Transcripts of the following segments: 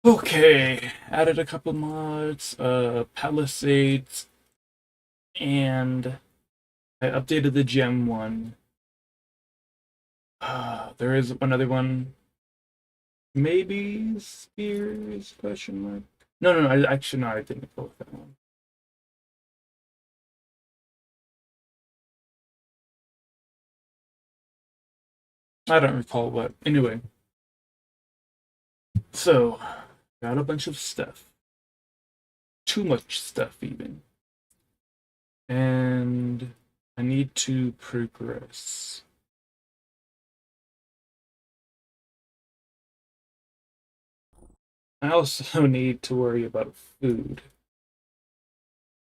Okay, added a couple mods, Palisades, and I updated the gem one. There is another one, maybe Spears, question mark? No, actually, no, I didn't go with that one. I don't recall what. Anyway, so, got a bunch of stuff. Too much stuff, even. And I need to progress. I also need to worry about food.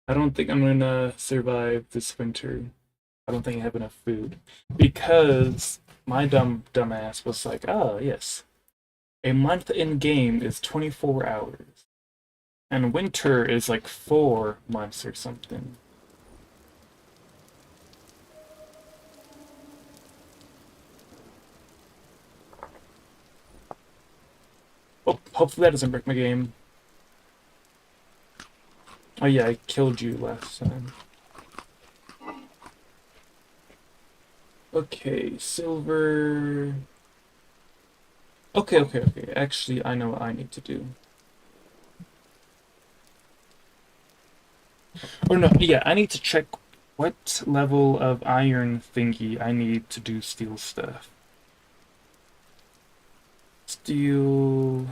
I don't think I'm gonna survive this winter. I don't think I have enough food. Because my dumbass was like, oh yes, a month in game is 24 hours. And winter is like 4 months or something. Oh, hopefully that doesn't break my game. Oh yeah, I killed you last time. Okay, silver. Okay. Actually, I know what I need to do. Or no, yeah, I need to check what level of iron thingy I need to do steel stuff. Steel.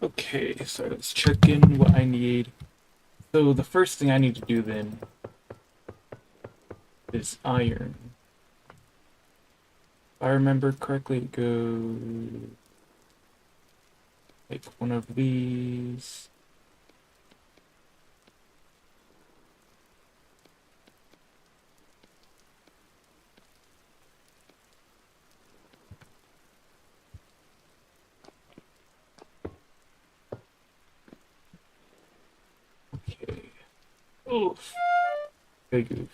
Okay, so let's check in what I need. So the first thing I need to do then is iron. If I remember correctly, it goes like one of these. Okay. Oof. Very good.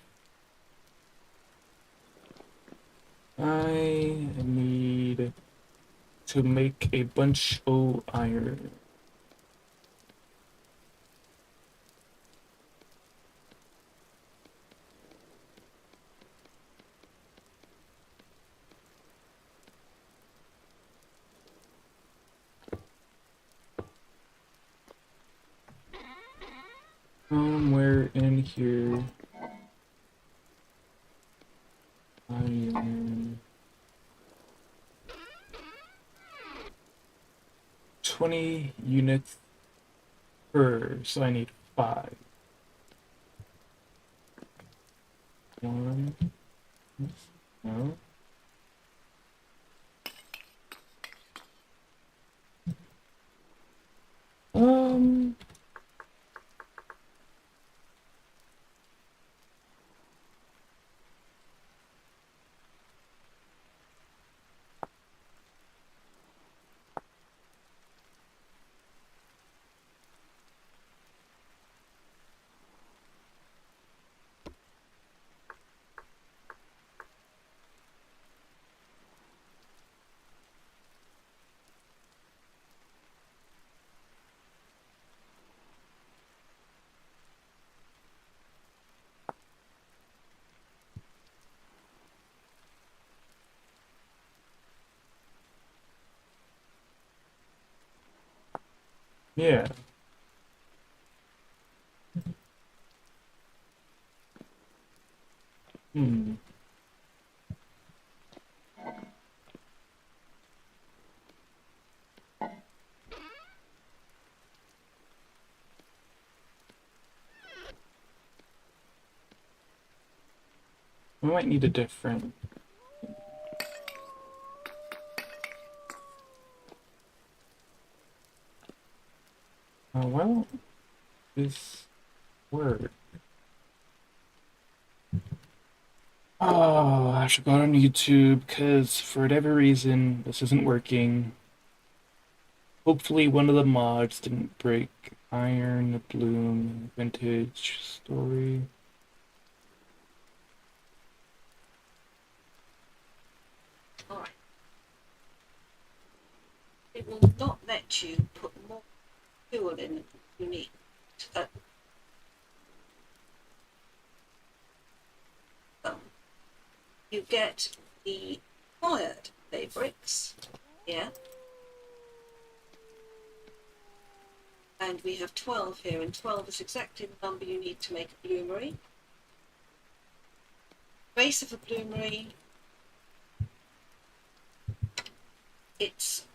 I need to make a bunch of iron. Somewhere in here, iron. 20 units per, so I need 5. One, no. Um, Yeah. Hmm. We might need a different. Well, this word. Oh, I should go on YouTube because for whatever reason this isn't working. Hopefully, one of the mods didn't break. Iron Bloom Vintage Story. Alright. It will not let you put more fuel in than you need. You get the fired clay bricks here. And we have 12 here, and 12 is exactly the number you need to make a bloomery. Base of a bloomery, it's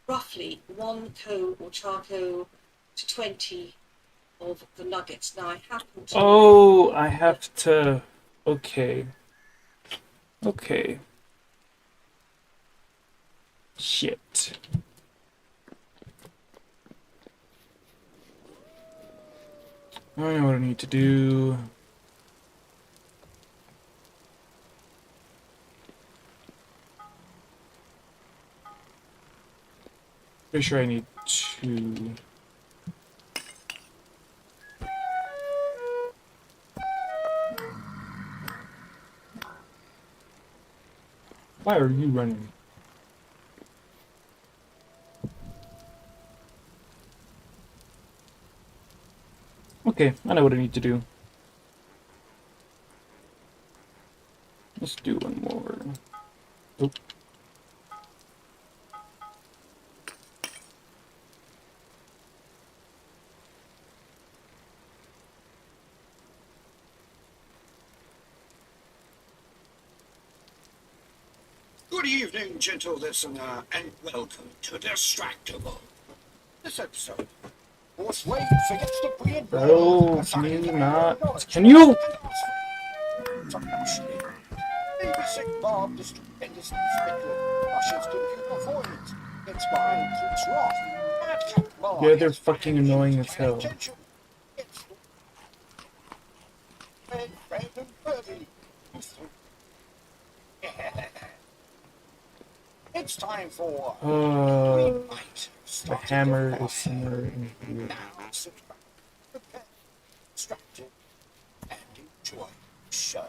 roughly 1 coal or charcoal to 20 of the nuggets. Now I happen to... Oh, I have to. Okay. Okay. Shit. I know what I need to do. Pretty sure I need 2. Why are you running? Okay, I know what I need to do. Let's do one more. Oh. Good evening, gentle listener, and welcome to Distractable. This episode, Force Wade forgets to bring it. Bro, can you not? Can you? Babysitting Bob, the stupendous inspector, Russia's computer avoidance, gets behind Prince Roth. And Captain Law Yeah, they're has fucking managed annoying to as get hell. attention. It's Fred, Brandon, Birdie. It's time for The hammer is somewhere in here. Now sit back, prepare, distracted, and enjoy the show.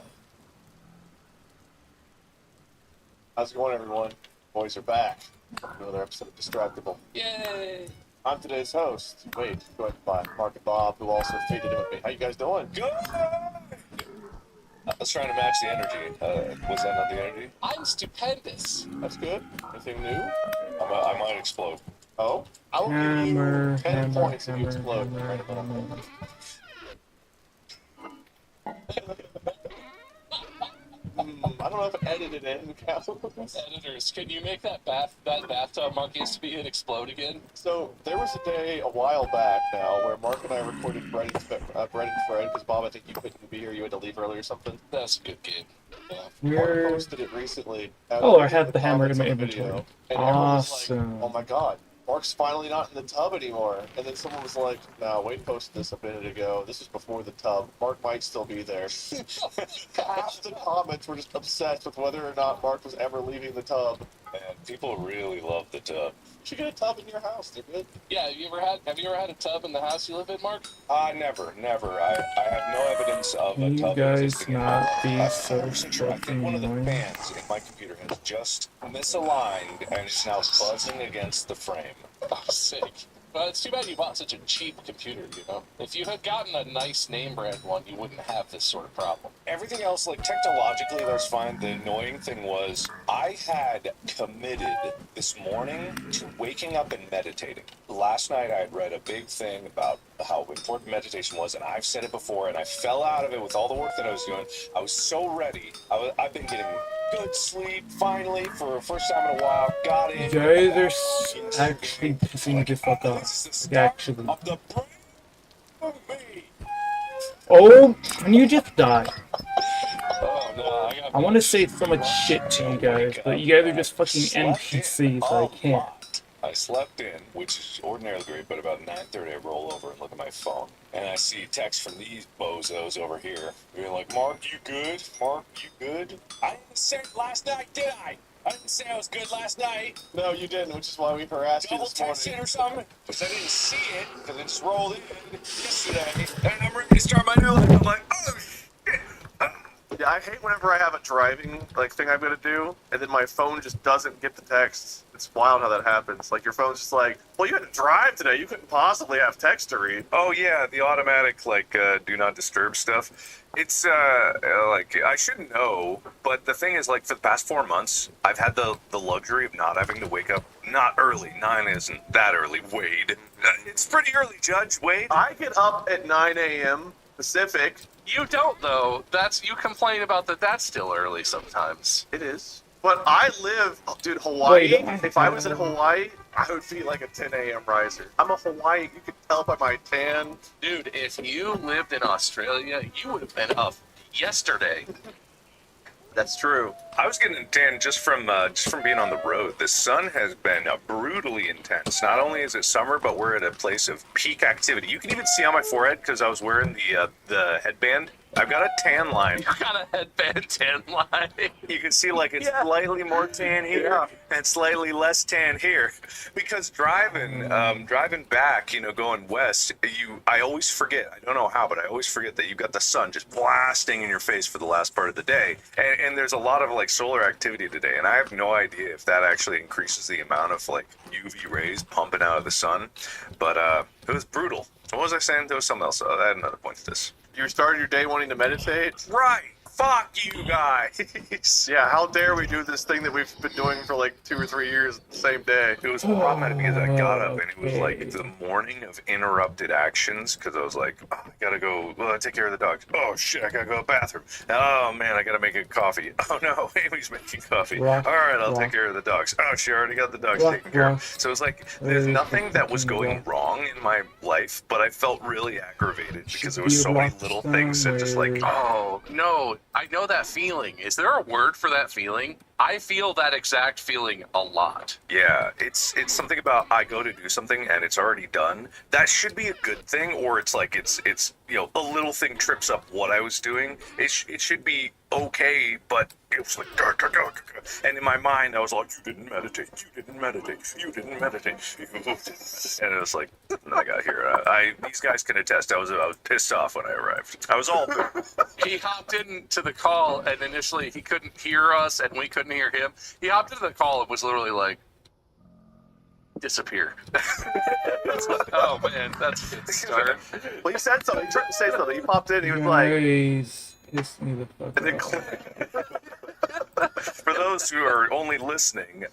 How's it going, everyone? Boys are back. Another episode of Distractable. Yay! I'm today's host. Wait, go ahead by Mark and Bob, who also faded in with me. How you guys doing? Good! I was trying to match the energy. Was that not the energy? I'm stupendous. That's good. Anything new? I might explode. Oh, I'll Hammer, give you 10 hammer, points if you hammer, explode hammer, right about hammer. I don't know if I edited it in counts. Editors, can you make that bathtub Mark used to be and explode again? So, there was a day a while back now where Mark and I recorded Bread and Fred, because Bob, I think you couldn't be here, you had to leave early or something. That's a good game. Yeah. Mark We're... posted it recently. Oh, I have the hammer in my comments on the inventory. video, and everyone was like, Awesome. oh my god, Mark's finally not in the tub anymore. And then someone was like, no, Wade posted this a minute ago. This is before the tub. Mark might still be there. Half the comments were just obsessed with whether or not Mark was ever leaving the tub. Man, people really love the tub. You should get a tub in your house, they're good. Yeah, have you ever had a tub in the house you live in, Mark? Never. I have no evidence of Can a you tub guys existing in my not home. be I'm so 100% sure. I fucking think one of the annoying? fans in my computer has just misaligned and is now buzzing against the frame. Oh, sick. Well, it's too bad you bought such a cheap computer, you know? If you had gotten a nice name brand one, you wouldn't have this sort of problem. Everything else, like technologically, that's fine. The annoying thing was I had committed this morning to waking up and meditating. Last night I had read a big thing about how important meditation was, and I've said it before, and I fell out of it with all the work that I was doing. I was so ready. I've been getting good sleep finally for the first time in a while. Got in. You guys are actually pissing me the fuck This off. is the start Actually. of the brain of me. Oh, can you just die? Oh, no, I got... I want to say so much shit to you guys, but you guys are just fucking NPCs, so I can't. I slept in, which is ordinarily great, but about 9:30 I roll over and look at my phone, and I see text from these bozos over here, being like, "Mark, you good? Mark, you good?" I didn't say it last night, did I? I didn't say I was good last night. No, you didn't, which is why we harassed you Double this morning. texted or something, because I didn't see it, because I just rolled in yesterday, and I'm ready to start my new life. I'm like, oh shit. Yeah, I hate whenever I have a driving thing I'm gonna do, and then my phone just doesn't get the texts. It's wild how that happens. Like your phone's just like, well, you had to drive today. You couldn't possibly have text to read. Oh yeah, the automatic do not disturb stuff. It's like I should know, but the thing is, like, for the past 4 months, I've had the luxury of not having to wake up not early. 9 isn't that early, Wade. It's pretty early, Judge Wade. I get up at 9 a.m. Pacific. You don't, though. You complain about that. That's still early sometimes. It is. But I live, dude, Hawaii. Wait, If I was in Hawaii, I would be like a 10 a.m. riser. I'm a Hawaii. You can tell by my tan. Dude, if you lived in Australia, you would have been up yesterday. That's true. I was getting tan just from being on the road. The sun has been brutally intense. Not only is it summer, but we're at a place of peak activity. You can even see on my forehead because I was wearing the headband. I've got a tan line. You got a headband tan line. You can see like it's slightly more tan here and slightly less tan here. Because driving back, going west, I always forget. I don't know how, but I always forget that you've got the sun just blasting in your face for the last part of the day. And there's a lot of like solar activity today, and I have no idea if that actually increases the amount of like UV rays pumping out of the sun. But it was brutal. What was I saying? There was something else. I had another point to this. You started your day wanting to meditate? Right. Fuck you guys. Yeah, how dare we do this thing that we've been doing for like 2 or 3 years the same day? It was problematic because I got up and it was like the morning of interrupted actions because I was like, oh, I gotta go take care of the dogs. Oh shit, I gotta go to the bathroom. Oh man, I gotta make a coffee. Oh no, Amy's making coffee. Rock, All right, I'll rock. take care of the dogs. Oh, she already got the dogs Rock, taken care rock. of. So it was like there's nothing that was going wrong in my life, but I felt really aggravated because there was so many little things that just like, Oh, no. I know that feeling. Is there a word for that feeling? I feel that exact feeling a lot. yeah, it's something about I go to do something and it's already done. That should be a good thing, or it's like it's a little thing trips up what I was doing. It should be okay, but it was like and in my mind I was like, you didn't meditate, you didn't meditate, you didn't meditate, and it was like, and then I got here. These guys can attest. I was pissed off when I arrived. I was all. He hopped into the call, and initially he couldn't hear us, and we couldn't hear him. He hopped into the call and was literally like, disappeared. It's like, oh man, that's a good start. Well, he said something. He tried to say something. He popped in. He was like, Guys, piss me the fuck and then off. For those who are only listening,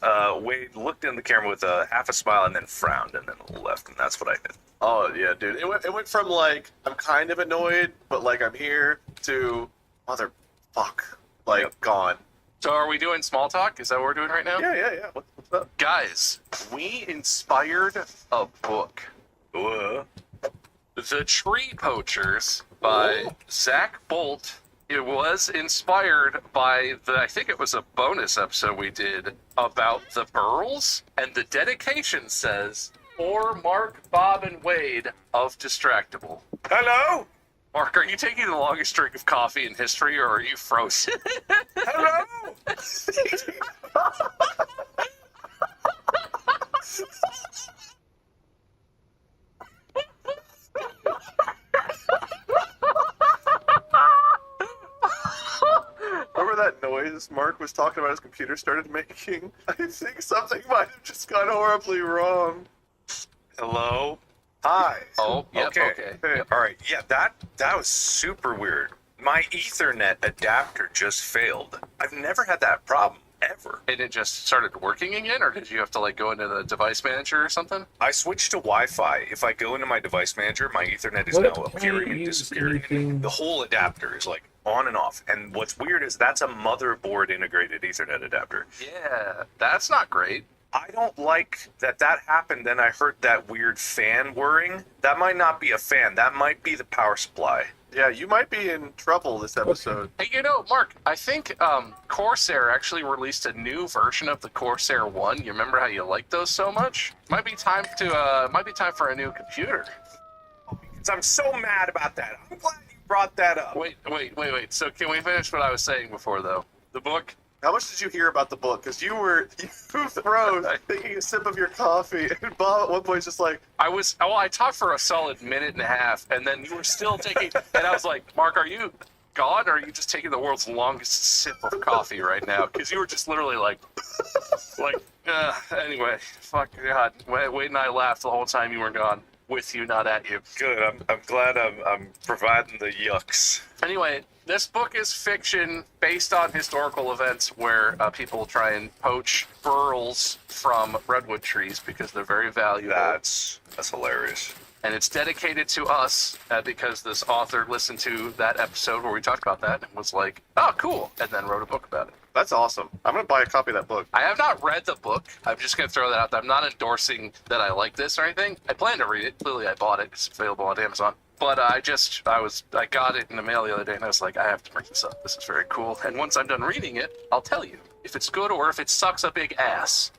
Wade looked in the camera with half a smile and then frowned and then left, and that's what I did. oh yeah, dude. It went from like I'm kind of annoyed, but like I'm here to motherfuck, like Yep. gone. So are we doing small talk? Is that what we're doing right now? Yeah. What's up? Guys, we inspired a book. Uh, The Tree Poachers by Zach Bolt. It was inspired by I think it was a bonus episode we did about the Burls, and the dedication says, for Mark, Bob, and Wade of Distractable. Hello? Mark, are you taking the longest drink of coffee in history, or are you frozen? Hello? Remember that noise Mark was talking about his computer started making? I think something might have just gone horribly wrong. Hello. Hi. Oh, yep, okay. Hey, all right. Yeah, that was super weird. My Ethernet adapter just failed. I've never had that problem ever. And it just started working again, or did you have to like go into the device manager or something? I switched to Wi-Fi. If I go into my device manager, my Ethernet is What? now Can I appearing and use disappearing. anything? The whole adapter is like on and off. And what's weird is that's a motherboard integrated Ethernet adapter. Yeah, that's not great. I don't like that happened. Then I heard that weird fan whirring. That might not be a fan. That might be the power supply. Yeah, you might be in trouble this episode. Hey, you know, Mark, I think Corsair actually released a new version of the Corsair One. You remember how you liked those so much? Might be time for a new computer. Because I'm so mad about that. I'm glad you brought that up. Wait. So can we finish what I was saying before, though? The book? How much did you hear about the book? Because you froze taking a sip of your coffee, and Bob at one point was just like, I talked for a solid minute and a half, and then you were still taking, and I was like, Mark, are you gone, or are you just taking the world's longest sip of coffee right now? Because you were just literally anyway, fuck God. Wade and I laughed the whole time you were gone. With you, not at you. Good. I'm glad I'm providing the yucks. Anyway, this book is fiction based on historical events where people try and poach burls from redwood trees because they're very valuable. That's hilarious. And it's dedicated to us because this author listened to that episode where we talked about that and was like, oh, cool, and then wrote a book about it. that's awesome. I'm going to buy a copy of that book. I have not read the book. I'm just going to throw that out there. I'm not endorsing that I like this or anything. I plan to read it. Clearly, I bought it. It's available on Amazon. But I got it in the mail the other day, and I was like, I have to bring this up. This is very cool. And once I'm done reading it, I'll tell you if it's good or if it sucks a big ass.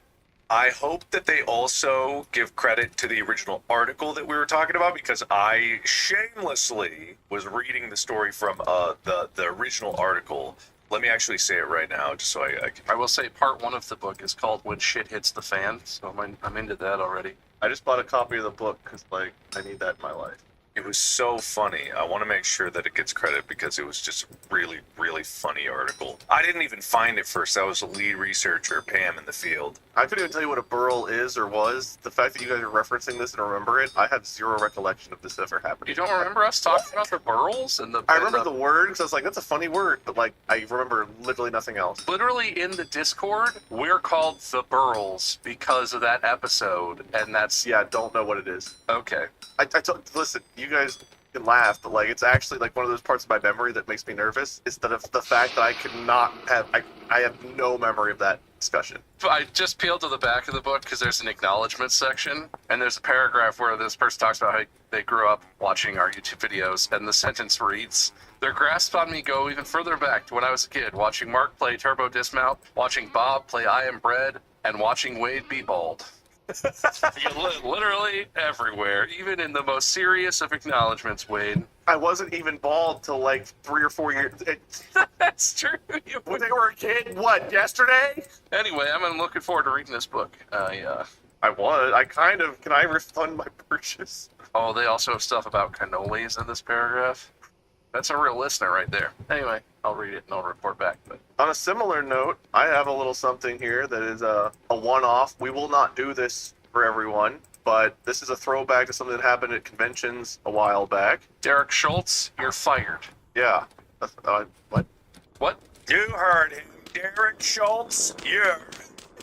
I hope that they also give credit to the original article that we were talking about, because I shamelessly was reading the story from the original article. Let me actually say it right now, just so I can. I will say part one of the book is called When Shit Hits the Fan, so I'm into that already. I just bought a copy of the book because, I need that in my life. It was so funny. I want to make sure that it gets credit because it was just a really, really funny article. I didn't even find it first. I was the lead researcher, Pam, in the field. I couldn't even tell you what a burl is or was. The fact that you guys are referencing this and remember it, I have zero recollection of this ever happening. You don't remember us talking about the burls and the? I remember the word because I was like, that's a funny word, but I remember literally nothing else. Literally in the Discord, we're called the burls because of that episode, and that's Yeah, I don't know what it is. okay. Listen, you guys can laugh, but it's actually one of those parts of my memory that makes me nervous. Is that the fact that I cannot have, I have no memory of that discussion. I just peeled to the back of the book because there's an acknowledgement section, and there's a paragraph where this person talks about how they grew up watching our YouTube videos, and the sentence reads, "Their grasp on me go even further back to when I was a kid, watching Mark play Turbo Dismount, watching Bob play I Am Bread, and watching Wade be bald." Literally everywhere, even in the most serious of acknowledgments, Wade. I wasn't even bald till 3 or 4 years. That's true. When they were a kid, what, yesterday? Anyway, I'm looking forward to reading this book. Can I refund my purchase? Oh, they also have stuff about cannolis in this paragraph. That's a real listener right there. Anyway, I'll read it and I'll report back. But On a similar note, I have a little something here that is a one-off. We will not do this for everyone, but this is a throwback to something that happened at conventions a while back. Derek Schultz, you're fired. Yeah. What? What? You heard him, Derek Schultz. You're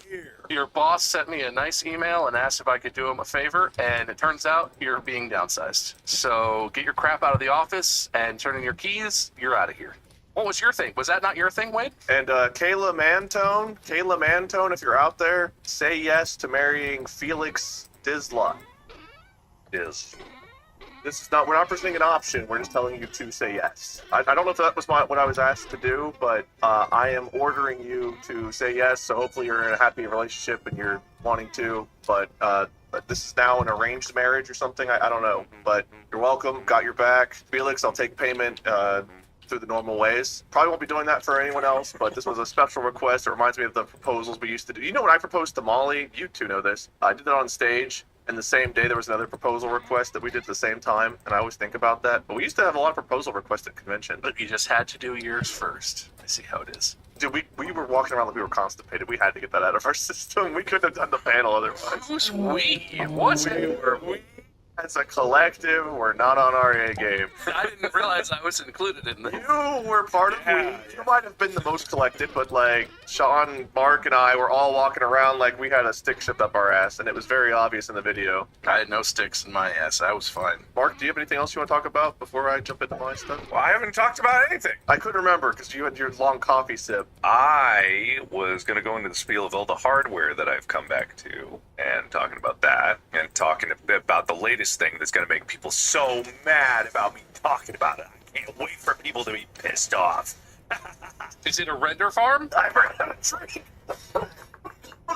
here. Your boss sent me a nice email and asked if I could do him a favor, and it turns out you're being downsized. So get your crap out of the office and turn in your keys. You're out of here. What was your thing? Was that not your thing, Wade? And Kayla Mantone, if you're out there, say yes to marrying Felix Disla. We're not presenting an option, we're just telling you to say yes. I don't know if that was what I was asked to do, but I am ordering you to say yes, so hopefully you're in a happy relationship and you're wanting to, but this is now an arranged marriage or something, I don't know, but you're welcome, got your back. Felix, I'll take payment through the normal ways. Probably won't be doing that for anyone else, but this was a special request. It reminds me of the proposals we used to do. You know when I proposed to Molly? You two know this. I did that on stage, and the same day there was another proposal request that we did at the same time, and I always think about that. But we used to have a lot of proposal requests at convention. But you just had to do yours first. I see how it is. Dude, we were walking around like we were constipated. We had to get that out of our system. We couldn't have done the panel otherwise. Who's we? What's it? We as a collective were not on our A game. I didn't realize I was included in this. You were part of we. You might have been the most collected, but like Sean, Mark, and I were all walking around like we had a stick shoved up our ass, and it was very obvious in the video. I had no sticks in my ass. I was fine. Mark, do you have anything else you want to talk about before I jump into my stuff? Well, I haven't talked about anything. I couldn't remember because you had your long coffee sip. I was going to go into the spiel of all the hardware that I've come back to and talking about that and talking about the latest thing that's going to make people so mad about me talking about it. I can't wait for people to be pissed off. Is it a render farm? I ran out of drink.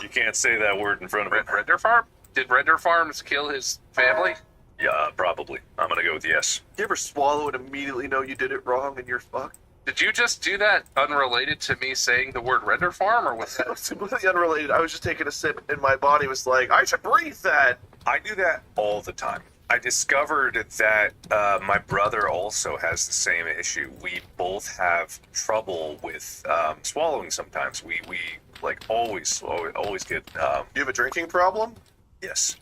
You can't say that word in front of me. Render farm? Did Render Farms kill his family? Yeah, probably. I'm going to go with yes. You ever swallow and immediately know you did it wrong and you're fucked? Did you just do that unrelated to me saying the word render farm, or was It that? was completely unrelated. I was just taking a sip and my body was like, I should breathe that. I do that all the time. I discovered that my brother also has the same issue. We both have trouble with swallowing sometimes. We like always get You have a drinking problem? yes.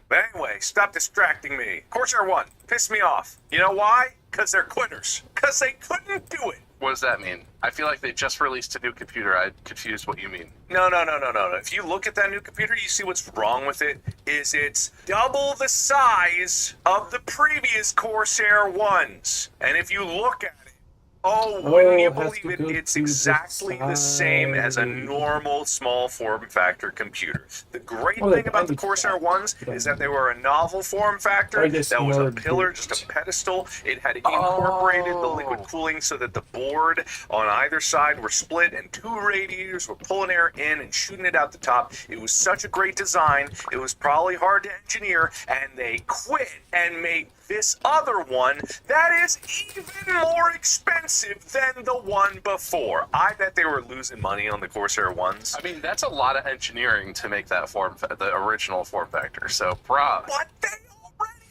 But anyway, stop distracting me. Corsair 1 pissed me off. You know why? Because they're quitters. Because they couldn't do it. What does that mean? I feel like they just released a new computer. I'm confused what you mean. No. If you look at that new computer, you see what's wrong with it is it's double the size of the previous Corsair ones. And if you look at it, wouldn't you it has to believe go it? It's to the exactly the same as a side. normal small form factor computer. The great Oh, thing they about the added Corsair that. ones is that they were a novel form factor I guess that was a more pillar, boot. just a pedestal. It had incorporated the liquid Oh. cooling so that the board on either side were split and two radiators were pulling air in and shooting it out the top. It was such a great design. It was probably hard to engineer, and they quit and made this other one that is even more expensive than the one before. I bet they were losing money on the Corsair ones. I mean, that's a lot of engineering to make that the original form factor. So, bruh. But they already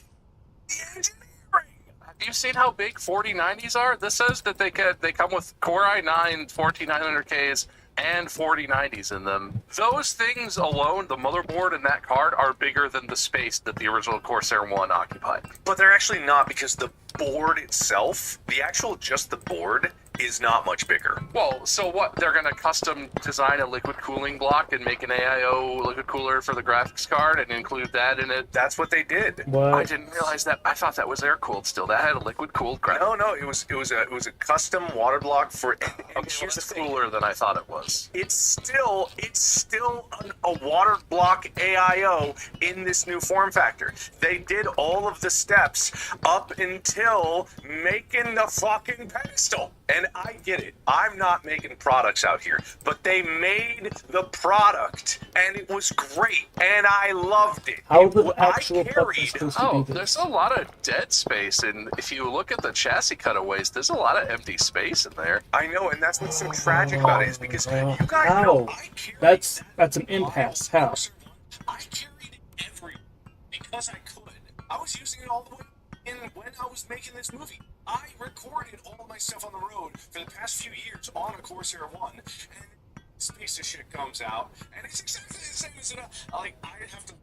the engineering. Have you seen how big 4090s are? This says that they come with Core i9 14900Ks and 4090s in them. Those things alone, the motherboard and that card, are bigger than the space that the original Corsair 1 occupied. But they're actually not, because the board itself, just the board, is not much bigger. Well, so what? They're going to custom design a liquid cooling block and make an AIO liquid cooler for the graphics card and include that in it? That's what they did. What? I didn't realize that. I thought that was air cooled still. That had a liquid cooled graphics. No, it was a custom water block for. And Okay, well, here's the that's thing. cooler than I thought it was. It's still a water block AIO in this new form factor. They did all of the steps up until making the fucking pedestal. And I get it. I'm not making products out here, but they made the product and it was great and I loved it. How It the wa- actual I pup is carried supposed to Oh, be there's this? a lot of dead space, and if you look at the chassis cutaways, there's a lot of empty space in there. I know, and that's what's so tragic about it is because you guys How? know I carried That's an impasse. How? I carried it everywhere because I could. I was using it all the way in when I was making this movie. I recorded all of my stuff on the road for the past few years on a Corsair 1, and this piece of shit comes out, and it's exactly the same as it. Like, I have to.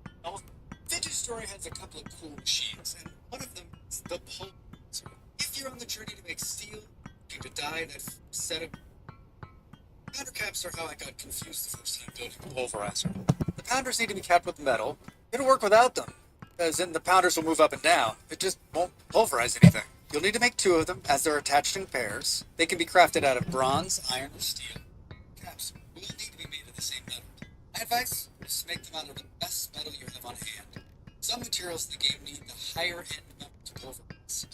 Digistory has a couple of cool machines, and one of them is the Pulverizer. If you're on the journey to make steel, you to dye that set of powder caps are how I got confused the first time building the Pulverizer. The pounders need to be capped with metal. It'll work without them, as in the pounders will move up and down. It just won't pulverize anything. You'll need to make two of them, as they're attached in pairs. They can be crafted out of bronze, iron, or steel. Caps will need to be made of the same metal. My advice is to make them out of the best metal you have on hand. Some materials in the game need the higher end metal to pulverize.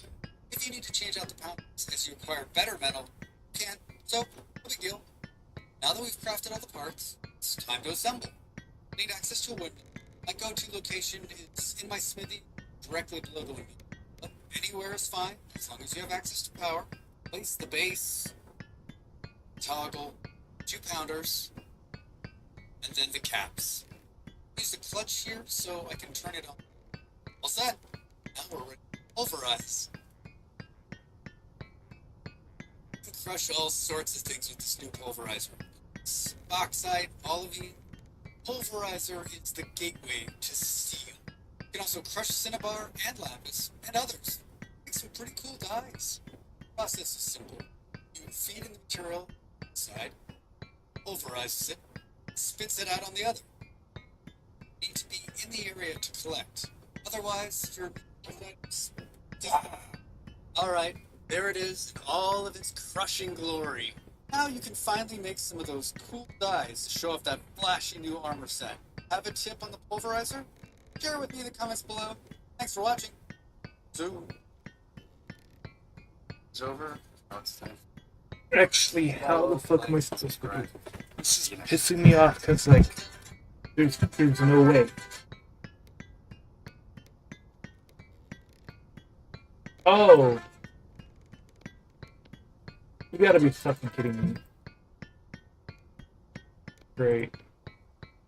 If you need to change out the pounders as you acquire better metal, you can. So, no big deal. Now that we've crafted all the parts, it's time to assemble. I need access to a window. My go-to location is in my smithy, directly below the window. But anywhere is fine, as long as you have access to power. Place the base, toggle, 2 pounders, and then the caps. Use the clutch here so I can turn it on. All set. Now we're ready to pulverize. crush all sorts of things with this new pulverizer. Bauxite, olivine. Pulverizer is the gateway to steel. You can also crush cinnabar and lapis and others. Make some pretty cool dyes. The process is simple. You feed in the material inside, pulverizes it, spits it out on the other. You need to be in the area to collect. Otherwise, you're... Alright, there it is, in all of its crushing glory. Now you can finally make some of those cool dyes to show off that flashy new armor set. Have a tip on the pulverizer? Share it with me in the comments below. Thanks for watching. Zoom. It's over. Now it's time. Actually, how the fuck am I supposed to do this? This is pissing me off because, like, there's no way. Oh! You gotta be fucking kidding me. Great.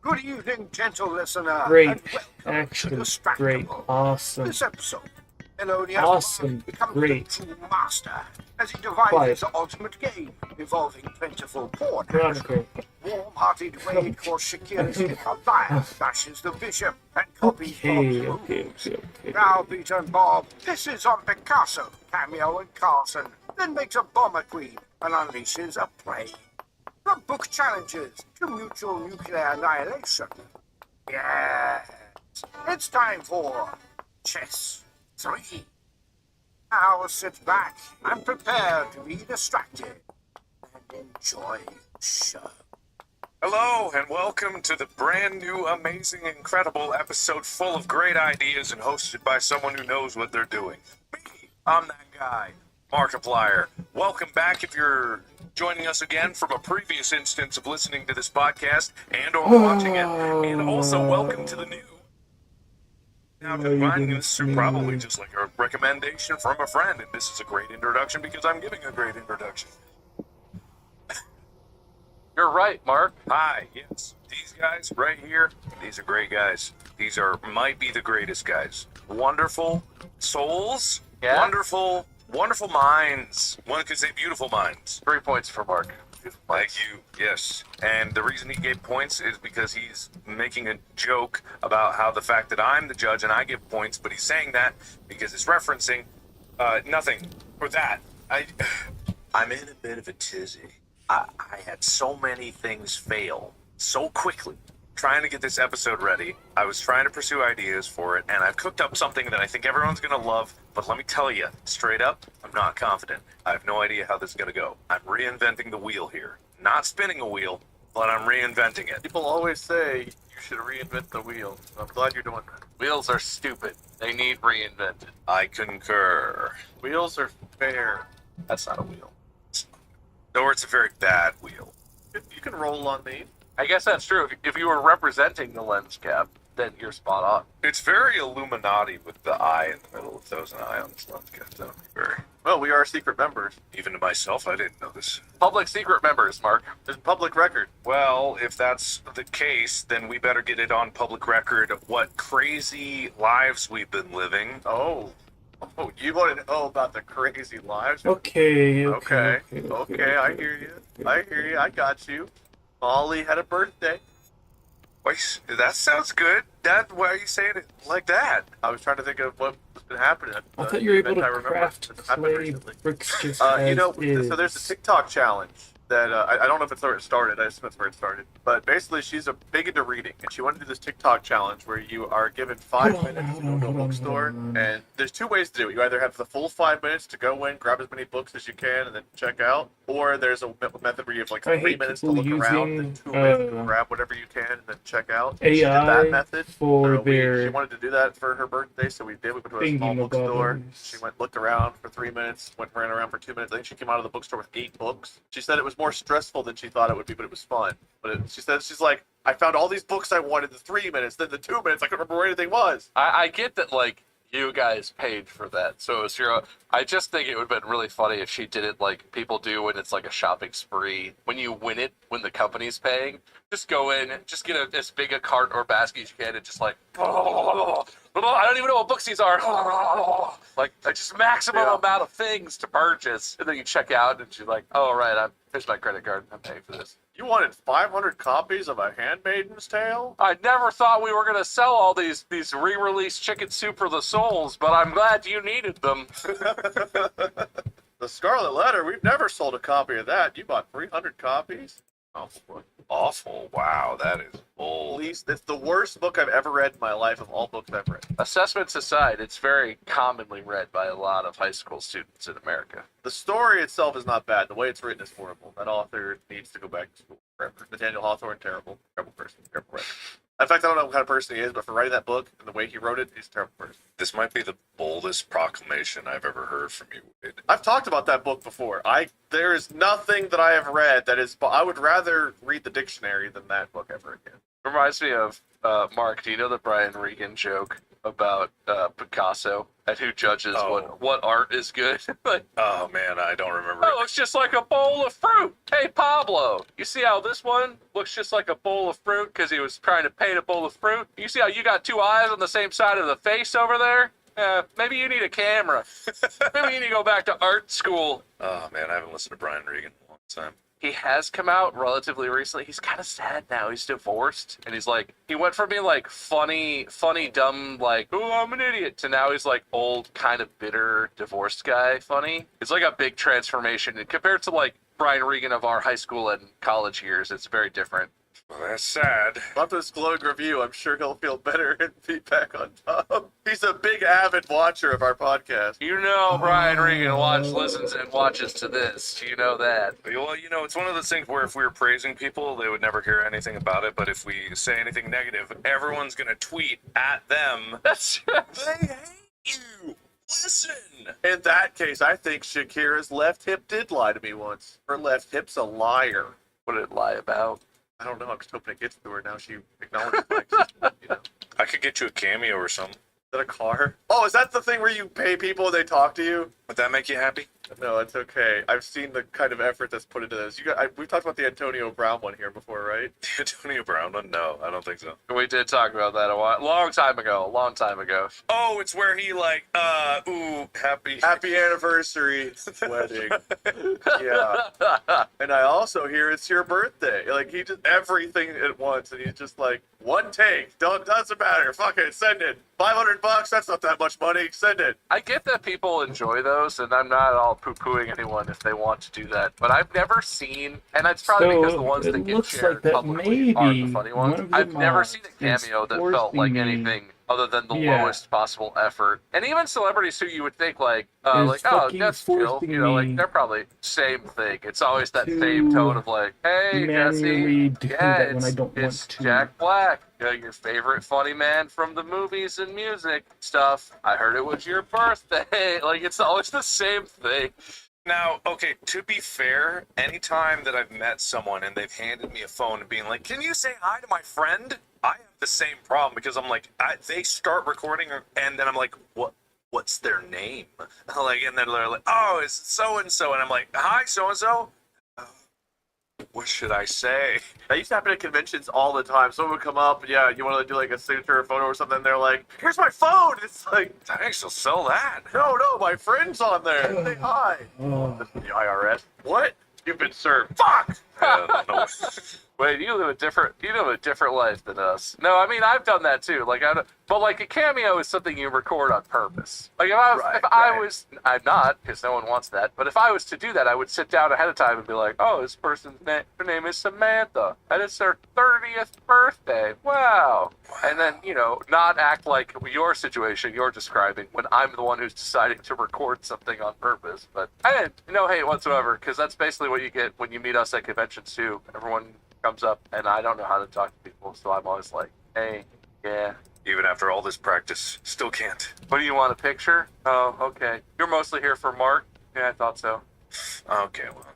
Good evening, gentle listener. Great. And welcome to Actually, Distractable. great. Awesome. This episode, Elonius Awesome. becomes Great. the true master as he devises Quiet. the ultimate game involving plentiful porn. Veronica. Warm-hearted Wade Korshikirski Kaviah bashes the bishop and copies Okay, Bob's okay, moves. okay, okay. Browbeaten Bob pisses on Picasso, Cameo and Carlson, then makes a bomber queen and unleashes a plague. From book challenges to mutual nuclear annihilation. Yes, it's time for Chess 3. Now sit back and prepare to be distracted and enjoy the show. Hello, and welcome to the brand new, amazing, incredible episode full of great ideas and hosted by someone who knows what they're doing. Me, I'm that guy, Markiplier. Welcome back if you're joining us again from a previous instance of listening to this podcast and or watching it. And also welcome to the new. Now, No, you defining didn't this are probably just like a recommendation from a friend, and this is a great introduction because I'm giving a great introduction. You're right, Mark. Hi, yes. These guys right here, these are great guys. These might be the greatest guys. Wonderful souls, Yeah? wonderful minds. One could say beautiful minds. 3 points for Mark. Thank you, yes. And the reason he gave points is because he's making a joke about how the fact that I'm the judge and I give points, but he's saying that because it's referencing nothing for that. I'm in a bit of a tizzy. I had so many things fail so quickly trying to get this episode ready. I was trying to pursue ideas for it, and I've cooked up something that I think everyone's going to love. But let me tell you, straight up, I'm not confident. I have no idea how this is going to go. I'm reinventing the wheel here. Not spinning a wheel, but I'm reinventing it. People always say you should reinvent the wheel. I'm glad you're doing that. Wheels are stupid. They need reinvented. I concur. Wheels are fair. That's not a wheel. Or it's a very bad wheel. You can roll on these. I guess that's true. If you were representing the lens cap, then you're spot on. It's very Illuminati with the eye in the middle of those, an eye on this lens cap. That would be very... Well, we are secret members. Even to myself, I didn't know this. Public secret members, Mark. It's public record. Well, if that's the case, then we better get it on public record what crazy lives we've been living. Oh, you want to know about the crazy lives? Okay, Okay, okay. I hear you. I hear you. I got you. Molly had a birthday. Wait, that sounds good. Why are you saying it like that? I was trying to think of what's been happening. at I the thought you were able event to I remember. craft It's happened clay recently. bricks just You as know, is. so there's a TikTok challenge that I don't know if it's where it started. I assume it's where it started. But basically, she's big into reading, and she wanted to do this TikTok challenge where you are given 5 Hold on, minutes to hold go on, to a hold on, bookstore, hold on. and there's two ways to do it. You either have the full 5 minutes to go in, grab as many books as you can, and then check out, or there's a method where you have like I 3 hate minutes to people look around using, and 2 minutes to grab whatever you can and then check out. She did AI that method. for So their she wanted to do that for her birthday, so we did. We went to a small thingy bookstore. mabobbers. She went, looked around for 3 minutes, ran around for 2 minutes. I think she came out of the bookstore with 8 books. She said it was more stressful than she thought it would be, but it was fun. She said, she's like, I found all these books I wanted in the 3 minutes, then the 2 minutes, I couldn't remember where anything was. I get that, like, You guys paid for that, so it was your. I just think it would have been really funny if she did it like people do when it's like a shopping spree. When you win it, when the company's paying, just go in, just get as big a cart or basket as you can, and just like, I don't even know what books these are. Like, just maximum amount of things to purchase, and then you check out, and she's like, oh right, here's my credit card. I'm paying for this. You wanted 500 copies of A Handmaiden's Tale? I never thought we were going to sell all these re-released Chicken Soup for the Souls, but I'm glad you needed them. The Scarlet Letter, we've never sold a copy of that. You bought 300 copies? Oh, boy. Awful. Wow, that is bold. Please, it's the worst book I've ever read in my life of all books I've read. Assessments aside, it's very commonly read by a lot of high school students in America. The story itself is not bad. The way it's written is horrible. That author needs to go back to school forever. Nathaniel Hawthorne, terrible. Terrible person. Terrible writer. In fact, I don't know what kind of person he is, but for writing that book and the way he wrote it, he's a terrible person. This might be the boldest proclamation I've ever heard from you, Wade. I've talked about that book before. There is nothing that I have read that is. I would rather read the dictionary than that book ever again. Reminds me of, Mark, do you know the Brian Regan joke about Picasso and who judges what art is good? Like, Oh man, I don't remember. oh, it's just like a bowl of fruit. Hey, Pablo, you see how this one looks just like a bowl of fruit because he was trying to paint a bowl of fruit? You see how you got two eyes on the same side of the face over there? Maybe you need a camera. Maybe you need to go back to art school. Oh man, I haven't listened to Brian Regan in a long time. He has come out relatively recently. He's kind of sad now. He's divorced. And he's like, he went from being like funny, dumb, like, oh, I'm an idiot, to now he's like old, kind of bitter, divorced guy funny. It's like a big transformation. And compared to like Brian Regan of our high school and college years, it's very different. Well, that's sad. After this glowing review, I'm sure he'll feel better and be back on top. He's a big avid watcher of our podcast. You know Brian Regan listens and watches to this. You know that. Well, you know, it's one of those things where if we were praising people, they would never hear anything about it. But if we say anything negative, everyone's going to tweet at them. That's They hate you. Listen. In that case, I think Shakira's left hip did lie to me once. Her left hip's a liar. what did it lie about. I don't know. I'm just hoping it gets to her now. She acknowledges my existence, you know. I could get you a cameo or something. Is that a car? Oh, is that the thing where you pay people and they talk to you? Would that make you happy? No, it's okay. I've seen the kind of effort that's put into this. We've talked about the Antonio Brown one here before, right? The Antonio Brown one? No, I don't think so. We did talk about that a long time ago. Oh, it's where he like, happy. Happy anniversary wedding. Yeah. And I also hear it's your birthday. Like, he just everything at once, and he's just like, one take. Doesn't matter. Fuck it. Send it. $500. That's not that much money. Send it. I get that people enjoy those, and I'm not at all poo-pooing anyone if they want to do that. But I've never seen, and it's probably because the ones that get shared publicly are the funny ones. I've never seen a cameo that felt like anything other than the lowest possible effort. And even celebrities who you would think like oh, that's chill, you know, like they're probably same thing. It's always that same tone of like, hey, Jesse, it's Jack Black. Your favorite funny man from the movies and music stuff. I heard it was your birthday. Like, it's always the same thing. Now, okay, to be fair, anytime that I've met someone and they've handed me a phone and being like, can you say hi to my friend? I have the same problem because I'm like, they start recording and then I'm like, what's their name? Like, and then they're like, oh, it's so-and-so. And I'm like, hi, so-and-so. What should I say? That used to happen at conventions all the time. Someone would come up, and yeah, you want to do like a signature or photo or something, and they're like, here's my phone! It's like, Thanks, I'll sell that. no, my friend's on there. Say hi. The IRS. What? You've been served. Fuck! No. Wait, you live a different life than us. No, I mean I've done that too. Like, but like a cameo is something you record on purpose. Like I'm not, because no one wants that. But if I was to do that, I would sit down ahead of time and be like, oh, this person's her name is Samantha, and it's her 30th birthday. Wow. And then not act like your situation you're describing when I'm the one who's deciding to record something on purpose. But I didn't no hate whatsoever, because that's basically what you get when you meet us at conventions too. Everyone comes up and I don't know how to talk to people, so I'm always like, hey, yeah. Even after all this practice, still can't. What do you want, a picture? Oh, okay. You're mostly here for Mark? Yeah, I thought so. Okay, well.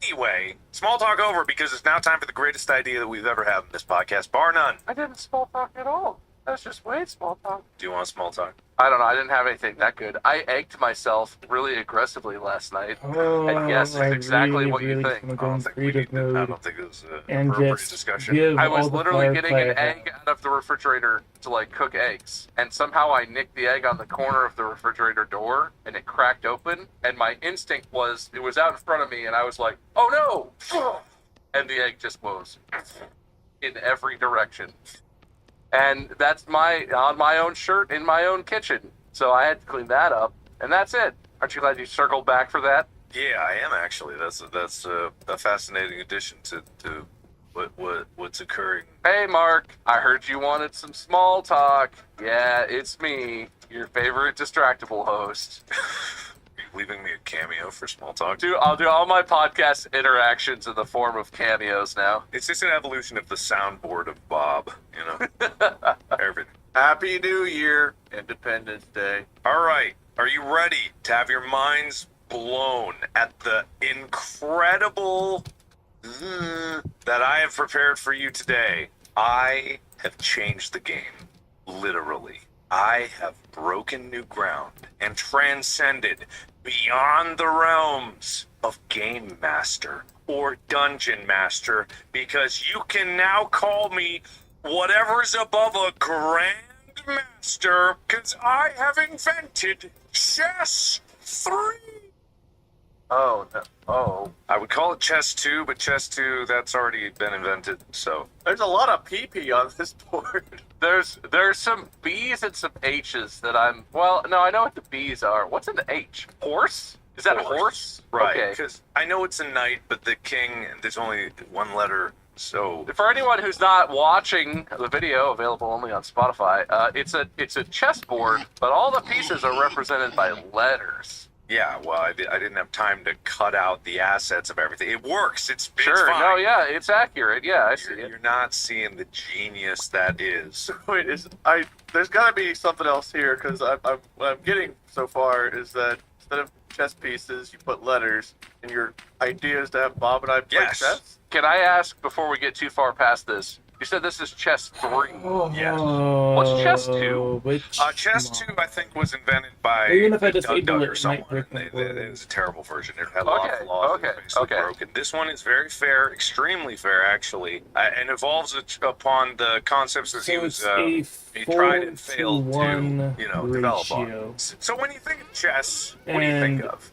Anyway, small talk over because it's now time for the greatest idea that we've ever had in this podcast, bar none. I didn't small talk at all. That's just wait, small talk. Do you want small talk? I don't know. I didn't have anything that good. I egged myself really aggressively last night. Oh, And yes, it's I exactly really, what you really think. want to I go in don't think we need creative to, I mode don't think it was an and appropriate just discussion. give I all was the literally fire getting an play I egg out of the refrigerator to like cook eggs, and somehow I nicked the egg on the corner of the refrigerator door, and it cracked open. And my instinct was it was out in front of me, and I was like, "Oh no!" And the egg just blows in every direction. And that's on my own shirt in my own kitchen, so I had to clean that up, and that's it. Aren't you glad you circled back for that? Yeah, I am actually. That's a fascinating addition to what's occurring. Hey, Mark, I heard you wanted some small talk. Yeah, it's me, your favorite distractible host. Are you leaving me a cameo for small talk? I'll do all my podcast interactions in the form of cameos now. It's just an evolution of the soundboard of Bob, you know? Everything. Happy New Year, Independence Day. All right, are you ready to have your minds blown at the incredible that I have prepared for you today? I have changed the game, literally. I have broken new ground and transcended beyond the realms of Game Master or Dungeon Master, because you can now call me whatever's above a Grand Master, because I have invented Chess 3. Oh, no. Oh. I would call it Chess 2, but Chess 2, that's already been invented, so. There's a lot of pee-pee on this board. There's some B's and some H's that I'm... Well, no, I know what the B's are. What's in the H? Horse? Is that horse? Right, Okay. because I know it's a knight, but the king, there's only one letter, so. For anyone who's not watching the video, available only on Spotify, it's a chessboard, but all the pieces are represented by letters. Yeah, well, I didn't have time to cut out the assets of everything. It works. It's Sure. fine. No, yeah, it's accurate. Yeah, I see it. You're not seeing the genius that is. Wait, there's got to be something else here, because what I'm getting so far is that instead of chess pieces, you put letters, and your idea is to have Bob and I play Yes. chess? Can I ask before we get too far past this? You said this is chess 3. Yes. What's chess 2? Chess 2, I think, was invented by Even if I Doug disable Doug it, or it someone. might break my It was a terrible version. It had Okay, laws. okay, It was basically okay. broken. This one is very fair, extremely fair, actually, and evolves upon the concepts that he So was it's a he tried 4 and to failed 1 to, develop ratio. on. So when you think of chess, what do you think And- of?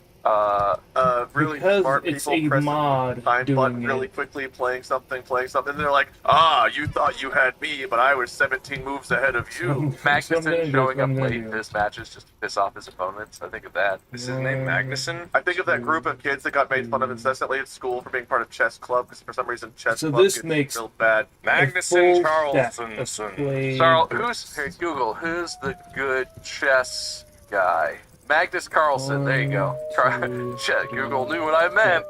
Really Because smart it's people a pressing mod the time doing button it. really quickly, playing something, and they're like, you thought you had me, but I was 17 moves ahead of you. Magnuson showing up late in his matches just to piss off his opponents. I think of that. Is his name Magnuson? I think of that group of kids that got made fun of incessantly at school for being part of chess club, because for some reason chess So club this gets makes real bad. Magnuson Charles. Charleston. Google, who's the good chess guy? Magnus Carlsen, there you go. Google knew what I meant.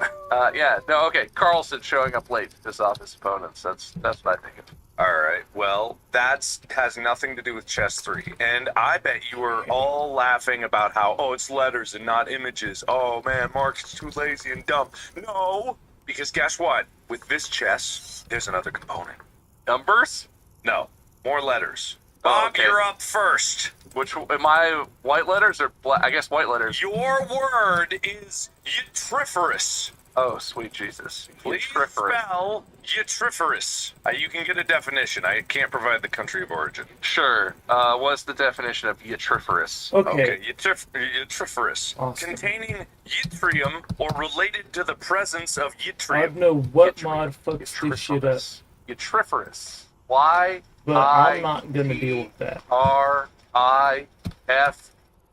Okay. Carlsen showing up late to piss off his opponents. That's what I think of. All right. Well, that has nothing to do with Chess 3. And I bet you were all laughing about how, it's letters and not images. Oh, man, Mark's too lazy and dumb. No, because guess what? With this chess, there's another component. Numbers? No, more letters. Oh, Bob, okay. you're up first. Which am I? White letters or black? I guess white letters. Your word is Utriferous. Oh, sweet Jesus! Please Utriferous. spell Utriferous. You can get a definition. I can't provide the country of origin. Sure. What's the definition of utriferous? Okay. Utriferous. Awesome. Containing yttrium or related to the presence of I yttrium. don't know what mod fucks this shit up, Utriferous. Y but I'm not gonna deal with that. R I F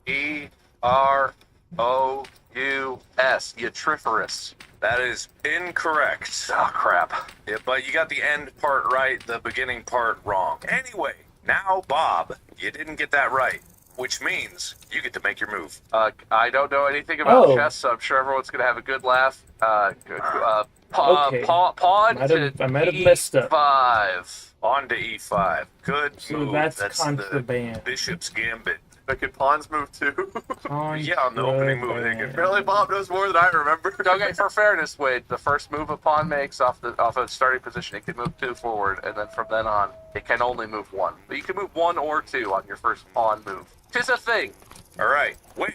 E R O U S. Utriferous. That is incorrect. Oh crap. Yeah, but you got the end part right, the beginning part wrong. Anyway, now, Bob, you didn't get that right, which means you get to make your move. I don't know anything about Oh. chess, so I'm sure everyone's gonna have a good laugh. Okay. Pawn I might have messed up. E5. On to E5. Good So move. that's the contraband. Bishop's Gambit. Can pawns move too? Yeah, on the opening move, they can. Apparently Bob knows more than I remember. Okay, for fairness, Wade, the first move a pawn makes off a starting position, it can move 2 forward, and then from then on, it can only move 1. But you can move 1 or 2 on your first pawn move. 'Tis a thing. All right, Wade,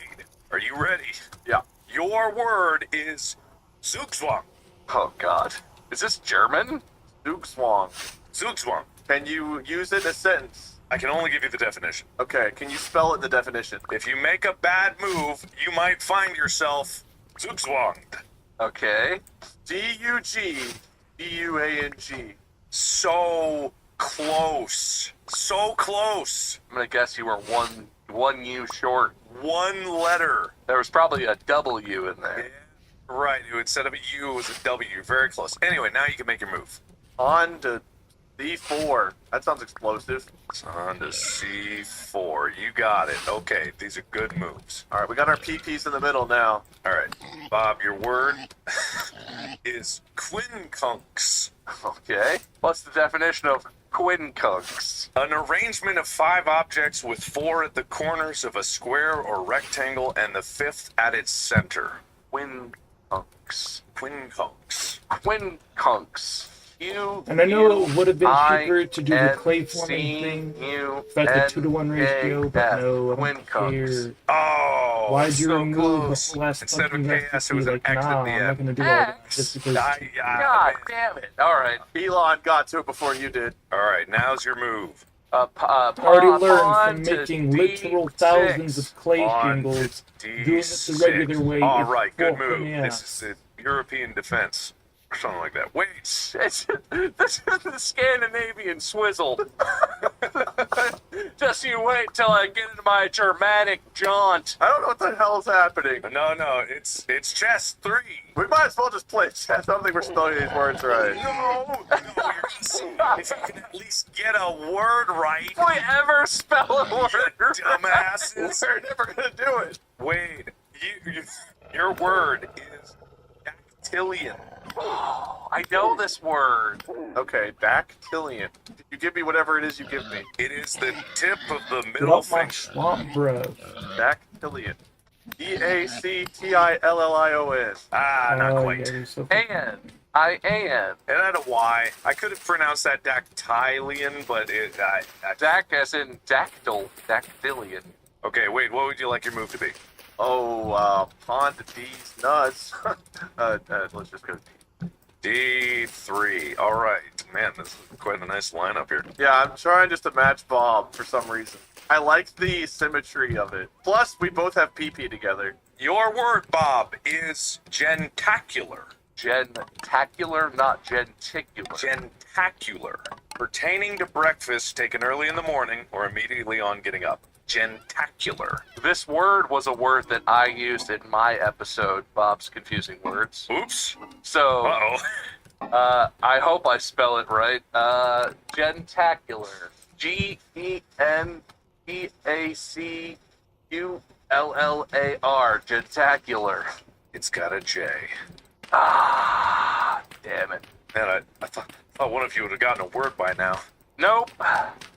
are you ready? Yeah. Your word is Zugzwang. Oh God, is this German? Zugzwang. Zugzwang. Can you use it in a sentence? I can only give you the definition. Okay, can you spell it in the definition? If you make a bad move, you might find yourself Zugzwanged. Okay. Dugbuang. So close. So close. I'm gonna guess you were one U short. One letter. There was probably a W in there. Right, instead of a U, it was a W. Very close. Anyway, now you can make your move. On to D4. That sounds explosive. It's on to C4. You got it. Okay, these are good moves. All right, we got our PPs in the middle now. All right, Bob, your word is quincunx. Okay. What's the definition of quincunx? An arrangement of 5 objects with 4 at the corners of a square or rectangle and the 5th at its center. Quincunx. Quincunx. Quincunx. And I know it would have been cheaper to do the clay forming thing, Quincunx. about the 2-to-1 ratio, but no, I don't care. Oh, Why'd you so remove close. the last Instead of fucking KS, it recipe? was an Like, X nah, at the I'm not end. gonna do all that just because. God damn it. All right. Elon got to it before you did. All right, now's your move. Already learned pawn from to making literal D6. thousands of clay On shingles. to Doing it the regular way All is right, good fucking move. ass. This is the European defense. Or something like that. Wait. This is the Scandinavian swizzle. Just you wait till I get into my Germanic jaunt. I don't know what the hell's happening. No, it's chess 3. We might as well just play chess. I don't think we're spelling these words right. No, you're gonna see. If you can at least get a word right, If we ever spell a word, dumbasses. We're never gonna do it. Wade, your word is dactylian. I know this word. Okay, dactylian. You give me whatever it is you give me. It is the tip of the Get middle off my finger. swamp, bro. Dactylian. Dactylion. Ah, not Oh, quite. yeah, you're so And I am. It had a Y. I could have pronounced that dactylian, but Dac as in dactyl. Dactylian. Okay, wait, what would you like your move to be? Oh, pawn to D's nuts. Let's just go D3. All right. Man, this is quite a nice lineup here. Yeah, I'm trying just to match Bob for some reason. I like the symmetry of it. Plus, we both have PP together. Your word, Bob, is gentacular. Gentacular, not genticular. Gentacular. Pertaining to breakfast taken early in the morning or immediately on getting up. Gentacular. This word was a word that I used in my episode, Bob's Confusing Words. Oops. So, Uh-oh. I hope I spell it right. Gentacular. Gentacular. Gentacular. It's got a J. Ah, damn it. Man, I thought one of you would have gotten a word by now. Nope.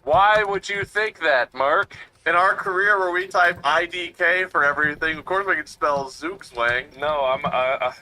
Why would you think that, Mark? In our career where we type IDK for everything, of course we can spell Zugzwang. No, man, I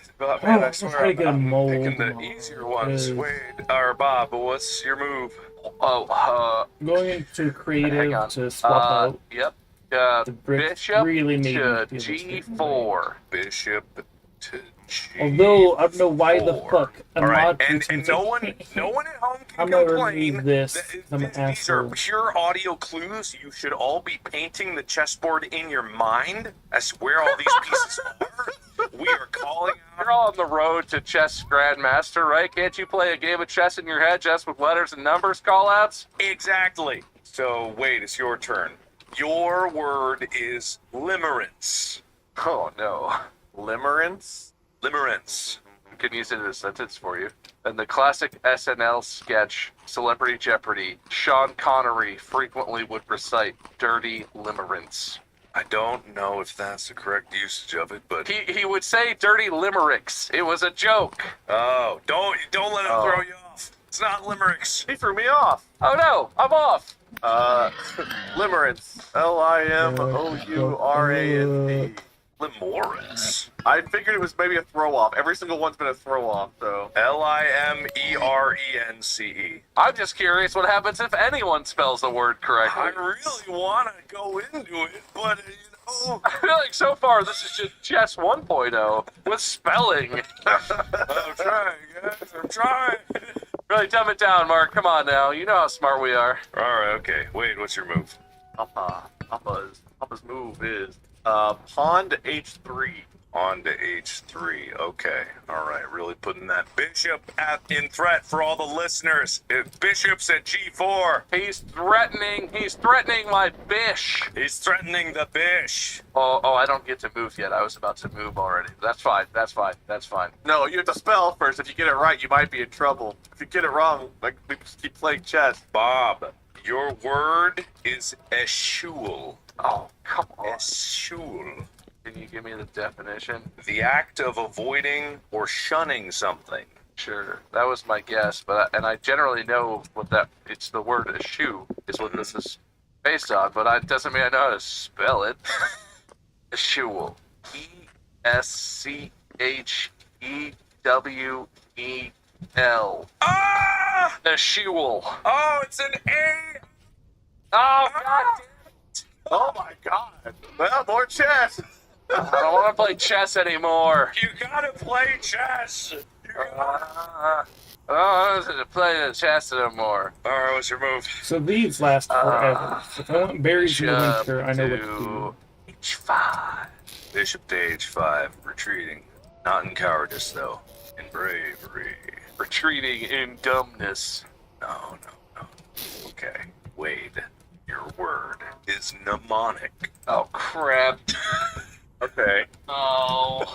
swear try to I'm get a mold picking the on easier ones. it. Wade, or Bob, what's your move? Oh, Going into hang creative on. to swap out. Yep. The bricks Bishop really made to me feel this G4. Bishop to G. Although I don't know why the 4. fuck a All right, mod and person no said, one at home can I'm gonna complain. remove this. that- I'm an these are asshole. pure audio clues. You should all be painting the chessboard in your mind as to where all these pieces are. We are calling You're all on the road to chess grandmaster, right? Can't you play a game of chess in your head just with letters and numbers callouts? exactly. So Wade, it's your turn. Your word is limerence. Oh no. Limerence? Limerence. I can use it in a sentence for you. In the classic SNL sketch, Celebrity Jeopardy, Sean Connery frequently would recite dirty limerence. I don't know if that's the correct usage of it, but He would say dirty limericks. It was a joke. don't let him Oh. throw you off. It's not limericks. He threw me off. Oh no, I'm off. Limerence. Limourance. Limorus. I figured it was maybe a throw off. Every single one's been a throw off, so. Limerence. I'm just curious what happens if anyone spells the word correctly. I really want to go into it, but I feel like so far this is just chess 1.0 with spelling. I'm trying, guys. I'm trying. Really dumb it down, Mark. Come on now. You know how smart we are. All right, okay. Wait, what's your move? Papa's move is pawn to h3. On to h3. Okay. All right. Really putting that bishop in threat for all the listeners. Bishop's at g4. He's threatening my bish. He's threatening the bish. Oh, I don't get to move yet. I was about to move already. That's fine. No, you have to spell first. If you get it right, you might be in trouble. If you get it wrong, like we just keep playing chess. Bob, your word is eschewel. Oh, come on. Eschewel. Can you give me the definition? The act of avoiding or shunning something. Sure. That was my guess, but I generally know what it's the word eschew is what this is based on, but it doesn't mean I know how to spell it. Eschewel. Eschewel. Ah! Eschewel. Oh, it's an A. Oh, God damn it. Oh my god. Well, more chess. I don't want to play chess anymore. You gotta play chess. I don't want to play the chess anymore. All right, what's your move? So these last forever. So if I want berries in the winter, I know what to do. H5. Bishop to h5, retreating. Not in cowardice, though. In bravery. Retreating in dumbness. No. Okay, Wade. Your word is mnemonic. Oh, crap. Okay. Oh.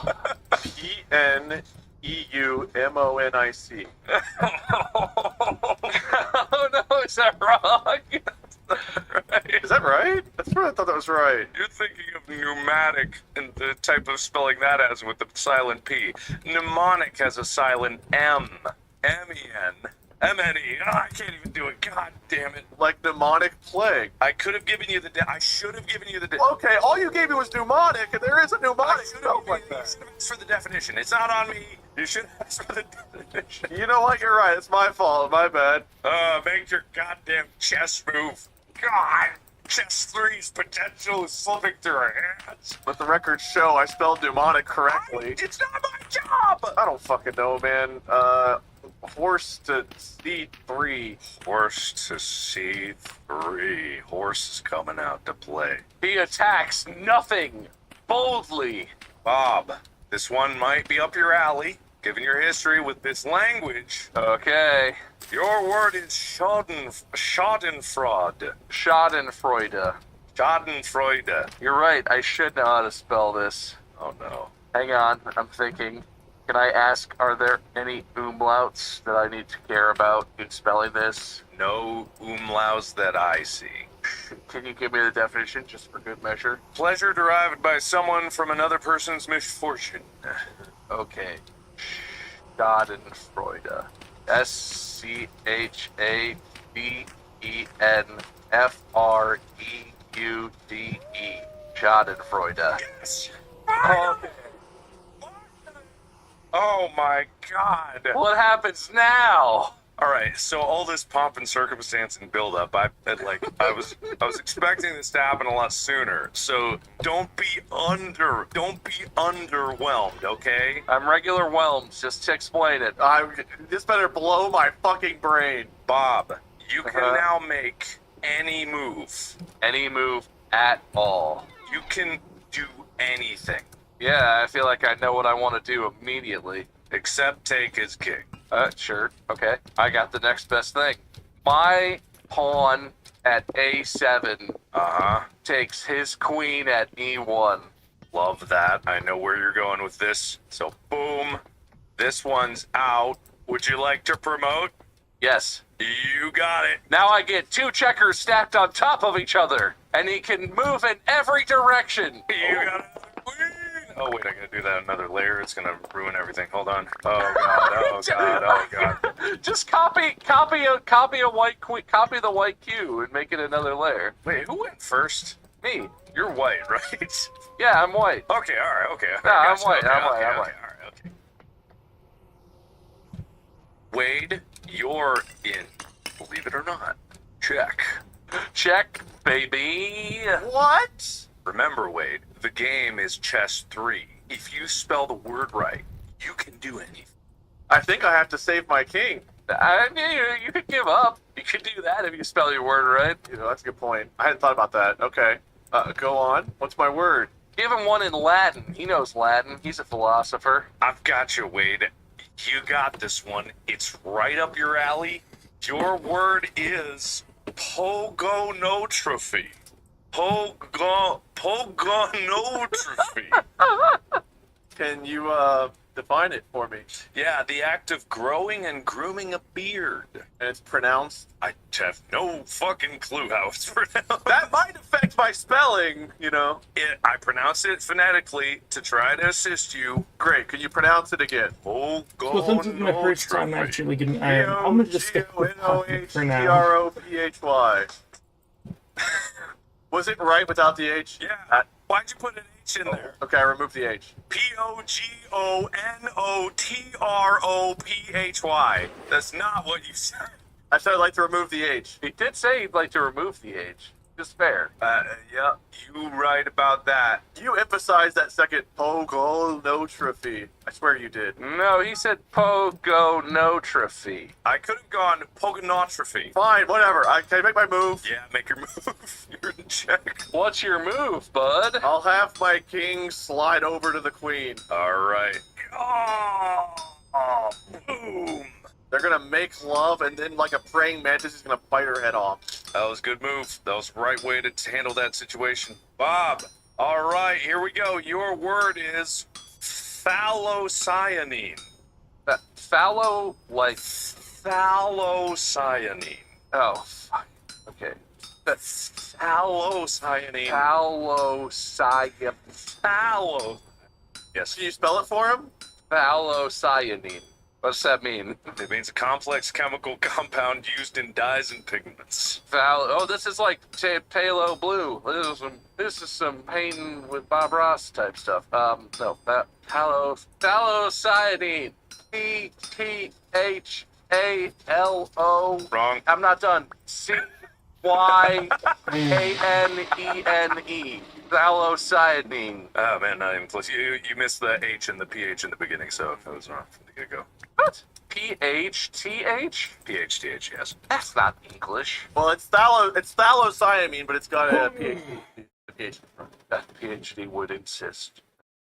P-N-E-U-M-O-N-I-C. Oh, no, is that wrong? Is that right? That's what I thought that was right. You're thinking of pneumatic and the type of spelling that has with the silent P. Mnemonic has a silent M. M-E-N. M-N-E. Oh, I can't even do it. God damn it. Like mnemonic plague. I could have given you the... I should have given you the... Okay, all you gave me was mnemonic, and there is a mnemonic spelled like You that. should have asked for the definition. It's not on me. You should have asked for the definition. You know what? You're right. It's my fault. My bad. Make your goddamn chess move. God! Chess 3's potential is slipping through our hands. Let the records show I spelled mnemonic correctly. It's not my job! I don't fucking know, man. Horse to C3. Horse to C3. Horse is coming out to play. He attacks nothing boldly. Bob, this one might be up your alley, given your history with this language. Okay. Your word is schadenfreude. Schadenfreude. Schadenfreude. You're right. I should know how to spell this. Oh no. Hang on. I'm thinking. Can I ask, are there any umlauts that I need to care about in spelling this? No umlauts that I see. Can you give me the definition just for good measure? Pleasure derived by someone from another person's misfortune. Okay. Schadenfreude. Schadenfreude. Schadenfreude. Yes! Okay. Oh my god! What happens now? All right, so all this pomp and circumstance and build up, I was expecting this to happen a lot sooner. So don't be underwhelmed, okay? I'm regular whelmed. Just to explain it. This better blow my fucking brain. Bob, you can Uh-huh. now make any move. Any move at all. You can do anything Yeah, I feel like I know what I want to do immediately. except take his king. Sure. Okay. I got the next best thing. My pawn at A7 takes his queen at E1. Love that. I know where you're going with this. So boom, this one's out. Would you like to promote? Yes. You got it. Now I get two checkers stacked on top of each other, and he can move in every direction. You got a queen. Oh wait, I gotta do that another layer. It's gonna ruin everything. Hold on. Oh god. Oh god. Oh god. Just copy a white copy the white Q and make it another layer. Wait, who went first? Me. You're white, right? Yeah, I'm white. Okay. All right. Okay. Yeah, I'm gotcha. white, Okay, I'm white, okay, I'm okay, white. all right, okay. Wade, you're in. Believe it or not. Check. Check, baby. What? Remember, Wade, the game is chess 3. If you spell the word right, you can do anything. I think I have to save my king. You could give up. You could do that if you spell your word right. You know, that's a good point. I hadn't thought about that. Okay. Go on. What's my word? Give him one in Latin. He knows Latin. He's a philosopher. I've got you, Wade. You got this one. It's right up your alley. Your word is pogonotrophy. Pogonotrophy. Can you define it for me? Yeah, the act of growing and grooming a beard. And it's pronounced? I have no fucking clue how it's pronounced. That might affect my spelling, you know. I pronounce it phonetically to try to assist you. Great, can you pronounce it again? So since it's my first time actually getting iron, I'm gonna just stick with hockey for now. P-O-G-O-N-O-H-T-R-O-P-H-Y. Was it right without the H? Yeah. Why'd you put an H in there? Okay, I removed the H. P-O-G-O-N-O-T-R-O-P-H-Y. That's not what you said. I said I'd like to remove the H. He did say he'd like to remove the H. Just fair. Yeah, you right about that. You emphasized that second pogonotrophy. I swear you did. No, he said pogonotrophy. I could have gone pogonotrophy. Fine, whatever. Can I make my move? Yeah, make your move. You're in check. What's your move, bud? I'll have my king slide over to the queen. All right. Oh, boom. They're gonna make love, and then like a praying mantis is gonna bite her head off. That was a good move. That was the right way to handle that situation. Bob, all right, here we go. Your word is phthalocyanine. Fallow, like... Phthalocyanine. Oh, fuck. Okay. Phthalocyanine. Phthalocyanine. Phthallo. Yes. Can you spell it for him? Phthalocyanine. What's that mean? It means a complex chemical compound used in dyes and pigments. Oh, this is like Palo Blue. This is some painting with Bob Ross type stuff. No, phthalocyanine. P-T-H-A-L-O. Wrong. I'm not done. C-Y-A-N-E-N-E. Phthalocyanine. Oh man, not even close. You missed the H and the PH in the beginning, so it was wrong from the get-go. What? P-H-T-H? PHTH, yes. That's not English. Well, it's phthalocyanine, but it's got a PhD. That PhD would insist.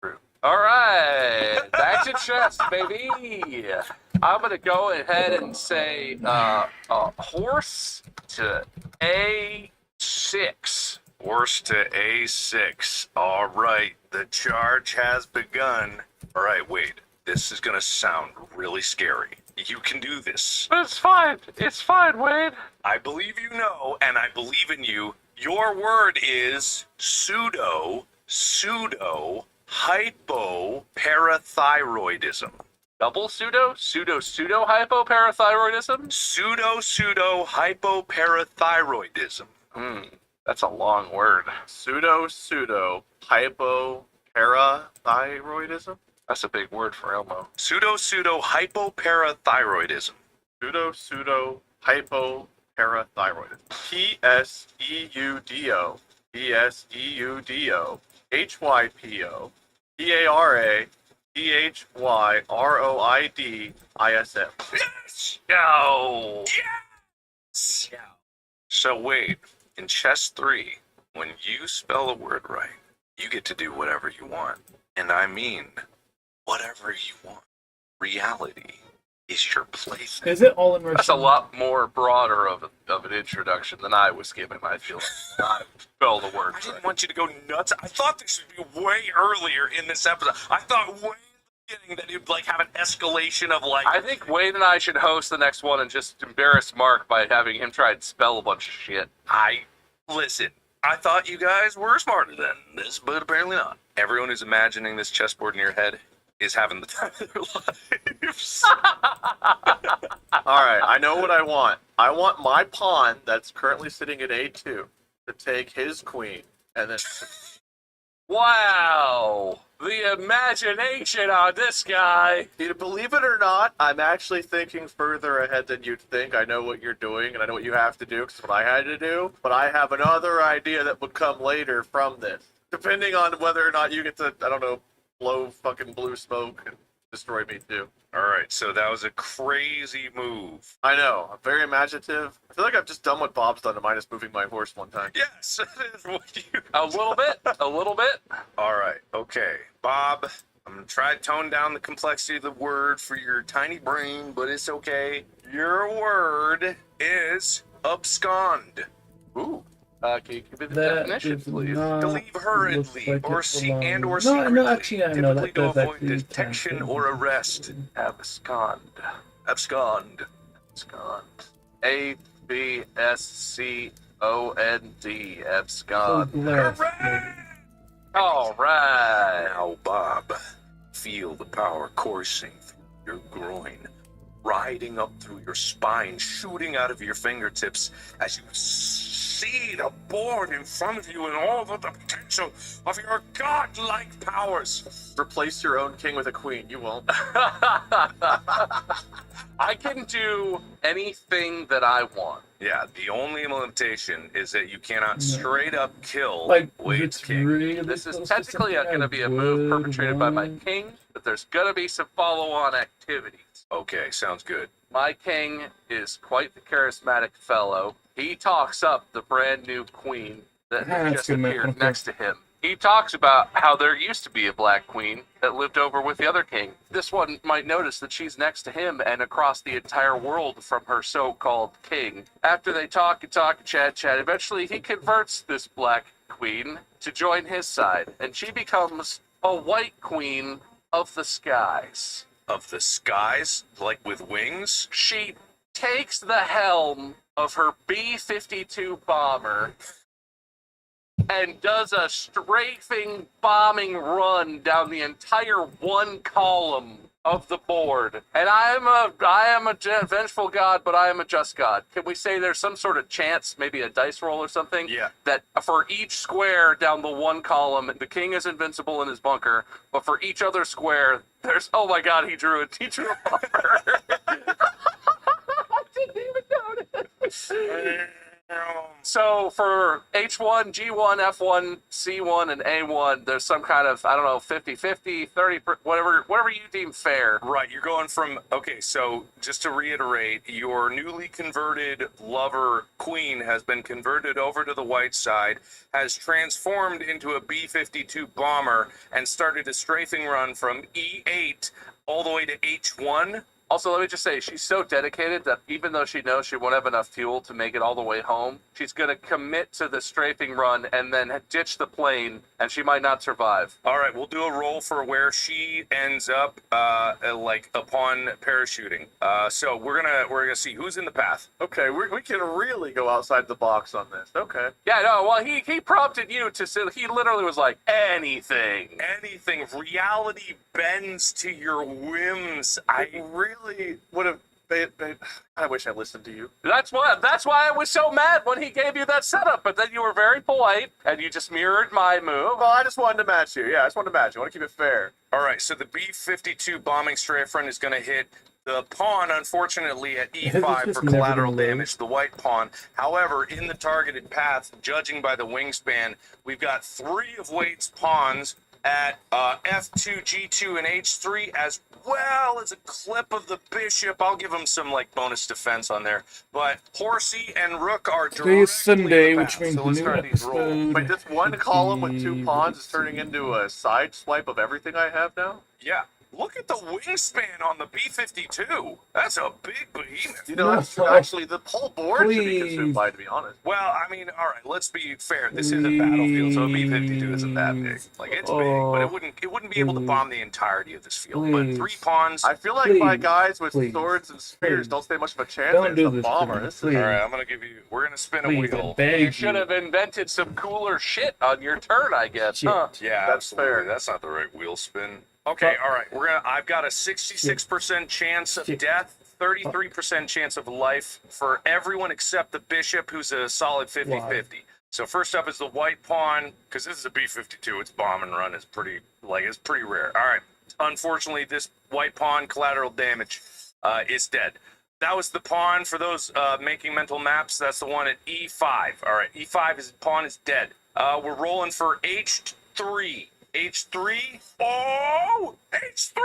True. All right, back to chess, baby. I'm gonna go ahead and say horse to A6. Horse to A6. All right, the charge has begun. All right, Wade. This is gonna sound really scary. You can do this. It's fine. It's fine, Wade. I believe you know, and I believe in you. Your word is pseudo-hypoparathyroidism. Double pseudo-hypoparathyroidism? Pseudo-hypoparathyroidism. That's a long word. Pseudo-hypoparathyroidism? That's a big word for Elmo. Pseudo-hypoparathyroidism. Pseudo-hypoparathyroidism. P-S-E-U-D-O. P-S-E-U-D-O. H-Y-P-O. P-A-R-A-T-H-Y-R-O-I-D-I-S-M. Yes! Yo! Yes! So wait, in chess 3, when you spell a word right, you get to do whatever you want. And I mean whatever you want. Reality is your plaything. Is it all in Russian? That's a lot more broader of an introduction than I was given, I feel like. I spell the word. I didn't want you to go nuts. I thought this would be way earlier in this episode. I thought way in the beginning that you'd like have an escalation of like. I think Wade and I should host the next one and just embarrass Mark by having him try and spell a bunch of shit. Listen. I thought you guys were smarter than this, but apparently not. everyone who's imagining this chessboard in your head is having the time of their lives. All right, I know what I want. I want my pawn that's currently sitting at A2 to take his queen, and then Wow, the imagination on this guy. you believe it or not, I'm actually thinking further ahead than you'd think. I know what you're doing, and I know what you have to do, because it's what I had to do. But I have another idea that would come later from this, depending on whether or not you get to, I don't know, blow fucking blue smoke and destroy me too. All right, so that was a crazy move. I know. I'm very imaginative. I feel like I've just done what Bob's done, minus moving my horse one time. Yes, that is what you. A little bit, a little bit. All right, okay, Bob. I'm gonna try to tone down the complexity of the word for your tiny brain, but it's okay. Your word is abscond. Ooh. Can you give me the That definition, is please? not To leave hurriedly look like or it see belongs- and or No, secretly, no, actually, I know typically that to does avoid actually detection translate. or arrest. Abscond. Abscond. Abscond. ABSCOND. So Abscond. blessed. All right. Now, Bob, feel the power coursing through your groin, riding up through your spine, shooting out of your fingertips as you see the board in front of you and all of the potential of your godlike powers. Replace your own king with a queen. You won't. I can do anything that I want. Yeah, the only limitation is that you cannot No. straight up kill Like, Wade's it's king. really This is close to technically something going to I be a move would perpetrated by my want. king, but there's going to be some follow-on activities. Okay, sounds good. My king is quite the charismatic fellow. He talks up the brand new queen that That's just good, man. appeared Okay. next to him. He talks about how there used to be a black queen that lived over with the other king. This one might notice that she's next to him and across the entire world from her so-called king. After they talk and chat, eventually he converts this black queen to join his side, and she becomes a white queen of the skies. Of the skies, like with wings? She takes the helm of her B-52 bomber and does a strafing bombing run down the entire one column of the board. And I am a vengeful god, but I am a just god. Can we say there's some sort of chance, maybe a dice roll or something? Yeah. That for each square down the one column, the king is invincible in his bunker, but for each other square, there's, oh my god, he drew a bomber. I didn't even notice. So for H1, G1, F1, C1, and A1, there's some kind of, I don't know, 50-50, 30, whatever you deem fair. Right, you're going from, okay, so just to reiterate, your newly converted lover queen has been converted over to the white side, has transformed into a B-52 bomber, and started a strafing run from E8 all the way to H1. Also, let me just say, she's so dedicated that even though she knows she won't have enough fuel to make it all the way home, she's going to commit to the strafing run and then ditch the plane, and she might not survive. All right, we'll do a roll for where she ends up, like upon parachuting. So we're gonna see who's in the path. Okay, we can really go outside the box on this. Okay. Yeah, no, well, he prompted you to say, he literally was like, anything. Anything, reality bends to your whims. I really would have. I wish I listened to you. That's why I was so mad when he gave you that setup, but then you were very polite, and you just mirrored my move. Well, I just wanted to match you. Yeah, I just wanted to match you. I want to keep it fair. All right, so the B-52 bombing strafe run is going to hit the pawn, unfortunately, at This E5 is for never collateral gonna live. damage, the white pawn. However, in the targeted path, judging by the wingspan, we've got 3 of Wade's pawns at F2, G2, and H3, as well as a clip of the bishop. I'll give him some like bonus defense on there. But Horsey and Rook are Today is directly Sunday, in the which path. means So the let's new start these rolls. episode. Wait, this one column with 2 pawns is turning into a side swipe of everything I have now? Yeah. Look at the wingspan on the B-52. That's a big behemoth. You know, that's No. actually the whole board should be Please. consumed by, to be honest. Well, I mean, all right. Let's be fair. This is a battlefield, so a B-52 isn't that big. Like it's big, but it wouldn't be able to bomb the entirety of this field. But Please. 3 pawns. I feel like my Please. guys with Please. swords and spears Please. don't stand much of a chance Don't against do a this to bomber. me, This is please. All right, I'm gonna give you. We're gonna spin a Please, I wheel. beg You should have invented some cooler shit on your turn, I guess. Shit. Huh? Yeah, That's absolutely. fair. That's not the right wheel spin. Okay, all right. I've got a 66% chance of Shit. death, 33% chance of life for everyone except the bishop, who's a solid 50-50. So first up is the white pawn, because this is a B-52. Its bomb and run is pretty rare. All right. Unfortunately, this white pawn collateral damage is dead. That was the pawn for those making mental maps. That's the one at E5. All right, E5 pawn is dead. We're rolling for H3. H3. Oh, H3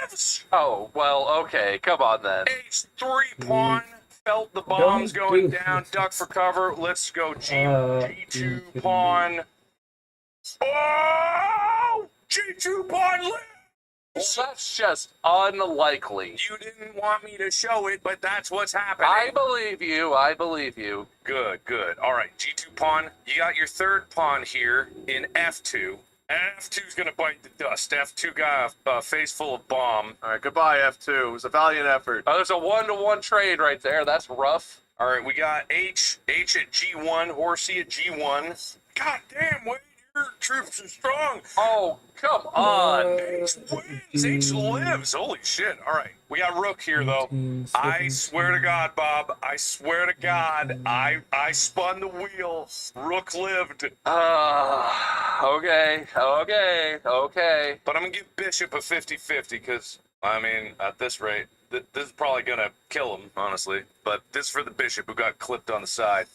lives. Oh, well, okay. Come on then. H3 pawn felt the bombs Don't going do down. this. Duck for cover. Let's go G2 Mm. pawn. Oh, G2 pawn lives. Well, that's just unlikely. You didn't want me to show it, but that's what's happening. I believe you. I believe you. Good, good. All right, G2 pawn. You got your third pawn here in F2. F2's gonna bite the dust. F2 got a face full of bomb. All right, goodbye, F2. It was a valiant effort. Oh, there's a 1-to-1 trade right there. That's rough. All right, we got H at G1, Horsey at G1. God damn, Wade, your troops are strong. Oh, come on. H wins. H lives. Holy shit. All right, we got Rook here though. I swear to God, Bob. I swear to God. I spun the wheel. Rook lived. Okay. But I'm gonna give Bishop a 50-50 because, I mean, at this rate, this is probably gonna kill him, honestly. But this is for the Bishop who got clipped on the side.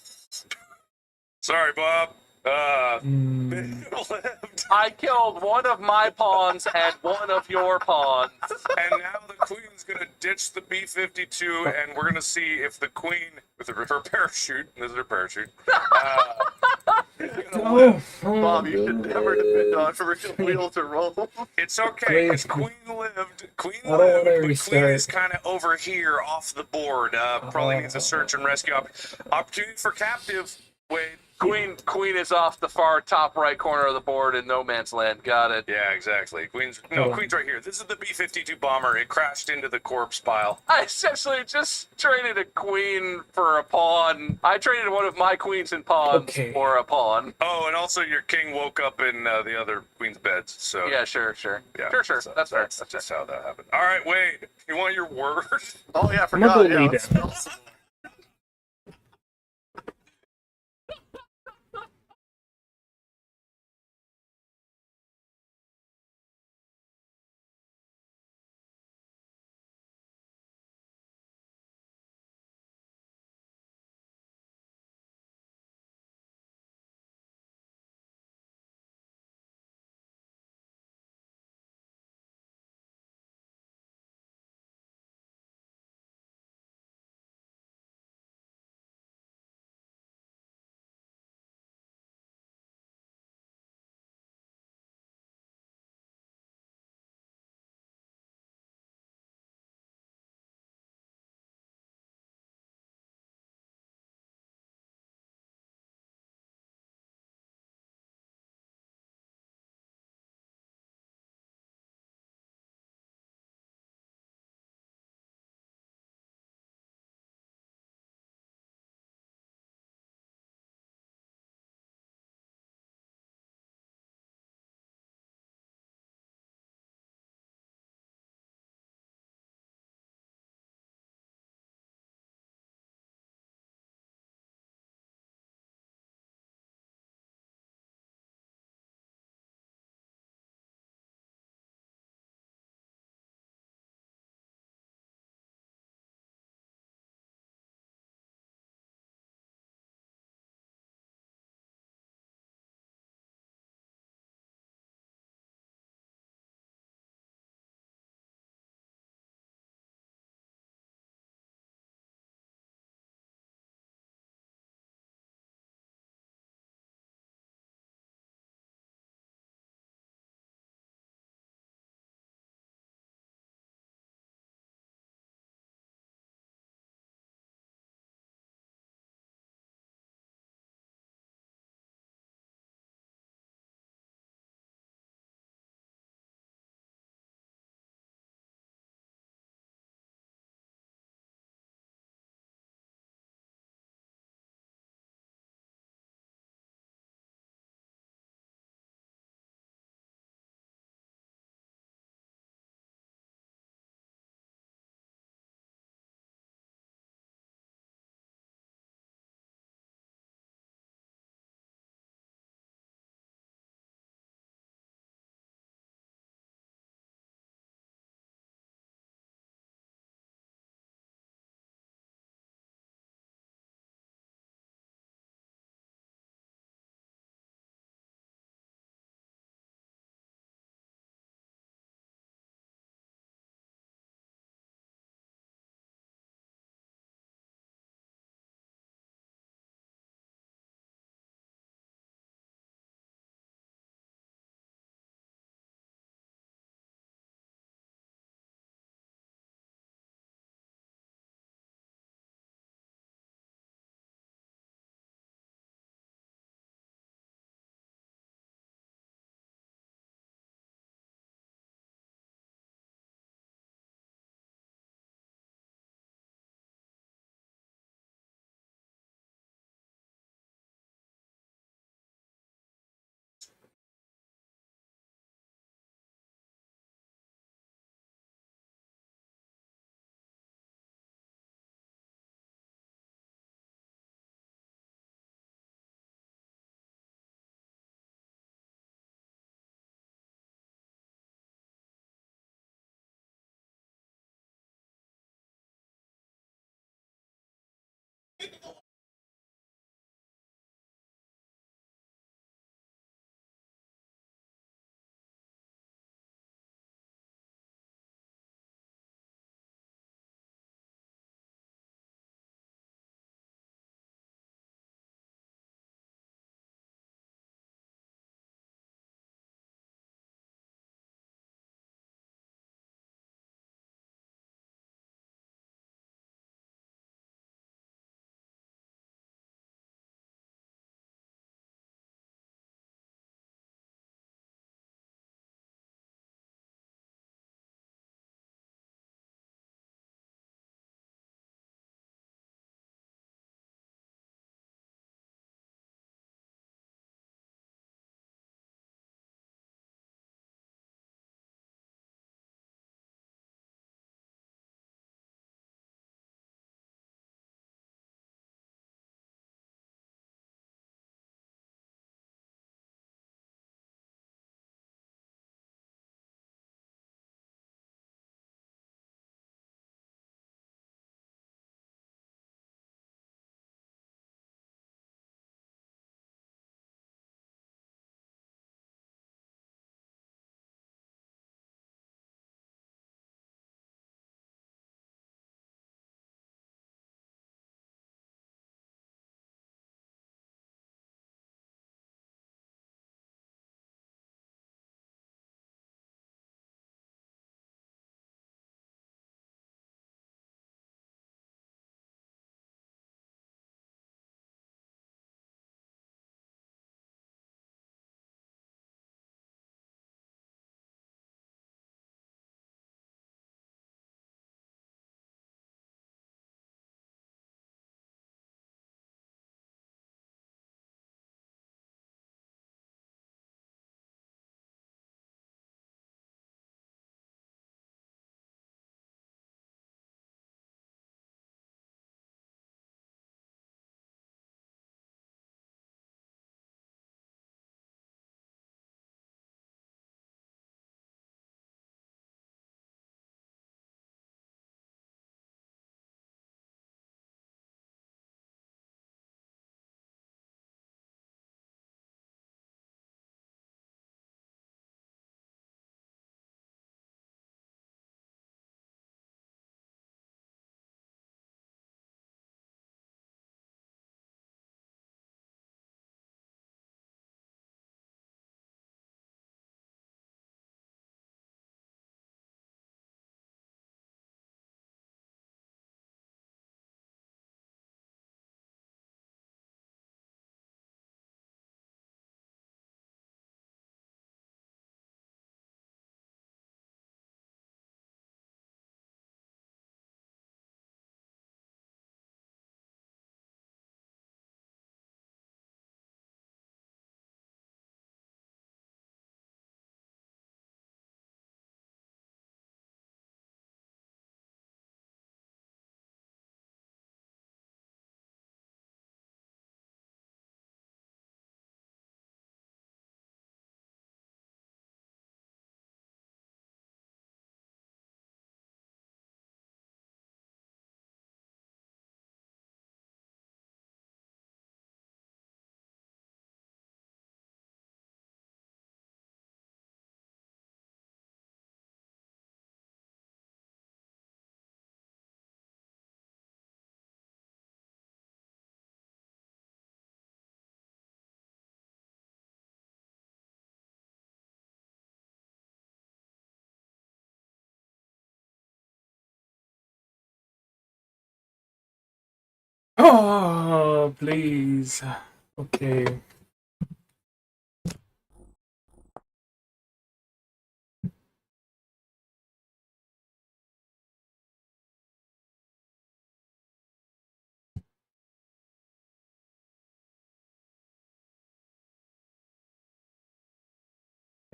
Sorry, Bob. Bishop lived. I killed one of my pawns and one of your pawns. And now the Queen's gonna ditch the B-52, and we're gonna see if the Queen, with her parachute, this is her parachute, Bob, you should never depend on for a wheel to roll. it's okay, because Please. Queen lived, I don't wanna but Queen restart. is kind of over here off the board. Probably needs a search and rescue opportunity for captive. Wait, Queen is off the far top right corner of the board in no man's land. Got it. yeah, exactly. Queen's Hold on. right here. This is the B-52 bomber. It crashed into the corpse pile. I essentially just traded a queen for a pawn. I traded one of my queens and pawns Okay. for a pawn. Oh, and also your king woke up in the other queen's beds. So Yeah, sure. yeah, Sure. so That's fair. That's just how that happened. All right, Wade. You want your word? Oh, yeah, I I'm gonna forgot. go Yeah, lay let's- down. Oh, please. Okay.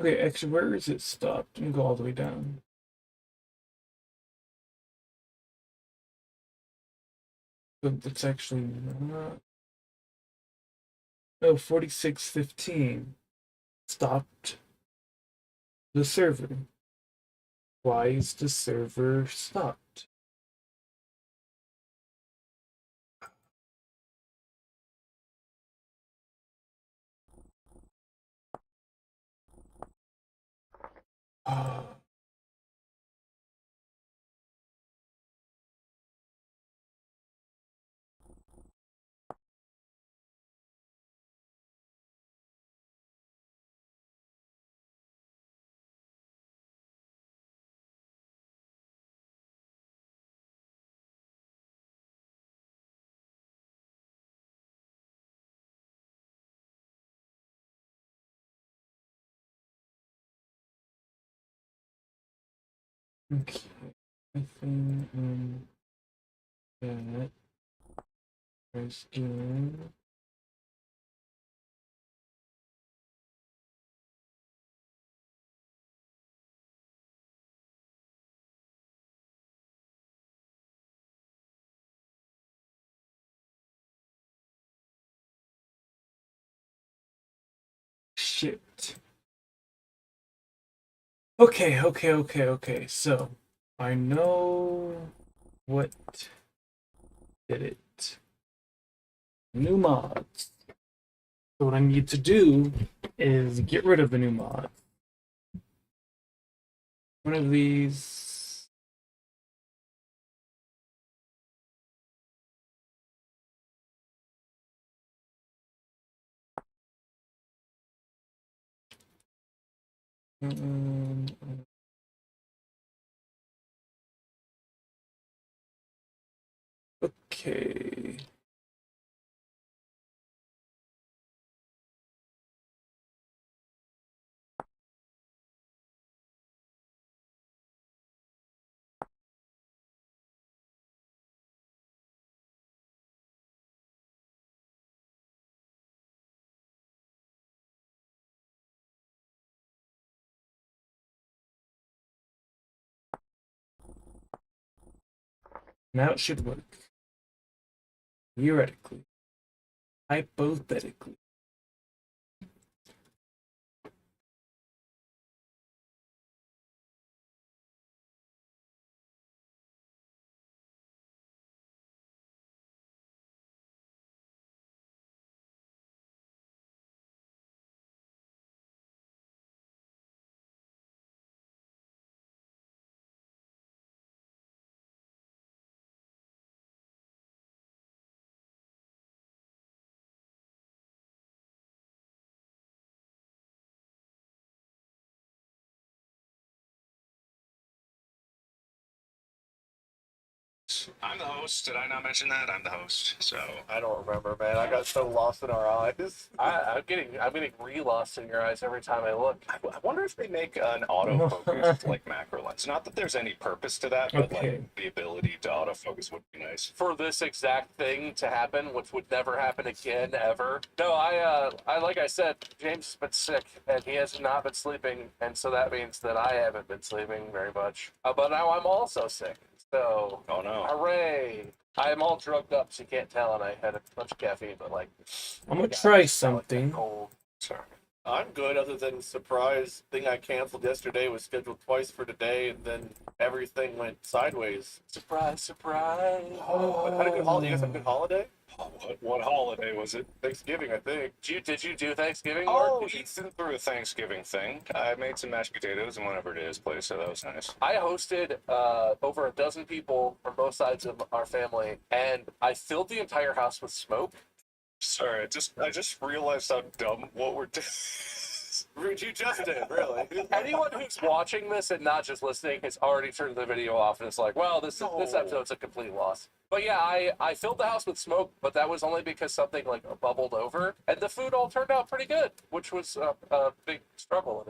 Okay, actually, where is it stopped? And go all the way down. But it's actually not. Oh, 4615 stopped the server. Why is the server stopped? Ah. Okay, I think that is good. Shit. Okay. So, I know what did it. New mods. So what I need to do is get rid of the new mod. One of these. Um, okay. Now it should work. Theoretically. Hypothetically. I'm the host. Did I not mention that? I'm the host. So I don't remember, man. I got so lost in our eyes. I'm getting re-lost in your eyes every time I look. I wonder if they make an autofocus like macro lens. Not that there's any purpose to that, but Okay. like the ability to autofocus would be nice. For this exact thing to happen, which would never happen again ever. No, I like I said, James has been sick and he has not been sleeping, and so that means that I haven't been sleeping very much. But now I'm also sick. So, Oh no. hooray! I'm all drugged up, so you can't tell, and I had a bunch of caffeine, but like, I'm gonna yeah, try I felt something. cold. Sorry. I'm good, other than surprise thing I canceled yesterday was scheduled twice for today, and then everything went sideways. Surprise, surprise! Oh, had a good holiday. You guys have a good holiday? Oh, what holiday was it? Thanksgiving, I think. Did you do Thanksgiving? Oh, Did you- Ethan threw a Thanksgiving thing. I made some mashed potatoes and went over to his place, so that was nice. I hosted over a dozen people from both sides of our family, and I filled the entire house with smoke. Sorry, I just realized how dumb what we're doing. this. You just did, really. Anyone who's watching this and not just listening has already turned the video off and is like, well, this episode's a complete loss. But yeah, I filled the house with smoke, but that was only because something like bubbled over, and the food all turned out pretty good, which was a big struggle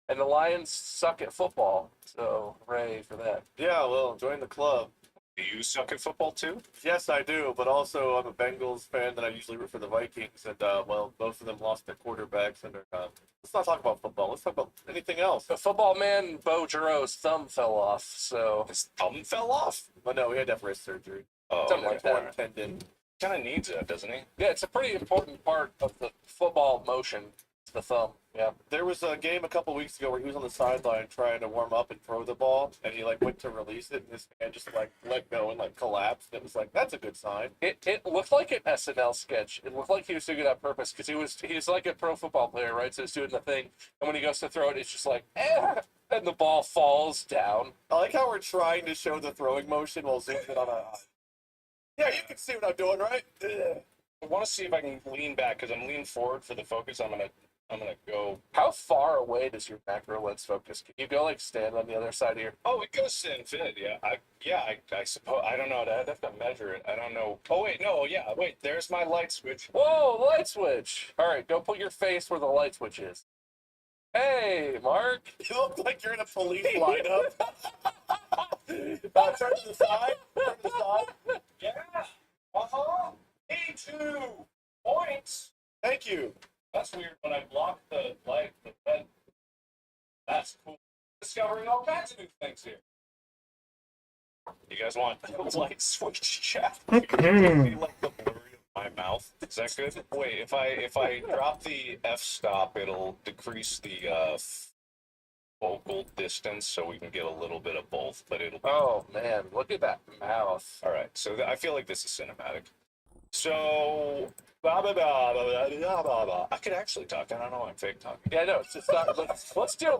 and the Lions suck at football, so hooray for that. Yeah, well, join the club. Do you suck at football too? Yes, I do, but also I'm a Bengals fan that I usually root for the Vikings, and well, both of them lost their quarterbacks, and let's not talk about football. Let's talk about anything else. The football man, Bo Giroux, thumb fell off, so His thumb fell off. But no, we had to have wrist surgery. Oh, Something like that. Torn tendon. Kind of needs it, doesn't he? yeah, it's a pretty important part of the football motion. It's the thumb. Yeah. There was a game a couple weeks ago where he was on the sideline trying to warm up and throw the ball, and he like went to release it, and his hand just like let go and like collapsed. It was like, that's a good sign. It looked like an SNL sketch. It looked like he was doing it on purpose because he was like a pro football player, right? So he's doing the thing, and when he goes to throw it, it's just like, and the ball falls down. I like how we're trying to show the throwing motion while zooming in on a. Yeah, you can see what I'm doing, right? Ugh. I want to see if I can lean back because I'm leaning forward for the focus. I'm gonna go. How far away does your macro lens focus? Can you go like stand on the other side of your? Oh, it goes to infinity. I suppose I don't know. I'd have to measure it. I don't know. Oh wait, no, yeah, wait. There's my light switch. Whoa, light switch! All right, go put your face where the light switch is. Hey, Mark. You look like you're in a police lineup. Turn to the side. Turn to the side. Yeah. Me 2 points. Thank you. That's weird when I block the light. But that's cool. Discovering all kinds of new things here. You guys want light switch chat? Like the blurry of my mouth. Is that good? Wait, if I drop the f-stop, it'll decrease the focal distance, so we can get a little bit of both. But it'll. Oh man, look at that mouth. All right, so I feel like this is cinematic. So I could actually talk. I don't know. I'm fake talking. Yeah, no, it's just not.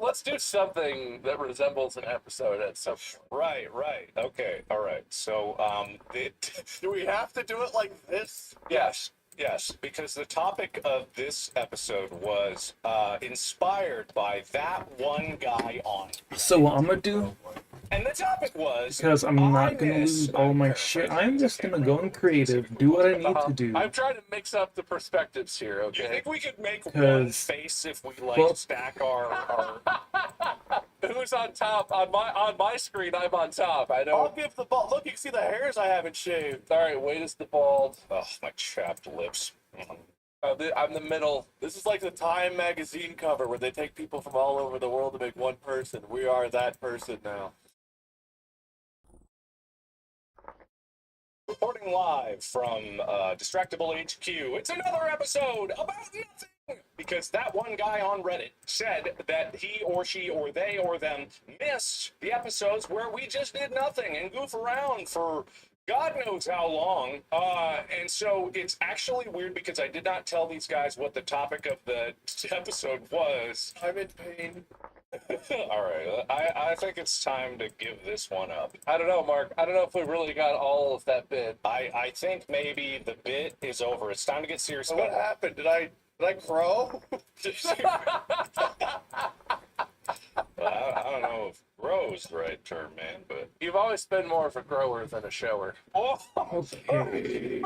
Let's do something that resembles an episode at some point. Right. Okay. All right. So Do we have to do it like this? yes, because the topic of this episode was inspired by that one guy on. So what I'm gonna do, And the topic was because I'm I not gonna miss- lose all my shit, I'm just gonna go in creative, do what I need to do. I'm trying to mix up the perspectives here, Do you okay? think we could make one 'Cause- face if we well- stack our Who's on top? On my screen, I'm on top. I I'll know. give the ball. Look, you can see the hairs I haven't shaved. All right, Wade is the bald. my chapped lips. I'm the middle. This is like the Time magazine cover where they take people from all over the world to make one person. We are that person now. Reporting live from Distractable HQ. It's another episode about nothing! Because that one guy on Reddit said that he or she or they or them missed the episodes where we just did nothing and goof around for God knows how long. And so it's actually weird because I did not tell these guys what the topic of the episode was. I'm in pain. All right, I think it's time to give this one up. I don't know, Mark. I don't know if we really got all of that bit. I think maybe the bit is over. It's time to get serious So what about it. happened? Did I grow? I don't know if grow is the right term, man, but You've always been more of a grower than a shower. Okay.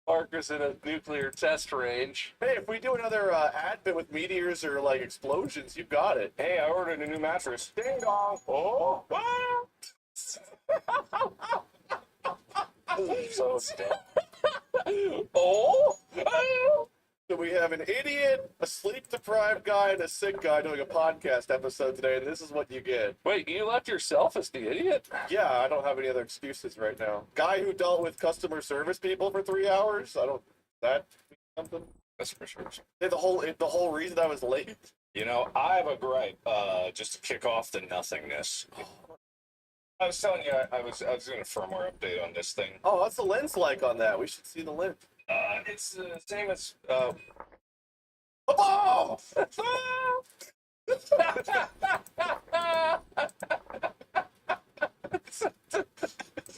Mark is in a nuclear test range. Hey, if we do another ad bit with meteors or like explosions, you got it. hey, I ordered a new mattress. Ding dong. Oh, wow. So dumb. Oh! So we have an idiot, a sleep-deprived guy, and a sick guy doing a podcast episode today, and this is what you get. Wait, you left yourself as the idiot? Yeah, I don't have any other excuses right now. Guy who dealt with customer service people for 3 hours. I don't. That mean something. That's for sure. Yeah, the whole reason I was late. You know, I have a gripe, just to kick off the nothingness. I was telling you, I was doing a firmware update on this thing. Oh, what's the lens like on that? We should see the lens. It's the same as, Oh!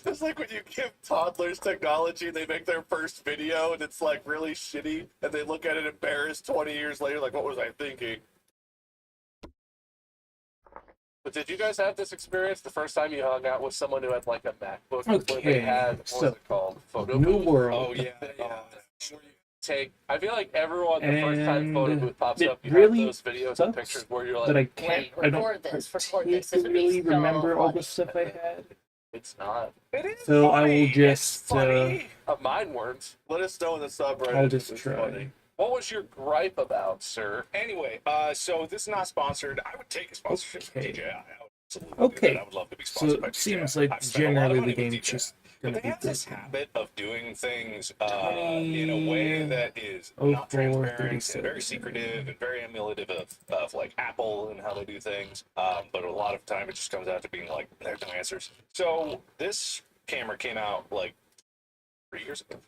It's like when you give toddlers technology, they make their first video and it's like really shitty, and they look at it embarrassed 20 years later, like, what was I thinking? But did you guys have this experience the first time you hung out with someone who had like a MacBook where they Okay, had, what so, was it called? Photo New booth? World. Oh yeah, yeah. Where you take, I feel like everyone, the first time And photo booth pops it up, you really have those videos and sucks pictures where you're like, But I can't. Wait, I don't record this, record this. It's particularly so remember all funny. the stuff I had. it's not. It is So I will funny. just, It's funny. Mine weren't. Let us know in the subreddit. I'll if just it's try. funny. What was your gripe about, sir? Anyway, so this is not sponsored. I would take a sponsorship from Okay. DJI. I would absolutely do Okay. that. I would love to be So sponsored by it DJI. seems like I've spent a lot of generally money the with game's DJI. just But gonna they be have this broken. habit of doing things in a way that is Oh, not transparent 4:36. and very secretive and very emulative of like Apple and how they do things. But a lot of time it just comes out to being like, there's no answers. So this camera came out like 3 years ago.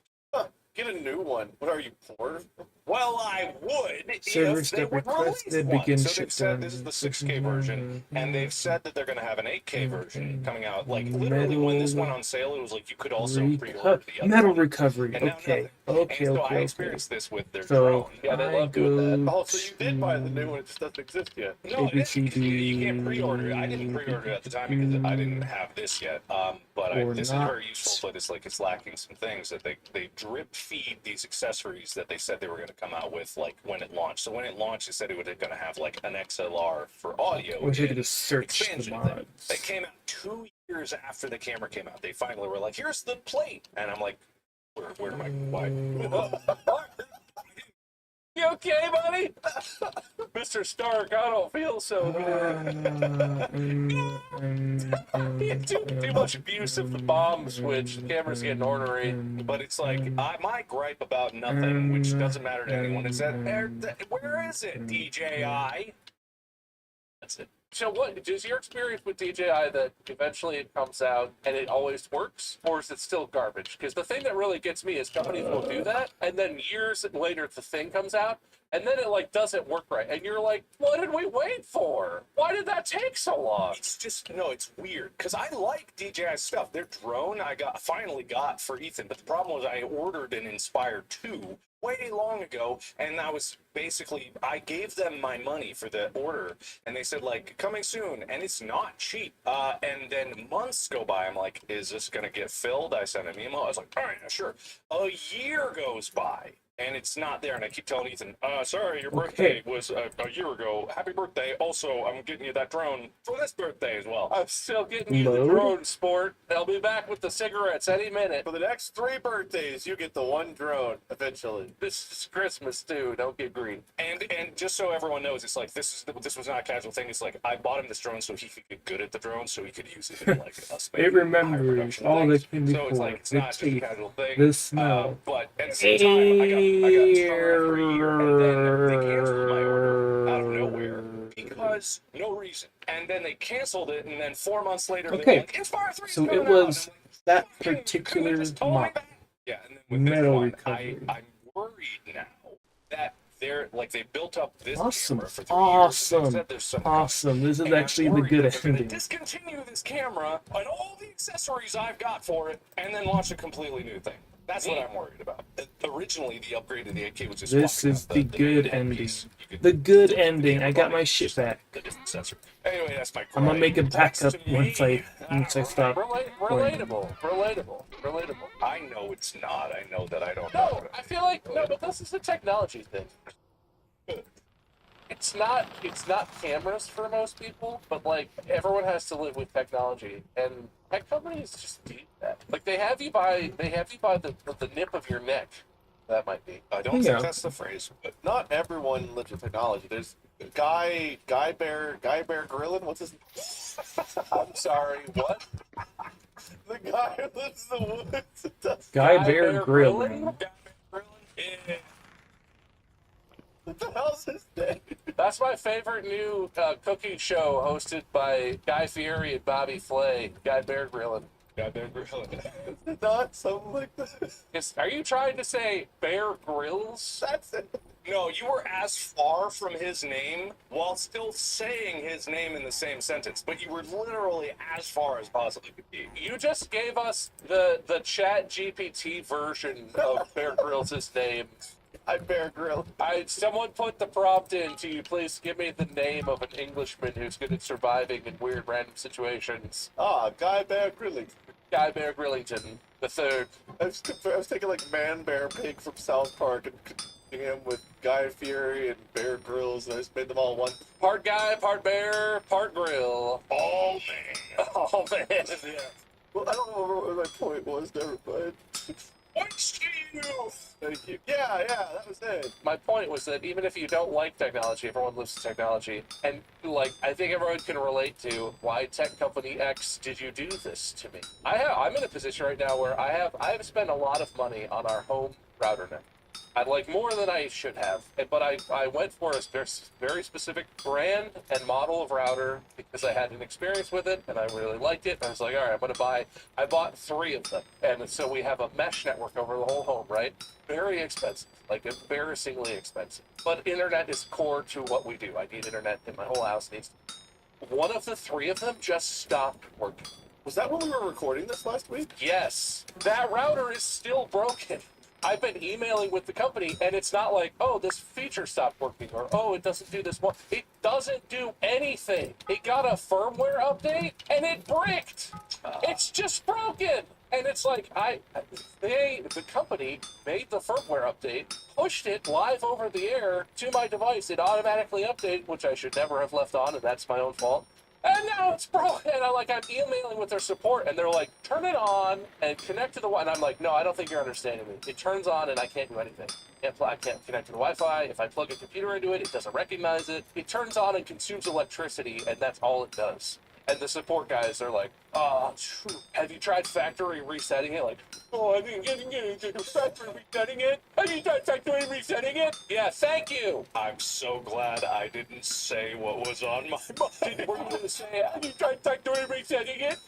Get a new one. What are you, poor? Well, I would Server if they step would release requested, one. begin So ship they've said done. this is the 6K version, and they've said that they're going to have an 8K version coming out. Like literally, when this went on sale, it was like you could also pre-order the other Metal one. recovery. And now Okay. nothing. Okay. And so I Okay. Okay. experienced this with their So drone. Yeah, they I love doing that. go Oh, so you did buy the new to- one, it just doesn't exist yet. No, it is. ABCD. You can't pre-order it. I didn't pre-order it at the time because I didn't have this yet. Or This not. is very useful, but it's lacking some things that they drip feed these accessories that they said they were going to come out with like when it launched. So when it launched, they said it was going to have like an XLR for audio. I wish I could and just search the expansion thing. mods. They came out 2 years after the camera came out. They finally were like, "Here's the plate," and I'm like, "Where am I? Why?" You okay, buddy? Mr. Stark, I don't feel so good. Too much abuse of the bomb switch. The camera's getting ornery. But it's like my gripe about nothing, which doesn't matter to anyone, is that where is it, DJI? That's it. So what is your experience with DJI that eventually it comes out and it always works, or is it still garbage? Because the thing that really gets me is companies will do that, and then years later the thing comes out, and then it like doesn't work right, and you're like, what did we wait for? Why did that take so long? It's just it's weird because I like DJI stuff. Their drone I finally got for Ethan, but the problem was I ordered an Inspire 2 way long ago, and I gave them my money for the order, and they said like coming soon, and it's not cheap. And then months go by. I'm like, is this gonna get filled? I sent an email. I was like, all right, sure. A year goes by. And it's not there, and I keep telling Ethan, sorry, your birthday was a year ago. Happy birthday. Also, I'm getting you that drone for this birthday as well. I'm still getting you the Load. drone, sport. They'll be back with the cigarettes any minute. For the next 3 birthdays, you get the one drone eventually. This is Christmas, too. Don't get greedy. And just so everyone knows, it's like this was not a casual thing. It's like I bought him this drone so he could get good at the drone, so he could use it in like us. It remembers all that came So it's like before. it's The not just a taste, casual thing. the smell. But at the same time, I got a drone for a year, and then they canceled my order out of nowhere because no reason. And then they canceled it, and then 4 months later, Okay. they're like, Inspire 3 is So coming it out. was And I'm like, that "Fucking, particular couldn't you just tell me mod. that?" Yeah, and then with Metal this one, recovery. I'm worried now that they built up this Awesome. camera for 3 years. and they Awesome. said there's some Awesome. This is and I'm actually the worried good that they're gonna ending. discontinue this camera and all the accessories I've got for it, and then launch a completely new thing. That's what I'm worried about. Originally, the upgrade to the 8K was just This swapping is out the new good head ending. piece. You could The good flip the ending. camera I got body, my shit just back. the different accessory. Anyway, that's my. I'm gonna make it back That's up to once me. I stop. Relatable. I know it's not. I know that I don't No, know. I feel like no, but this is a technology thing. It's not cameras for most people, but like everyone has to live with technology, and tech companies just do that. Like they have you buy the nip of your neck. That might be. I don't Yeah. think that's the phrase, but Not everyone lives with technology. There's Guy Bear Grillin. What's his? I'm sorry. What? The guy who lives in the woods. and does- Guy Bear Bear Grylling. yeah. What the hell's his name? That's my favorite new cooking show hosted by Guy Fieri and Bobby Flay. Guy Bear Grylling. Got Bear Grylls. Not something like that. Are you trying to say Bear Grylls? That's it. No, you were as far from his name while still saying his name in the same sentence, but you were literally as far as possibly could be. You just gave us the Chat GPT version of Bear Grylls' name. I'm Bear Grill. Someone put the prompt in to you. Please give me the name of an Englishman who's good at surviving in weird random situations. Ah, Guy Bear Grilling. Guy Bear Grillington the third. I was thinking like Man Bear Pig from South Park and confusing him with Guy Fieri and Bear Grylls, and I just made them all one. Part guy, part bear, part grill. Oh, man. Oh man. Yeah. Well, I don't know what my point was. Never mind. Points to you! Thank you. Yeah, that was it. My point was that even if you don't like technology, everyone lives in technology, and like I think everyone can relate to why tech company X did you do this to me? I'm in a position right now where I have spent a lot of money on our home router now. I'd like more than I should have, but I went for a very specific brand and model of router because I had an experience with it and I really liked it. And I was like, all right, I bought 3 of them. And so we have a mesh network over the whole home, right? Very expensive, like embarrassingly expensive. But internet is core to what we do. I need internet and my whole house needs. One of the 3 of them just stopped working. Was that when we were recording this last week? Yes, that router is still broken. I've been emailing with the company, and it's not like, oh, this feature stopped working, or oh, it doesn't do this one. It doesn't do anything. It got a firmware update, and it bricked. It's just broken. And it's like, the company made the firmware update, pushed it live over the air to my device. It automatically updated, which I should never have left on, and that's my own fault. And now it's broken. And I'm emailing with their support, and they're like, turn it on and connect to the Wi-Fi. And I'm like, no, I don't think you're understanding me. It turns on, and I can't do anything. I can't connect to the Wi-Fi. If I plug a computer into it, it doesn't recognize it. It turns on and consumes electricity, and that's all it does. And the support guys are like, have you tried factory resetting it? Like, oh, I didn't get it. Factory resetting it? Have you tried factory resetting it? Yeah, thank you. I'm so glad I didn't say what was on my mind. Were you going to say, have you tried factory resetting it?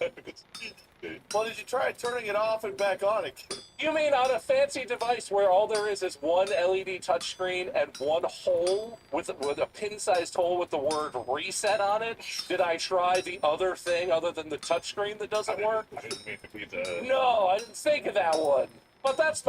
Well, did you try turning it off and back on again? You mean on a fancy device where all there is one LED touchscreen and one hole with a pin-sized hole with the word reset on it? Did I try the other thing other than the touchscreen that doesn't work? I didn't mean to be the... No, I didn't think of that one. But that's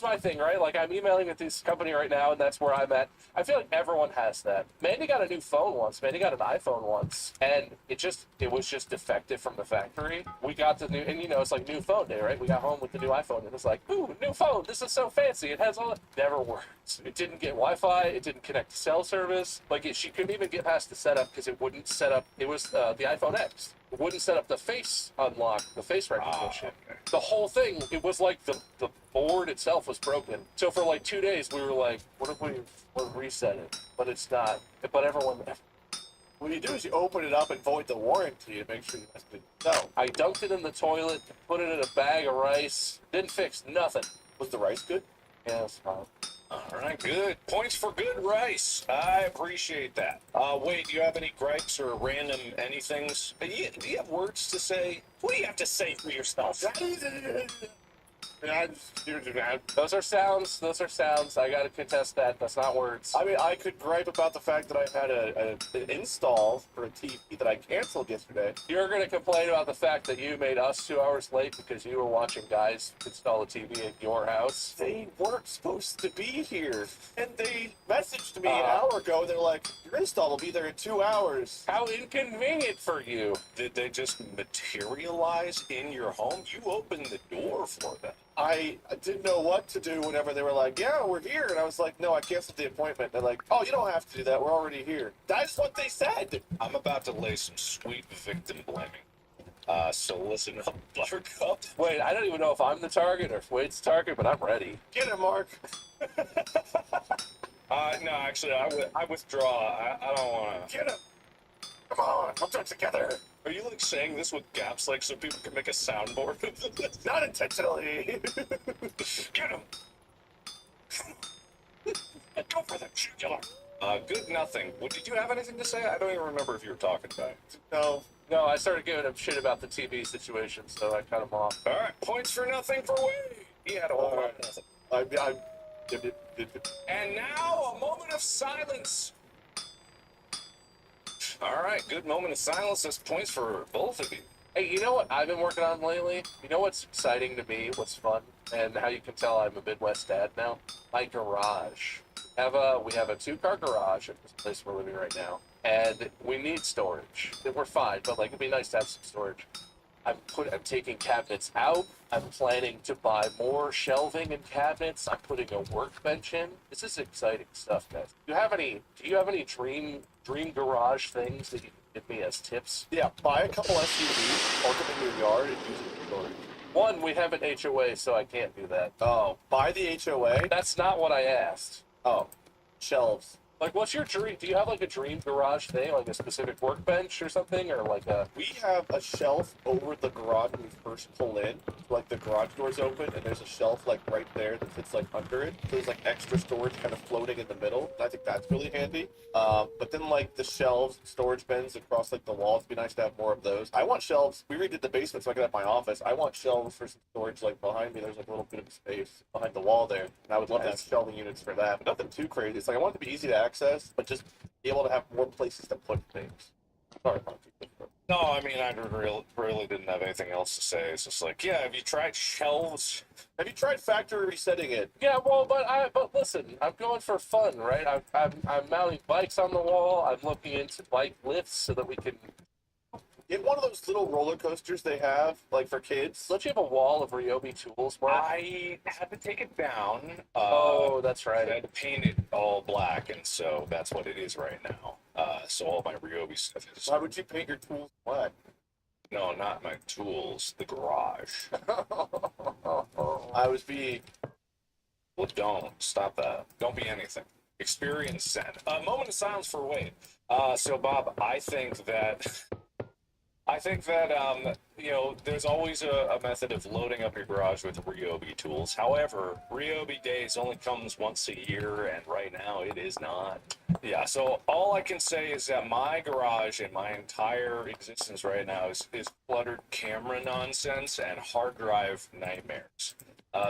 my thing, right? Like, I'm emailing with this company right now, and that's where I'm at. I feel like everyone has that. Mandy got a new phone once. Mandy got an iPhone once, and it was just defective from the factory. We got the new, and it's like new phone day, right? We got home with the new iPhone, and it was like, ooh, new phone. This is so fancy. It has all. Never worked. It didn't get Wi-Fi. It didn't connect to cell service. Like, she couldn't even get past the setup because it wouldn't set up. It was the iPhone X. It wouldn't set up the face unlock, the face recognition. Okay. The whole thing, it was like the board itself was broken. So for like 2 days, we were like, what if we reset it? But it's not. But everyone, What you do is you open it up and void the warranty to make sure you must be. No. I dunked it in the toilet, put it in a bag of rice, didn't fix nothing. Was the rice good? Yeah, it's fine. All right, good. Points for good rice. I appreciate that. Wait, do you have any gripes or random anythings? Do you have words to say? What do you have to say for yourself? Those are sounds. I gotta contest that. That's not words. I mean, I could gripe about the fact that I had an install for a TV that I canceled yesterday. You're gonna complain about the fact that you made us 2 hours late because you were watching guys install a TV at your house. They weren't supposed to be here, and they messaged me an hour ago. They're like, "Your install will be there in 2 hours." How inconvenient for you. Did they just materialize in your home? You opened the door for them. I didn't know what to do whenever they were like, "Yeah, we're here," and I was like, "No, I canceled the appointment." They're like, "Oh, you don't have to do that. We're already here." That's what they said. I'm about to lay some sweet victim blaming. So listen up, Buttercup. Wait, I don't even know if I'm the target or if Wade's the target, but I'm ready. Get him, Mark. No, actually, I withdraw. I don't want to. Get him. Come on, we'll do it together. Are you like saying this with gaps, like so people can make a soundboard? Not intentionally. Get him! Go for the jugular. Good nothing. Well, did you have anything to say? I don't even remember if you were talking about it. No, I started giving him shit about the TV situation, so I cut him off. All right, points for nothing for Wade. He had a whole lot of nothing. And now a moment of silence. All right, good moment of silence. That's points for both of you. Hey, you know what I've been working on lately? You know what's exciting to me, what's fun, and how you can tell I'm a Midwest dad now? My garage. We have a 2-car garage at this place we're living right now, and we need storage. We're fine, but like it'd be nice to have some storage. I'm taking cabinets out. I'm planning to buy more shelving and cabinets. I'm putting a workbench in. This is exciting stuff, guys. Do you have any dream garage things that you can give me as tips? Yeah, buy a couple SUVs, park them in your yard, and use it for storage. One, we have an HOA, so I can't do that. Oh, buy the HOA. That's not what I asked. Oh, shelves. Like, what's your dream? Do you have like a dream garage thing, like a specific workbench or something, or like a? We have a shelf over the garage when we first pull in. Like the garage door's open, and there's a shelf like right there that fits like under it. So there's like extra storage kind of floating in the middle. And I think that's really handy. But then like the shelves, storage bins across like the walls. It'd be nice to have more of those. I want shelves. We redid the basement, so I could have my office. I want shelves for some storage like behind me. There's like a little bit of space behind the wall there, and I would love to have shelving units for that. But nothing too crazy. It's like I want it to be easy to access, but just be able to have more places to put things. Sorry, Monty. No, I mean, I really didn't have anything else to say. It's just like, yeah, have you tried shelves? Have you tried factory resetting it? Yeah, well, but listen, I'm going for fun, right? I'm mounting bikes on the wall. I'm looking into bike lifts so that we can. Get one of those little roller coasters they have, like for kids. Don't you have a wall of Ryobi tools, Mark? I had to take it down. Oh, that's I right. had to paint it all black, and so that's what it is right now. So all my Ryobi stuff is... Why would you paint your tools black? No, not my tools. The garage. I was being... Well, don't. Stop that. Don't be anything. Experience send. A moment of silence for Wade. So, Bob, I think that, there's always a method of loading up your garage with Ryobi tools. However, Ryobi Days only comes once a year, and right now it is not. Yeah, so all I can say is that my garage and my entire existence right now is cluttered camera nonsense and hard drive nightmares.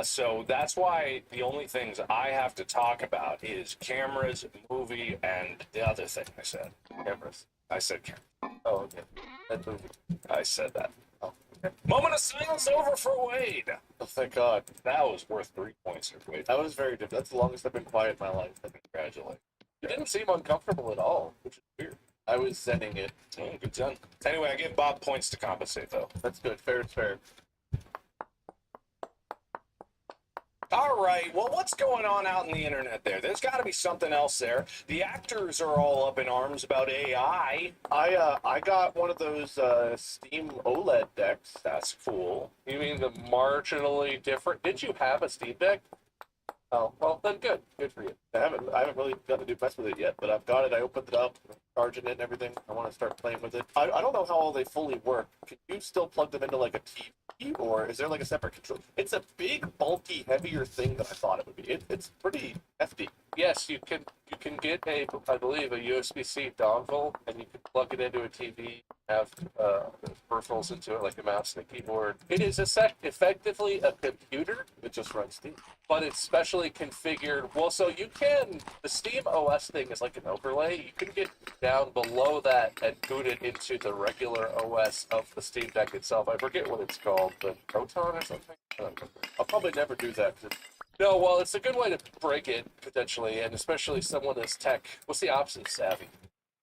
So that's why the only things I have to talk about is cameras, movie, and the other thing I said. Cameras. I said cameras. Oh, okay. That's movie. I said that. Oh, okay. Moment of silence over for Wade. Oh, thank God. That was worth 3 points for Wade. That was very different. That's the longest I've been quiet in my life. Congratulations. You didn't seem uncomfortable at all, which is weird. I was sending it. Oh, good done. Anyway, I give Bob points to compensate, though. That's good. Fair is fair. All right, well, what's going on out in the internet there? There's got to be something else there. The actors are all up in arms about AI. I got one of those Steam OLED decks. That's cool. You mean the marginally different? Did you have a Steam Deck? Oh, well, then good. Good for you. I haven't really gotten to do mess with it yet, but I've got it. I opened it up, charging it and everything. I want to start playing with it. I don't know how all they fully work. Can you still plug them into like a TV, or is there like a separate control? It's a big, bulky, heavier thing than I thought it would be. It's pretty hefty. Yes, you can get I believe a USB-C dongle, and you can plug it into a TV. Have peripherals into it like a mouse and a keyboard. It is effectively a computer. It just runs Steam. But it's specially configured. Well, so you can, the Steam OS thing is like an overlay. You can get down below that and boot it into the regular OS of the Steam Deck itself. I forget what it's called, the Proton or something? I don't remember. I'll probably never do that. No, well, it's a good way to break it, potentially, and especially someone as tech. What's the opposite of savvy?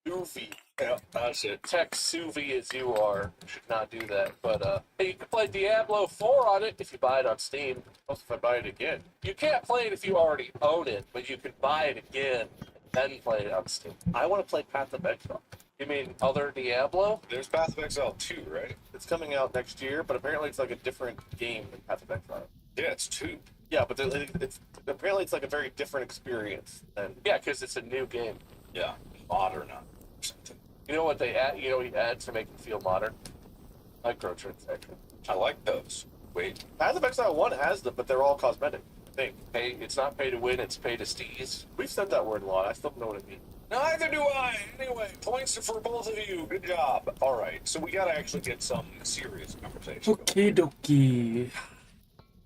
Goofy. Yeah, that's it. Tech suvy as you are should not do that. But hey, you can play Diablo 4 on it if you buy it on Steam. Also, if I buy it again. You can't play it if you already own it, but you can buy it again and then play it on Steam. I want to play Path of Exile. You mean other Diablo? There's Path of Exile 2, right? It's coming out next year, but apparently it's like a different game than Path of Exile. Yeah, it's 2. Yeah, but it's apparently it's like a very different experience than. Yeah, because it's a new game. Yeah, modern or something. You know what they add? You know what you add to make it feel modern? Microtransactions. I like those. Wait. Path of Exile 1 has them, but they're all cosmetic, I think. Pay. It's not pay to win. It's pay to steez. We've said that word a lot. I still don't know what it means. Neither do I. Anyway, points for both of you. Good job. All right, so we got to actually get some serious conversation going. Okie dokie.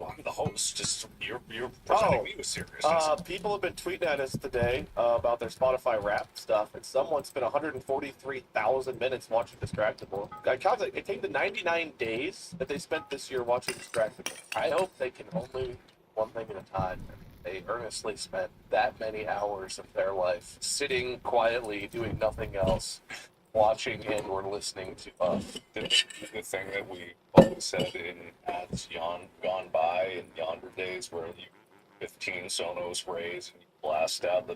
Well, I'm the host. Just you're presenting me with seriousness. People have been tweeting at us today about their Spotify Wrapped stuff, and someone spent 143,000 minutes watching Distractable. I calculated it came to 99 days that they spent this year watching Distractable. I hope they can only one thing at a time. They earnestly spent that many hours of their life sitting quietly, doing nothing else, watching and or listening to us. The thing that we always said in ads gone by in yonder days where you 15 Sonos raise and you blast out the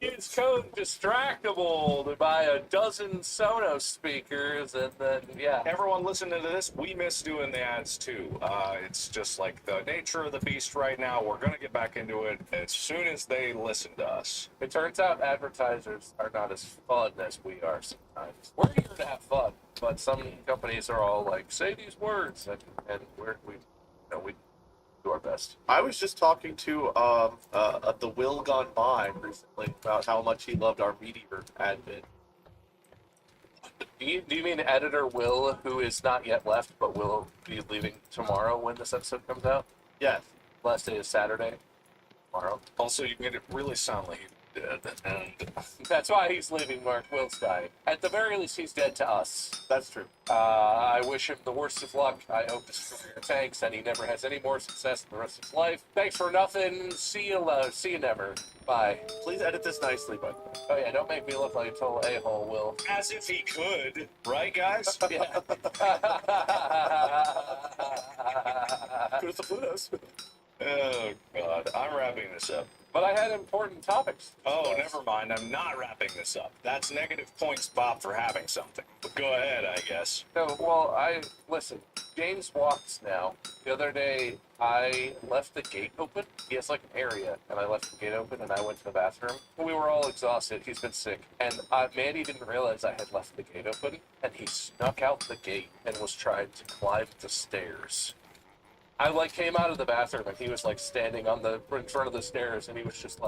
Use code Distractable to buy a dozen Sonos speakers, and then Everyone listening to this, we miss doing the ads too. It's just like the nature of the beast right now. We're gonna get back into it as soon as they listen to us. it turns out advertisers are not as fun as we are sometimes. We're here to have fun, but some companies are all like, say these words, and we do our best. I was just talking to the Will Gone By recently about how much he loved our Meteor admin. Do you mean editor Will, who is not yet left, but will be leaving tomorrow when this episode comes out? Yes. Last day is Saturday. Tomorrow. Also, you made it really sound like he did, and That's why he's leaving Mark Will's guy. At the very least, he's dead to us. That's true. I wish him the worst of luck. I hope his career tanks and he never has any more success in the rest of his life. Thanks for nothing. See you never. Bye. Please edit this nicely, bud. Oh yeah, don't make me look like a total a-hole, Will. as if he could, right, guys? Yeah. Good as the Plutos. Oh God, I'm wrapping this up. But I had important topics. Oh, never mind. I'm not wrapping this up. That's negative points, Bob, for having something. But go ahead, I guess. No, well, listen, James walks now. The other day, I left the gate open. He has like an area, and I left the gate open, and I went to the bathroom. We were all exhausted. He's been sick. And Mandy didn't realize I had left the gate open, and he snuck out the gate and was trying to climb the stairs. I came out of the bathroom, and he was standing in front of the stairs, and he was just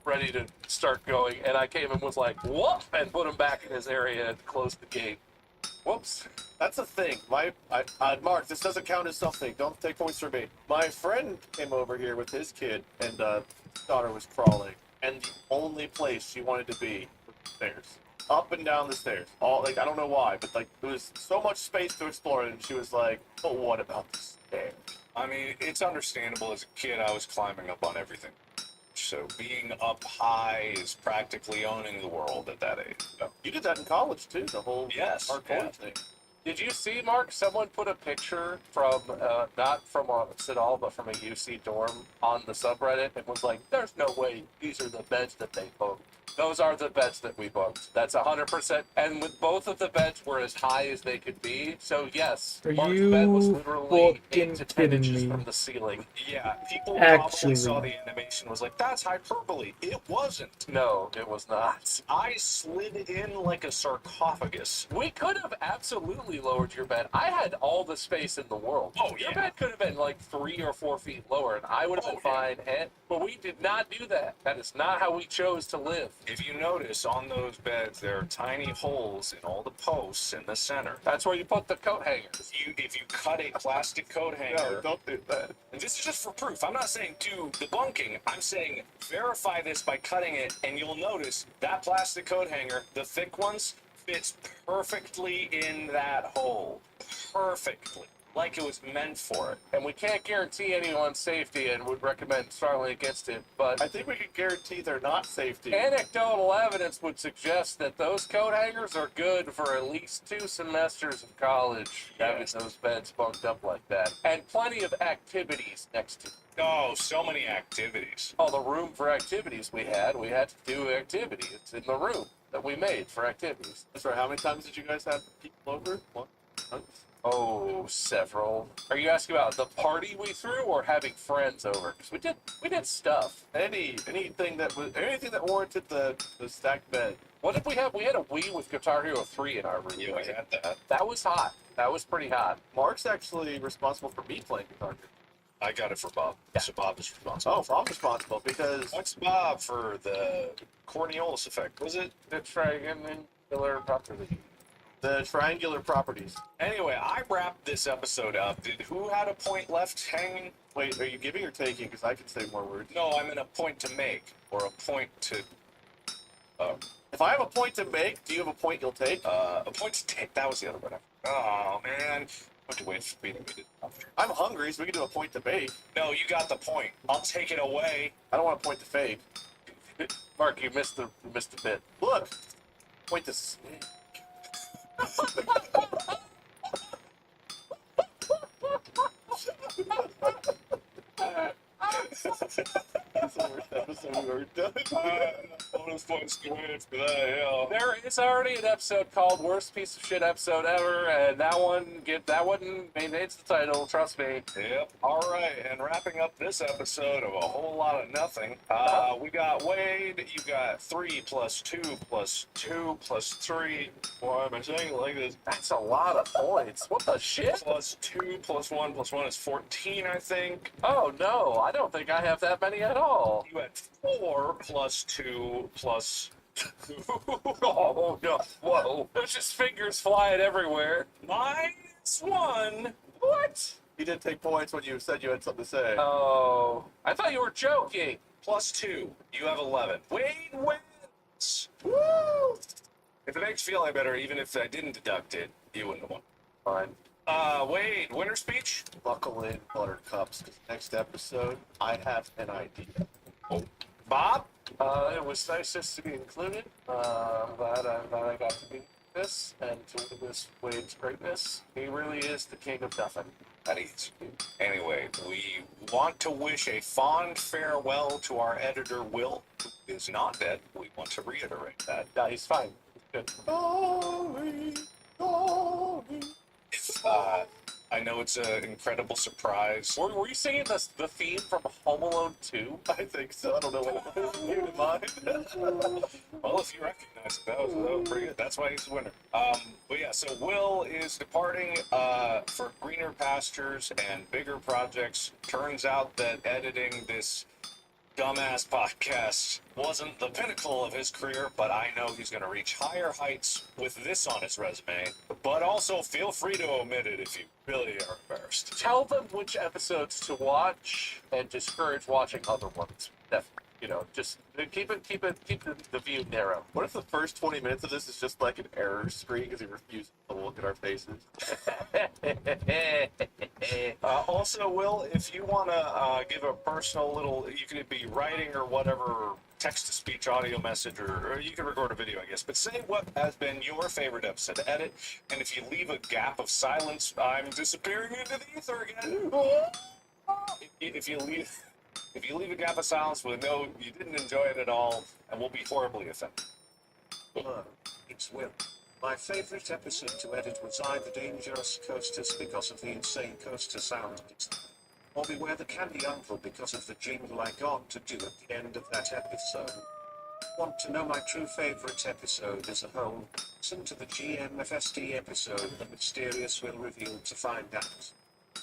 ready to start going. And I came and was like, whoop, and put him back in his area and closed the gate. Whoops. That's a thing. Mark, this doesn't count as something. Don't take points from me. My friend came over here with his kid, and daughter was crawling, and the only place she wanted to be was the stairs. Up and down the stairs. I don't know why, but there was so much space to explore, and she was like, but what about the stairs? I mean, it's understandable. As a kid, I was climbing up on everything. So being up high is practically owning the world at that age. So, You did that in college, too, the whole yes. hardcore Yeah. thing. Did you see, Mark, someone put a picture from, not from Sidal, but from a UC dorm on the subreddit and was like, there's no way these are the beds that they booked. Those are the beds that we booked. That's 100%. And with both of the beds were as high as they could be. So, yes, Are Mark's you bed was literally 8 fucking to 10 kidding inches me? from the ceiling. Yeah, people Actually. probably saw the animation was like, that's hyperbole. It wasn't. No, it was not. I slid in like a sarcophagus. We could have absolutely lowered your bed. I had all the space in the world. Oh, Your yeah. bed could have been 3 or 4 feet lower, and I would have been fine. But we did not do that. That is not how we chose to live. If you notice, on those beds, there are tiny holes in all the posts in the center. That's where you put the coat hangers. If you cut a plastic coat hanger, No, don't do that. and this is just for proof. I'm not saying do debunking. I'm saying verify this by cutting it, and you'll notice that plastic coat hanger, the thick ones, fits perfectly in that hole. Perfectly. Like it was meant for it. And we can't guarantee anyone's safety and would recommend strongly against it, but I think we can guarantee they're not safety. anecdotal evidence would suggest that those coat hangers are good for at least 2 semesters of college, having Yes. those beds bunked up like that. And plenty of activities next to Oh, so many activities. all the room for activities we had to do activities in the room that we made for activities. Sorry, how many times did you guys have people over? One? Once? Oh, several. Are you asking about the party we threw or having friends over? Because we did stuff. Anything that warranted the stacked bed. What did we have? We had a Wii with Guitar Hero 3 in our room. Yeah, we had that. That was hot. That was pretty hot. Mark's actually responsible for me playing Guitar Hero. I got it for Bob. So Bob is responsible. Oh, Bob's responsible because What's Bob for the Cornelius effect? Was it? The Dragon and Killer Property. The triangular properties. Anyway, I wrapped this episode up. Who had a point left hanging? Wait, are you giving or taking? Because I can say more words. No, I'm in a point to make, or a point to. If I have a point to make, do you have a point you'll take? A point to take. That was the other one. Oh, man. I have to wait for me to read it. I'm hungry, so we can do a point to make. No, you got the point. I'll take it away. I don't want a point to fake. Mark, you missed the bit. Look, point to snake. That's the worst episode we've ever done. Bonus points to win for that, yeah. There is already an episode called "Worst Piece of Shit Episode Ever," and that one maintains the title. Trust me. Yep. All right, and wrapping up this episode of a whole lot of nothing, we got Wade. You got 3 + 2 + 2 + 3. Why am I saying it like this? That's a lot of points. What the shit? +2 + 1 + 1 is 14, I think. Oh no, I don't think I have that many at all. You had 4 + 2 + 2. Oh no! Whoa! There's just fingers flying everywhere. -1. What? You did take points when you said you had something to say. Oh, I thought you were joking. +2. You have 11. Wade wins. Woo! If it makes you feel any better, even if I didn't deduct it, you wouldn't have won. Fine. Wade, winner speech? Buckle in, buttercups, because next episode, I have an idea. Bob? It was nice just to be included. I'm glad I got to be this and to witness Wade's greatness. He really is the king of nothing. That is. Anyway, we want to wish a fond farewell to our editor, Will, who is not dead. We want to reiterate that. Yeah, he's fine. He's good. Sorry, sorry. If, I know it's an incredible surprise. Were you singing the theme from Home Alone 2? I think so. I don't know what it is. Came to mind. Well, if you recognize it, that was pretty good. That's why he's the winner. But yeah, so Will is departing for greener pastures and bigger projects. Turns out that editing this dumbass podcast wasn't the pinnacle of his career, but I know he's going to reach higher heights with this on his resume. But also feel free to omit it if you really are embarrassed. Tell them which episodes to watch and discourage watching other ones. Just keep the view narrow. What if the first 20 minutes of this is just like an error screen because he refuses to look at our faces? Also, Will, if you want to give a personal little, you could be writing or whatever, text-to-speech audio message, or you can record a video, I guess. But say what has been your favorite episode to edit, and if you leave a gap of silence, I'm disappearing into the ether again. If you leave a gap of silence with no, you didn't enjoy it at all, and we'll be horribly offended. Hello, it's Will. My favorite episode to edit was either Dangerous Coasters because of the insane coaster sound, or Beware the Candy Uncle because of the jingle I got to do at the end of that episode. Want to know my true favorite episode as a whole? Listen to the GMFSD episode The Mysterious Will Reveal to find out.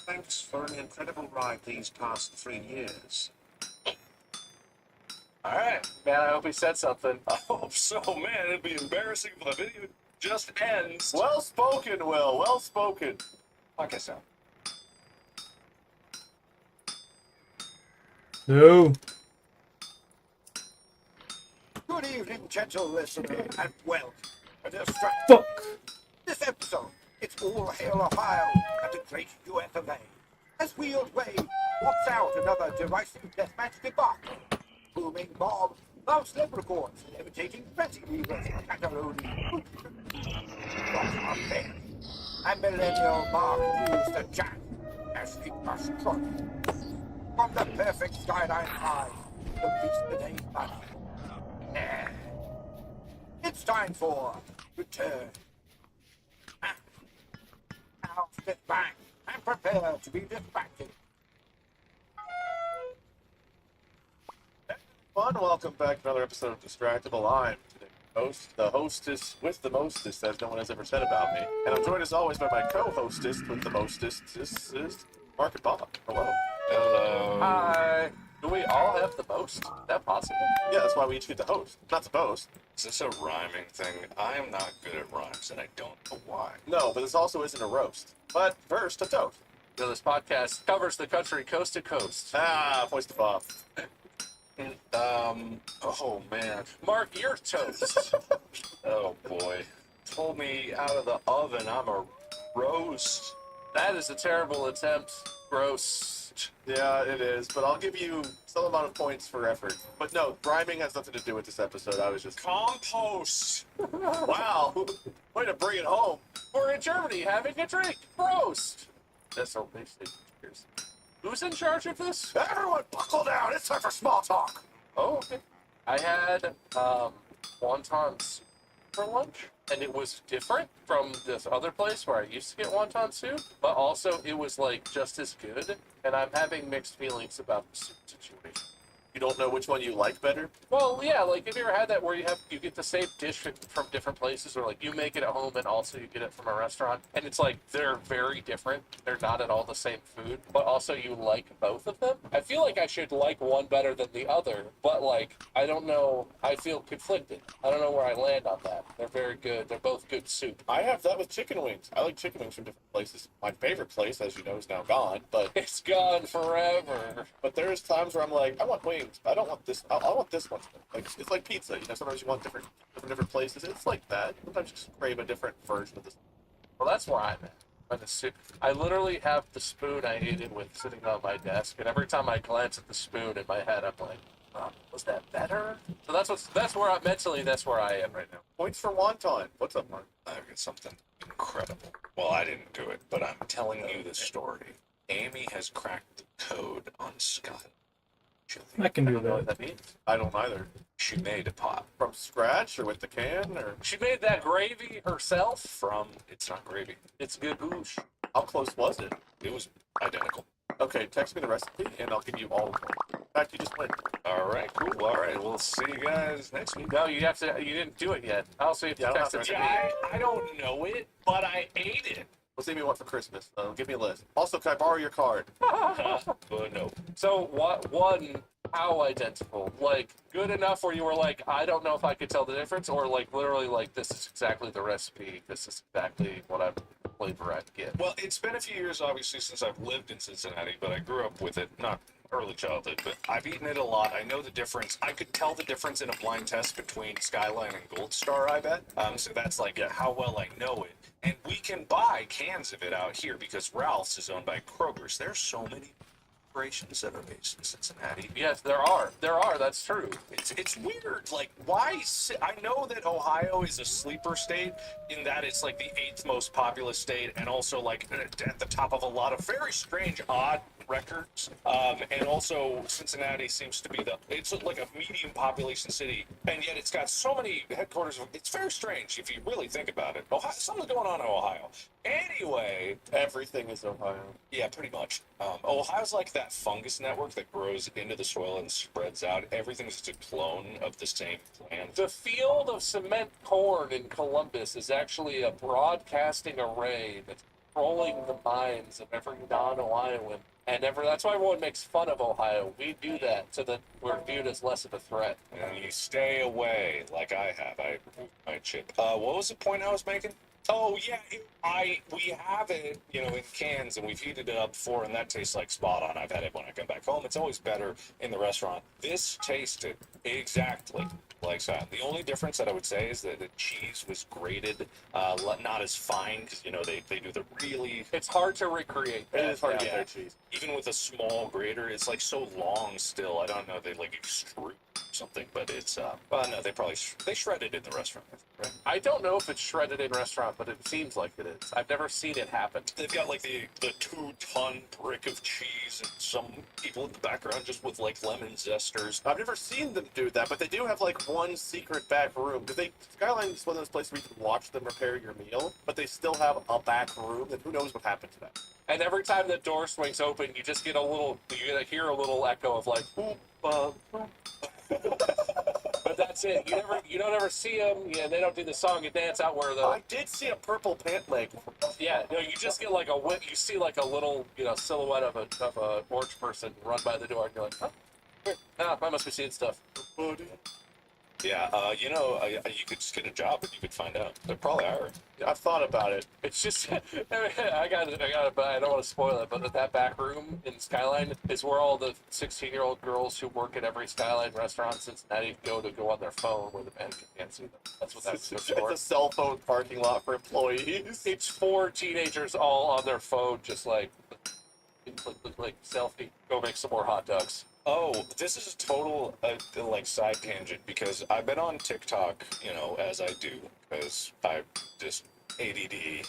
Thanks for an incredible ride these past 3 years. All right. Man, I hope he said something. I hope so, man. It'd be embarrassing if the video just ends. Well spoken, Will. Well spoken. Like I said. No. Good evening, gentle listener, and welcome to Distract. Fuck. This episode, it's All Hail Ohio and the Great UFMA. As Wheeled Wave walks out another derisive deathmatch debacle. Booming Bob loves leprechauns, levitating Betty Weavers, Catalonia. Dr. Perry and Millennial Mark used the Jack as the bus truck. From the perfect skyline high, the beast that ain't money. It's time for Return. Now sit back and prepare to be distracted. Fun. Welcome back to another episode of Distractable. I'm today's host, the hostess with the mostest, as no one has ever said about me. And I'm joined as always by my co-hostess with the mostest. This is Mark and Bob. Hello. Hello. Hi. Do we all have the most? Is that possible? Yeah, that's why we each get the host, not the boast. Is this a rhyming thing? I am not good at rhymes, and I don't know why. No, but this also isn't a roast. But first, a toast. You know, this podcast covers the country coast to coast. Ah, voice to off. Oh man. Mark, you're toast. Oh boy. Pull me out of the oven. I'm a roast. That is a terrible attempt. Gross. Yeah, it is, but I'll give you some amount of points for effort. But no, rhyming has nothing to do with this episode. I was just... Compost. Wow! Way to bring it home. We're in Germany having a drink. Roast. That's what they say. Cheers. Who's in charge of this? Everyone buckle down. It's time for small talk. Oh, okay. I had wonton soup for lunch, and it was different from this other place where I used to get wonton soup, but also it was like just as good, and I'm having mixed feelings about the soup situation. You don't know which one you like better? Well, yeah, like have you ever had that where you get the same dish from different places, or like you make it at home and also you get it from a restaurant, and it's like they're very different. They're not at all the same food, but also you like both of them. I feel like I should like one better than the other, but like I don't know. I feel conflicted. I don't know where I land on that. They're very good. They're both good soup. I have that with chicken wings. I like chicken wings from different places. My favorite place, as you know, is now gone, but It's gone forever. there's times where I'm like, I want wings. I don't want this. I want this one. Like it's like pizza. You know, sometimes you want different places. It's like that. Sometimes you just crave a different version of this. Well, that's where I'm at. By the soup. I literally have the spoon I ate it with sitting on my desk, and every time I glance at the spoon in my head, I'm like, was that better? So that's where I'm mentally. That's where I am right now. Points for wonton. What's up, Mark? I've got something incredible. Well, I didn't do it, but I'm telling you the story. Amy has cracked the code on Sky chili. I can I do don't know what that. that means. I don't either. She made a pot From scratch or with the can or She made that gravy herself. from, it's not gravy. It's good goosh. how close was it? It was identical. Okay, text me the recipe and I'll give you all of them. In fact, you just went. All right, cool. All right, we'll see you guys next week. No, you didn't do it yet. I also have to Yeah, I don't text it have to to- me. I don't know it, but I ate it. Let's see what you want for Christmas. Give me a list. Also, can I borrow your card? No. So what one? How identical? Like good enough where you were like, I don't know if I could tell the difference, or like literally like this is exactly the recipe. This is exactly what I'm flavor I'd get. Well, it's been a few years, obviously, since I've lived in Cincinnati, but I grew up with it, not early childhood, but I've eaten it a lot. I know the difference. I could tell the difference in a blind test between Skyline and Gold Star, I bet. So that's like how well I know it. And we can buy cans of it out here because Ralph's is owned by Kroger's. There's so many operations that are based in Cincinnati. Yes, there are. There are. That's true. It's weird. Like, why? I know that Ohio is a sleeper state in that it's like the 8th most populous state, and also like at the top of a lot of very strange, odd records. And also Cincinnati seems to be it's like a medium population city, and yet it's got so many headquarters. It's very strange if you really think about it. Ohio, something's going on in Ohio. Anyway, Everything is Ohio. yeah, pretty much. Ohio's like that fungus network that grows into the soil and spreads out. Everything's just a clone of the same plant. The field of cement corn in Columbus is actually a broadcasting array that's controlling the minds of every non-Ohioan. And that's why everyone makes fun of Ohio. We do that so that we're viewed as less of a threat. And you stay away, like I have. I removed my chip. What was the point I was making? Oh yeah, we have it, in cans, and we've heated it up before, and that tastes like spot on. I've had it when I come back home. It's always better in the restaurant. This tasted exactly like that. The only difference that I would say is that the cheese was grated, not as fine, because they do the really. It's hard to recreate. It is hard to yeah. get their cheese. Even with a small grater, it's like so long still. I don't know. They like extrude something, but it's no, they shred it in the restaurant, right? I don't know if it's shredded in restaurant, but it seems like it is. I've never seen it happen. They've got like the 2-ton brick of cheese, and some people in the background just with like lemon zesters. I've never seen them do that, but they do have like one secret back room. Because Skyline is one of those places where you can watch them prepare your meal, but they still have a back room, and who knows what happened to that. And every time the door swings open, you just get you hear a little echo of like, boop, but that's it. You don't ever see them. Yeah, they don't do the song and dance out where I did see a purple pant leg. yeah, no, you just get like you see like a little silhouette of a orange person run by the door, and you're like, oh, Nah, I must be seeing stuff. Yeah, you know, you could just get a job and you could find out. They're probably hiring. I've thought about it. It's just, I got it, but I don't want to spoil it. But that back room in Skyline is where all the 16-year-old girls who work at every Skyline restaurant in Cincinnati go on their phone where the manager can't see them. That's what that's It's for. a cell phone parking lot for employees. It's for teenagers all on their phone, just like selfie. Go make some more hot dogs. Oh, this is a total like side tangent because I've been on TikTok, you know, as I do, because I just ADD.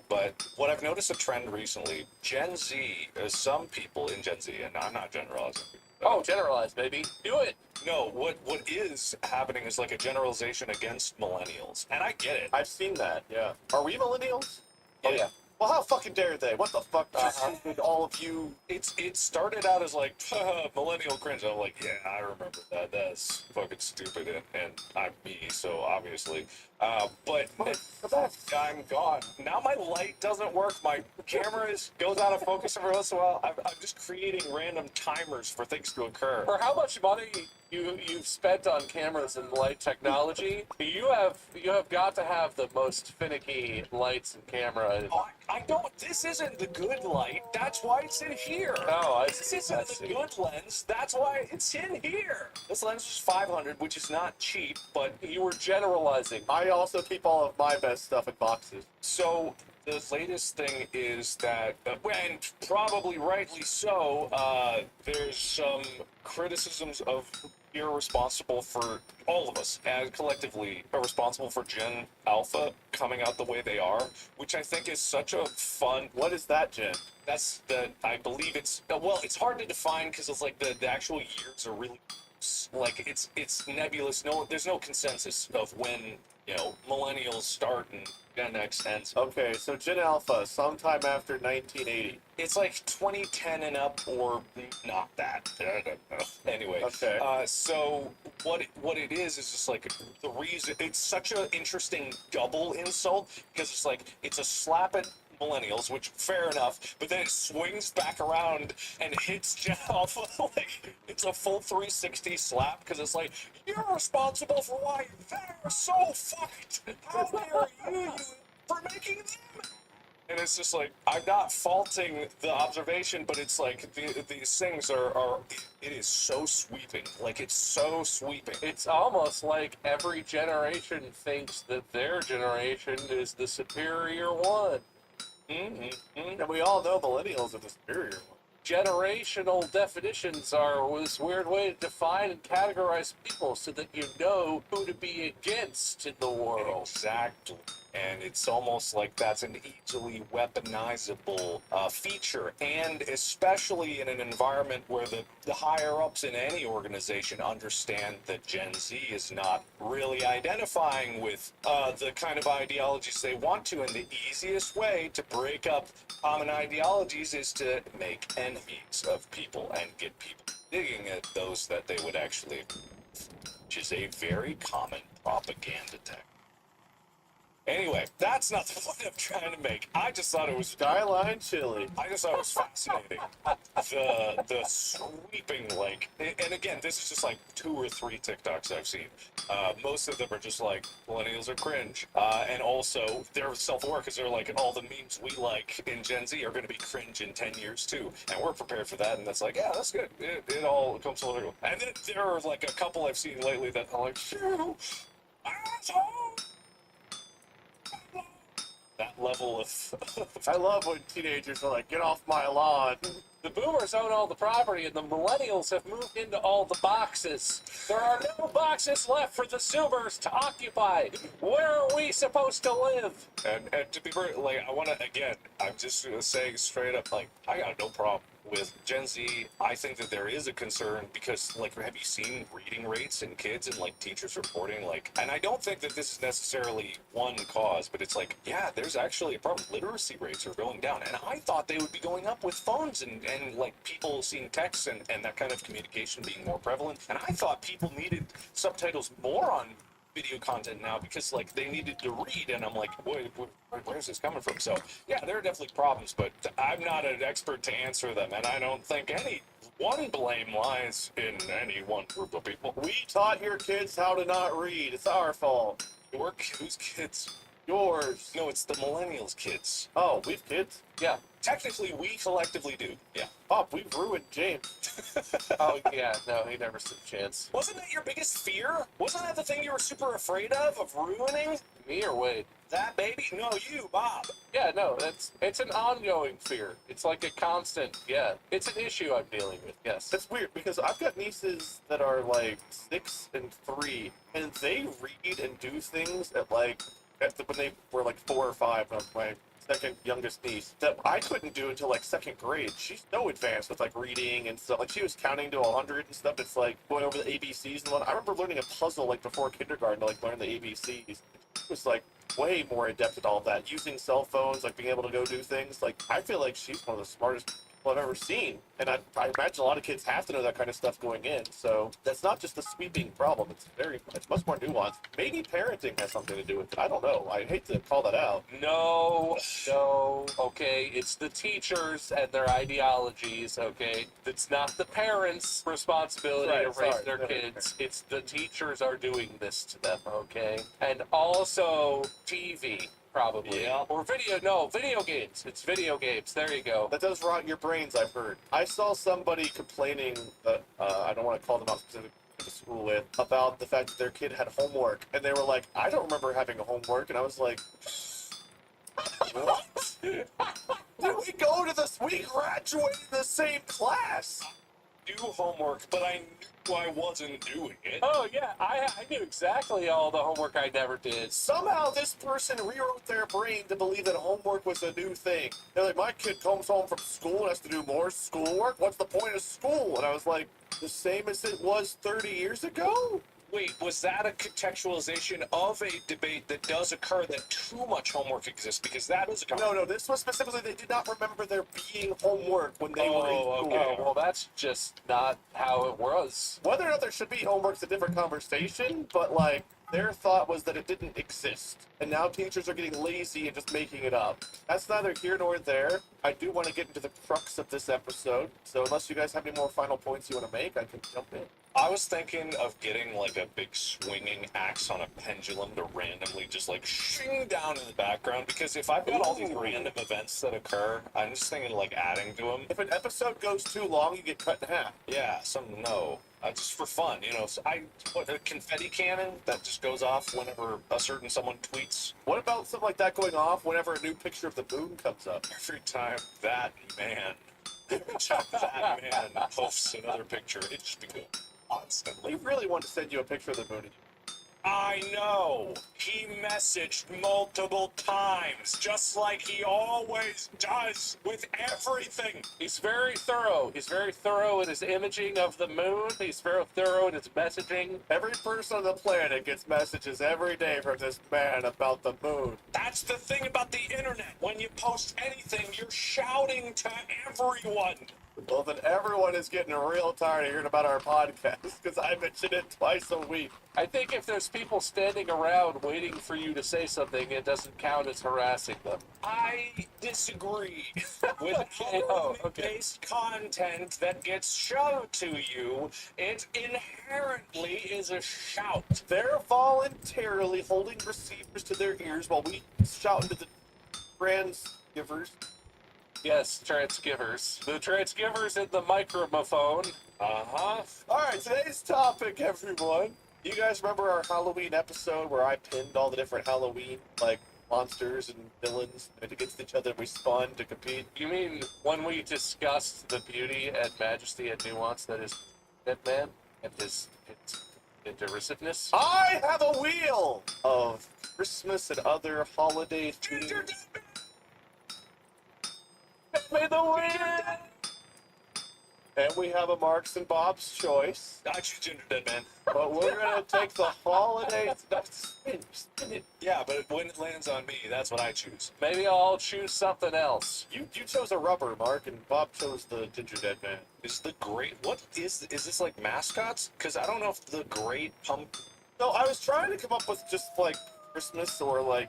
But what I've noticed a trend recently, Gen Z, some people in Gen Z, and I'm not generalizing. Oh, generalize, baby. Do it. No, what is happening is like a generalization against millennials, and I get it. I've seen that, yeah. Are we millennials? Oh, yeah. Well, how fucking dare they? What the fuck did all of you... It started out as like millennial cringe. I'm like, yeah, I remember that. That's fucking stupid, and I'm me, so obviously. But I'm gone. Now my light doesn't work. My camera goes out of focus every once in a while. I'm just creating random timers for things to occur. For how much money you've spent on cameras and light technology, you have got to have the most finicky lights and camera. Oh, I don't. This isn't the good light. That's why it's in here. No, This isn't the good lens. That's why it's in here. This lens is 500, which is not cheap, but you were generalizing. I also keep all of my best stuff in boxes. so the latest thing is that, and probably rightly so, there's some criticisms of you're responsible for all of us, and collectively are responsible for Gen Alpha coming out the way they are, which I think is such a fun. What is that, Jen? That's the. I believe it's well. It's hard to define because it's like the actual years are really like it's nebulous. No, there's no consensus of when millennials start and Gen X ends. Okay, so Gen Alpha, sometime after 1980. It's like 2010 and up, or not that. I don't know. Anyway, Okay. so what it is just like the reason it's such an interesting double insult because it's like it's a slap at millennials, which fair enough, but then it swings back around and hits Gen Alpha like it's a full 360 slap because it's like you're responsible for why they're so fucked. How dare you for making them? And it's just like I'm not faulting the observation, but it's like these things are it is so sweeping. Like it's so sweeping. It's almost like every generation thinks that their generation is the superior one. And we all know millennials are the superior one. Generational definitions are this weird way to define and categorize people so that you know who to be against in the world. Exactly. And it's almost like that's an easily weaponizable feature, and especially in an environment where the higher-ups in any organization understand that Gen Z is not really identifying with the kind of ideologies they want to, and the easiest way to break up common ideologies is to make enemies of people and get people digging at those that they would actually agree with, which is a very common propaganda tactic. Anyway, that's not the point I'm trying to make. I just thought it was Skyline Chili. I just thought it was fascinating. The sweeping, like, and again, this is just like 2 or 3 TikToks I've seen. Most of them are just like millennials are cringe, and also they're self-aware because they're like all the memes we like in Gen Z are going to be cringe in 10 years too, and we're prepared for that. And that's like, yeah, that's good. It all comes together. And then there are like a couple I've seen lately that are like, phew, asshole. That level of I love when teenagers are like, get off my lawn. The boomers own all the property and the millennials have moved into all the boxes. There are no boxes left for the Zoomers to occupy. Where are we supposed to live? And to be very, like, I want to, again, I'm just saying straight up, like, I got no problem with Gen Z. I think that there is a concern because, like, have you seen reading rates in kids and, like, teachers reporting, like, and I don't think that this is necessarily one cause, but it's like, yeah, there's actually a problem. Literacy rates are going down, and I thought they would be going up with phones and like, people seeing texts and that kind of communication being more prevalent, and I thought people needed subtitles more on video content now because like they needed to read, and I'm like, where's this coming from? So yeah, there are definitely problems, but I'm not an expert to answer them, and I don't think any One blame lies in any one group of people. We taught your kids how to not read. It's our fault. Whose kids? Yours. No, it's the millennials' kids. Oh, we've kids? Yeah. Technically, we collectively do. Yeah. Pop, we've ruined James. Oh yeah, no, he never stood a chance. Wasn't that your biggest fear? Wasn't that the thing you were super afraid of ruining? Me or Wade? That baby? No, you, Bob. Yeah, no, it's an ongoing fear. It's like a constant. Yeah, it's an issue I'm dealing with. Yes. That's weird because I've got nieces that are like 6 and 3, and they read and do things when they were like 4 or 5. My second youngest niece that I couldn't do until like 2nd grade. She's so advanced with like reading and stuff. Like she was counting to 100 and stuff. It's like going over the ABCs and what. I remember learning a puzzle like before kindergarten to like learn the ABCs. It was like way more adept at all of that. Using cell phones, like being able to go do things. Like I feel like she's one of the smartest people I've ever seen. And I imagine a lot of kids have to know that kind of stuff going in. So that's not just a sweeping problem. It's much more nuanced. Maybe parenting has something to do with it. I don't know. I hate to call that out. No, okay, it's the teachers and their ideologies, okay? It's not the parents' responsibility Right, to raise sorry. their No, kids. It's the teachers are doing this to them, okay? And also TV, probably. Yeah. Or video games. It's video games. There you go. That does rot your brains, I've heard. I saw somebody complaining that, I don't want to call them out specifically to school with, about the fact that their kid had homework. And they were like, I don't remember having a homework. And I was like, what? Did we go to this? We graduated the same class. Do homework, but I knew I wasn't doing it. Oh, yeah, I knew exactly all the homework I never did. Somehow this person rewrote their brain to believe that homework was a new thing. They're like, my kid comes home from school and has to do more schoolwork. What's the point of school? And I was like, the same as it was 30 years ago? Wait, was that a contextualization of a debate that does occur that too much homework exists? Because that is a No, this was specifically they did not remember there being homework when they were in school. Oh, well, that's just not how it was. Whether or not there should be homework's a different conversation, but like their thought was that it didn't exist. And now teachers are getting lazy and just making it up. That's neither here nor there. I do want to get into the crux of this episode. So unless you guys have any more final points you want to make, I can jump in. I was thinking of getting like a big swinging axe on a pendulum to randomly just like shing down in the background, because if I've got all these random events that occur, I'm just thinking like adding to them. If an episode goes too long, you get cut in half. Yeah, just for fun, So what, a confetti cannon that just goes off whenever someone tweets. What about something like that going off whenever a new picture of the moon comes up? Every time that man posts another picture, it just be going constantly. We really want to send you a picture of the moon. I know. He messaged multiple times, just like he always does with everything. He's very thorough. He's very thorough in his imaging of the moon. He's very thorough in his messaging. Every person on the planet gets messages every day from this man about the moon. That's the thing about the internet. When you post anything, you're shouting to everyone. Well, then everyone is getting real tired of hearing about our podcast because I mention it twice a week. I think if there's people standing around waiting for you to say something, it doesn't count as harassing them. I disagree with algorithm-based content that gets shoved to you. It inherently is a shout. They're voluntarily holding receivers to their ears while we shout into the transgivers. Yes, transgivers. The transgivers in the microphone. Uh-huh. Alright, today's topic, everyone. You guys remember our Halloween episode where I pinned all the different Halloween, monsters and villains against each other? We spun to compete. You mean when we discussed the beauty and majesty and nuance that is Deadman and his derisiveness? I have a wheel of Christmas and other holiday themes. May the wind! And we have a Marks and Bob's choice. I choose Ginger Dead Man. But we're going to take the holiday... Spin it. Yeah, but when it lands on me, that's what I choose. Maybe I'll choose something else. You chose a rubber, Mark, and Bob chose the Ginger Dead Man. Is the great... What is this like mascots? Because I don't know if the great pump... No, I was trying to come up with just, Christmas or,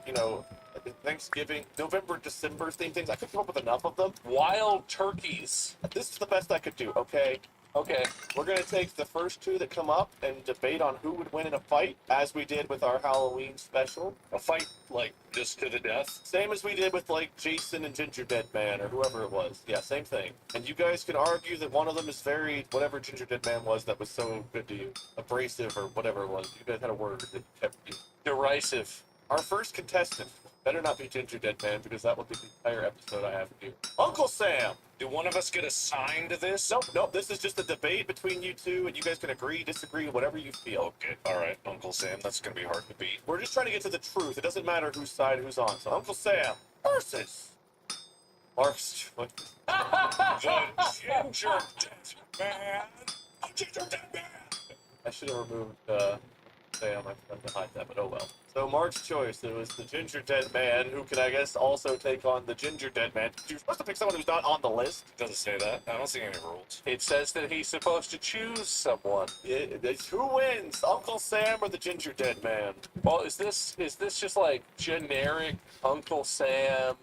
Thanksgiving, November, December theme things. I couldn't come up with enough of them. Wild turkeys. This is the best I could do, okay? Okay. We're gonna take the first two that come up and debate on who would win in a fight, as we did with our Halloween special. A fight like just to the death. Same as we did with like Jason and Ginger Dead Man or whoever it was. Yeah, same thing. And you guys can argue that one of them is very whatever Ginger Dead Man was that was so good to you, abrasive or whatever it was. You guys had a word that kept you. Derisive. Our first contestant better not be Ginger Dead Man because that will be the entire episode I have to do. Uncle Sam. Do one of us get assigned to this? Nope. This is just a debate between you two, and you guys can agree, disagree, whatever you feel. Okay, alright, Uncle Sam, that's gonna be hard to beat. We're just trying to get to the truth. It doesn't matter whose side who's on. So Uncle Sam versus Mark's. The Ginger Dead Man! The Ginger Dead Man! I should have removed Sam. I forgot to hide that, but oh well. So Mark's choice, it was the Ginger Dead Man, who can, I guess, also take on the Ginger Dead Man. You're supposed to pick someone who's not on the list. Doesn't say that. I don't see any rules. It says that he's supposed to choose someone. It's who wins, Uncle Sam or the Ginger Dead Man? Well, is this just like generic Uncle Sam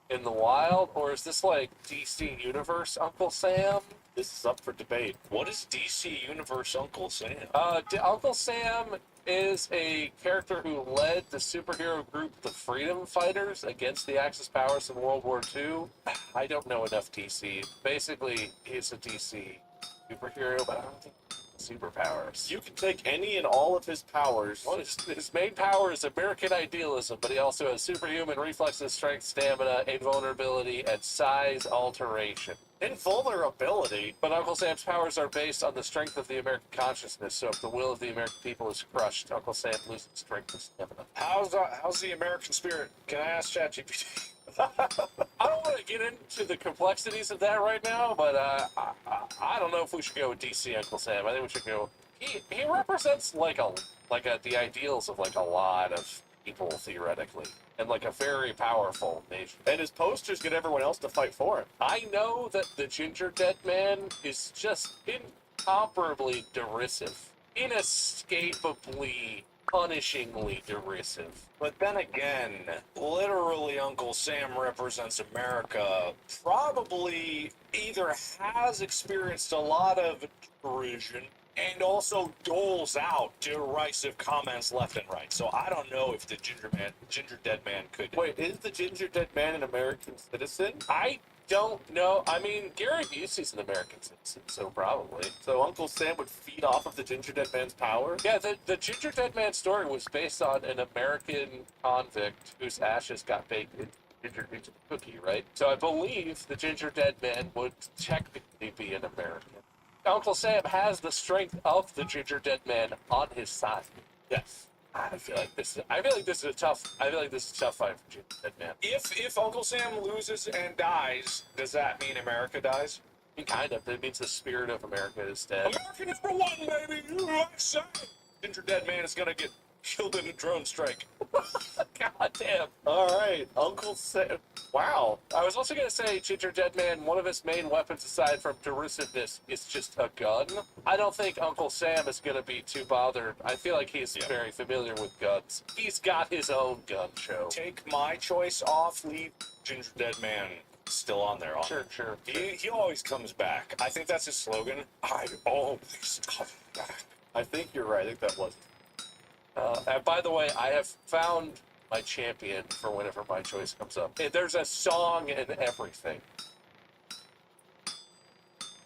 in the wild, or is this like DC Universe Uncle Sam? This is up for debate. What is DC Universe Uncle Sam? Uncle Sam is a character who led the superhero group the Freedom Fighters against the Axis powers in World War II. I don't know enough DC. Basically, he's a DC superhero, but I don't think superpowers. You can take any and all of his powers. Well, his main power is American idealism, but he also has superhuman reflexes, strength, stamina, invulnerability, and size alteration. Invulnerability? But Uncle Sam's powers are based on the strength of the American consciousness, so if the will of the American people is crushed, Uncle Sam loses strength and stamina. How's the American spirit? Can I ask ChatGPT? I don't want to get into the complexities of that right now, but I don't know if we should go with DC Uncle Sam. I think we should go. He represents the ideals of like a lot of people theoretically, and like a very powerful nation. And his posters get everyone else to fight for him. I know that the Ginger Dead Man is just incomparably derisive, inescapably, punishingly derisive. But then again, literally Uncle Sam represents America, probably either has experienced a lot of derision and also doles out derisive comments left and right. So I don't know if the Ginger Dead Man could. Wait, is the Ginger Dead Man an American citizen? I don't know. I mean, Gary Busey's an American citizen, so probably. So Uncle Sam would feed off of the Ginger Dead Man's power? Yeah, the Ginger Dead Man story was based on an American convict whose ashes got baked into the cookie, right? So I believe the Ginger Dead Man would technically be an American. Uncle Sam has the strength of the Ginger Dead Man on his side. Yes. I feel like this is a tough fight for Ginger Dead Man. If Uncle Sam loses and dies, does that mean America dies? I mean, kind of. It means the spirit of America is dead. American is for one, baby. I say. Ginger Dead Man is gonna get killed in a drone strike. God damn. All right, Uncle Sam. Wow. I was also going to say, Ginger Dead Man, one of his main weapons aside from derisiveness is just a gun. I don't think Uncle Sam is going to be too bothered. I feel like he's very familiar with guns. He's got his own gun show. Take my choice off, leave Ginger Dead Man still on there. Sure. He always comes back. I think that's his slogan. I always come back. I think you're right. I think that was. And by the way, I have found my champion for whenever my choice comes up. There's a song and everything.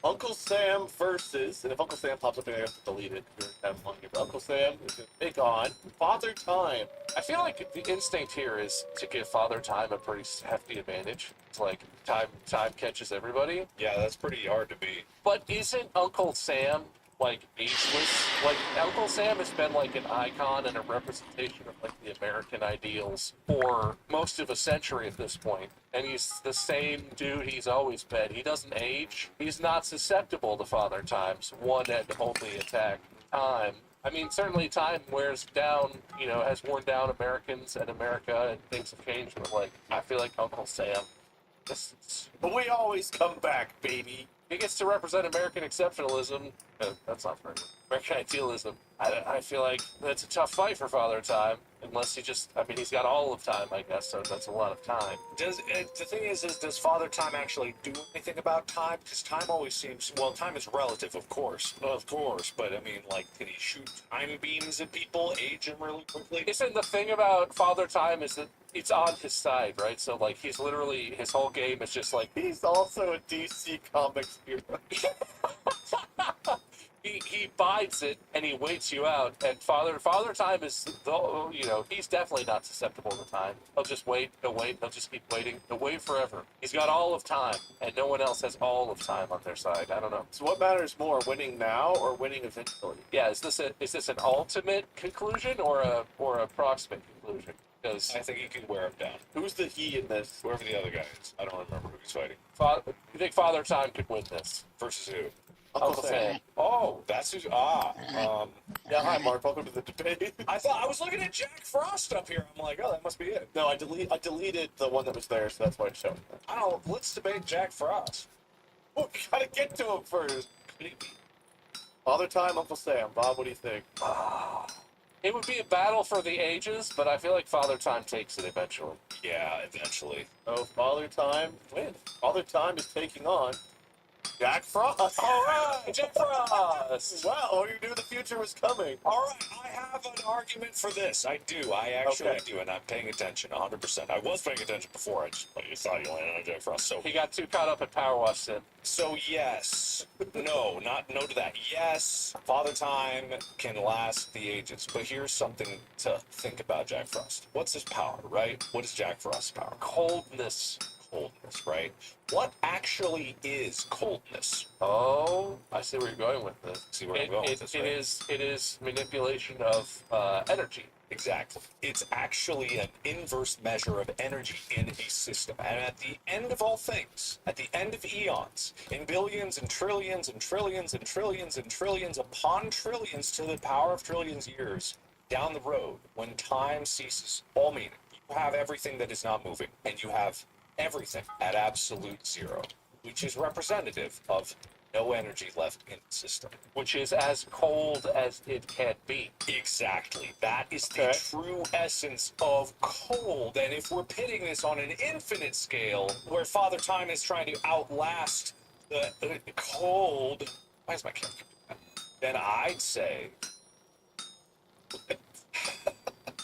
Uncle Sam versus, and if Uncle Sam pops up, I have to delete it. But Uncle Sam is going to take on Father Time. I feel like the instinct here is to give Father Time a pretty hefty advantage. It's like time catches everybody. Yeah, that's pretty hard to beat. But isn't Uncle Sam like ageless? Like Uncle Sam has been like an icon and a representation of like the American ideals for most of a century at this point. And he's the same dude he's always been. He doesn't age. He's not susceptible to Father Time's one and only attack. Time. I mean, certainly time wears down, has worn down Americans and America, and things have changed, but like, I feel like Uncle Sam, But we always come back, baby. he gets to represent American exceptionalism. That's not very good. American idealism. I feel like that's a tough fight for Father Time. And unless he just, I mean, he's got all of time, I guess, so that's a lot of time. Does the thing is does Father Time actually do anything about time? Because time always seems, well, time is relative, of course, but I mean, like, can he shoot time beams at people, age them really quickly? Isn't the thing about Father Time is that it's on his side, right? So, like, he's literally, his whole game is just like, He's also a DC Comics hero. he bides it and he waits you out. And Father Time is, he's definitely not susceptible to time. He'll just wait, he'll just keep waiting. He'll wait forever. He's got all of time, and no one else has all of time on their side. I don't know. So what matters more, winning now or winning eventually? Yeah, is this an ultimate conclusion or a approximate conclusion? Because I think he could wear him down. Who's the he in this? Whoever the other guy is. I don't remember who he's fighting. you think Father Time could win this? Versus who? Uncle Sam. Oh, that's who's, Yeah, hi Mark, welcome to the debate. I thought, I was looking at Jack Frost up here. I'm like, oh, that must be it. No, I deleted the one that was there, so that's why it's showing. I don't know, let's debate Jack Frost. Oh, we gotta get to him first. Father Time, Uncle Sam. Bob, what do you think? It would be a battle for the ages, but I feel like Father Time takes it eventually. Yeah, eventually. Oh, Father Time wins. Father Time is taking on Jack Frost. All right, Jack Frost. Wow, you knew the future was coming. All right, I have an argument for this. I do. I actually Okay. do, and I'm paying attention 100%. I was paying attention before. I just thought you landed on Jack Frost. So, He got too caught up in Power Wash Sin. so yes, no, not no to that. Yes, Father Time can last the ages, but here's something to think about Jack Frost. What's his power, right? What is Jack Frost's power? Coldness. Coldness, right? What actually is coldness? Oh, I see where you're going with this. See where I'm going with this, right? It is manipulation of energy. Exactly. It's actually an inverse measure of energy in a system. And at the end of all things, at the end of eons, in billions and trillions and trillions and trillions and trillions upon trillions to the power of trillions years down the road, when time ceases all meaning, you have everything that is not moving, and you have everything at absolute zero, which is representative of no energy left in the system. Which is as cold as it can be. Exactly. That is the Okay. true essence of cold. And if we're pitting this on an infinite scale, where Father Time is trying to outlast the cold, why is my camera doing that? Then I'd say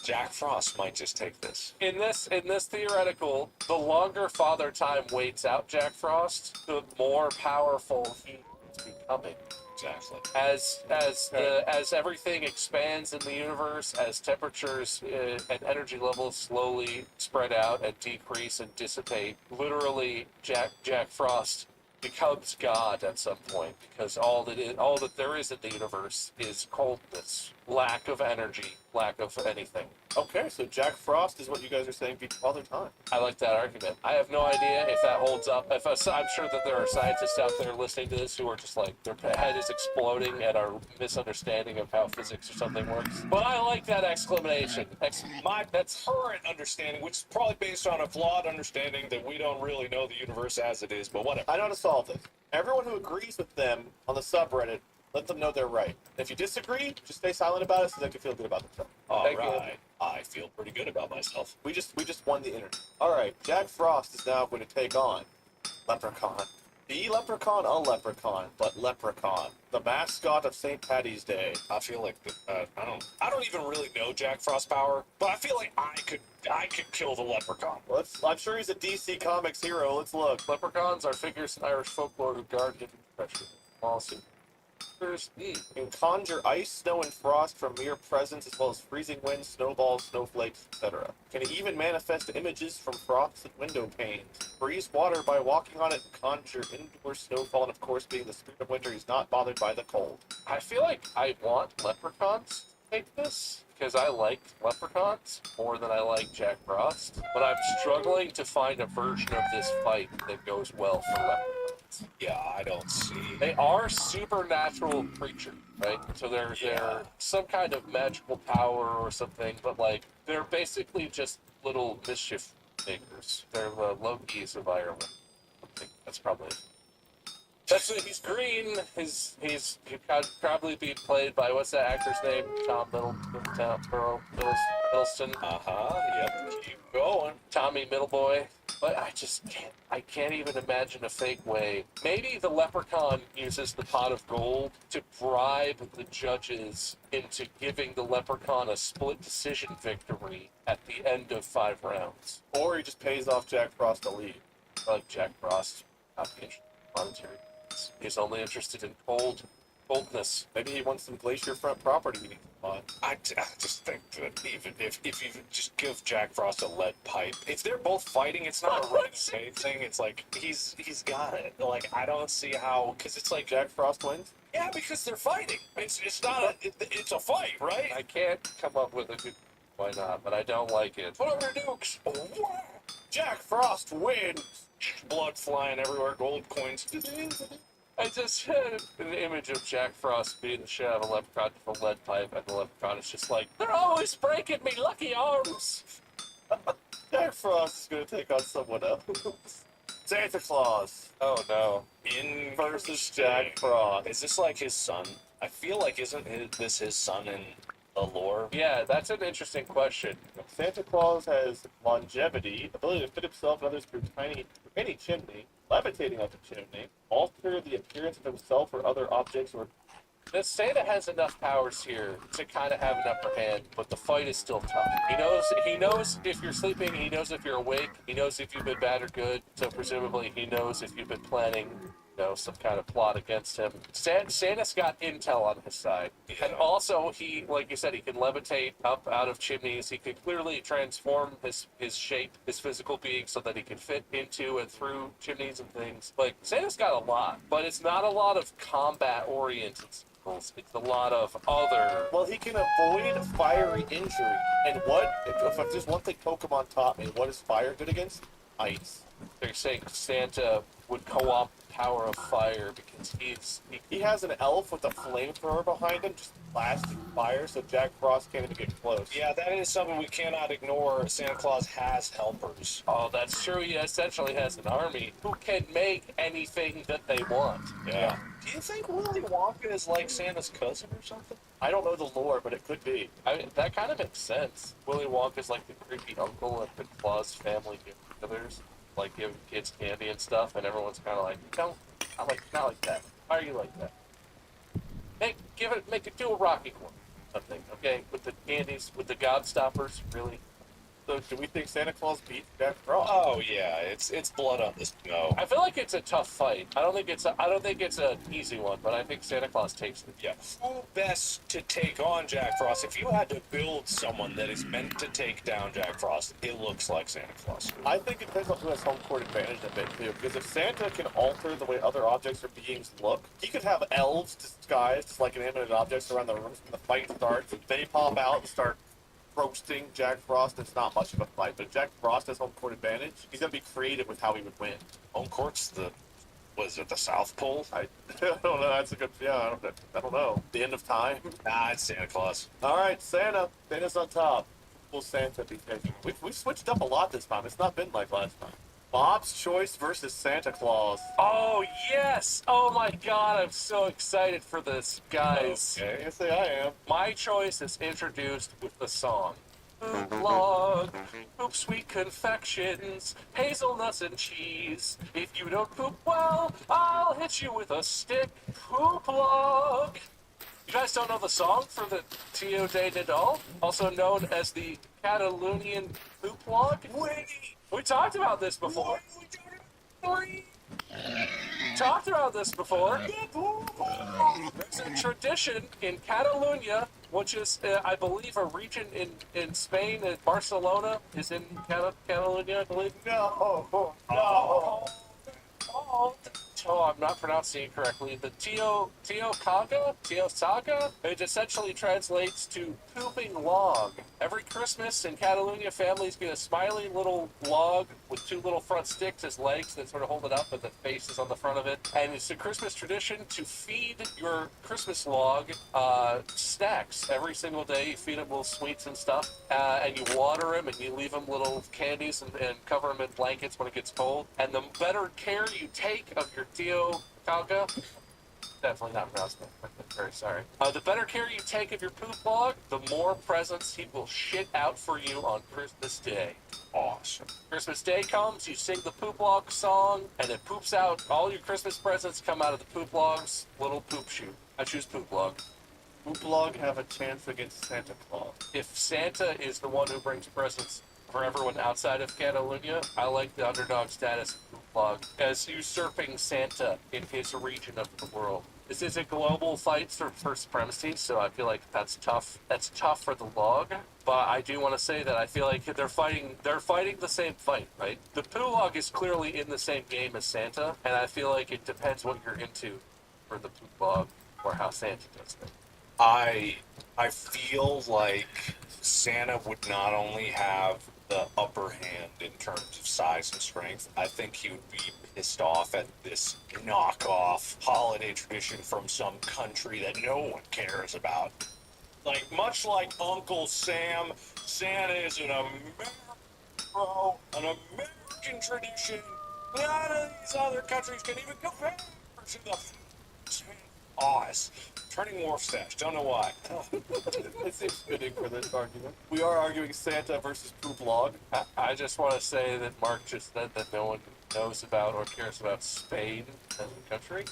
Jack Frost might just take this. In this theoretical, the longer Father Time waits out Jack Frost, the more powerful he is becoming. Exactly. As everything expands in the universe, as temperatures and energy levels slowly spread out and decrease and dissipate, literally Jack Frost becomes God at some point, because all that there is in the universe is coldness, lack of energy, lack of anything. Okay, so Jack Frost is what you guys are saying beats Father Time. I like that argument. I have no idea if that holds up. I'm sure that there are scientists out there listening to this who are just like, their head is exploding at our misunderstanding of how physics or something works. But I like that exclamation. My current understanding, which is probably based on a flawed understanding that we don't really know the universe as it is, but whatever. I know how to solve this. Everyone who agrees with them on the subreddit, let them know they're right. If you disagree, just stay silent about it so they can feel good about themselves. All Thank you. right. I feel pretty good about myself. We just won the internet. All right, Jack Frost is now going to take on Leprechaun. The Leprechaun, a leprechaun, but Leprechaun, the mascot of St. Patty's Day. I feel like I don't even really know Jack Frost's power, but I feel like I could kill the leprechaun. I'm sure he's a DC Comics hero. Let's look. Leprechauns are figures in Irish folklore who guard hidden treasure. Also, Can conjure ice, snow, and frost from mere presence, as well as freezing winds, snowballs, snowflakes, etc. Can even manifest images from frosts and window panes. Freeze water by walking on it, and conjure indoor snowfall, and of course, being the spirit of winter, he's not bothered by the cold. I feel like I want leprechauns to take this, because I like leprechauns more than I like Jack Frost. But I'm struggling to find a version of this fight that goes well for leprechauns. Yeah, I don't see. They are supernatural creatures, right? So they're some kind of magical power or something, but like they're basically just little mischief makers. They're the Loki's of Ireland. I think that's probably it. He's green. He could probably be played by what's that actor's name? Tom Middleston. Yep. Keep going. Tommy Middleboy. But I can't even imagine a fake way. Maybe the leprechaun uses the pot of gold to bribe the judges into giving the leprechaun a split decision victory at the end of 5 rounds. Or he just pays off Jack Frost to leave. Like Jack Frost, not being monetary. He's only interested in coldness. Maybe he wants some glacier front property he needs to buy. I just think that even if you just give Jack Frost a lead pipe, if they're both fighting, it's not a right thing. It's like he's got it. Like I don't see how, because it's like Jack Frost wins? yeah, because they're fighting. It's not a it's a fight, right? I can't come up with a good why not, but I don't like it. Put over Dukes. Oh, wow. Jack Frost wins. Blood flying everywhere. Gold coins. I just had an image of Jack Frost beating the shit out of a leprechaun with a lead pipe, and the leprechaun is just like, they're always breaking me lucky arms. Jack Frost is going to take on someone else. Santa Claus Oh no. In versus Jack Frost. Is this like his son? I feel like this his son in the lore? Yeah, that's an interesting question. Santa Claus has longevity, ability to fit himself and others through any chimney, levitating up the chimney, alter the appearance of himself or other objects, or The Santa has enough powers here to kind of have an upper hand, but the fight is still tough. He knows if you're sleeping, he knows if you're awake, he knows if you've been bad or good, so presumably he knows if you've been planning, some kind of plot against him. Santa's got intel on his side. And also, he, like you said, he can levitate up out of chimneys. He can clearly transform his shape, his physical being, so that he can fit into and through chimneys and things. Like, Santa's got a lot, but it's not a lot of combat-oriented. It's a lot of other. well, he can avoid fiery injury. And if there's one thing Pokemon taught me, what is fire good against? Ice. They're saying Santa would co-opt the power of fire because He has an elf with a flamethrower behind him, just blasting fire, so Jack Frost can't even get close. Yeah, that is something we cannot ignore. Santa Claus has helpers. Oh, that's true. He essentially has an army who can make anything that they want. Yeah. Do you think Willy Wonka is like Santa's cousin or something? I don't know the lore, but it could be. I mean, that kind of makes sense. Willy Wonka's like the creepy uncle at the Claus family get-togethers, like giving kids candy and stuff, and everyone's kind of like, no, not like that. Why are you like that? Do a Rocky one, something, okay? With the candies, with the Gobstoppers, really. So do we think Santa Claus beats Jack Frost? Oh yeah, it's blood on the snow. I feel like it's a tough fight. I don't think it's an easy one, but I think Santa Claus takes it. Yeah. Who best to take on Jack Frost? If you had to build someone that is meant to take down Jack Frost, it looks like Santa Claus. I think it depends on who has home court advantage a bit too, because if Santa can alter the way other objects or beings look, he could have elves disguised like inanimate objects around the room when the fight starts. They pop out and start roasting Jack Frost. It's not much of a fight, but if Jack Frost has home court advantage, he's gonna be creative with how he would win. Home court's was it the South Pole? I don't know. That's a good. Yeah, I don't know. The end of time. Nah, it's Santa Claus. All right, Santa's on top. Will Santa be taken? We've switched up a lot this time. It's not been like last time. Bob's Choice versus Santa Claus. Oh, yes! Oh my god, I'm so excited for this, guys. Okay, yes, I am. My choice is introduced with the song. Poop log, poop sweet confections, hazelnuts and cheese. If you don't poop well, I'll hit you with a stick. Poop log. You guys don't know the song for the Tio de Nadal, also known as the Catalonian poop log? Wait! We talked about this before. Talked about this before. There's a tradition in Catalonia, which is, I believe, a region in Spain. Barcelona is in Catalonia, I believe. No. Oh, I'm not pronouncing it correctly. The Tio Saga, it essentially translates to pooping log. Every Christmas in Catalonia, families get a smiley little log with 2 little front sticks as legs that sort of hold it up, and the face is on the front of it. And it's a Christmas tradition to feed your Christmas log snacks every single day. You feed them little sweets and stuff, and you water them, and you leave them little candies and cover them in blankets when it gets cold. And the better care you take of your Tio Calca. Definitely not pronounced that. I'm very sorry. The better care you take of your poop log, the more presents he will shit out for you on Christmas Day. Awesome. Christmas Day comes, you sing the poop log song, and it poops out. All your Christmas presents come out of the poop log's little poop chute. I choose poop log. Poop log have a chance against Santa Claus. If Santa is the one who brings presents for everyone outside of Catalunya, I like the underdog status of poop log as usurping Santa in his region of the world. This is a global fight for supremacy, so I feel like that's tough. That's tough for the log, but I do want to say that I feel like they're fighting the same fight, right? The poo log is clearly in the same game as Santa, and I feel like it depends what you're into for the poop log or how Santa does it. I feel like Santa would not only have the upper hand in terms of size and strength, I think he would be pissed off at this knockoff holiday tradition from some country that no one cares about. Like, much like Uncle Sam, Santa is an American American tradition. None of these other countries can even compare to the Oz. Turning Wharfstache, don't know why. It seems fitting for this argument. We are arguing Santa versus poop log. I just want to say that Mark just said that no one knows about or cares about Spain as a country.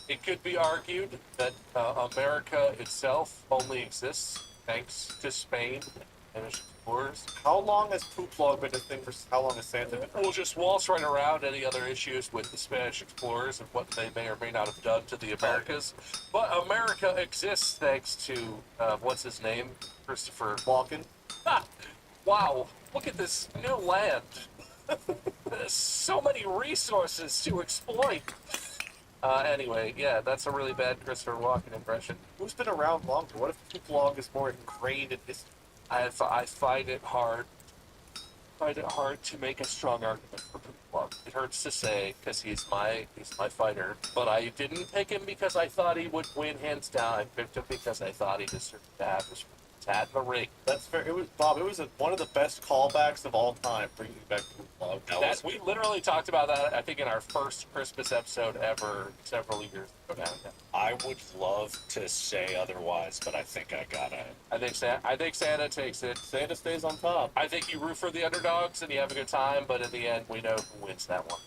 It could be argued that America itself only exists thanks to Spain and its explorers. How long has poop log been a thing for? How long has Santa been? We'll just waltz right around any other issues with the Spanish explorers and what they may or may not have done to the Americas. But America exists thanks to what's his name, Christopher Walken. Ah, wow! Look at this new land. There's so many resources to exploit. Anyway, yeah, that's a really bad Christopher Walken impression. Who's been around longer? What if poop log is more ingrained in history? I find it hard. To make a strong argument for poop log. It hurts to say because he's my fighter, but I didn't pick him because I thought he would win hands down. I picked him because I thought he deserved to have his hat in the ring. That's fair. It was Bob. It was one of the best callbacks of all time, bringing back poop log. We literally talked about that. I think in our first Christmas episode ever, several years ago now. I would love to say otherwise, but I think I gotta. I think Santa takes it. Santa stays on top. I think you root for the underdogs and you have a good time, but in the end, we know who wins that one.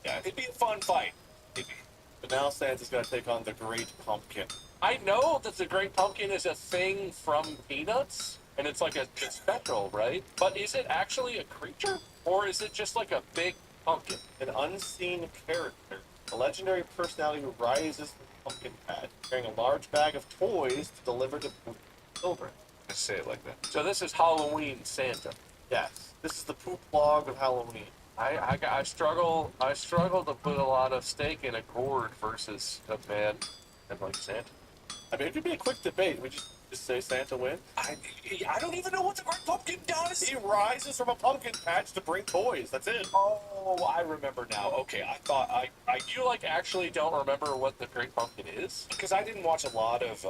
Yeah, it'd be a fun fight. But now Santa's got to take on the Great Pumpkin. I know that the Great Pumpkin is a thing from Peanuts, and it's like a special, right? But is it actually a creature, or is it just like a big pumpkin? An unseen character, a legendary personality who rises from the pumpkin patch, carrying a large bag of toys to deliver to children. I say it like that. So this is Halloween Santa. Yes, this is the poop log of Halloween. I struggle to put a lot of stake in a gourd versus a man and like Santa. I mean, it could be a quick debate. We just say Santa wins. I don't even know what the Great Pumpkin does. He rises from a pumpkin patch to bring toys. That's it. Oh, I remember now. Okay, I thought You like actually don't remember what the Great Pumpkin is? because I didn't watch a lot of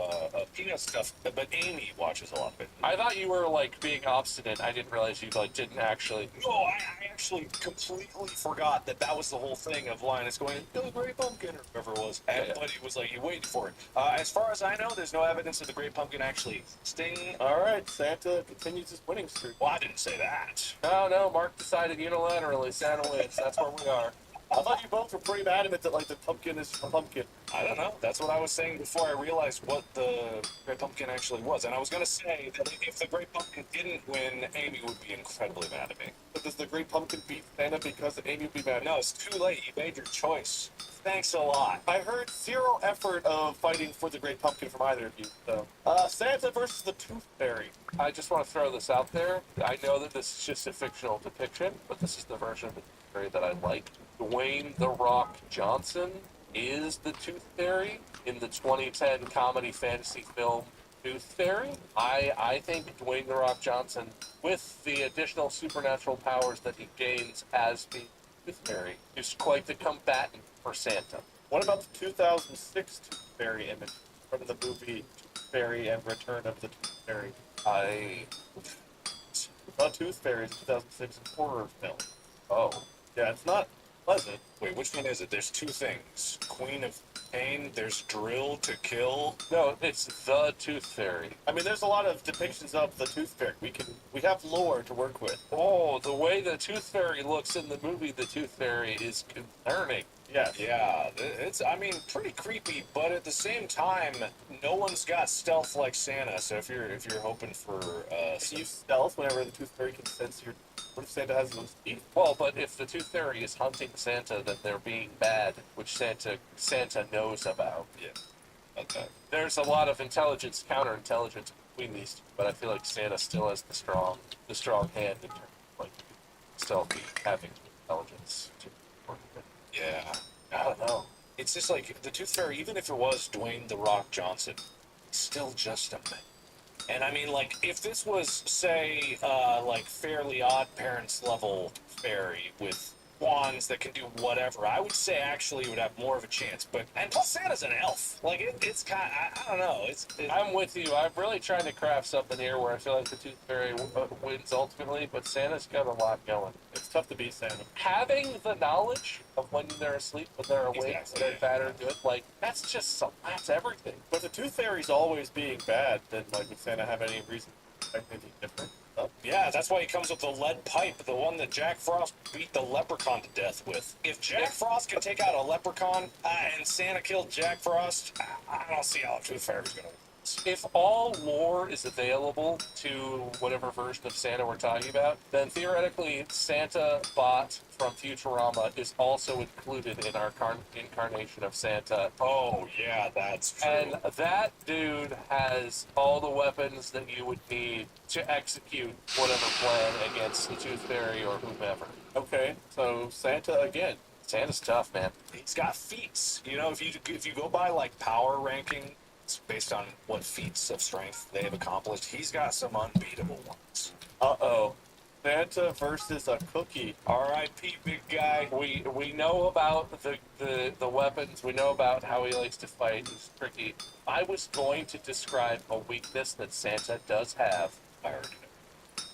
Peanut stuff, but Amy watches a lot of it. I thought you were like being obstinate. I didn't realize you like didn't actually. No, I actually completely forgot that was the whole thing of Linus going, "No, the Great Pumpkin," or whatever it was. And Yeah. but he was like, "You waited for it." As far as I know, there's no evidence of the Great Pumpkin actually existing. All right, Santa continues his winning streak. Well, I didn't say that. No, Mark decided unilaterally Santa wins. That's where we are. I thought you both were pretty adamant that like the pumpkin is a pumpkin. I don't know. That's what I was saying before I realized what the Great Pumpkin actually was. And I was going to say that if the Great Pumpkin didn't win, Amy would be incredibly mad at me. But does the Great Pumpkin beat Santa because Amy would be mad? No, it's too late. You made your choice. Thanks a lot. I heard zero effort of fighting for the Great Pumpkin from either of you. So, Santa versus the Tooth Fairy. I just want to throw this out there. I know that this is just a fictional depiction, but this is the version of the Tooth Fairy that I like. Dwayne "The Rock" Johnson is the Tooth Fairy in the 2010 comedy fantasy film Tooth Fairy. I think Dwayne "The Rock" Johnson, with the additional supernatural powers that he gains as being Tooth Fairy, is quite the combatant for Santa. What about the 2006 Tooth Fairy image from the movie Tooth Fairy and Return of the Tooth Fairy? The Tooth Fairy is a 2006 horror film. Oh. Yeah, it's not pleasant. Wait, which one is it? There's two things. Queen of Pain, there's Drill to Kill. No, it's the Tooth Fairy. I mean, there's a lot of depictions of the Tooth Fairy. We have lore to work with. Oh, the way the Tooth Fairy looks in the movie The Tooth Fairy is concerning. Yes. Yeah, I mean, pretty creepy, but at the same time, no one's got stealth like Santa, so if you're hoping for, Can you stealth whenever the Tooth Fairy can sense your... What if Santa has those teeth? Well, but if the Tooth Fairy is hunting Santa, then they're being bad, which Santa knows about. okay. There's a lot of intelligence, counterintelligence between these two, but I feel like Santa still has the strong hand in terms of like stealthy having intelligence to work with. Yeah. I don't know. It's just like, the Tooth Fairy, even if it was Dwayne The Rock Johnson, it's still just a man. And I mean, like, if this was, say, like, Fairly Odd Parents level fairy with wands that can do whatever, I would say actually it would have more of a chance. And plus Santa's an elf. Like, it's kind of, I don't know. I'm with you. I'm really trying to craft something here where I feel like the Tooth Fairy wins ultimately, but Santa's got a lot going. It's tough to beat Santa. Having the knowledge of when they're asleep, when they're awake, Exactly. when they're bad or good, like, that's everything. But the Tooth Fairy's always being bad, then, like, would Santa have any reason to expect anything different? Yeah, that's why he comes with the lead pipe, the one that Jack Frost beat the leprechaun to death with. If Jack Frost can take out a leprechaun and Santa killed Jack Frost, I don't see how the Tooth Fairy's gonna win. If all lore is available to whatever version of Santa we're talking about, then theoretically Santa Bot from Futurama is also included in our incarnation of Santa. Oh, yeah, that's true. And that dude has all the weapons that you would need to execute whatever plan against the Tooth Fairy or whomever. Okay, so Santa again. Santa's tough, man. He's got feats. You know, if you go by like power ranking, it's based on what feats of strength they have accomplished. He's got some unbeatable ones. Uh-oh. Santa versus a cookie. R.I.P. big guy. We know about the weapons. We know about how he likes to fight. He's tricky. I was going to describe a weakness that Santa does have. I already know.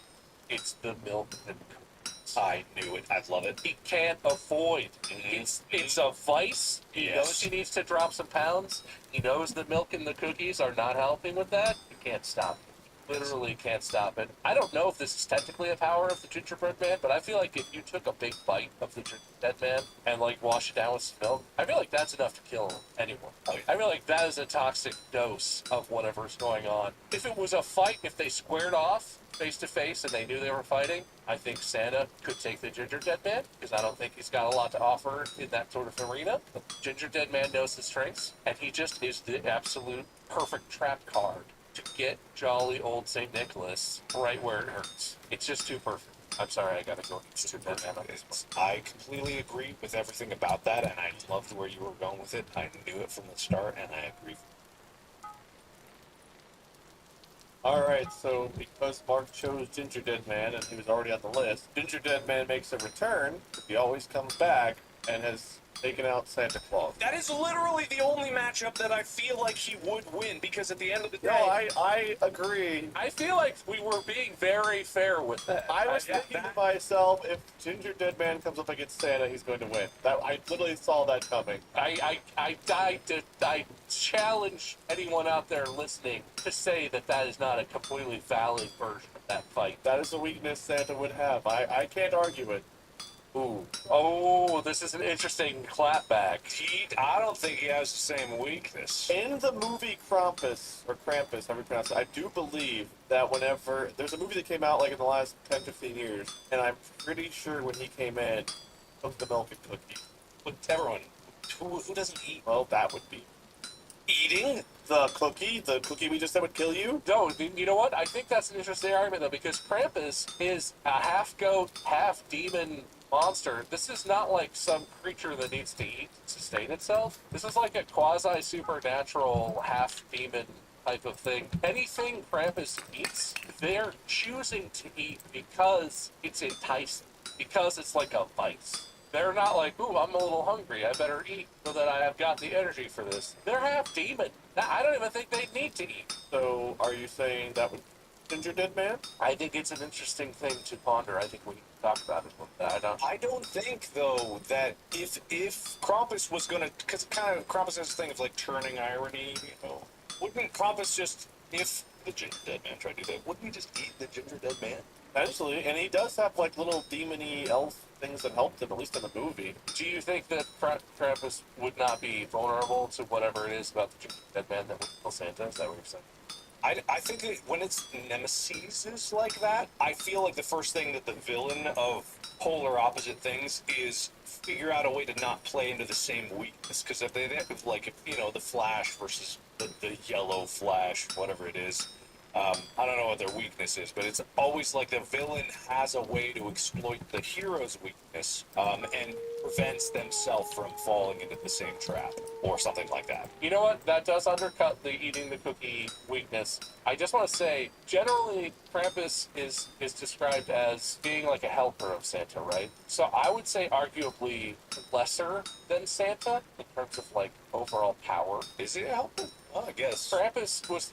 It's the milk and cookies. I knew it. I love it. He can't avoid. Mhm. It's a vice. He Yes. knows he needs to drop some pounds. He knows the milk and the cookies are not helping with that. You can't stop it. Literally can't stop it. I don't know if this is technically a power of the gingerbread man, but I feel like if you took a big bite of the gingerbread man and like wash it down with some milk, I feel like that's enough to kill anyone. I feel like that is a toxic dose of whatever's going on. If it was a fight, if they squared off face to face and they knew they were fighting, I think Santa could take the Ginger Dead Man because I don't think he's got a lot to offer in that sort of arena. The Ginger Dead Man knows his strengths, and he just is the absolute perfect trap card to get jolly old St. Nicholas right where it hurts. It's just too perfect. I'm sorry, I gotta go. It's too perfect on this one. I completely agree with everything about that, and I loved where you were going with it. I knew it from the start, and I agree. Alright, so because Mark chose Ginger Dead Man and he was already on the list, Ginger Dead Man makes a return. He always comes back and has taken out Santa Claus. That is literally the only matchup that I feel like he would win, because at the end of the day, No, I agree. I feel like we were being very fair with that. I was thinking to myself, if Ginger Dead Man comes up against Santa, he's going to win. That I literally saw that coming. I challenge anyone out there listening to say that is not a completely valid version of that fight. That is a weakness Santa would have. I can't argue it. Ooh. Oh, this is an interesting clapback. I don't think he has the same weakness. In the movie Krampus, or Krampus, however you pronounce it, I do believe that whenever... There's a movie that came out like in the last 10, 15 years, and I'm pretty sure when he came in, took the milk and cookies. But everyone, who doesn't eat? Well, that would be... Eating? The cookie we just said would kill you? No, you know what? I think that's an interesting argument, though, because Krampus is a half-goat, half-demon monster. This is not like some creature that needs to eat to sustain itself. This is like a quasi-supernatural, half-demon type of thing. Anything Krampus eats, they're choosing to eat because it's enticing, because it's like a vice. They're not like, ooh, I'm a little hungry, I better eat so that I have got the energy for this. They're half demon. I don't even think they need to eat. So, are you saying that would Ginger Dead Man? I think it's an interesting thing to ponder. I think we need to talk about it. I don't think though that if Krampus was gonna, because kind of Krampus has this thing of like turning irony, you know, wouldn't Krampus just, if the Ginger Dead Man tried to do that, wouldn't he just eat the Ginger Dead Man? Eventually, and he does have like little demony elf things that helped him, at least in the movie. Do you think that Krampus would not be vulnerable to whatever it is about the Ginger Dead Man that would kill Santa? Is that what you're saying? I think that when it's nemesis like that, I feel like the first thing that the villain of polar opposite things is figure out a way to not play into the same weakness. Because if if you know, the Flash versus the yellow Flash, whatever it is, I don't know what their weakness is, but it's always like the villain has a way to exploit the hero's weakness and prevents themselves from falling into the same trap or something like that. You know what? That does undercut the eating the cookie weakness. I just want to say, generally, Krampus is described as being like a helper of Santa, right? So I would say arguably lesser than Santa in terms of like overall power. Is he a helper? Well, I guess. Krampus was,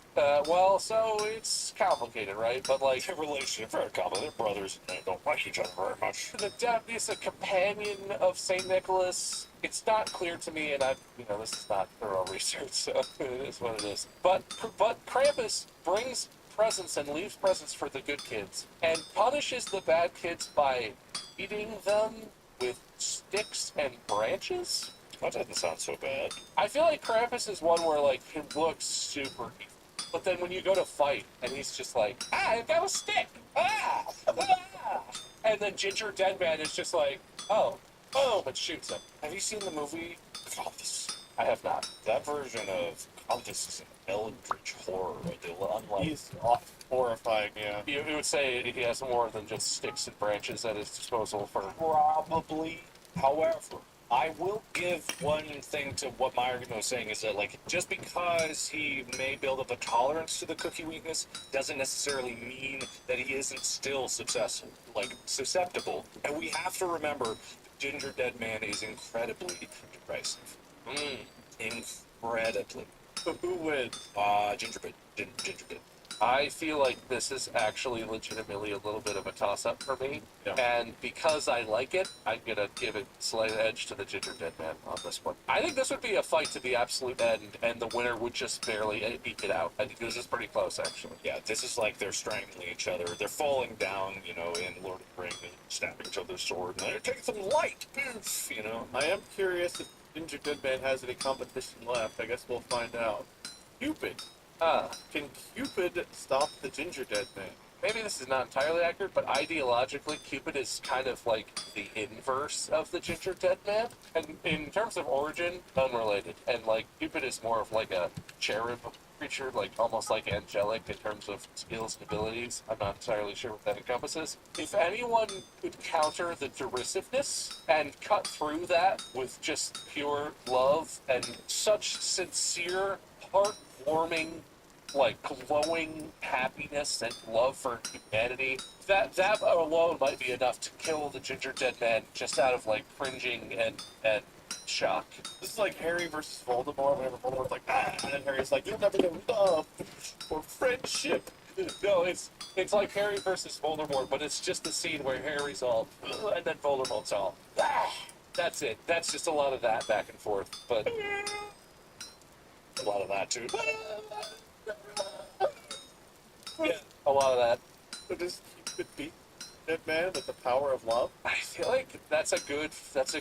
so it's complicated, right? But like, Their relationship very complicated. They're brothers and they don't like each other very much. the is a companion of Saint Nicholas. It's not clear to me, and this is not thorough research, so it is what it is. But Krampus brings presents and leaves presents for the good kids, and punishes the bad kids by eating them with sticks and branches. That doesn't sound so bad. I feel like Krampus is one where like he looks super evil, but then when you go to fight and he's just like, I've got a stick, and then Ginger Dead Man is just like, oh, boom, and shoots him. Have you seen the movie Krampus? I have not. That version of Krampus is an eldritch horror. Unlike He's horrifying, yeah. You would say he has more than just sticks and branches at his disposal for. Probably. However, I will give one thing to what my argument was saying is that, like, just because he may build up a tolerance to the cookie weakness doesn't necessarily mean that he isn't still susceptible. And we have to remember the Ginger Dead Man is incredibly derisive. Incredibly. Who wins? Gingerbread. Gingerbread. I feel like this is actually legitimately a little bit of a toss-up for me. Yeah. And because I like it, I'm going to give it slight edge to the Ginger Dead Man on this one. I think this would be a fight to the absolute end, and the winner would just barely eke it out. I think this is pretty close, actually. Yeah, this is like they're strangling each other. They're falling down, in Lord of the Rings and snapping each other's sword, and they're taking some light. I am curious if Ginger Dead Man has any competition left. I guess we'll find out. Cupid. Can Cupid stop the Ginger Dead Man? Maybe this is not entirely accurate, but ideologically, Cupid is kind of like the inverse of the Ginger Dead Man. And in terms of origin, unrelated. And like, Cupid is more of like a cherub creature, like almost like angelic in terms of skills and abilities. I'm not entirely sure what that encompasses. If anyone could counter the derisiveness and cut through that with just pure love and such sincere, heartwarming, like glowing happiness and love for humanity, that alone might be enough to kill the Ginger Dead Man just out of like cringing and shock. This is like Harry versus Voldemort, whenever Voldemort's like, and then Harry's like, you'll never know love or friendship. No, it's like Harry versus Voldemort, but it's just the scene where Harry's all, and then Voldemort's all, That's it. That's just a lot of that back and forth, but A lot of that, too. yeah, a lot of that. So does Cupid beat Dead Man with the power of love? I feel like that's a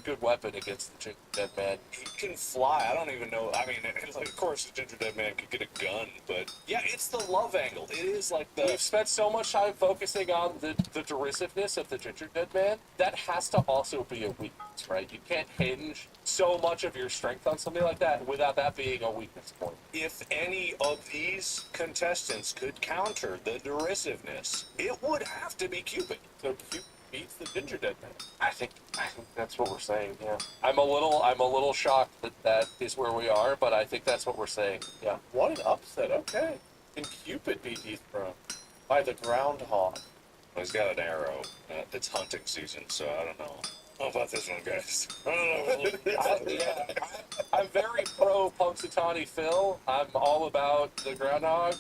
good weapon against the Ginger Dead Man. He can fly. I don't even know. I mean, of course, the Ginger Dead Man could get a gun, but yeah, it's the love angle. It is like We've spent so much time focusing on the derisiveness of the Ginger Dead Man. That has to also be a weakness, right? You can't hinge so much of your strength on something like that without that being a weakness point. If any of these contestants could counter the derisiveness, it would have to be Cupid. So Cupid beats the Ginger Dead Man. I think that's what we're saying. Yeah, I'm a little shocked that is where we are, but I think that's what we're saying. Yeah. What an upset. Okay. Can Cupid be dethroned by the groundhog? Well, he's got an arrow. It's hunting season, so I don't know. How about this one, guys? I don't know. I'm very pro Punxsutawney Phil. I'm all about the groundhog.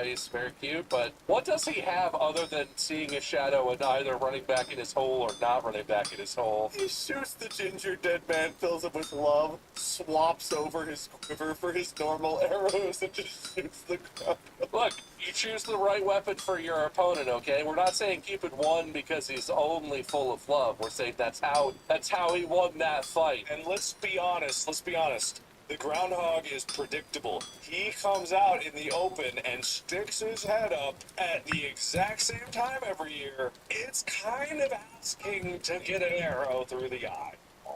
He's very cute, but what does he have other than seeing a shadow and either running back in his hole or not running back in his hole? He shoots the ginger dead man, fills him with love, swaps over his quiver for his normal arrows, and just shoots the ground. Look, you choose the right weapon for your opponent, okay? We're not saying Cupid won because he's only full of love. We're saying that's how he won that fight. And let's be honest. The groundhog is predictable. He comes out in the open and sticks his head up at the exact same time every year. It's kind of asking to get an arrow through the eye.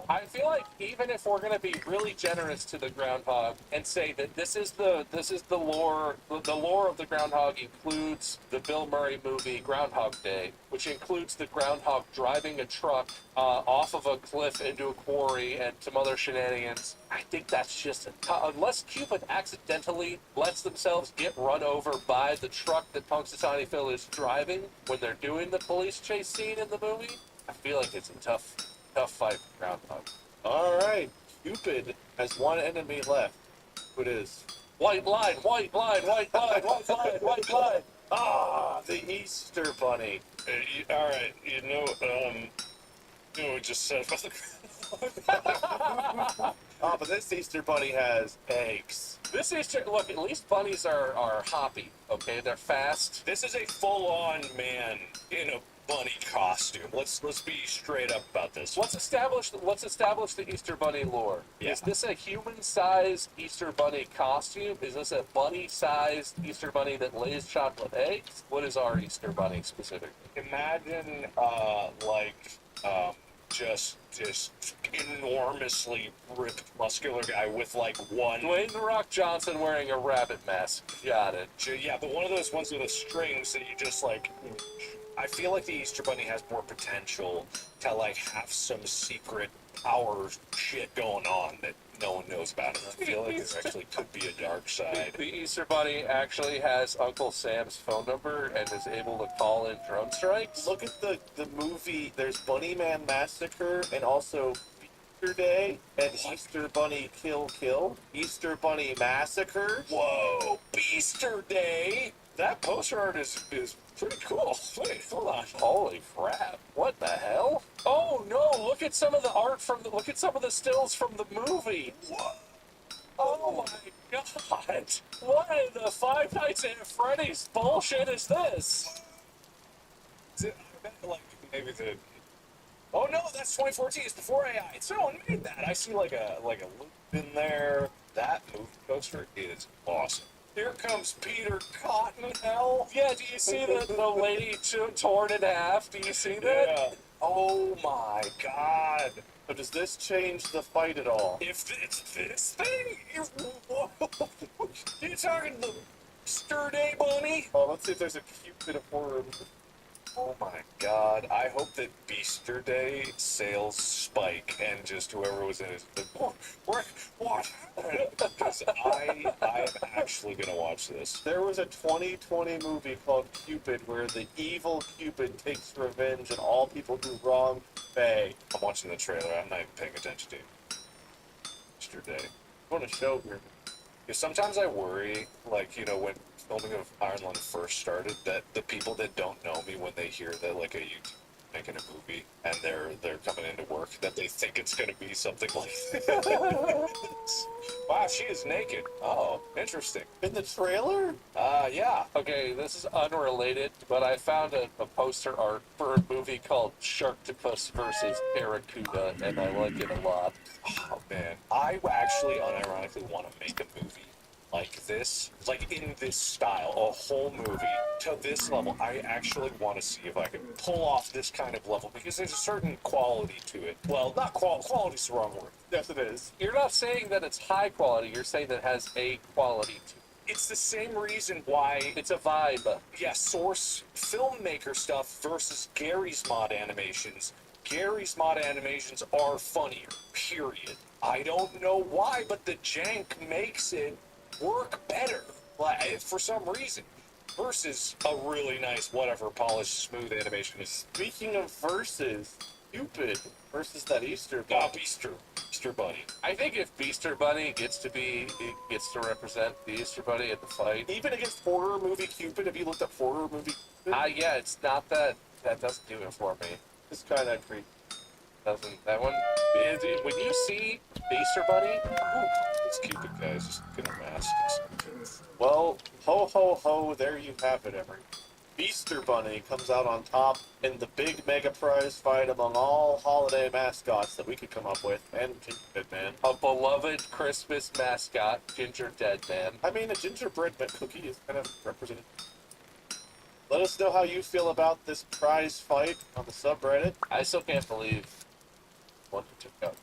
I feel like even if we're gonna be really generous to the groundhog and say that this is the lore of the groundhog includes the Bill Murray movie Groundhog Day, which includes the groundhog driving a truck off of a cliff into a quarry and some other shenanigans. I think that's just unless Cupid accidentally lets themselves get run over by the truck that Punxsutawney Phil is driving when they're doing the police chase scene in the movie. I feel like it's a tough fight for Groundhog. Alright, Cupid has one enemy left. Who it is? White line, white line, white line, white line, white line. Ah, the Easter Bunny. All right, you know what we just said about the Ah, but this Easter Bunny has eggs. This Easter, look, at least bunnies are hoppy, okay? They're fast. This is a full-on man in a bunny costume. Let's be straight up about this. Let's establish the Easter Bunny lore. Yeah. Is this a human-sized Easter Bunny costume? Is this a bunny-sized Easter Bunny that lays chocolate eggs? What is our Easter Bunny specifically? Imagine just enormously ripped muscular guy with like one. Dwayne The Rock Johnson wearing a rabbit mask. Got it. Yeah, but one of those ones with the strings that you just like. I feel like the Easter Bunny has more potential to like have some secret power shit going on that no one knows about. And I feel like there actually could be a dark side. The Easter Bunny actually has Uncle Sam's phone number and is able to call in drone strikes. Look at the movie. There's Bunny Man Massacre and also Easter Day and Easter Bunny Kill Kill. Easter Bunny Massacre. Whoa, Easter Day! That poster art is pretty cool. Wait, hold on. Holy crap! What the hell? Oh no! Look at some of the art look at some of the stills from the movie. What? Oh my god! What in the Five Nights at Freddy's bullshit is this? I bet like maybe the. Oh no, that's 2014. It's before AI. Someone made that. I see like a loop in there. That movie poster is awesome. Here comes Peter Cottonhell. Yeah, do you see the lady torn in half? Do you see that? Yeah. Oh my god. So does this change the fight at all? If it's this thing, you're talking the Easter Day Bunny? Oh, let's see if there's a Cupid of horror. Oh my god. I hope that Beaster Day sales spike and just whoever was in it is like, what happened? Because I am actually gonna watch this. There was a 2020 movie called Cupid where the evil Cupid takes revenge and all people do wrong pay. I'm watching the trailer. I'm not even paying attention to it. Easter Day. I'm going to show here. Because sometimes I worry, like, you know, when filming of Ironland first started, that the people that don't know me, when they hear that, like, a YouTube making a movie and they're coming into work, that they think it's going to be something like this. Wow, she is naked. Oh, interesting. In the trailer? Yeah. Okay, this is unrelated, but I found a poster art for a movie called Sharktopus versus Barracuda, and I like it a lot. Oh, man. I actually unironically want to make a movie like this, like in this style, a whole movie to this level. I actually want to see if I can pull off this kind of level because there's a certain quality to it. Well, not quality's the wrong word. Yes, it is. You're not saying that it's high quality, you're saying that it has a quality to it. It's the same reason why It's a vibe. yeah, Source filmmaker stuff versus Gary's mod animations. Gary's mod animations are funnier, period. I don't know why, but the jank makes it work better, like, for some reason, versus a really nice, whatever, polished, smooth animation is. Speaking of verses, Cupid versus that Easter Oh, bunny. Easter Bunny. I think if Beaster Bunny gets to represent the Easter Bunny at the fight, Even against horror movie Cupid, have you looked up horror movie Cupid? yeah, it's not that doesn't do it for me. It's kind of creepy. Doesn't that one? When you see Beaster Bunny, This Cupid guy's just gonna mask himself. Well, ho ho ho, there you have it, everyone. Easter Bunny comes out on top in the big mega prize fight among all holiday mascots that we could come up with, and Gingerbread Man. a beloved Christmas mascot, Ginger Dead Man. I mean, a gingerbread cookie is kind of represented. Let us know how you feel about this prize fight on the subreddit. I still can't believe what you took out.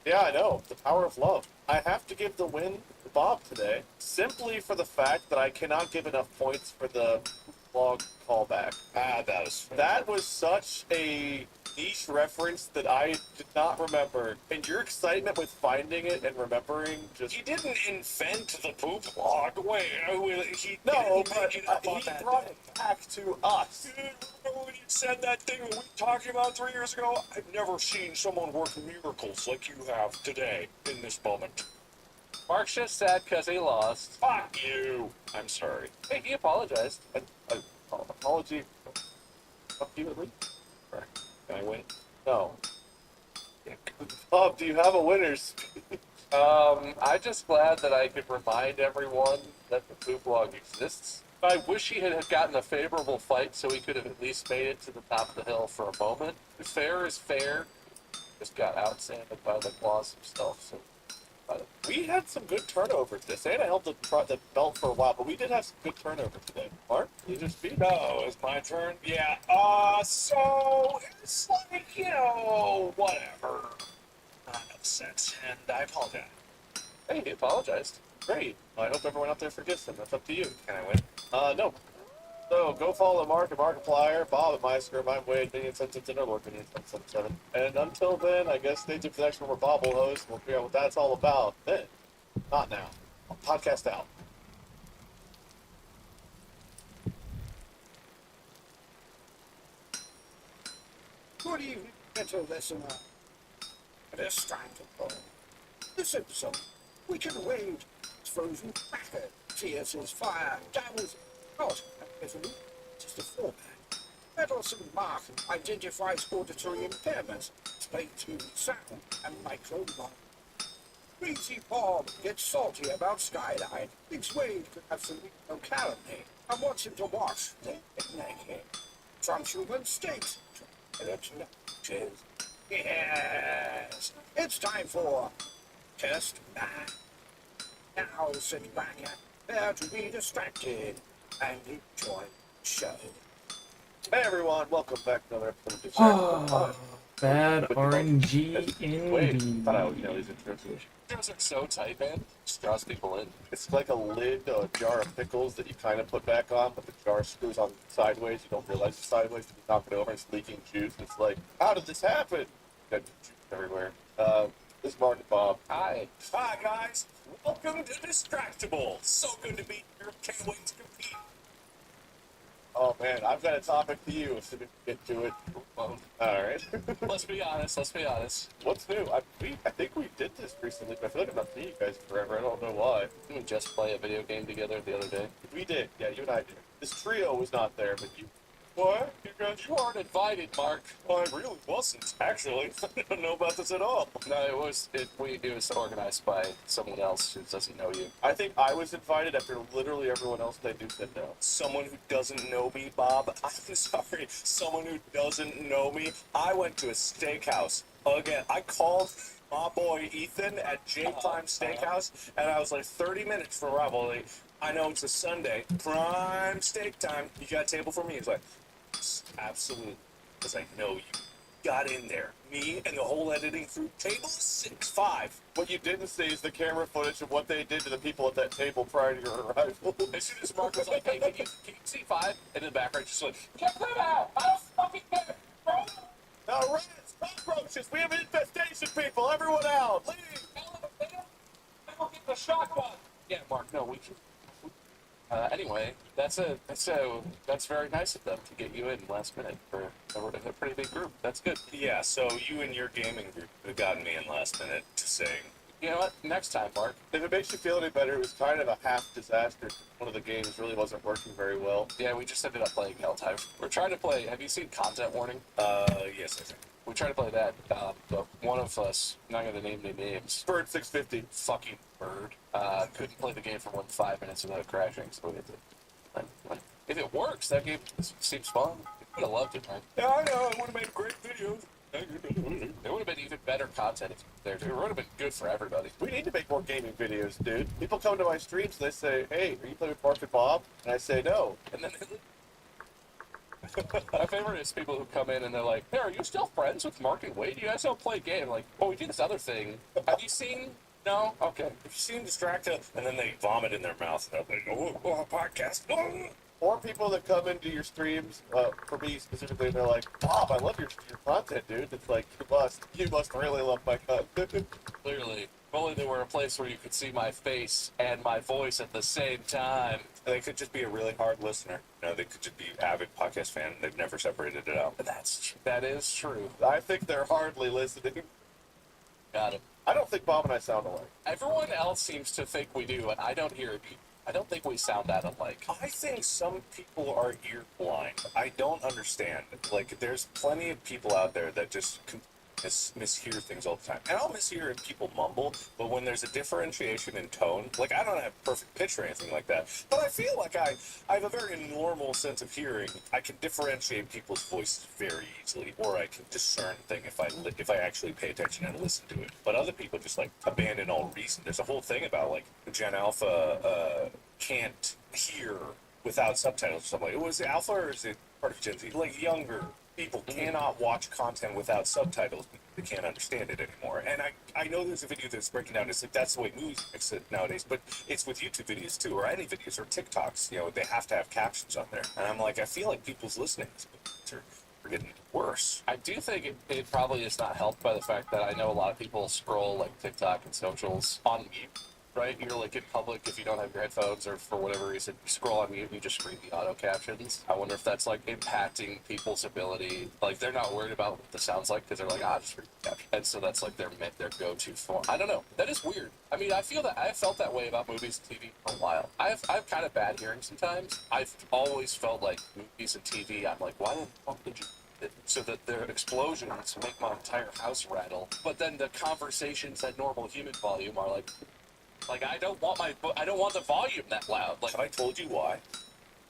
Yeah, I know. The power of love. I have to give the win to Bob today, simply for the fact that I cannot give enough points for the vlog callback. That is fair. That was such a niche reference that I did not remember. And your excitement with finding it and remembering just... He didn't invent the poop log. Wait, he No, didn't but make it up on he that brought day. it back to us. Dude, remember when you said that thing we were talking about 3 years ago? I've never seen someone work miracles like you have today in this moment. Mark's just sad because he lost. Fuck you. I'm sorry. Hey, he apologized. Apology. Fuck you, at least. Can I win? No. Bob, do you have a winner's? I'm just glad that I could remind everyone that the poop log exists. I wish he had gotten a favorable fight so he could have at least made it to the top of the hill for a moment. Fair is fair. Just got outsanded by the claws himself. So, We had some good turnover today. Santa held the belt for a while, but we did have some good turnover today. Mark, you just beat me. No, it's my turn. Yeah. So it's like, whatever. Not upset, and I apologize. hey, he apologized. Great. Well, I hope everyone out there forgives him. That's up to you. Can I win? No. So go follow Mark at Markiplier, Bob at Meisker, I'm Wade, Minion Sense Dinner Lord, Minion Sense 7. And until then, I guess stay tuned for the next one where Bob will host. We'll figure out what that's all about. Then, not now. Podcast out. Good evening, gentle listener. It is time to go. This episode, we can wade frozen cracker, T.S.'s fire, dabbles not resolute, just a format. Meddlesome Mark identifies auditory impairments, explains to sound and microbiome. Greasy Bob gets salty about Skyline, thinks Wade could have some locality, and wants him to watch the naked. Transhuman steaks, cheers. Yes, it's time for Test Man. Now sit back and prepare to be distracted and enjoy the show. Hey everyone, welcome back to another episode of the show. Oh, bad RNG Wait, indeed. thought I would know these intros. Those are so tight, man. Just draws people in. It's like a lid to a jar of pickles that you kind of put back on, but the jar screws on sideways. You don't realize it's sideways. You knock it over and it's leaking juice. It's like, how did this happen? Got juice everywhere. This is Mark and Bob. Hi. Hi, guys. Welcome to Distractable. So good to be here. Can't wait to compete. Oh man, I've got a topic to you, so we get to it. Well, Alright. let's be honest. What's new? I think we did this recently, but I feel like I've not seen you guys forever. I don't know why. Didn't we just play a video game together the other day? We did. Yeah, you and I did. This trio was not there, but you... What? You guys? You aren't invited, Mark. Well, I really wasn't, actually. I don't know about this at all. No, it was organized by someone else who doesn't know you. I think I was invited after literally everyone else they do said no. Someone who doesn't know me, Bob. I'm sorry. Someone who doesn't know me. I went to a steakhouse. Again, I called my boy Ethan at J Prime Steakhouse, and I was like 30 minutes for rivalry. I know it's a Sunday. Prime steak time. You got a table for me? He's like, absolutely. Because I know you. Got in there. Me and the whole editing crew. Table 6-5. What you didn't see is the camera footage of what they did to the people at that table prior to your arrival. As soon as Mark was like, hey, can you see 5? And in the background, just like, get that out! I don't fucking care! Bro! Now, rats, cockroaches, we have infestation, people! Everyone out! Leave! I don't get the shotgun! Yeah, Mark, no, we can. Anyway, that's very nice of them to get you in last minute for a pretty big group. That's good. Yeah, so you and your gaming group have gotten me in last minute to sing. You know what? Next time, Mark. If it makes you feel any better, it was kind of a half disaster. One of the games really wasn't working very well. Yeah, we just ended up playing Helltime. We're trying to play. Have you seen Content Warning? Yes, I think. We tried to play that, but one of us, not going to name any names, Bird 650. fucking bird, couldn't play the game for more than 5 minutes without crashing. So we had to. If it works, that game seems fun. We would have loved it, man. Yeah, I know. I would have made great videos. There would have been even better content if there. It would have been good for everybody. We need to make more gaming videos, dude. People come to my streams and they say, hey, are you playing with Mark and Bob? And I say no. And then my favorite is people who come in and they're like, "Hey, are you still friends with Mark and Wade? You guys don't play a game." Like, "Oh, we do this other thing. Have you seen?" No? Okay. Have you seen Distracta? And then they vomit in their mouth. And they're like, oh, a podcast. Oh. Or people that come into your streams, for me specifically, they're like, Bob, I love your content, dude. It's like, you must really love my content. Clearly. If only there were a place where you could see my face and my voice at the same time. They could just be a really hard listener. You know, they could just be avid podcast fan. They've never separated it out. That is true. I think they're hardly listening. Got it. I don't think Bob and I sound alike. Everyone else seems to think we do, and I don't hear it. I don't think we sound that alike. I think some people are ear blind. I don't understand. Like, there's plenty of people out there that just mishear things all the time. And I'll mishear if people mumble, but when there's a differentiation in tone, like, I don't have perfect pitch or anything like that, but I feel like I have a very normal sense of hearing. I can differentiate people's voices very easily, or I can discern things if I actually pay attention and listen to it. But other people just, like, abandon all reason. There's a whole thing about, like, Gen Alpha can't hear without subtitles or something. Was it Alpha or is it part of Gen Z? Like, younger people cannot watch content without subtitles because they can't understand it anymore. And I know there's a video that's breaking down, it's like that's the way movies mix it nowadays, but it's with YouTube videos too, or any videos, or TikToks, you know, they have to have captions on there. And I'm like, I feel like people's listening are getting worse. I do think it probably is not helped by the fact that I know a lot of people scroll like TikTok and socials on mute. Right? You're like in public if you don't have your headphones or for whatever reason, you scroll on mute and you just read the auto captions. I wonder if that's like impacting people's ability. Like they're not worried about what the sound's like because they're like, just read the caption. And so that's like their go-to form. I don't know. That is weird. I mean, I felt that way about movies and TV for a while. I've kind of bad hearing sometimes. I've always felt like movies and TV, I'm like, why the fuck did you so that their explosions make my entire house rattle, but then the conversations at normal human volume are like I don't want the volume that loud. Like, Have I told you why?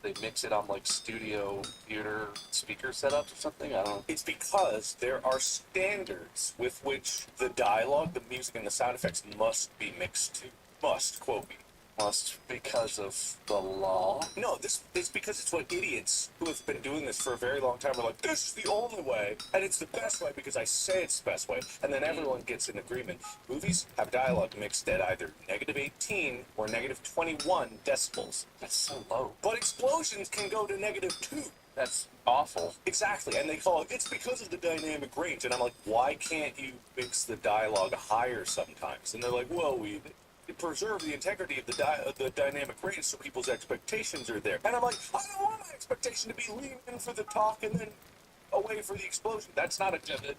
They mix it on like studio theater speaker setups or something. I don't know. It's because there are standards with which the dialogue, the music, and the sound effects must be mixed to. Must, quote me. Must because of the law? No, it's because it's what idiots who have been doing this for a very long time are like, this is the only way, and it's the best way because I say it's the best way, and then everyone gets in agreement. Movies have dialogue mixed at either -18 or -21 decibels. That's so low. But explosions can go to -2. That's awful. Exactly, and they call it's because of the dynamic range, and I'm like, why can't you mix the dialogue higher sometimes? And they're like, well, we preserve the integrity of the dynamic range so people's expectations are there. And I'm like, I don't want my expectation to be leaning in for the talk and then away for the explosion. That's not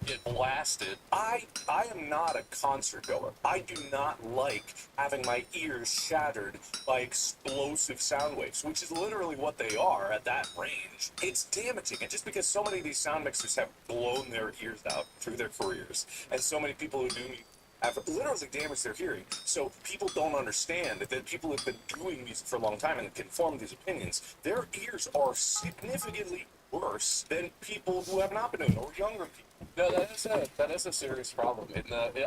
get blasted. I am not a concert goer. I do not like having my ears shattered by explosive sound waves, which is literally what they are at that range. It's damaging. And just because so many of these sound mixers have blown their ears out through their careers, and so many people who do have literally damaged their hearing. So people don't understand that people have been doing music for a long time and can form these opinions. Their ears are significantly worse than people who have not been doing it, or younger people. No, that is a serious problem.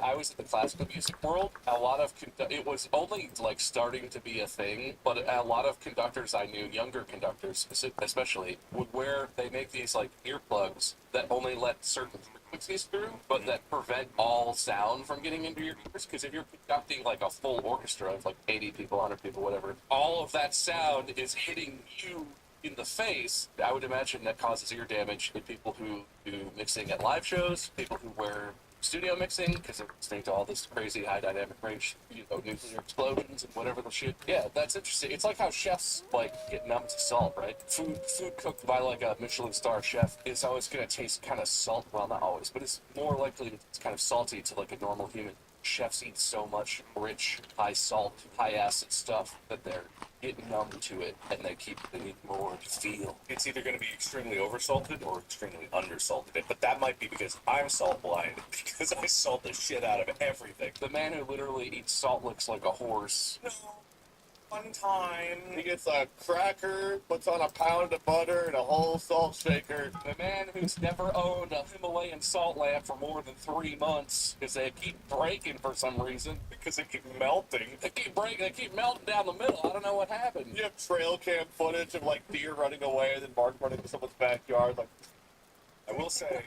I was in the classical music world. A lot of it was only like starting to be a thing, but a lot of conductors I knew, younger conductors especially, they make these like earplugs that only let certain frequencies through, but that prevent all sound from getting into your ears. Because if you're conducting like a full orchestra of like 80 people, 100 people, whatever, all of that sound is hitting you in the face. I would imagine that causes ear damage in people who do mixing at live shows, people who wear studio mixing because I'm listening to all this crazy high dynamic range, nuclear explosions and whatever the shit. Yeah, that's interesting. It's like how chefs like get numb to salt, right? Food cooked by like a Michelin star chef is always gonna taste kind of salt. Well, not always, but it's more likely it's kind of salty to like a normal human. Chefs eat so much rich, high salt, high acid stuff that they're getting numb to it, and they need more to feel. It's either going to be extremely oversalted or extremely undersalted. But that might be because I'm salt blind, because I salt the shit out of everything. The man who literally eats salt licks like a horse. No. One time. He gets a cracker, puts on a pound of butter and a whole salt shaker. The man who's never owned a Himalayan salt lamp for more than 3 months because they keep breaking for some reason. Because they keep melting. They keep breaking. They keep melting down the middle. I don't know what happened. You have trail cam footage of like deer running away and then Mark running to someone's backyard. Like, I will say,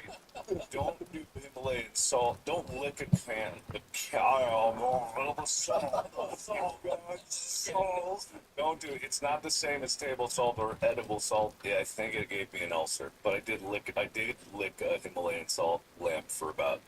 don't do Himalayan salt. Don't lick a can. Don't do it. It's not the same as table salt or edible salt. Yeah, I think it gave me an ulcer. But I did lick a Himalayan salt lamp for about.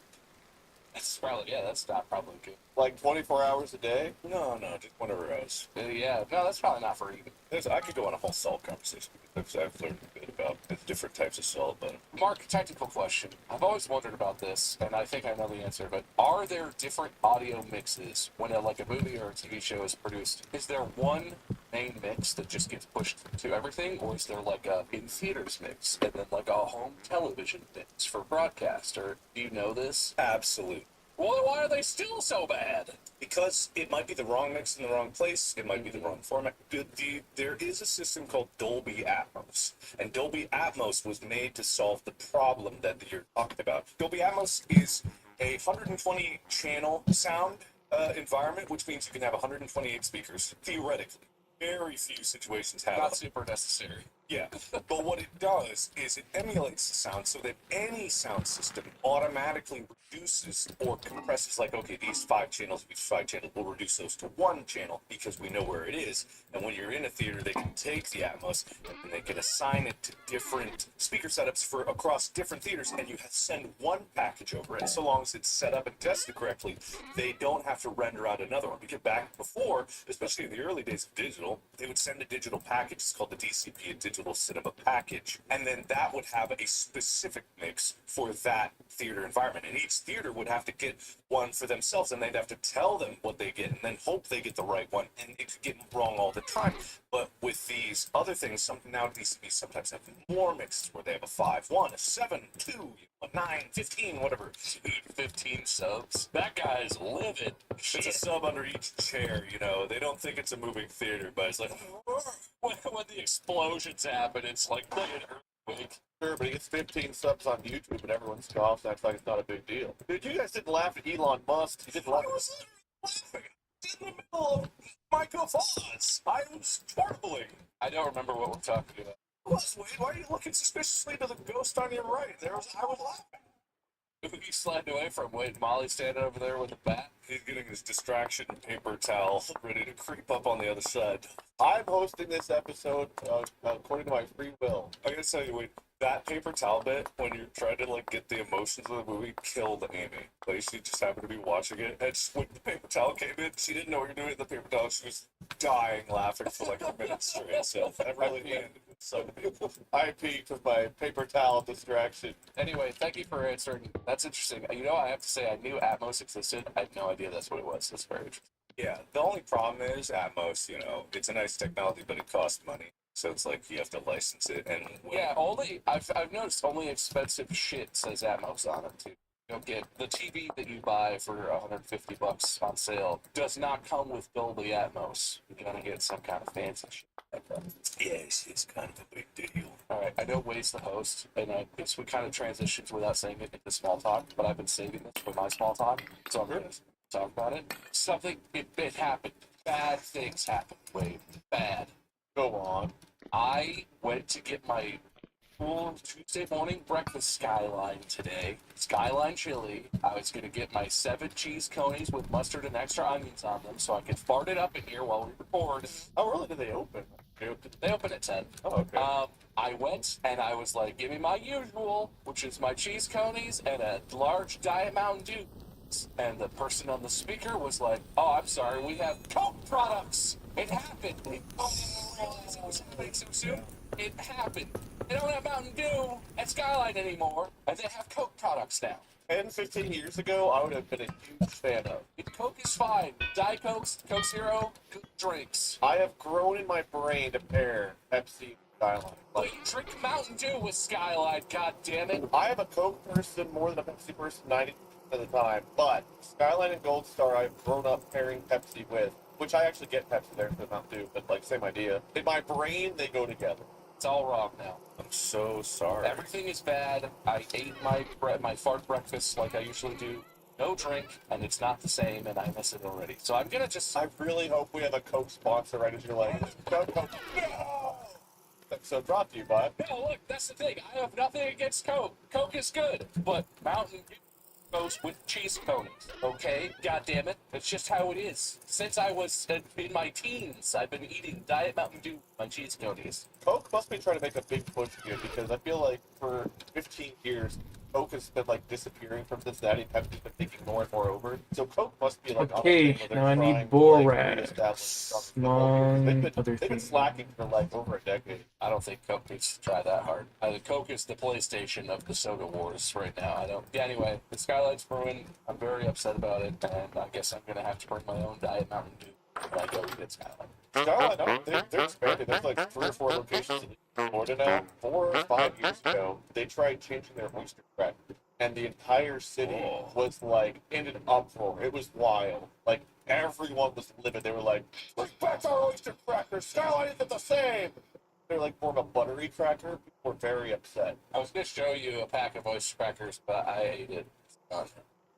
That's probably that's not probably good. like 24 hours a day? No, just whenever I was. Yeah, no, that's probably not for eating. I could go on a whole salt conversation because I've learned a bit about the different types of salt, but Mark, technical question. I've always wondered about this, and I think I know the answer, but are there different audio mixes when a movie or a TV show is produced? Is there one main mix that just gets pushed to everything, or is there like a in-theaters mix, and then like a home television mix for broadcast, or do you know this? absolute. Well, then why are they still so bad? Because it might be the wrong mix in the wrong place, it might be the wrong format. There is a system called Dolby Atmos, and Dolby Atmos was made to solve the problem that you're talking about. Dolby Atmos is a 120 channel sound environment, which means you can have 128 speakers, theoretically. Very few situations have Not it. super necessary. Yeah, but what it does is it emulates the sound so that any sound system automatically reduces or compresses, like, okay, these 5 channels, we'll reduce those to 1 channel because we know where it is. And when you're in a theater, they can take the Atmos and they can assign it to different speaker setups for across different theaters, and you send one package over it. So long as it's set up and tested correctly, they don't have to render out another one. Because back before, especially in the early days of digital, they would send a digital package. It's called the DCP, a digital cinema package, and then that would have a specific mix for that theater environment, and each theater would have to get one for themselves, and they'd have to tell them what they get and then hope they get the right one, and it could get wrong all the time. But with these other things, now DCP sometimes have more mixes where they have a 5-1, a 7-2, a 9-15, whatever. Dude, 15 subs. That guy's livid. There's a sub under each chair, they don't think it's a moving theater, but it's like When the explosions happen, it's like an earthquake. Sure, but he gets 15 subs on YouTube and everyone scoffs and acts like it's not a big deal. Dude, you guys didn't laugh at Elon Musk. You didn't laugh I at was laughing in the middle of my guffaws. I was twirling. I don't remember what we're talking about. Wait, why are you looking suspiciously to the ghost on your right? I was laughing. Who you sliding away from? Wait, Molly standing over there with a bat? He's getting his distraction paper towel ready to creep up on the other side. I'm hosting this episode according to my free will. I gotta tell you, wait, that paper towel bit, when you're trying to get the emotions of the movie, killed Amy. Like, she just happened to be watching it, and when the paper towel came in, she didn't know what you're doing with the paper towel. She was dying laughing for like a minute straight. So that really landed. So I peaked with my paper towel distraction. Anyway, thank you for answering. That's interesting. I have to say, I knew Atmos existed. I had no idea that's what it was. That's very interesting. yeah, the only problem is Atmos. It's a nice technology, but it costs money. So it's like you have to license it, and Yeah, I've noticed only expensive shit says Atmos on it too. You don't get the TV that you buy for $150 on sale does not come with Dolby Atmos. You're gonna get some kind of fancy shit like that. yes, it's kind of a big deal. All right, I know Wade's the host, and I guess we kind of transitioned without saying it into small talk, but I've been saving this for my small talk, so I'm going to talk about it. It happened. Bad things happened, Wade. Bad. Go on. I went to get my full Tuesday morning breakfast Skyline today. Skyline chili. I was going to get my 7 cheese conies with mustard and extra onions on them so I could fart it up in here while we record. How early do they open? They open at 10. Oh, okay. I I went and I was like, give me my usual, which is my cheese conies and a large Diet Mountain Dew. And the person on the speaker was like, oh, I'm sorry, we have Coke products. It happened. Oh, I didn't realize it was happening so soon. It happened. They don't have Mountain Dew at Skyline anymore, and they have Coke products now. 10, 15 years ago, I would have been a huge fan of. Coke is fine. Diet Cokes, Coke Zero, good drinks. I have grown in my brain to pair Pepsi and Skyline. But you drink Mountain Dew with Skyline, god damn it. I am a Coke person more than a Pepsi person 90% of the time, but Skyline and Gold Star I've grown up pairing Pepsi with, which I actually get Pepsi there for Mountain Dew, but like same idea. In my brain, they go together. It's all wrong now. I'm so sorry. Everything is bad. I ate my fart breakfast like I usually do. No drink, and it's not the same, and I miss it already. So I'm gonna just... I really hope we have a Coke sponsor right as you're like, no Coke. No! So brought to you by... No, look, that's the thing. I have nothing against Coke. Coke is good, but Mountain Dew goes with cheese conies, okay? God damn it. It's just how it is. Since I was in my teens, I've been eating Diet Mountain Dew on cheese conies. Coke must be trying to make a big push here because I feel like for 15 years, Coke has been like disappearing from Cincinnati. Pepsi's been taking more and more over. So Coke must be like Okay, on the now I need trying to, Borat. reestablish Among they've other been things. slacking for like over a decade. I don't think Coke needs to try that hard. Coke is the PlayStation of the soda wars right now. I don't. Yeah, anyway, the Skyline's brewing. I'm very upset about it, and I guess I'm gonna have to bring my own Diet Mountain Dew when I go eat at Skyline. Skyline, they're expanding. There's like 3 or 4 locations in Florida now. 4 or 5 years ago, they tried changing their oyster cracker, and the entire city was like in an uproar. It was wild. Like everyone was livid. They were like, "Respect our oyster crackers. Skyline isn't the same." They're like more of a buttery cracker. People were very upset. I was gonna show you a pack of oyster crackers, but I ate it.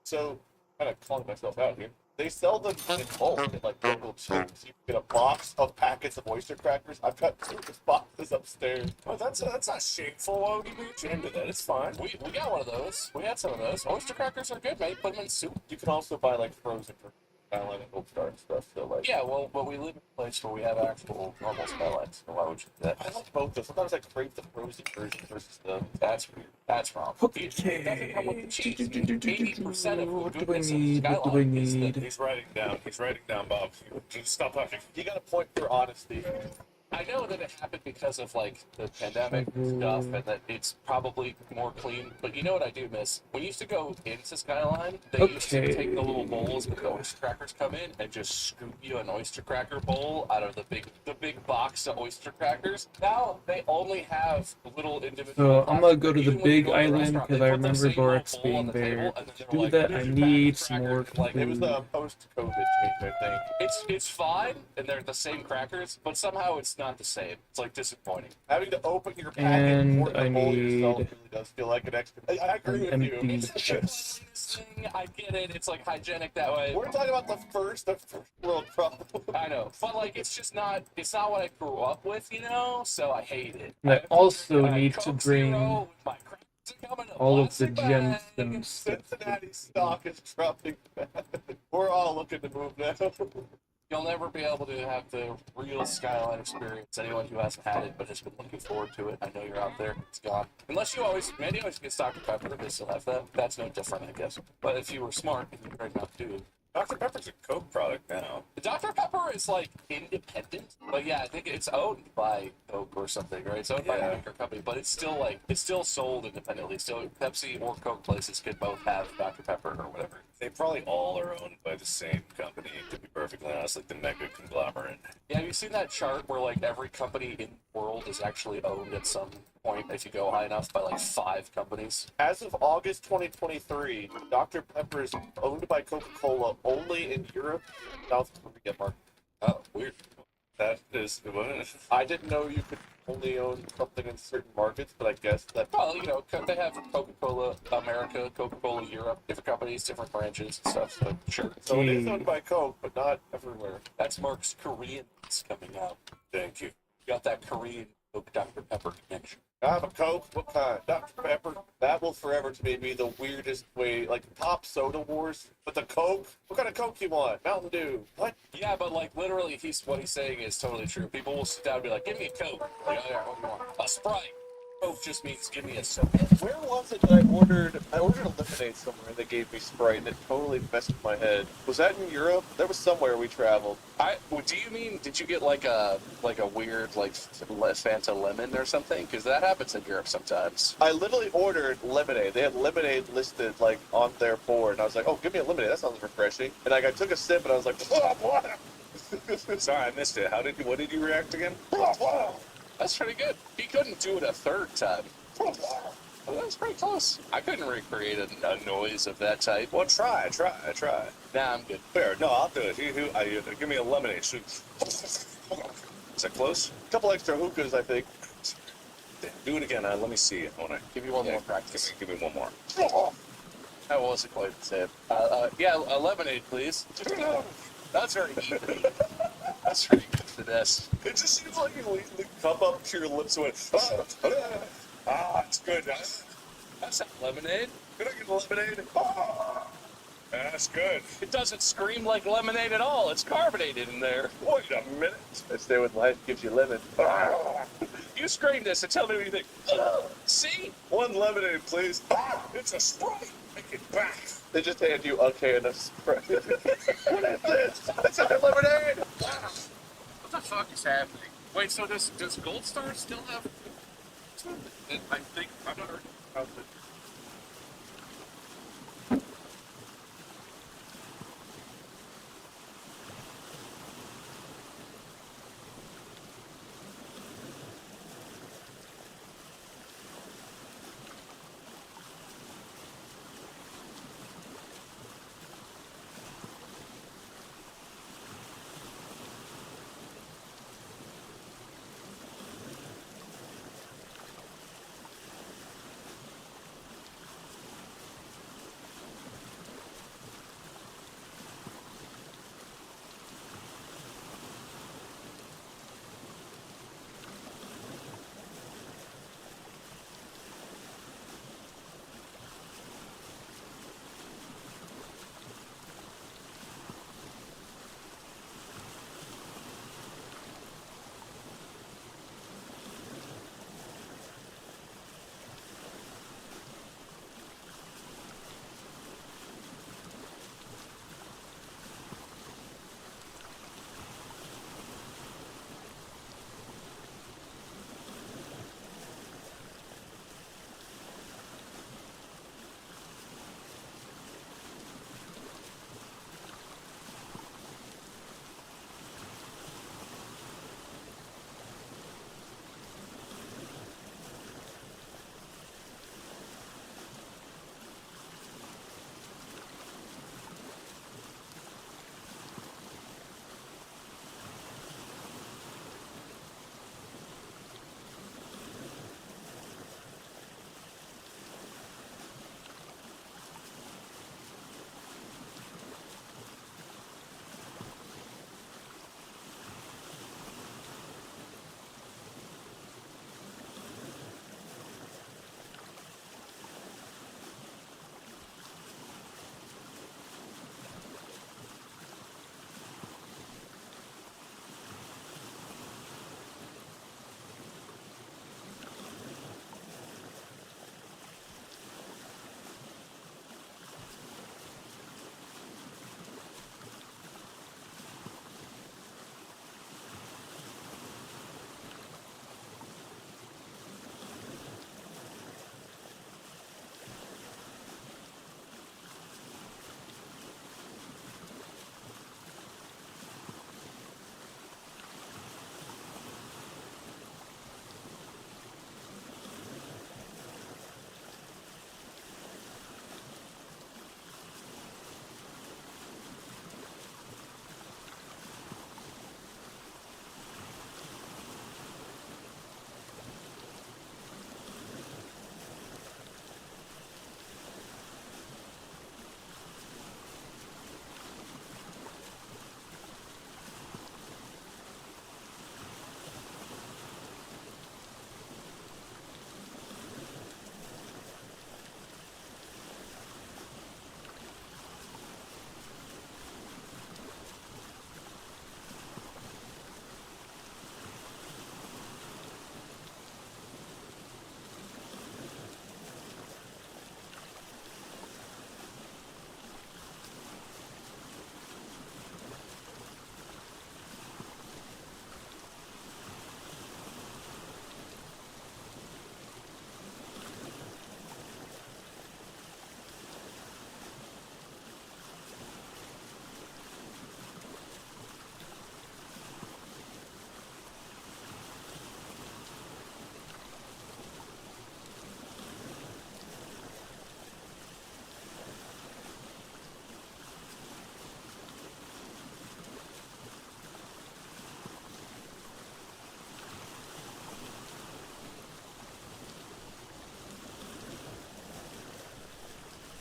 So, kind of calling myself out here. They sell them in bulk at like local chains. You can get a box of packets of oyster crackers. I've got 2 of those boxes upstairs. Oh, that's not shameful. Why would you be ashamed of that? It's fine. We got one of those. We had some of those. Oyster crackers are good, mate. Put them in soup. You can also buy like frozen for Skyline and Gold Star and stuff. So like, Yeah, well, but we live in a place where we have actual normal Skylines, so why would you do that? I like both. Though sometimes I crave the frozen version versus the. That's weird. That's wrong. It doesn't come with the cheese. 80% of What the do I goodness of need? What do I Skyline is need? the... He's writing down. He's writing down, Bob. Just stop talking. You got a point for honesty. I know that it happened because of like the pandemic stuff, and that it's probably more clean. But you know what I do miss? We used to go into Skyline. They used to take the little bowls with the oyster crackers come in and just scoop you an oyster cracker bowl out of the big box of oyster crackers. Now they only have little individual. So I'm gonna go to the Even when you big go to the island restaurant, because they I put the remember same little Borax bowl being on the there. table, and then To they're do like, that, I "Here's your need packet of some more crackers." Like, It was food. the post-COVID change, I think. It's fine, and they're the same crackers, but somehow it's not the same. It's like disappointing. Having to open your packet And and pour the I bowl need yourself really does feel like an extra. I agree with an you. empty It's chest. thing. I get it. It's like hygienic that way. We're talking about the first world problem. I know, but like it's just not. It's not what I grew up with, you know. So I hate it. And I also need to Coke bring Zero with my crackers come in a all of the plastic gems bag. themselves. Cincinnati stock is dropping back. We're all looking to move now. You'll never be able to have the real Skyline experience. Anyone who hasn't had it but has been looking forward to it, I know you're out there. It's gone. Unless you always, Mandy always gets Dr. Pepper. They still have that. That's no different, I guess. But if you were smart and you drank Mountain Dew, Dr. Pepper's a Coke product now. the Dr. Pepper is like independent, but yeah, I think it's owned by Coke or something, right? It's owned by a bigger company, but it's still sold independently. So Pepsi or Coke places could both have Dr. Pepper or whatever. They probably all are owned by the same company, to be perfectly honest, like the mega conglomerate. Yeah, have you seen that chart where like every company in the world is actually owned at some point, if you go high enough, by like 5 companies? As of August 2023, Dr. Pepper is owned by Coca-Cola only in Europe and South Korea market. Oh, weird. That is, I didn't know you could only own something in certain markets, but I guess that. Well, you know, they have Coca-Cola America, Coca-Cola Europe, different companies, different branches and stuff, but sure. So it is owned by Coke, but not everywhere. That's Mark's Korean that's coming out. thank you. Got that Korean Coke Dr. Pepper connection. I have a Coke. What kind? Dr. Pepper. That will forever to me be the weirdest way, like pop soda wars. But the Coke. What kind of Coke you want? Mountain Dew. What? Yeah, but like literally, what he's saying is totally true. People will sit down and be like, "Give me a Coke." Like, "Oh, yeah, what do you want?" Sprite. Coke just means give me a soda. Where was it that I ordered a lemonade somewhere and they gave me Sprite and it totally messed with my head? Was that in Europe? There was somewhere we traveled. Well, do you mean, did you get like a weird like Fanta lemon or something? Because that happens in Europe sometimes. I literally ordered lemonade. They had lemonade listed like on their board, and I was like, "Oh, give me a lemonade. That sounds refreshing." And like I took a sip, and I was like, Sorry, I missed it. What did you react again? That's pretty good. He couldn't do it a third time. Well, that was pretty close. I couldn't recreate a noise of that type. Well, try. Nah, I'm good. Fair. No, I'll do it. Give me a lemonade. So, is that close? A couple extra hookahs, I think. Do it again. Let me see. I wanna Give you one more practice. Give me one more. That wasn't quite the same. Yeah, a lemonade, please. That's very good. That's very good for this. It just seems like you leave the cup up to your lips and went, it's good. That's not lemonade. Can I get lemonade? That's good. It doesn't scream like lemonade at all. It's carbonated in there. Wait a minute. Let's stay with life gives you lemon. You scream this and tell me what you think. See? One lemonade, please. It's a Sprite. Take it back. They just hand you a can of Sprite. What is this? It's not lemonade. What the fuck is happening? Wait, so does Gold Star still have? I think I'm not heard about it.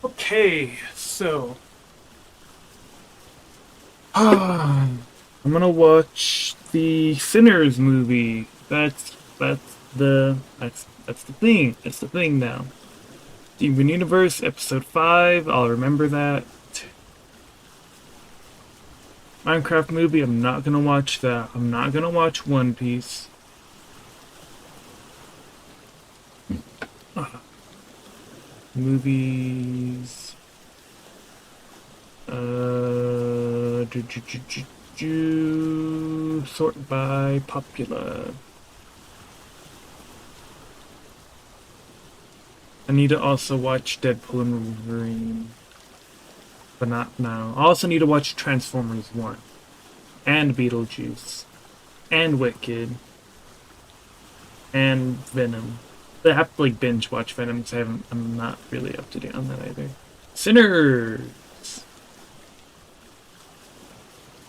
Okay, so I'm gonna watch the Sinners movie. That's the thing. That's the thing now. Steven Universe episode 5. I'll remember that. Minecraft movie. I'm not gonna watch that. I'm not gonna watch One Piece. Movies. Sort by popular. I need to also watch Deadpool and Wolverine. But not now. I also need to watch Transformers 1. And Beetlejuice. And Wicked. And Venom. I have to like binge watch Venom because I'm not really up to date on that either. Sinners!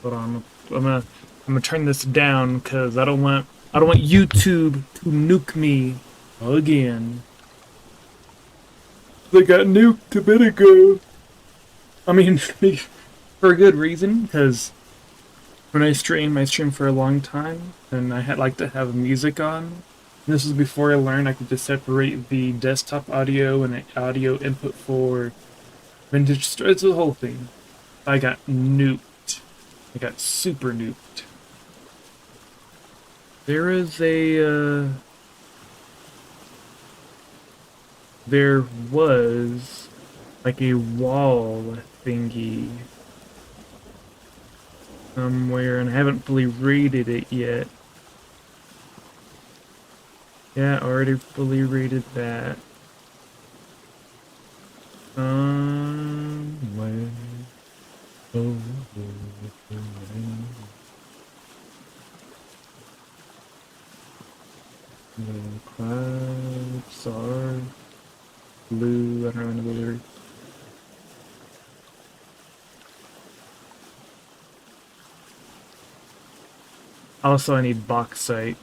Hold on, I'm gonna turn this down because I don't want YouTube to nuke me again. They got nuked a bit ago. I mean, for a good reason, because when I stream for a long time, and I had like to have music on. And this was before I learned I could just separate the desktop audio and the audio input for vintage. It's the whole thing. I got nuked. I got super nuked. There is a, there was like a wall thingy somewhere, and I haven't fully rated it yet. Yeah, I already fully rated that. Somewhere over the rain. The clouds are blue. I don't know the lyrics. Also, I need bauxite.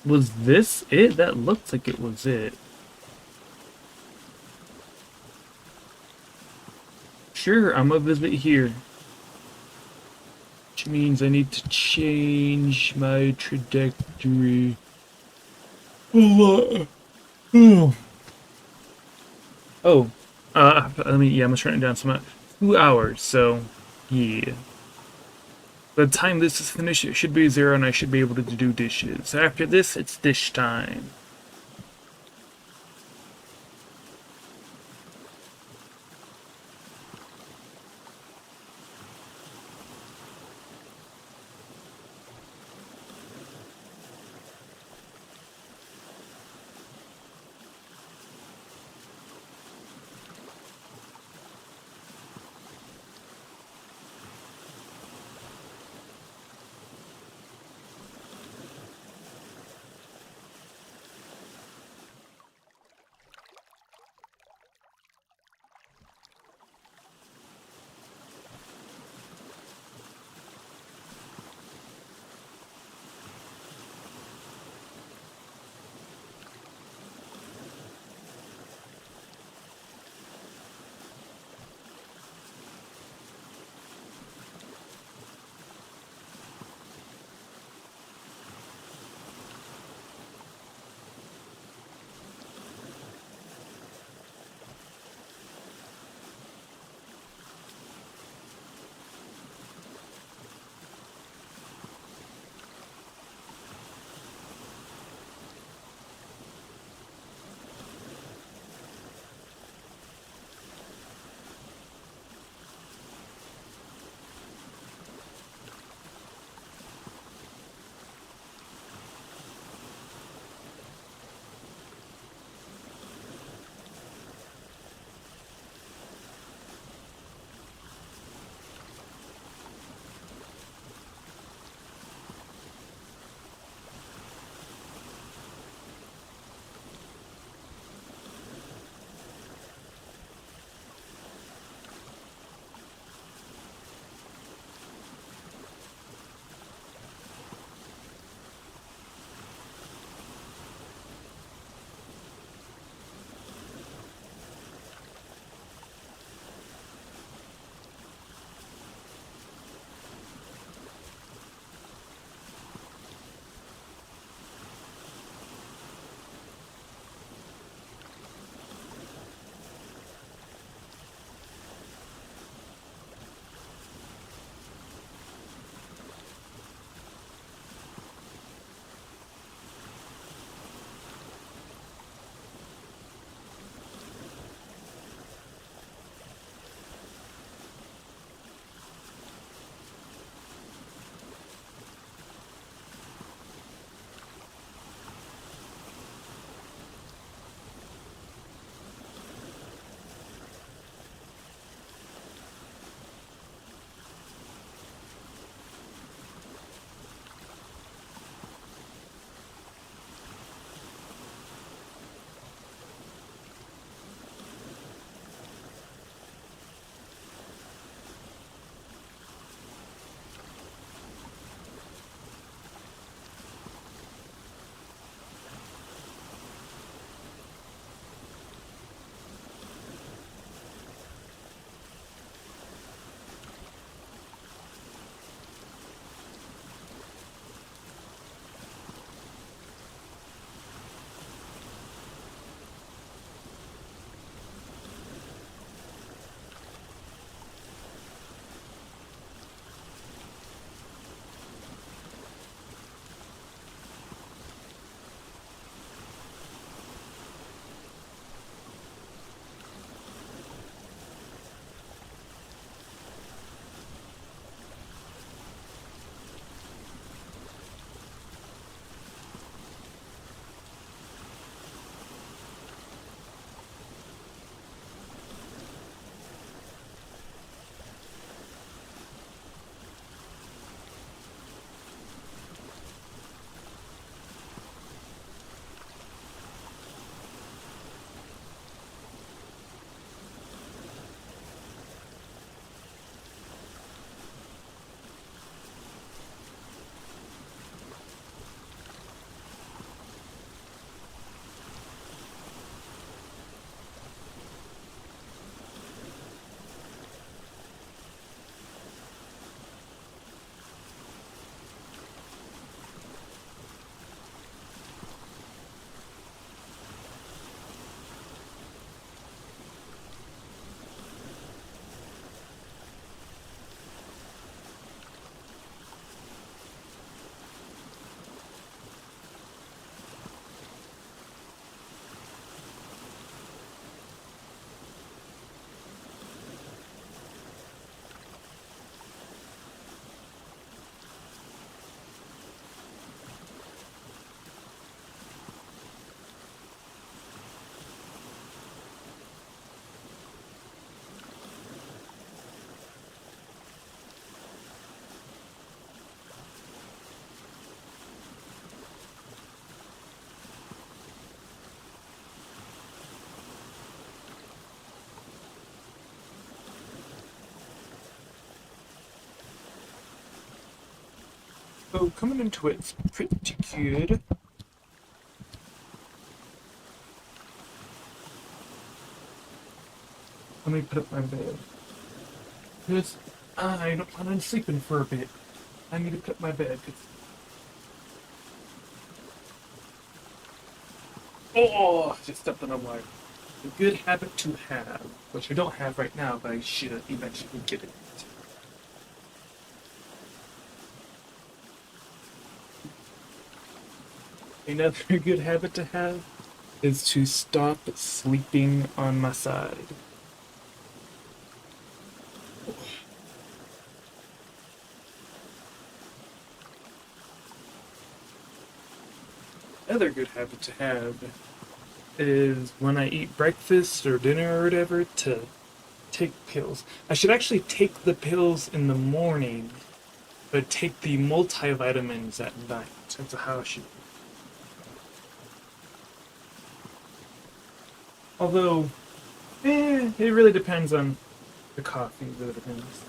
Was this it? That looked like it was it. Sure, I'm gonna visit here. Which means I need to change my trajectory. Oh, I mean, yeah, I'm just writing down some 2 hours, so yeah. By the time this is finished, it should be 0 and I should be able to do dishes. After this, it's dish time. So coming into it, it's pretty good. Let me put up my bed. Because I don't plan on sleeping for a bit. I need to put up my bed. Oh, just stepped on a wire. A good habit to have, which I don't have right now, but I should eventually get it. Another good habit to have is to stop sleeping on my side. Another good habit to have is when I eat breakfast or dinner or whatever to take pills. I should actually take the pills in the morning, but take the multivitamins at night. That's how I should. Although, it really depends on the coffee. It really depends.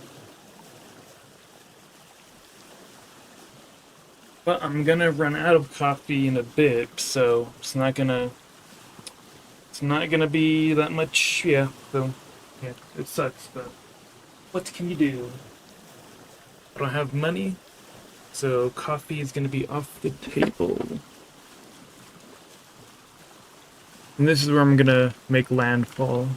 But I'm gonna run out of coffee in a bit, so it's not gonna be that much. Yeah, so yeah, it sucks, but what can you do? I don't have money, so coffee is gonna be off the table. And this is where I'm gonna make landfall.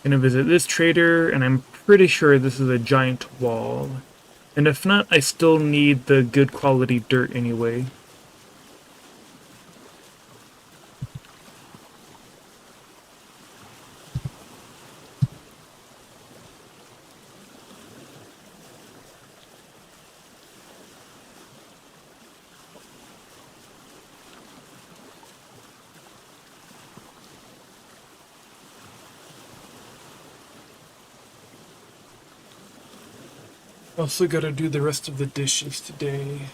Gonna visit this trader, and I'm pretty sure this is a giant wall. And if not, I still need the good quality dirt anyway. Also gotta do the rest of the dishes today.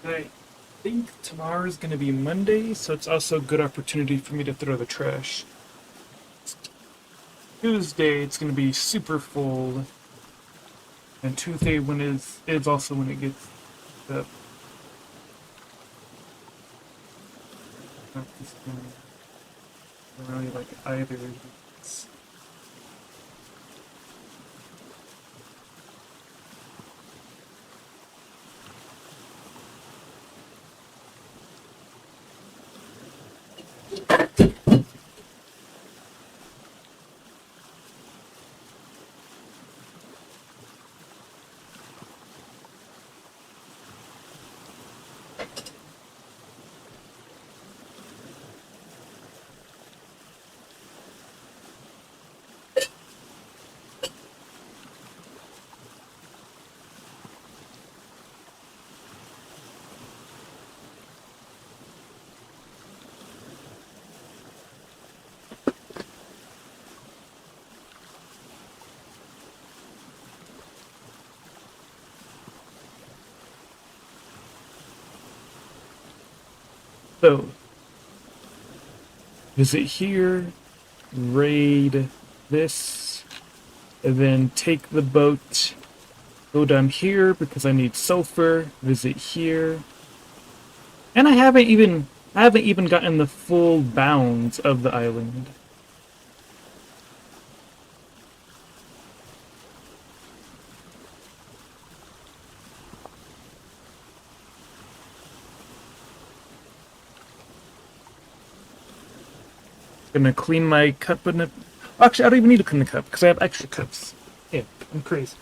I think tomorrow's gonna be Monday, so it's also a good opportunity for me to throw the trash. Tuesday, it's gonna be super full, and Tuesday is also when it gets up. Not this one. I don't really like either. It's- So, visit here, raid this, and then take the boat, go down here because I need sulfur, visit here. And I haven't even gotten the full bounds of the island. Gonna clean my cup in it. Actually, I don't even need to clean the cup because I have extra cups. Yeah, I'm crazy.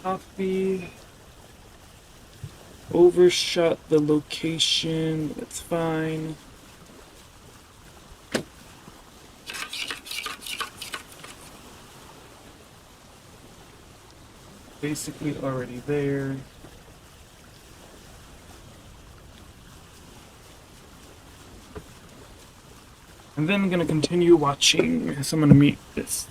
Copy. Overshot the location. That's fine. Basically already there. And then I'm gonna continue watching. So I'm gonna mute this.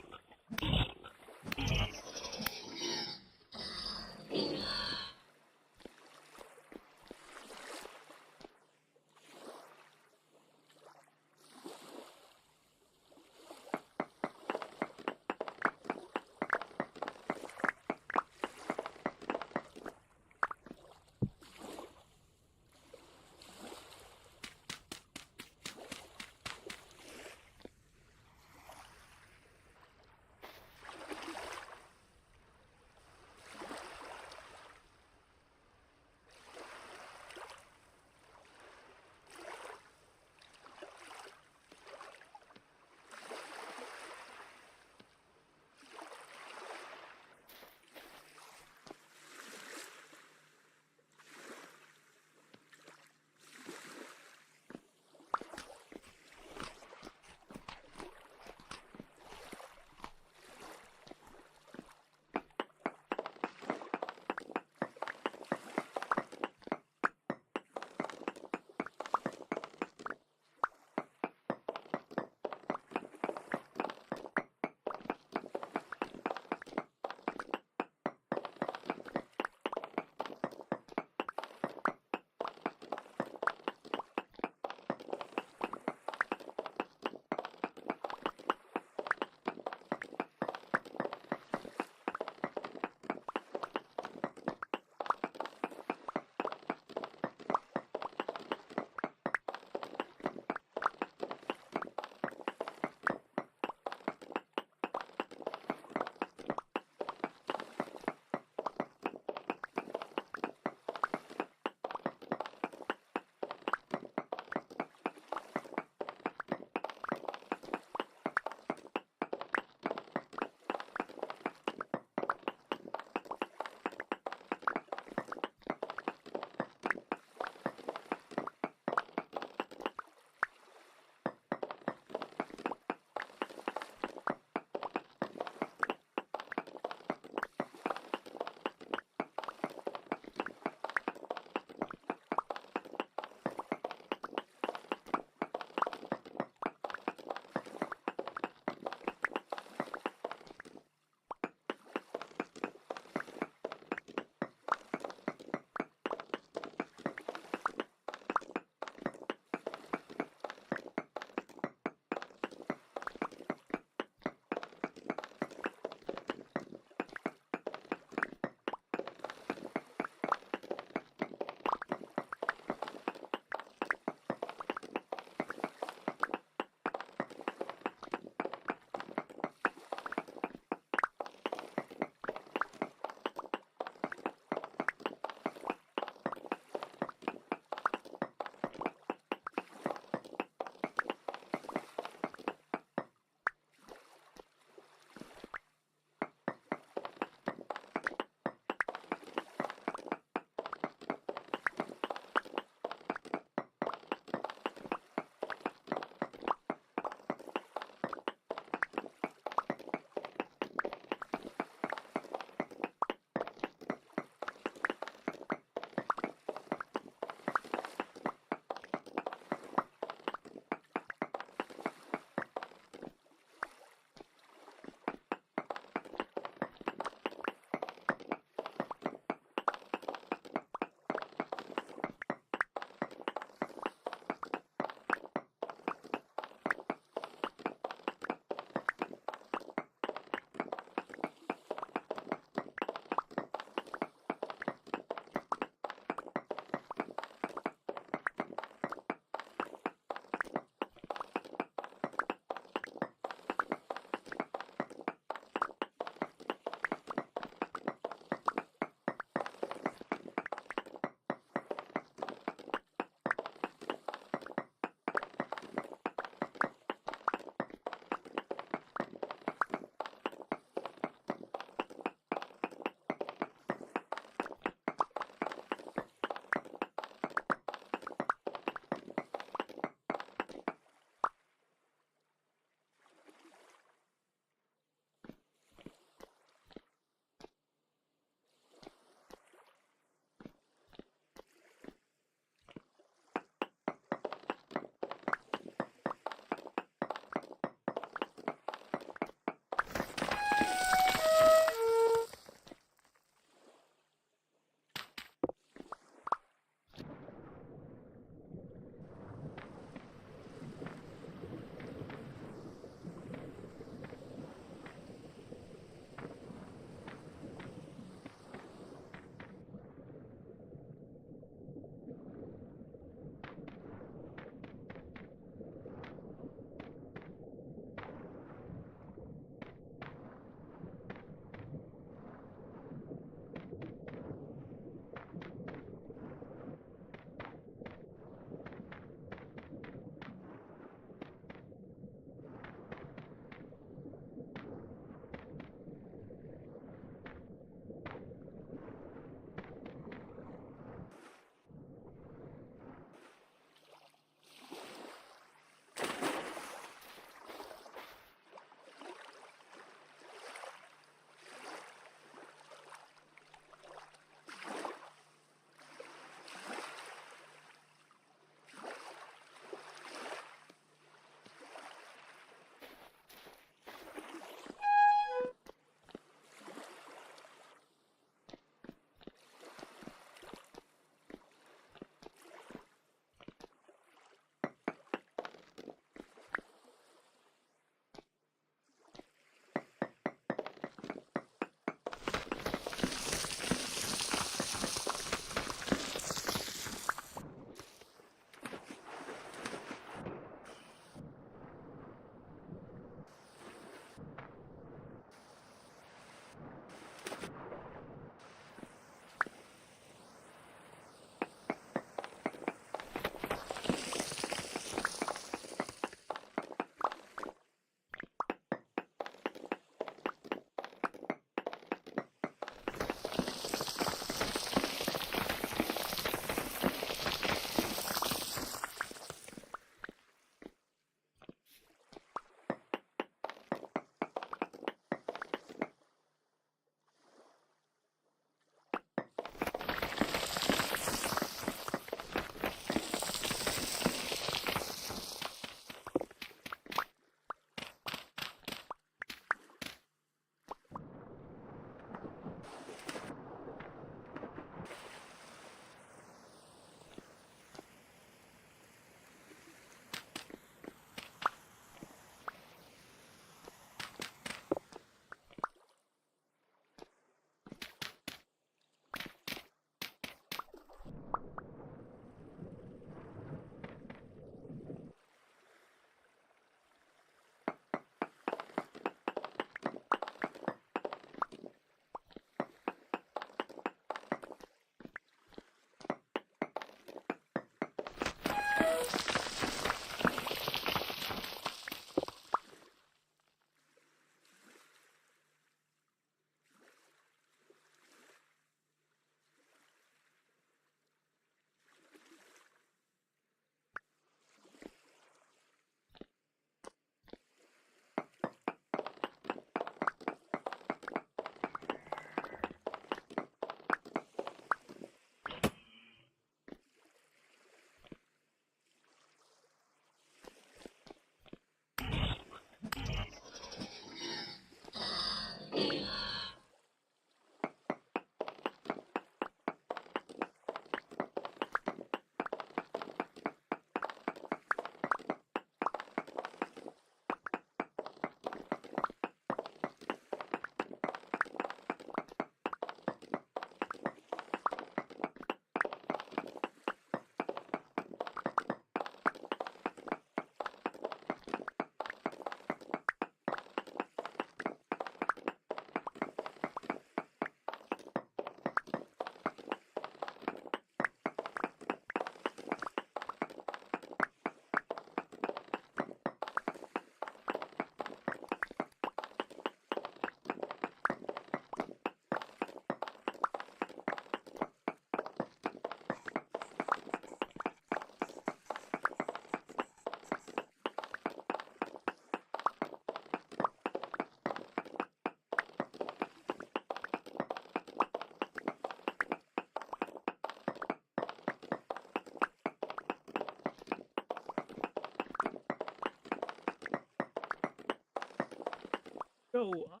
go.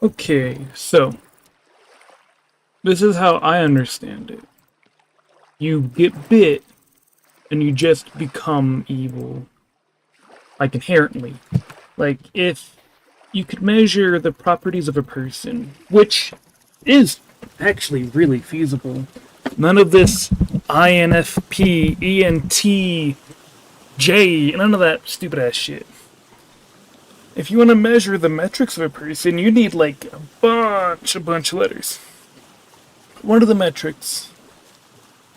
Okay, so this is how I understand it. You get bit, and you just become evil. Like, inherently. Like, if you could measure the properties of a person, which is actually really feasible. None of this INFP, ENTJ, none of that stupid ass shit. If you want to measure the metrics of a person, you need like a bunch of letters. One of the metrics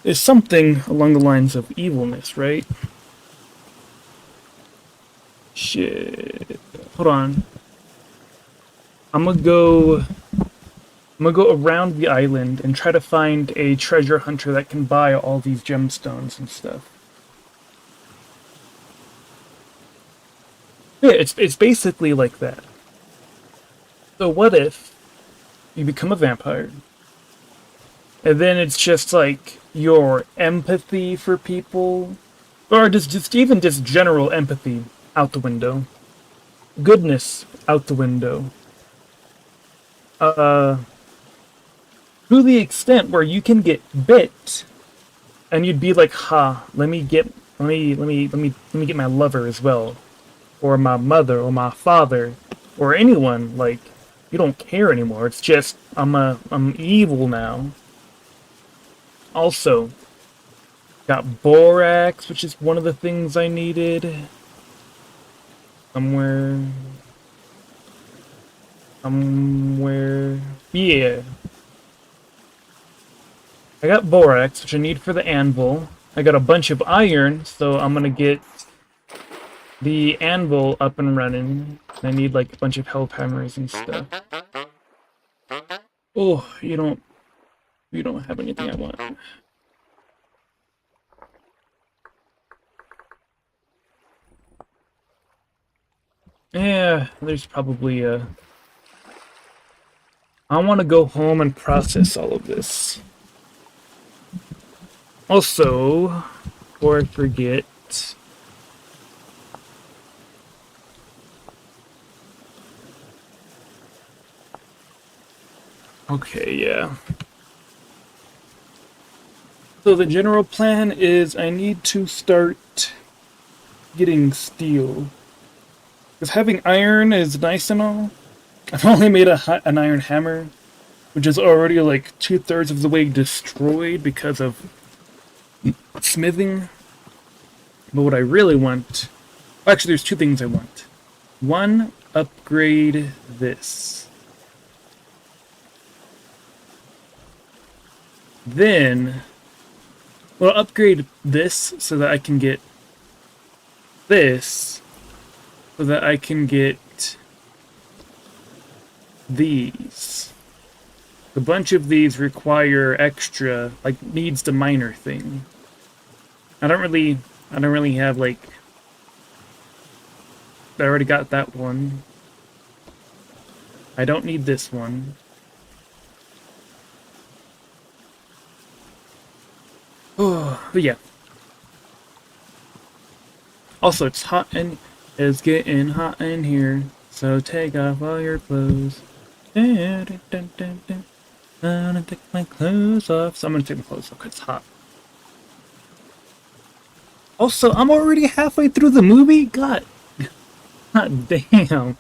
is something along the lines of evilness, right? Shit. Hold on. I'm gonna go around the island and try to find a treasure hunter that can buy all these gemstones and stuff. Yeah, it's basically like that. So what if you become a vampire, and then it's just like your empathy for people, or just even just general empathy out the window, goodness out the window. To the extent where you can get bit, and you'd be like, "Ha! Let me get my lover as well, or my mother, or my father, or anyone." Like, you don't care anymore. It's just I'm evil now. Also, got borax, which is one of the things I needed. Somewhere. Yeah. I got borax, which I need for the anvil. I got a bunch of iron, so I'm gonna get the anvil up and running. I need like a bunch of help hammers and stuff. Oh, you don't have anything I want. Yeah, there's probably a... I want to go home and process all of this. Also, before I forget... Okay, yeah. So the general plan is I need to start getting steel. Because having iron is nice and all. I've only made an iron hammer, which is already like 2/3 of the way destroyed because of smithing. But what I really want... Well, actually, there's two things I want. One, upgrade this. Then... Well, upgrade this so that I can get this, so that I can get these. A bunch of these require extra, like, needs the miner thing. I don't really have, like... I already got that one. I don't need this one. Oh, but yeah. Also, it's getting hot in here, so take off all your clothes. I'm gonna take my clothes off. So I'm gonna take my clothes off because it's hot. Also, I'm already halfway through the movie? God damn.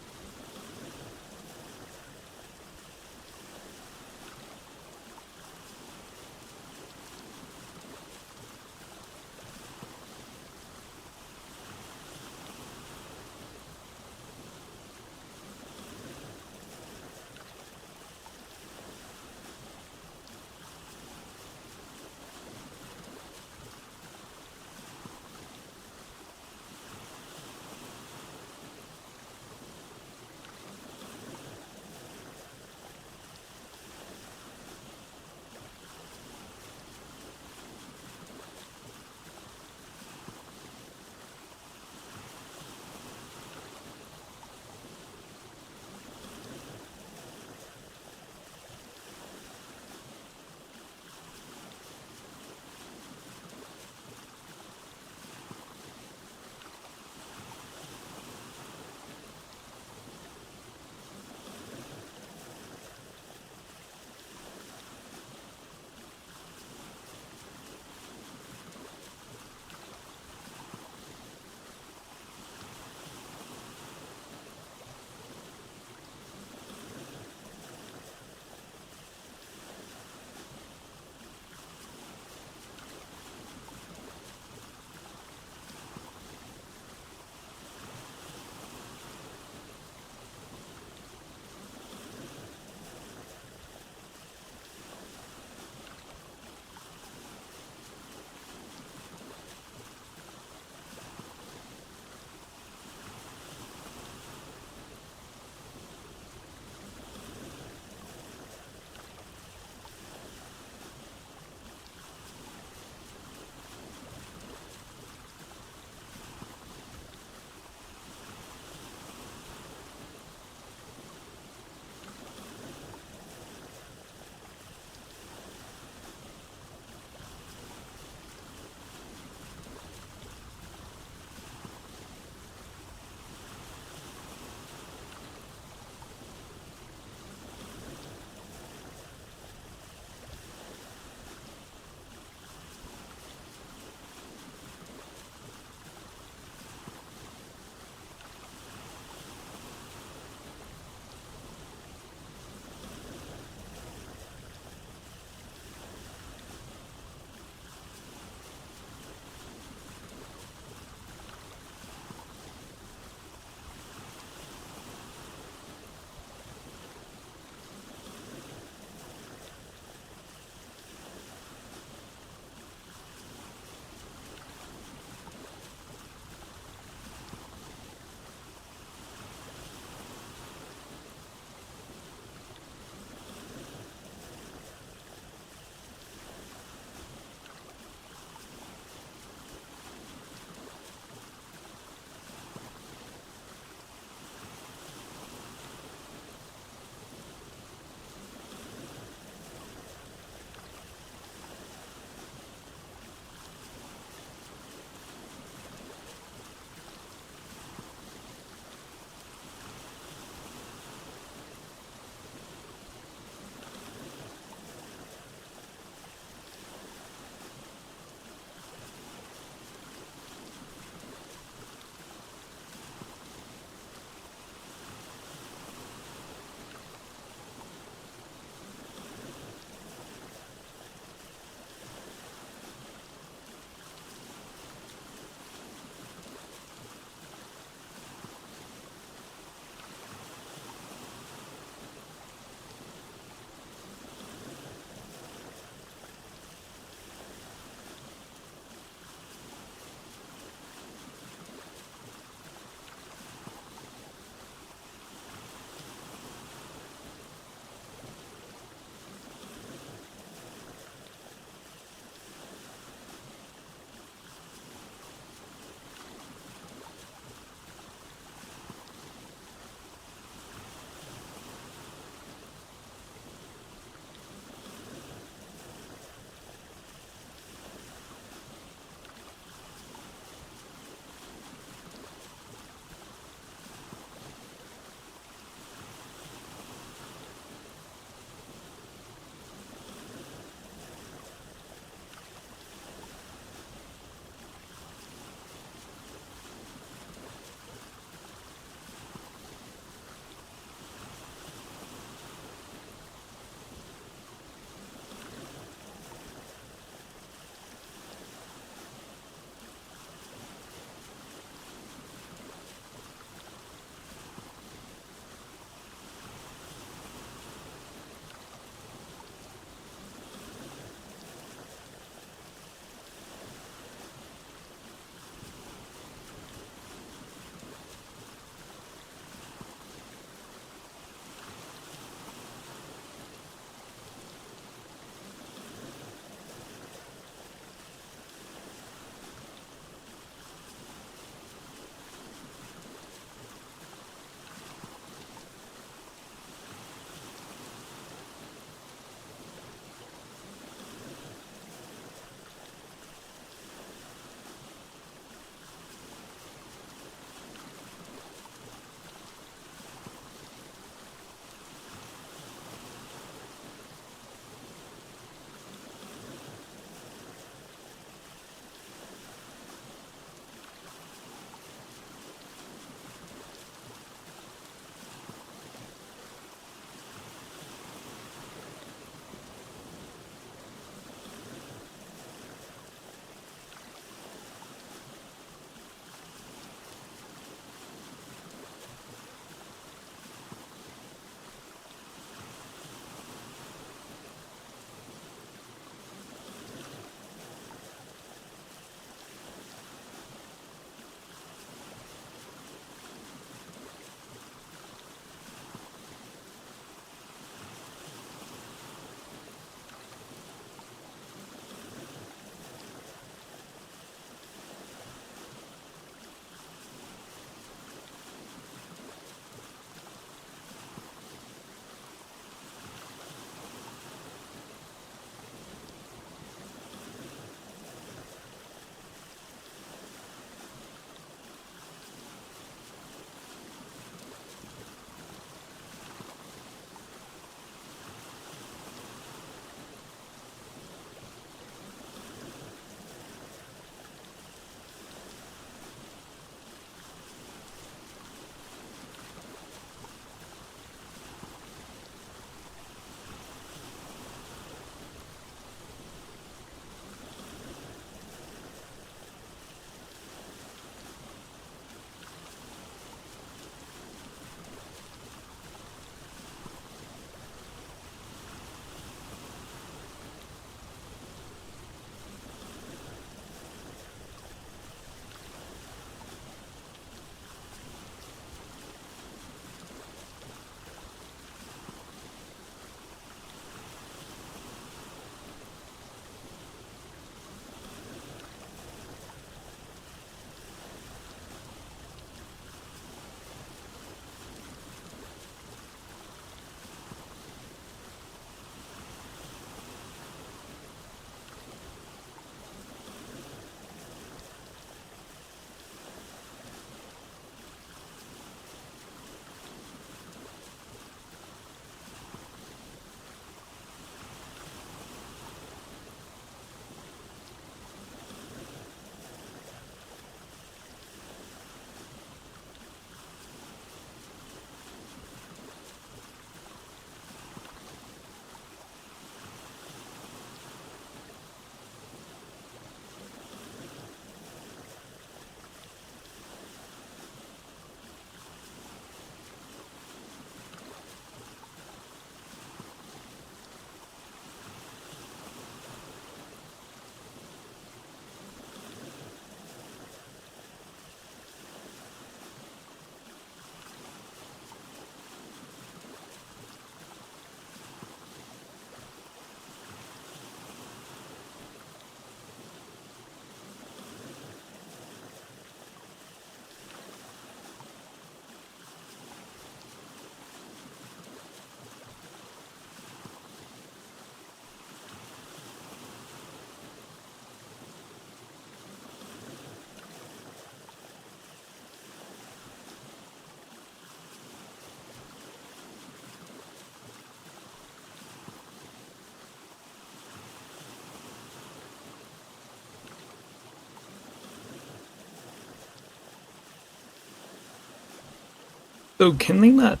So can they not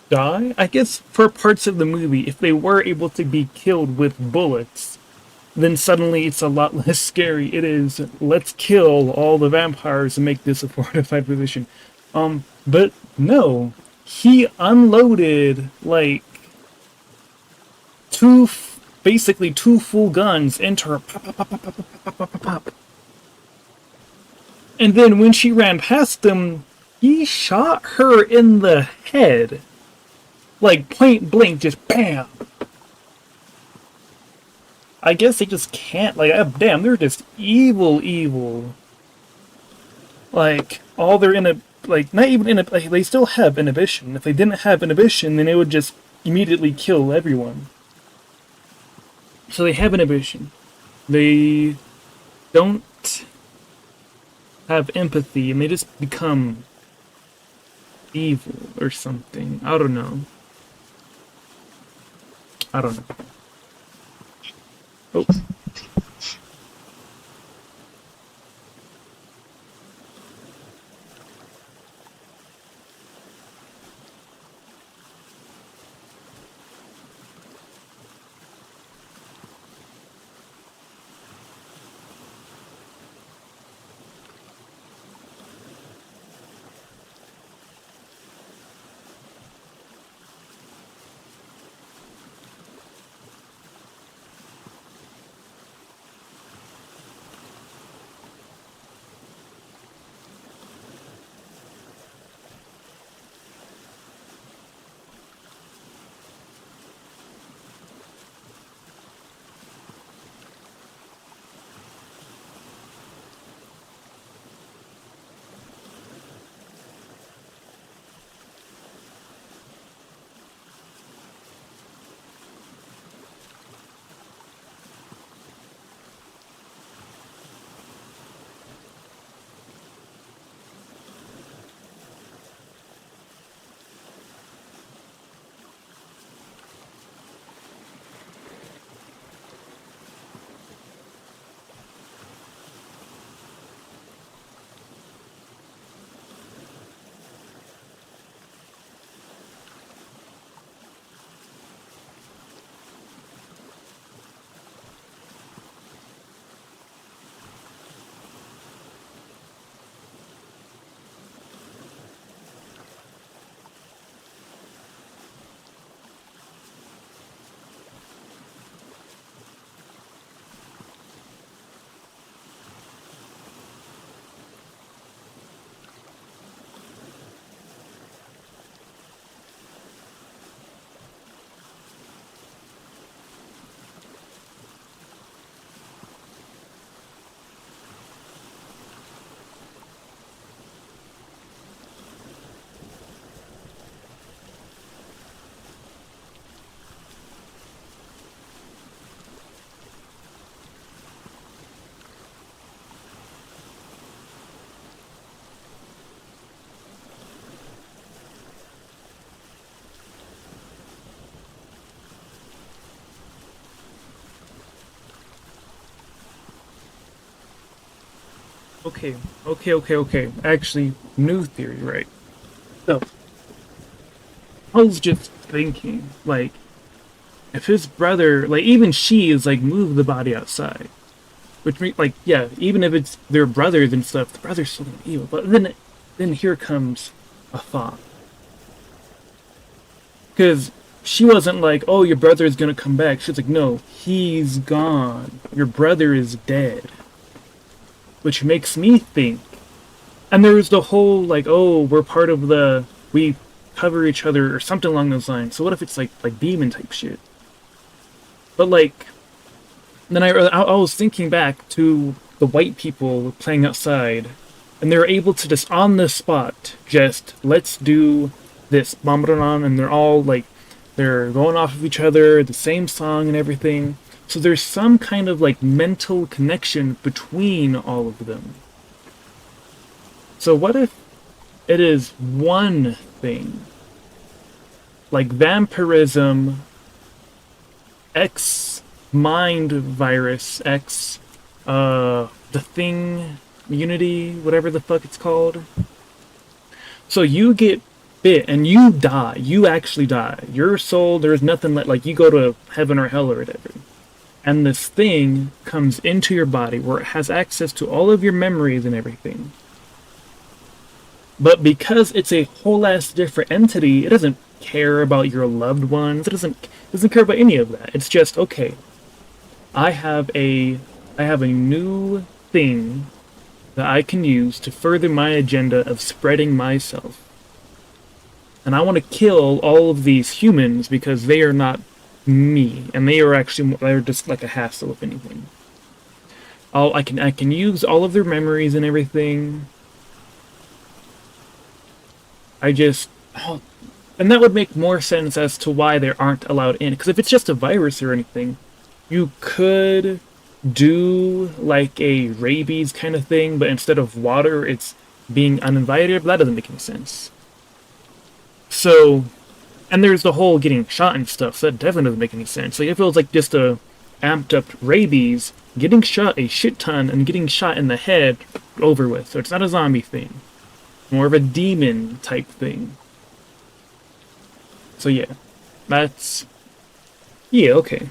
die? I guess for parts of the movie, if they were able to be killed with bullets, then suddenly it's a lot less scary. It is, let's kill all the vampires and make this a fortified position. But no. He unloaded, like, basically two full guns into her. Pop, pop, pop, pop, pop, pop, pop, pop, pop. And then when she ran past him, he shot her in the head. Like, point blank, just BAM! I guess they just can't, like, damn, they're just evil. Like, all their like, not even like, they still have inhibition. If they didn't have inhibition, then it would just immediately kill everyone. So they have inhibition. They don't have empathy, and they just become evil or something. I don't know. Oh. Okay. Actually, new theory, right? So, I was just thinking, like, if his brother, like, even she is, like, move the body outside. Which means, like, yeah, even if it's their brothers and stuff, the brother's still gonna be evil. But then here comes a thought. Because she wasn't like, oh, your brother is gonna come back. She's like, no, he's gone. Your brother is dead. Which makes me think. And there was the whole, like, oh, we're part of we cover each other, or something along those lines. So what if it's, like demon type shit? But, like, then I was thinking back to the white people playing outside, and they were able to just, on the spot, just, let's do this, Bambranan, and they're all, like, they're going off of each other, the same song and everything. So there's some kind of, like, mental connection between all of them. So what if it is one thing? Like vampirism, X mind virus, X, the thing, Unity, whatever the fuck it's called. So you get bit and you die. You actually die. Your soul, there's nothing like you go to heaven or hell or whatever. And this thing comes into your body where it has access to all of your memories and everything. But because it's a whole ass different entity, it doesn't care about your loved ones. It doesn't care about any of that. It's just, okay, I have a new thing that I can use to further my agenda of spreading myself. And I want to kill all of these humans because they are not me, and they're just like a hassle, if anything. I can use all of their memories and everything. And that would make more sense as to why they aren't allowed in. Because if it's just a virus or anything, you could do like a rabies kind of thing, but instead of water, it's being uninvited. But that doesn't make any sense. So, and there's the whole getting shot and stuff, so that definitely doesn't make any sense. Like, if it was like just a amped up rabies, getting shot a shit ton and getting shot in the head, over with. So it's not a zombie thing. More of a demon type thing. So yeah, yeah, okay.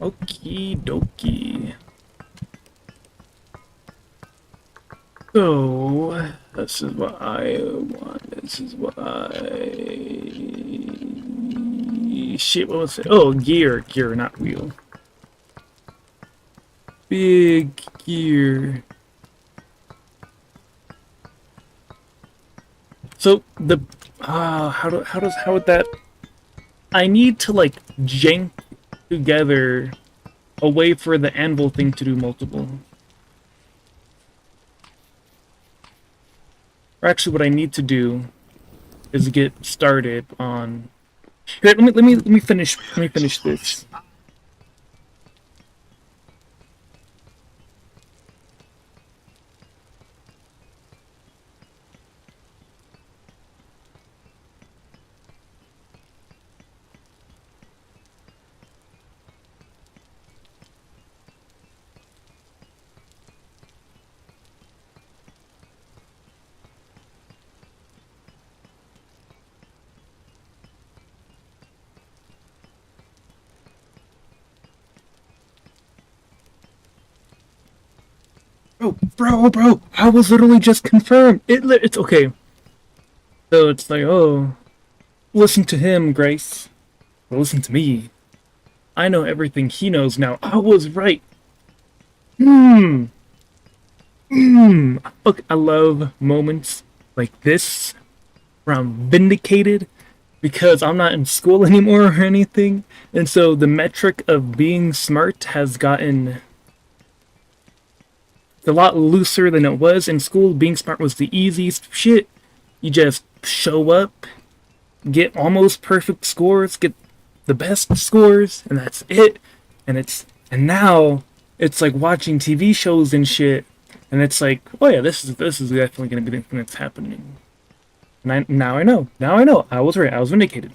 Okie dokie. So, this is what I want. This is what I... Shit, what was it? Oh, gear. Gear, not wheel. Big gear. So, the... how would that... I need to, like, jank together a way for the anvil thing to do multiple. Or actually, what I need to do is get started on. Here, let me finish this. Bro, I was literally just confirmed. It's okay. So it's like, oh, listen to him, Grace. Well, listen to me. I know everything he knows now. I was right. Look, I love moments like this where I'm vindicated because I'm not in school anymore or anything. And so the metric of being smart has gotten a lot looser than it was in school. Being smart was the easiest shit. You just show up, get almost perfect scores, get the best scores, and that's it. And now it's like watching TV shows and shit, and it's like, oh yeah, this is definitely gonna be the thing that's happening. And now I know. I was right. I was vindicated.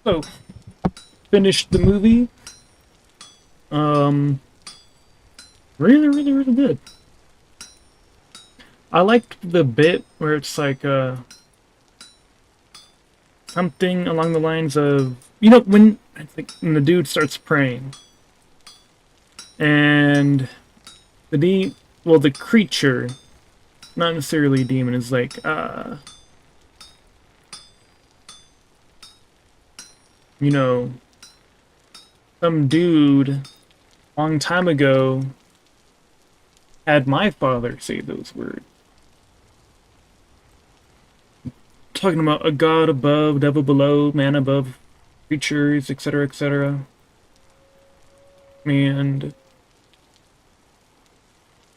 So, finished the movie. Really, really, really good. I liked the bit where it's like, something along the lines of, you know, when I think when the dude starts praying, and the creature, not necessarily a demon, is like, you know, some dude long time ago had my father say those words. Talking about a god above, devil below, man above, creatures, etc., etc. And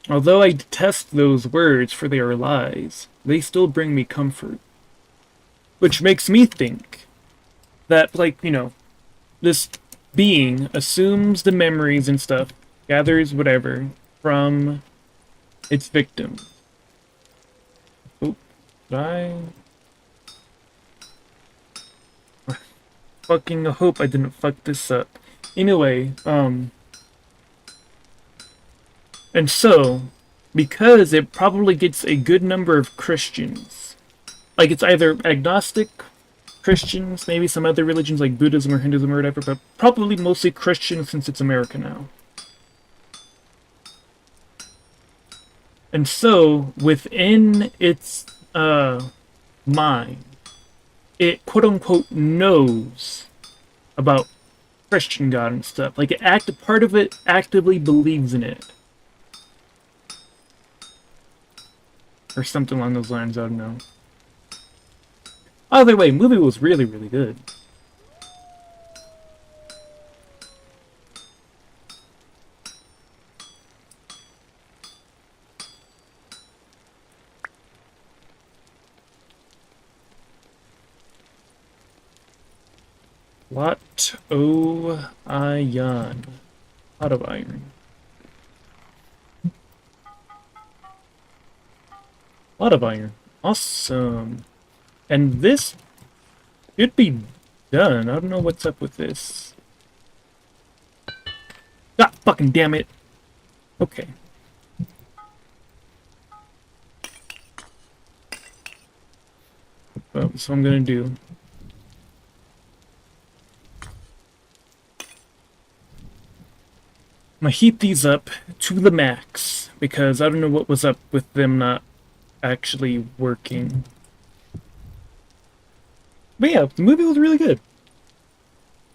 although I detest those words for they are lies, they still bring me comfort. Which makes me think that, like, you know, this being assumes the memories and stuff, gathers whatever from its victim. Oop, did I fucking hope I didn't fuck this up. Anyway, and so, because it probably gets a good number of Christians, like it's either agnostic Christians, maybe some other religions like Buddhism or Hinduism or whatever, but probably mostly Christian since it's America now. And so, within its mind, it quote-unquote knows about Christian God and stuff. Like, part of it actively believes in it. Or something along those lines, I don't know. Either way, movie was really, really good. Lot o' iron. Lot of iron. Lot of iron. Awesome. And this should be done. I don't know what's up with this. Ah, fucking damn it. Okay. So I'm gonna do. I'm gonna heat these up to the max because I don't know what was up with them not actually working. But yeah, the movie was really good.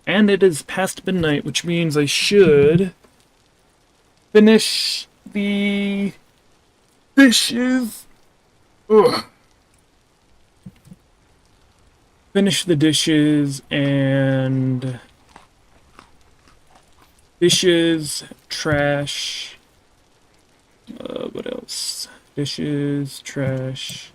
And it is past midnight, which means I should finish the dishes. Ugh. Finish the dishes and dishes, trash. What else? Dishes, trash.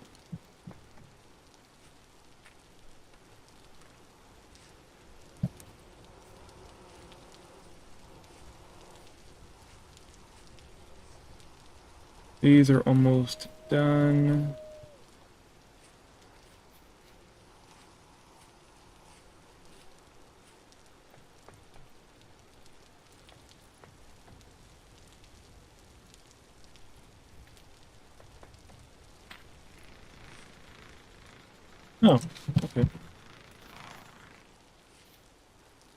These are almost done. Oh, okay.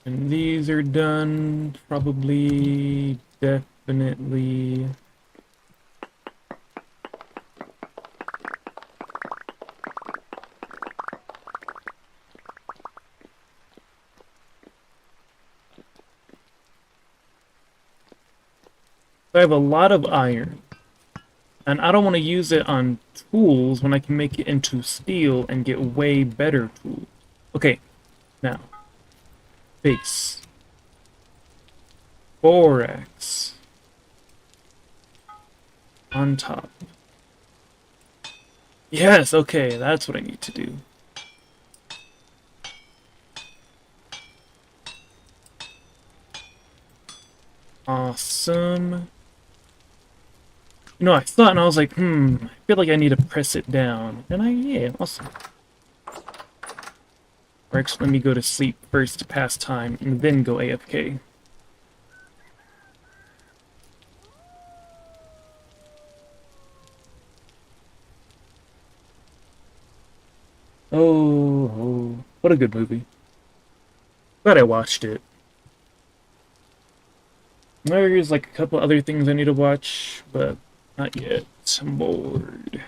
And these are done, probably, definitely. I have a lot of iron, and I don't want to use it on tools when I can make it into steel and get way better tools. Okay, now, base, borax, on top. Yes, okay, that's what I need to do. Awesome. You know, I thought and I was like, I feel like I need to press it down. And yeah, awesome. Or actually, let me go to sleep first to pass time, and then go AFK. Oh, what a good movie. Glad I watched it. There's like a couple other things I need to watch, but not yet. I'm bored.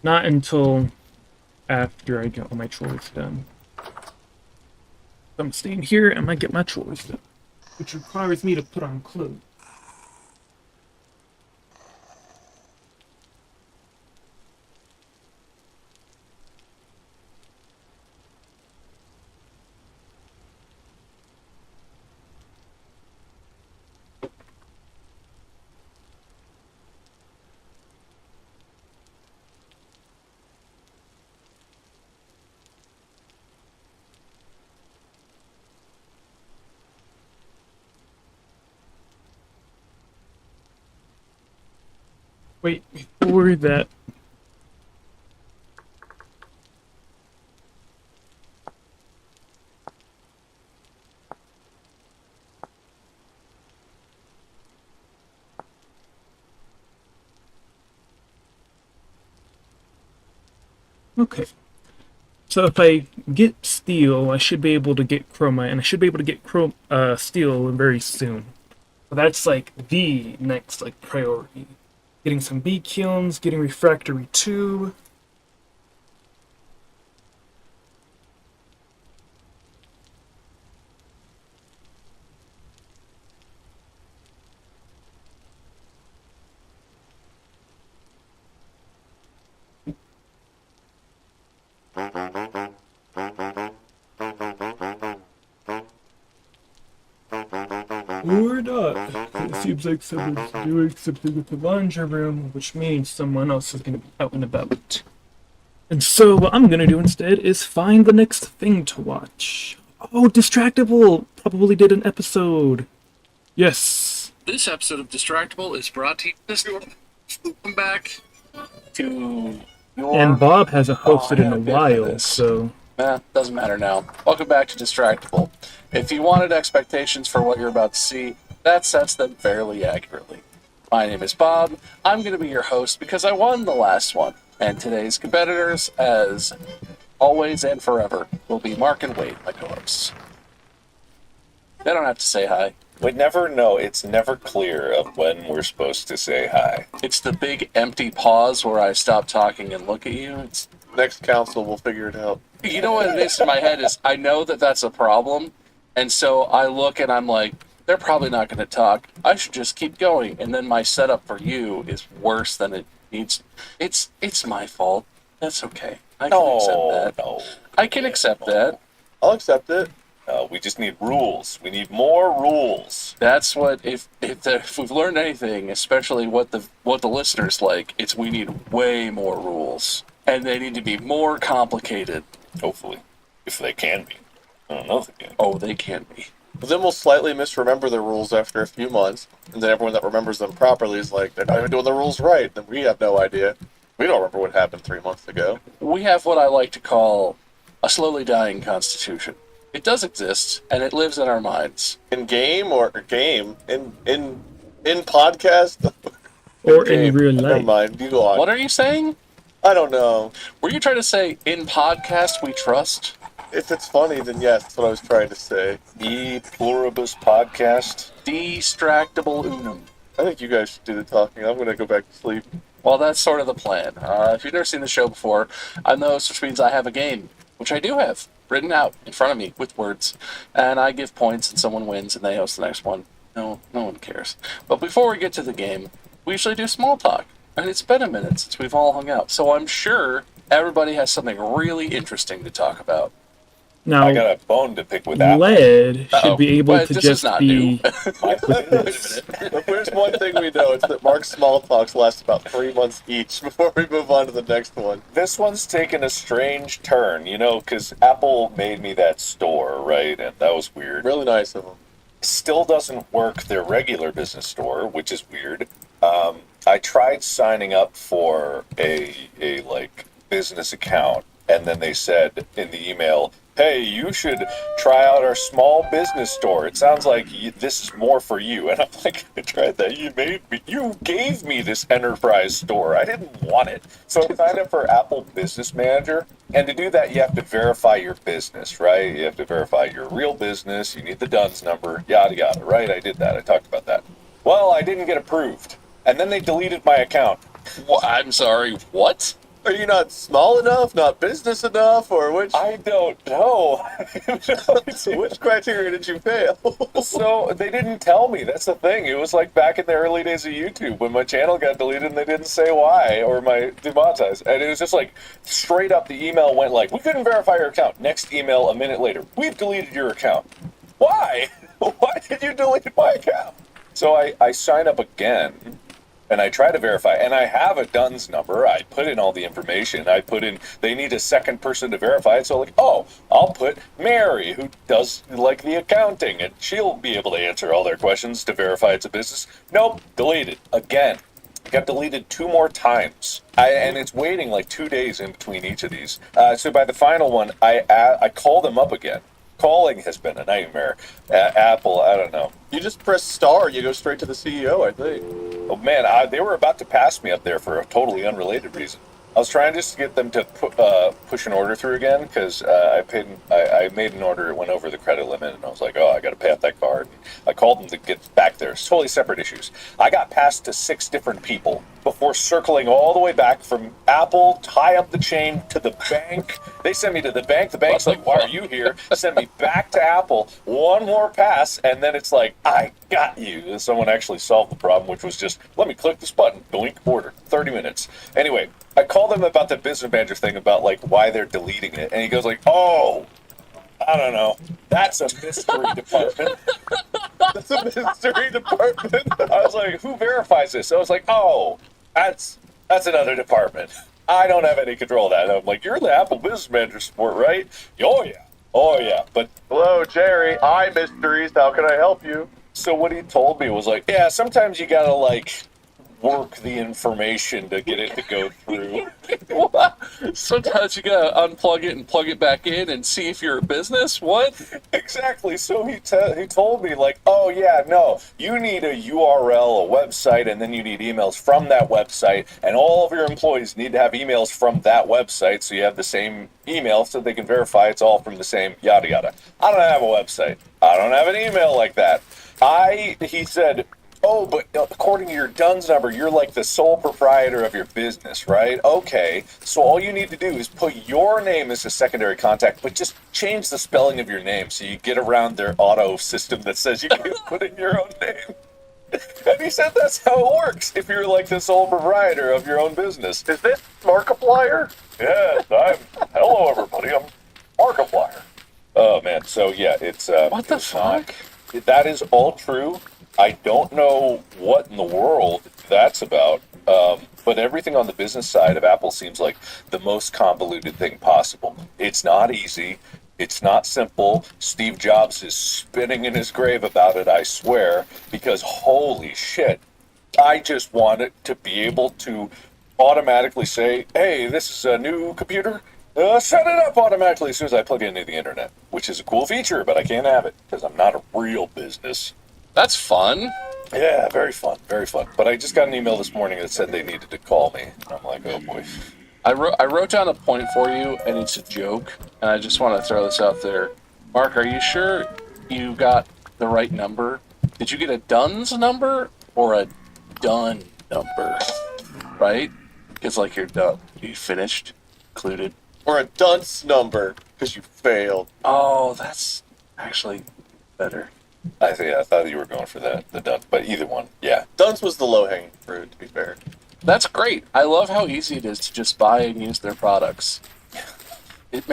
Not until after I get all my chores done. I'm staying here and might get my chores done, which requires me to put on clothes. Wait, before that. Okay. So if I get steel, I should be able to get chroma, and I should be able to get steel very soon. So that's like the next like priority. Getting some bee kilns, getting refractory 2. Or not. It seems like someone's doing something with the laundry room, which means someone else is going to be out and about. And so what I'm going to do instead is find the next thing to watch. Oh, Distractable probably did an episode. Yes. This episode of Distractable is brought to you. Welcome back to your. And Bob hasn't hosted in I a have been for while, this. so. Doesn't matter now. Welcome back to Distractable. If you wanted expectations for what you're about to see, that sets them fairly accurately. My name is Bob. I'm going to be your host because I won the last one. And today's competitors, as always and forever, will be Mark and Wade, my co-hosts. They don't have to say hi. We never know. It's never clear of when we're supposed to say hi. It's the big empty pause where I stop talking and look at you. It's, Next council, we'll figure it out. you know what it is in my head is I know that that's a problem, and so I look and I'm like, they're probably not going to talk. I should just keep going, and then my setup for you is worse than it needs. It's my fault. That's okay. I can accept that. No. I can accept that. I'll accept it. We just need rules. We need more rules. That's what if we've learned anything, especially what the listeners like, it's we need way more rules, and they need to be more complicated. Hopefully. If they can be. I don't know if they can. Oh, they can be. But then we'll slightly misremember the rules after a few months, and then everyone that remembers them properly is like, they're not even doing the rules right. Then we have no idea. We don't remember what happened 3 months ago. We have what I like to call a slowly dying constitution. It does exist, and it lives in our minds. In game or game? In podcast? Or Game. in real Never life. mind. You go on. What are you saying? I don't know. Were you trying to say in podcast we trust? If it's funny, then yes, that's what I was trying to say. E Pluribus Podcast. Distractable unum. I think you guys should do the talking. I'm going to go back to sleep. Well, that's sort of the plan. If you've never seen the show before, I'm the host, which means I have a game, which I do have written out in front of me with words, and I give points, and someone wins, and they host the next one. No one cares. But before we get to the game, we usually do small talk, and it's been a minute since we've all hung out, so I'm sure everybody has something really interesting to talk about. Now, I got a bone to pick with that. Lead should Uh-oh. be able But to this is just not be. new. If there's one thing we know, it's that Mark's small talks last about 3 months each before we move on to the next one. This one's taken a strange turn, because Apple made me that store, right? And that was weird. Really nice of him. Still doesn't work their regular business store, which is weird. I tried signing up for a business account, and then they said in the email, hey, you should try out our small business store. It sounds like this is more for you. And I'm like, I tried that. You gave me this enterprise store. I didn't want it. So I signed up for Apple Business Manager. And to do that, you have to verify your business, right? You have to verify your real business. You need the DUNS number, yada, yada, right? I did that. I talked about that. Well, I didn't get approved. And then they deleted my account. Well, I'm sorry, what? Are you not small enough, not business enough, or which? I don't know. Which criteria did you fail? So they didn't tell me. That's the thing. It was like back in the early days of YouTube when my channel got deleted and they didn't say why or my demonetized. And it was just like straight up the email went like, we couldn't verify your account. Next email a minute later, we've deleted your account. Why? Why did you delete my account? So I sign up again. And I try to verify, and I have a DUNS number. I put in all the information. I put in, they need a second person to verify it. So like, oh, I'll put Mary, who does like the accounting, and she'll be able to answer all their questions to verify it's a business. Nope, deleted again. It got deleted 2 more times. And it's waiting like 2 days in between each of these. So by the final one, I call them up again. Calling has been a nightmare. Apple, I don't know. You just press star, you go straight to the CEO, I think. Oh man, they were about to pass me up there for a totally unrelated reason. I was trying just to get them to push an order through again because I made an order, it went over the credit limit, and I was like, oh, I got to pay off that card. I called them to get back there. It's totally separate issues. I got passed to 6 different people before circling all the way back from Apple, high up the chain to the bank. They sent me to the bank. The bank's like, why are you here? Sent me back to Apple, 1 more pass, and then it's like, I got you. And someone actually solved the problem, which was just, let me click this button, blink, order, 30 minutes. Anyway, I called him about the business manager thing about like why they're deleting it, and he goes like, "Oh, I don't know. That's a mystery department. That's a mystery department." I was like, "Who verifies this?" I was like, "Oh, that's another department. I don't have any control of that." And I'm like, "You're the Apple Business Manager support, right?" Oh yeah. But Hello, Jerry. Mysteries. How can I help you? so what he told me was like, "Yeah, sometimes you gotta like." Work the information to get it to go through. Sometimes you gotta unplug it and plug it back in and see if you're a business. What? Exactly. So he told me like, oh yeah, no, you need a URL, a website, and then you need emails from that website, and all of your employees need to have emails from that website, so you have the same email, so they can verify it's all from the same yada yada. I don't have a website. I don't have an email like that. He said. Oh, but according to your DUNS number, you're like the sole proprietor of your business, right? Okay, so all you need to do is put your name as a secondary contact, but just change the spelling of your name so you get around their auto system that says you can put in your own name. And he said that's how it works if you're like the sole proprietor of your own business. Is this Markiplier? Yes, hello everybody, I'm Markiplier. Oh man, so yeah, it's What the fuck? That is all true. I don't know what in the world that's about, but everything on the business side of Apple seems like the most convoluted thing possible. It's not easy. It's not simple. Steve Jobs is spinning in his grave about it, I swear, because holy shit, I just want it to be able to automatically say, hey, this is a new computer. Set it up automatically as soon as I plug it into the internet, which is a cool feature, but I can't have it because I'm not a real business. That's fun. Yeah, very fun, very fun. But I just got an email this morning that said they needed to call me. And I'm like, oh boy. I wrote down a point for you, and it's a joke. And I just want to throw this out there. Mark, are you sure you got the right number? Did you get a DUNS number or a done number? Right? It's like you're done. You finished, included. Or a dunce number, because you failed. Oh, that's actually better. I thought you were going for the done, but either one, yeah. Dunce was the low-hanging fruit, to be fair. That's great. I love how easy it is to just buy and use their products. It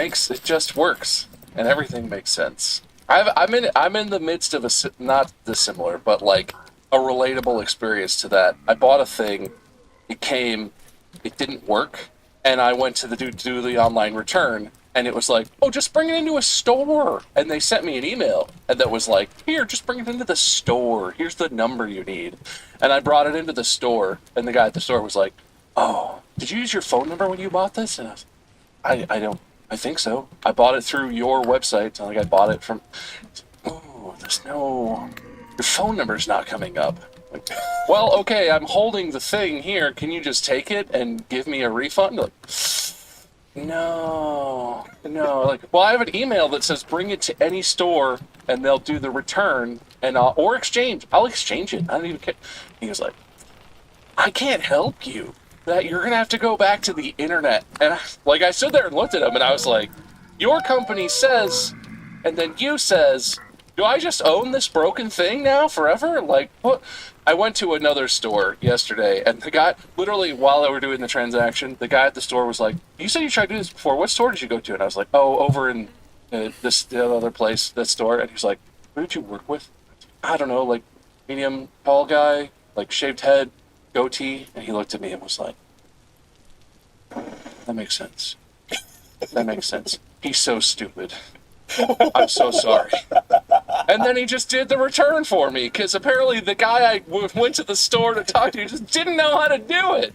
just works, and everything makes sense. I'm in the midst of not dissimilar, but like a relatable experience to that. I bought a thing, it didn't work, and I went to do the online return. And it was like, oh, just bring it into a store. And they sent me an email. And that was like, here, just bring it into the store. Here's the number you need. And I brought it into the store. And the guy at the store was like, oh, did you use your phone number when you bought this? And I don't I think so. I bought it through your website. It's not like I bought it from. Oh, there's no. Your phone number's not coming up. Like, well, okay, I'm holding the thing here. Can you just take it and give me a refund? Like, no. Like, well, I have an email that says bring it to any store and they'll do the return and or exchange. I'll exchange it. I don't even care. He was like, I can't help you. That you're gonna have to go back to the internet. And I stood there and looked at him and I was like, your company says, and then you says, do I just own this broken thing now forever? Like, what? I went to another store yesterday, and the guy, literally while I were doing the transaction, the guy at the store was like, you said you tried to do this before. What store did you go to? And I was like, oh, over in the other place, that store. And he's like, who did you work with? I don't know, like medium tall guy, like shaved head, goatee. And he looked at me and was like, that makes sense. That makes sense. He's so stupid. I'm so sorry. And then he just did the return for me, because apparently the guy I went to the store to talk to just didn't know how to do it.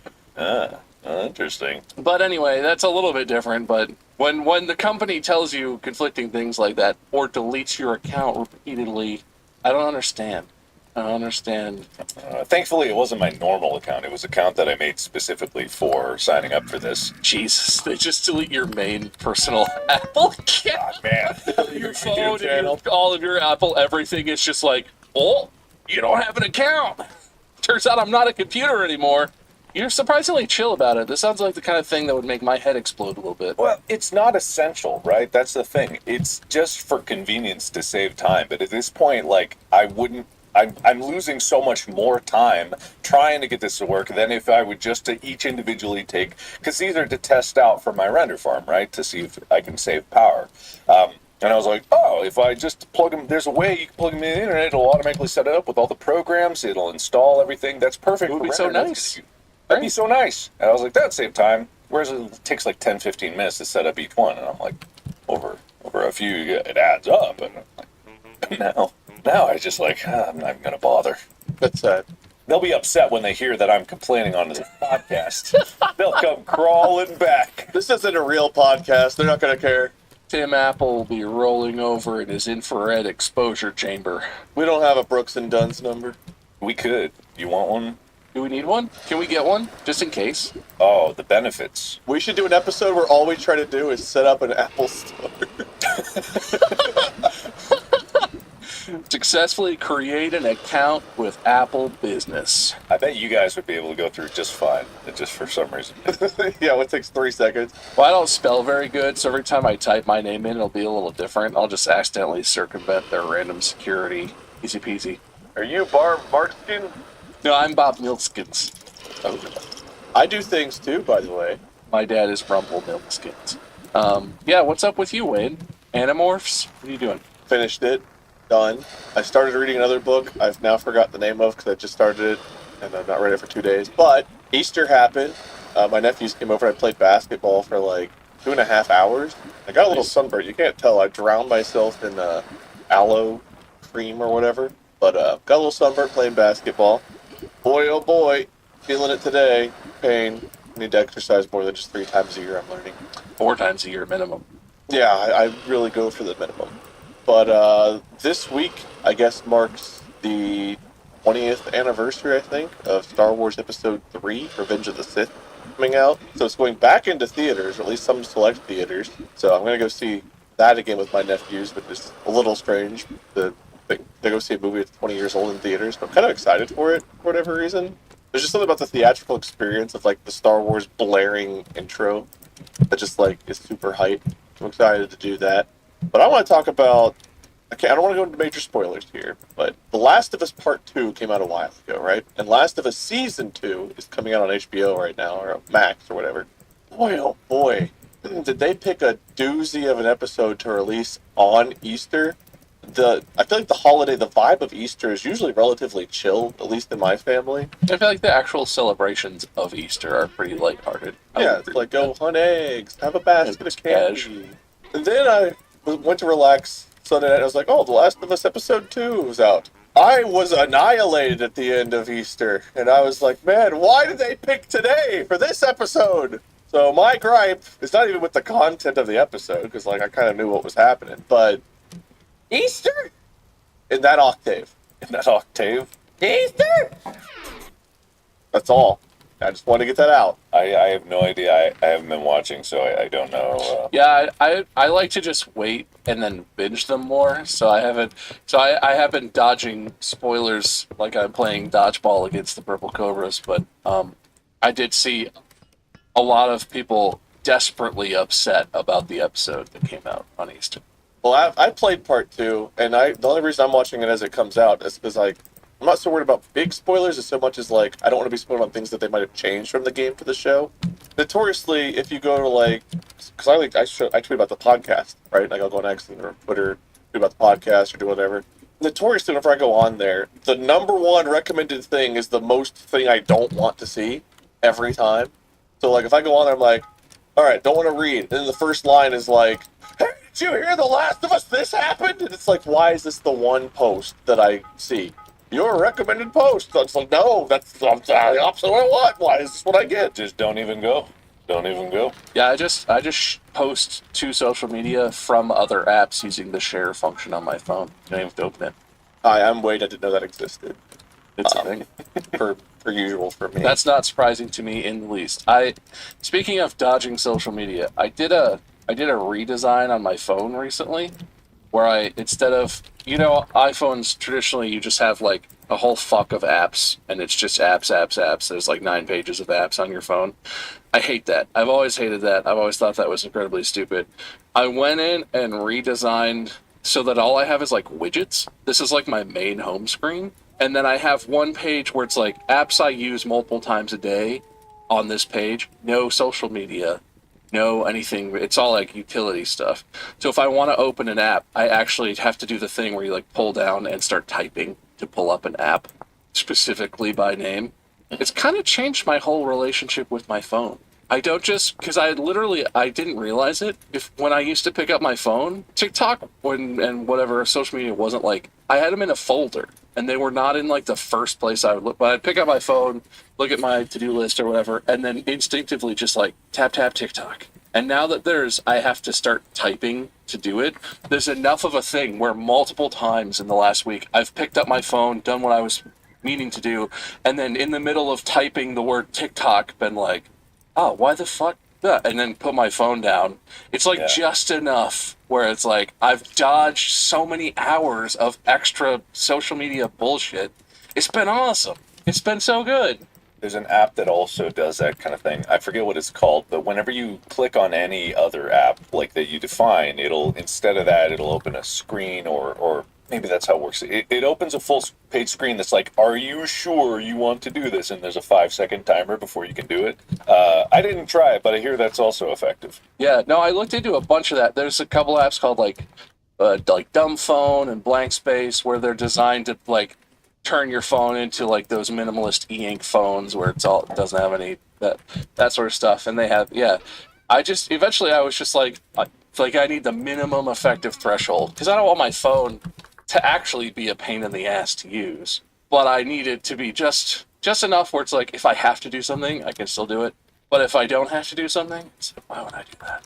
Interesting. But anyway, that's a little bit different. But when the company tells you conflicting things like that, or deletes your account repeatedly, I don't understand. Thankfully, it wasn't my normal account. It was an account that I made specifically for signing up for this. Jesus, they just delete your main personal Apple account. Man. Your phone and all of your Apple everything is just like, oh, you don't have an account. Turns out I'm not a computer anymore. You're surprisingly chill about it. This sounds like the kind of thing that would make my head explode a little bit. Well, it's not essential, right? That's the thing. It's just for convenience to save time. But at this point, like, I'm losing so much more time trying to get this to work than if I would just to each individually take, because these are to test out for my render farm, right? To see if I can save power. And I was like, oh, if I just plug them, there's a way you can plug them in the internet, it'll automatically set it up with all the programs, it'll install everything. That's perfect. It would for be so render. nice. That'd be so nice. And I was like, that'd save time. Whereas it takes like 10, 15 minutes to set up each one. And I'm like, over a few, it adds up. And now I just like, I'm not even going to bother. That's sad. They'll be upset when they hear that I'm complaining on this podcast. They'll come crawling back. This isn't a real podcast. They're not going to care. Tim Apple will be rolling over in his infrared exposure chamber. We don't have a Brooks and Dunn's number. We could. You want one? Do we need one? Can we get one? Just in case. Oh, the benefits. We should do an episode where all we try to do is set up an Apple store. Successfully create an account with Apple Business. I bet you guys would be able to go through just fine, just for some reason. Yeah, it takes 3 seconds. Well, I don't spell very good, so every time I type my name in, it'll be a little different. I'll just accidentally circumvent their random security. Easy peasy. Are you Barb Markskin? No, I'm Bob Milskins. I do things too, by the way. My dad is Rumple Milskins. Yeah, what's up with you, Wayne? Animorphs? What are you doing? Finished it. Done. I started reading another book I've now forgot the name of because I just started it and I've not read it for 2 days. But Easter happened. My nephews came over and I played basketball for like 2.5 hours. I got a little sunburn. You can't tell. I drowned myself in aloe cream or whatever. But got a little sunburn playing basketball. Boy, oh boy, feeling it today. Pain. Need to exercise more than just 3 times a year, I'm learning. 4 times a year minimum. Yeah, I really go for the minimum. But this week, I guess, marks the 20th anniversary, I think, of Star Wars Episode 3, Revenge of the Sith, coming out. So it's going back into theaters, or at least some select theaters. So I'm going to go see that again with my nephews, which is a little strange. They go see a movie that's 20 years old in theaters, but I'm kind of excited for it, for whatever reason. There's just something about the theatrical experience of, like, the Star Wars blaring intro that just, like, is super hype. I'm excited to do that. But I want to talk about, okay, I don't want to go into major spoilers here, but The Last of Us Part 2 came out a while ago, right? And Last of Us Season 2 is coming out on HBO right now, or Max or whatever. Boy, oh boy, did they pick a doozy of an episode to release on Easter? I feel like the holiday, the vibe of Easter is usually relatively chill, at least in my family. I feel like the actual celebrations of Easter are pretty lighthearted. Yeah, it's like, go hunt eggs, have a basket of candy. And then I went to relax Sunday night. I was like, oh, The Last of Us Episode 2 was out. I was annihilated at the end of Easter. And I was like, man, why did they pick today for this episode? So my gripe is not even with the content of the episode, because like I kind of knew what was happening, but Easter in that octave. In that octave. Easter. That's all. I just want to get that out. I have no idea. I haven't been watching, so I don't know. Yeah, I like to just wait and then binge them more. So I have been dodging spoilers like I'm playing dodgeball against the Purple Cobras, but I did see a lot of people desperately upset about the episode that came out on Easter. Well, I played part 2, and the only reason I'm watching it as it comes out is because like I'm not so worried about big spoilers as so much as like I don't want to be spoiled on things that they might have changed from the game to the show. Notoriously, if you go to like, because I tweet about the podcast, right? Like I'll go on X or Twitter, tweet about the podcast or do whatever. Notoriously, whenever I go on there, the number one recommended thing is the most thing I don't want to see every time. So like if I go on there, I'm like, all right, don't want to read. And then the first line is like, hey, did you hear The Last of Us? This happened? And it's like, why is this the one post that I see? Your recommended post. It's like, no, that's the opposite of what I want. Why is this what I get? Just don't even go. Don't even go. Yeah, I just post to social media from other apps using the share function on my phone. You don't even have to open it. Hi, I'm Wade. I didn't know that existed. It's a thing. Per usual for me. That's not surprising to me in the least. Speaking of dodging social media, I did a redesign on my phone recently, where instead of, iPhones traditionally you just have like a whole fuck of apps, and it's just apps. There's like 9 pages of apps on your phone. I hate that. I've always hated that. I've always thought that was incredibly stupid. I went in and redesigned so that all I have is like widgets. This is like my main home screen. And then I have one page where it's like apps I use multiple times a day on this page. No social media, no anything. It's all like utility stuff. So if I want to open an app, I actually have to do the thing where you like pull down and start typing to pull up an app specifically by name. It's kind of changed my whole relationship with my phone. I don't just, because I didn't realize it. When I used to pick up my phone, TikTok and whatever social media wasn't like, I had them in a folder, and they were not in like the first place I would look. But I'd pick up my phone, look at my to-do list or whatever, and then instinctively just like tap TikTok. And now that I have to start typing to do it, there's enough of a thing where multiple times in the last week I've picked up my phone, done what I was meaning to do, and then in the middle of typing the word TikTok, been like, oh, why the fuck that? And then put my phone down. It's like just enough where it's like I've dodged so many hours of extra social media bullshit. It's been awesome. It's been so good. There's an app that also does that kind of thing. I forget what it's called, but whenever you click on any other app like that you define, instead of that, it'll open a screen or maybe that's how it works. It opens a full page screen that's like, are you sure you want to do this? And there's a 5-second timer before you can do it. I didn't try it, but I hear that's also effective. Yeah, no, I looked into a bunch of that. There's a couple apps called like Dumb Phone and Blank Space where they're designed to like turn your phone into like those minimalist e-ink phones where it doesn't have any that sort of stuff. And they have, eventually I was just like I need the minimum effective threshold because I don't want my phone to actually be a pain in the ass to use, but I need it to be just enough where it's like, if I have to do something, I can still do it. But if I don't have to do something, it's like, why would I do that?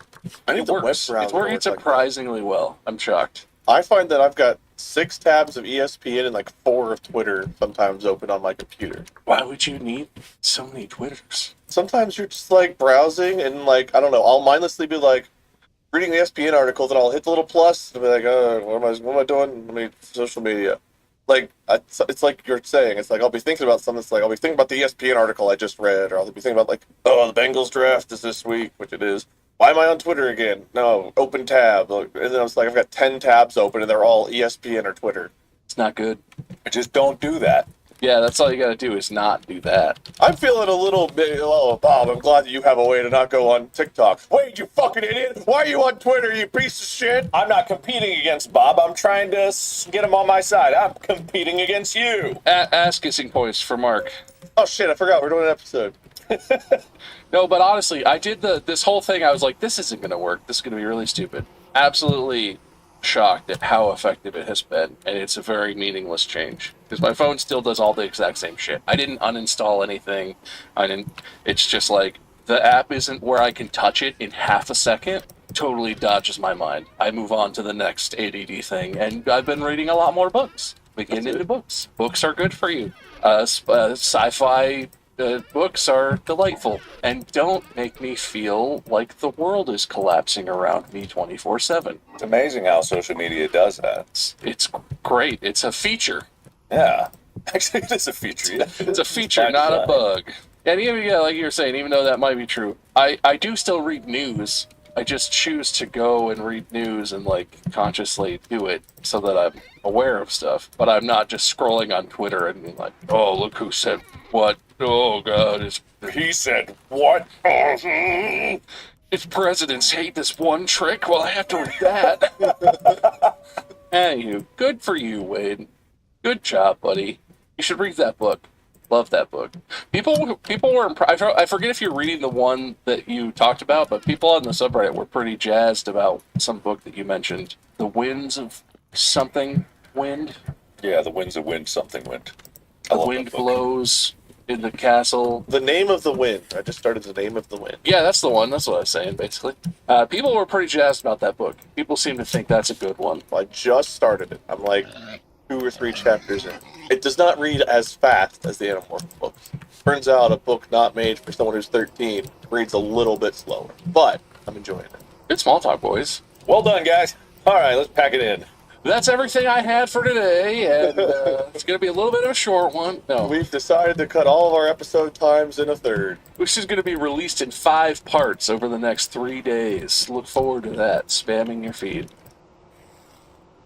I need It the web works. browser It's to working work like that. surprisingly well. I'm shocked. I find that I've got 6 tabs of ESPN and like 4 of Twitter sometimes open on my computer. Why would you need so many Twitters? Sometimes you're just like browsing and like, I don't know, I'll mindlessly be like reading the ESPN article, then I'll hit the little plus and be like, what am I doing? Social media. Like, it's like you're saying, it's like I'll be thinking about something, it's like I'll be thinking about the ESPN article I just read, or I'll be thinking about like, the Bengals draft is this week, which it is. Why am I on Twitter again? No, open tab. And then I was like, I've got 10 tabs open and they're all ESPN or Twitter. It's not good. Just don't do that. Yeah, that's all you gotta do is not do that. I'm feeling a little bit, Bob, I'm glad that you have a way to not go on TikTok. Wait, you fucking idiot! Why are you on Twitter, you piece of shit? I'm not competing against Bob. I'm trying to get him on my side. I'm competing against you. Ass kissing points for Mark. Oh shit, I forgot, we're doing an episode. No, but honestly, I did this whole thing. I was like, this isn't gonna work. This is gonna be really stupid. Absolutely shocked at how effective it has been, and it's a very meaningless change because my phone still does all the exact same shit. I didn't uninstall anything. It's just like the app isn't where I can touch it in half a second, totally dodges my mind. I move on to the next ADD thing, and I've been reading a lot more books. We get into books. Books are good for you. Sci-fi books are delightful, and don't make me feel like the world is collapsing around me 24/7. It's amazing how social media does that. It's great. It's a feature. Yeah. Actually, it is a feature. Yeah. It's a feature, not a bug. And even, yeah, like you were saying, even though that might be true, I do still read news. I just choose to go and read news and like consciously do it so that I'm aware of stuff. But I'm not just scrolling on Twitter and being like, oh, look who said what. Oh, God, he said what? If presidents hate this one trick, well, I have to read that. Anywho, good for you, Wade. Good job, buddy. You should read that book. Love that book. People were I forget if you're reading the one that you talked about, but people on the subreddit were pretty jazzed about some book that you mentioned. The Winds of something wind. Yeah, the winds of wind, something wind. The wind blows in the castle. The Name of the Wind. I just started The Name of the Wind. Yeah, that's the one. That's what I was saying, basically. People were pretty jazzed about that book. People seem to think that's a good one. I just started it. I'm like 2 or 3 chapters in. It does not read as fast as the Animorph books. Turns out a book not made for someone who's 13 reads a little bit slower, but I'm enjoying it. Good small talk, boys. Well done, guys. All right, let's pack it in. That's everything I had for today, and it's going to be a little bit of a short one. No, We've decided to cut all of our episode times in a third. which is going to be released in 5 parts over the next 3 days. Look forward to that. Spamming your feed.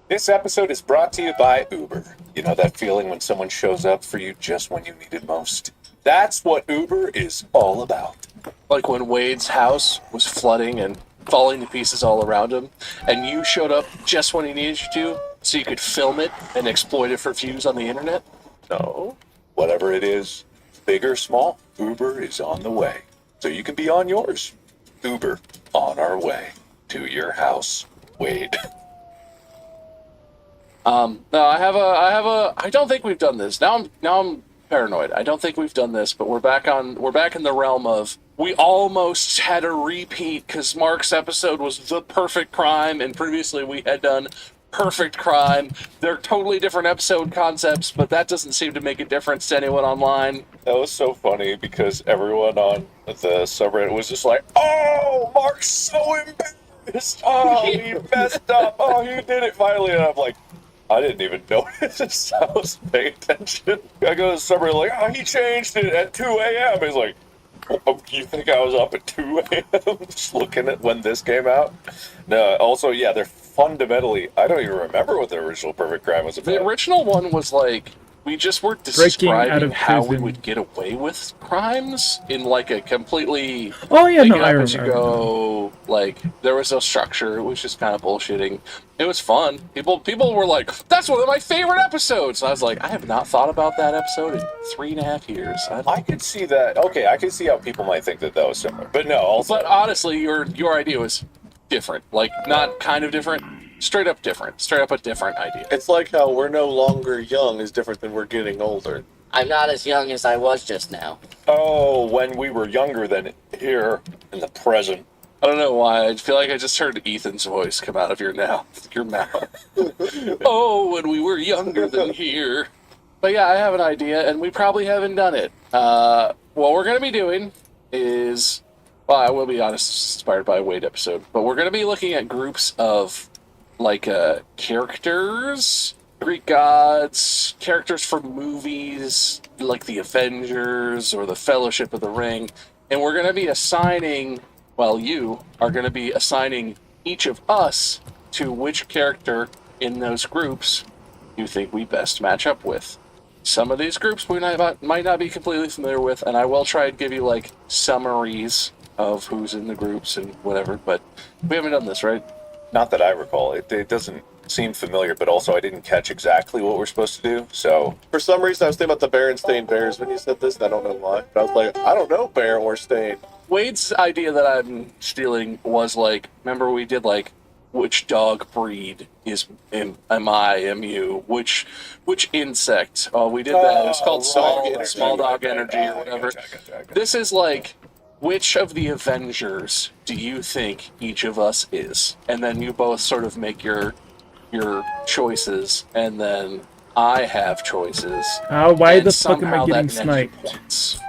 This episode is brought to you by Uber. You know that feeling when someone shows up for you just when you need it most? That's what Uber is all about. Like when Wade's house was flooding and falling to pieces all around him, and you showed up just when he needed you to, so you could film it and exploit it for views on the internet? No, whatever it is, big or small, Uber is on the way. So you can be on yours. Uber, on our way to your house. Wade. No, I don't think we've done this. Now I'm paranoid. I don't think we've done this, but we're back in the realm of we almost had a repeat because Mark's episode was The Perfect Crime, and previously we had done Perfect Crime. They're totally different episode concepts, but that doesn't seem to make a difference to anyone online. That was so funny because everyone on the subreddit was just like, oh, Mark's so embarrassed. Oh, he messed up. Oh, he did it finally. And I'm like, I didn't even notice. I was paying attention. I go to the subreddit like, oh, he changed it at 2 a.m. He's like, oh, you think I was up at 2 a.m. just looking at when this came out? No, also, yeah, they're fundamentally, I don't even remember what the original Perfect Crime was about. The original one was like, we just were Breaking out describing of how we prison. would get away with crimes in like a completely Oh yeah, pick no, it I up as you remember. go. Like there was no structure. It was just kind of bullshitting. It was fun. People were like, "That's one of my favorite episodes." And I was like, "I have not thought about that episode in 3.5 years." I could see that. Okay, I could see how people might think that was similar. But no, also, But honestly, your idea was different. Like not kind of different, straight up different. Straight up a different idea. It's like how we're no longer young is different than we're getting older. I'm not as young as I was just now. oh, when we were younger than here in the present. I don't know why. I feel like I just heard Ethan's voice come out of your mouth. Oh, when we were younger than here. But yeah, I have an idea, and we probably haven't done it. What we're going to be doing is, well, I will be honest, it's inspired by a Wade episode, but we're going to be looking at groups of, like, characters, Greek gods, characters from movies, like the Avengers or the Fellowship of the Ring, and we're going to be assigning, well, you are going to be assigning each of us to which character in those groups you think we best match up with. Some of these groups we might not be completely familiar with, and I will try and give you, like, summaries of who's in the groups and whatever, but we haven't done this, right? Not that I recall. It doesn't seem familiar, but also I didn't catch exactly what we're supposed to do, so... For some reason, I was thinking about the Berenstain Bears when you said this, and I don't know why. But I was like, I don't know Bear or Stain. Wade's idea that I'm stealing was, like, remember we did, like, which dog breed am you? Which insect? Oh, we did that. It was called small dog energy or whatever. Gotcha. This is like which of the Avengers do you think each of us is? And then you both sort of make your choices, and then I have choices. Why and the fuck am I somehow getting that nets you sniped? points.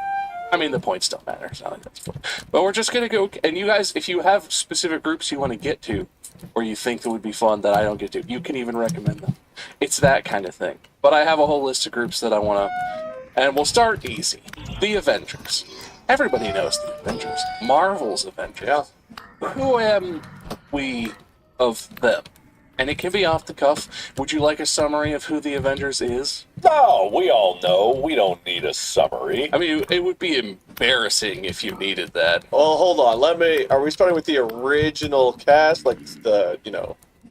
I mean, the points don't matter. It's not like that's point. But we're just gonna go. And you guys, if you have specific groups you want to get to, or you think that would be fun that I don't get to, you can even recommend them. It's that kind of thing. But I have a whole list of groups that I want to. And we'll start easy. The Avengers. Everybody knows the Avengers. Marvel's Avengers. Yeah. Who am we of them? And it can be off the cuff. Would you like a summary of who the Avengers is? No, we all know. We don't need a summary. I mean, it would be embarrassing if you needed that. Well, hold on. Are we starting with the original cast, like the,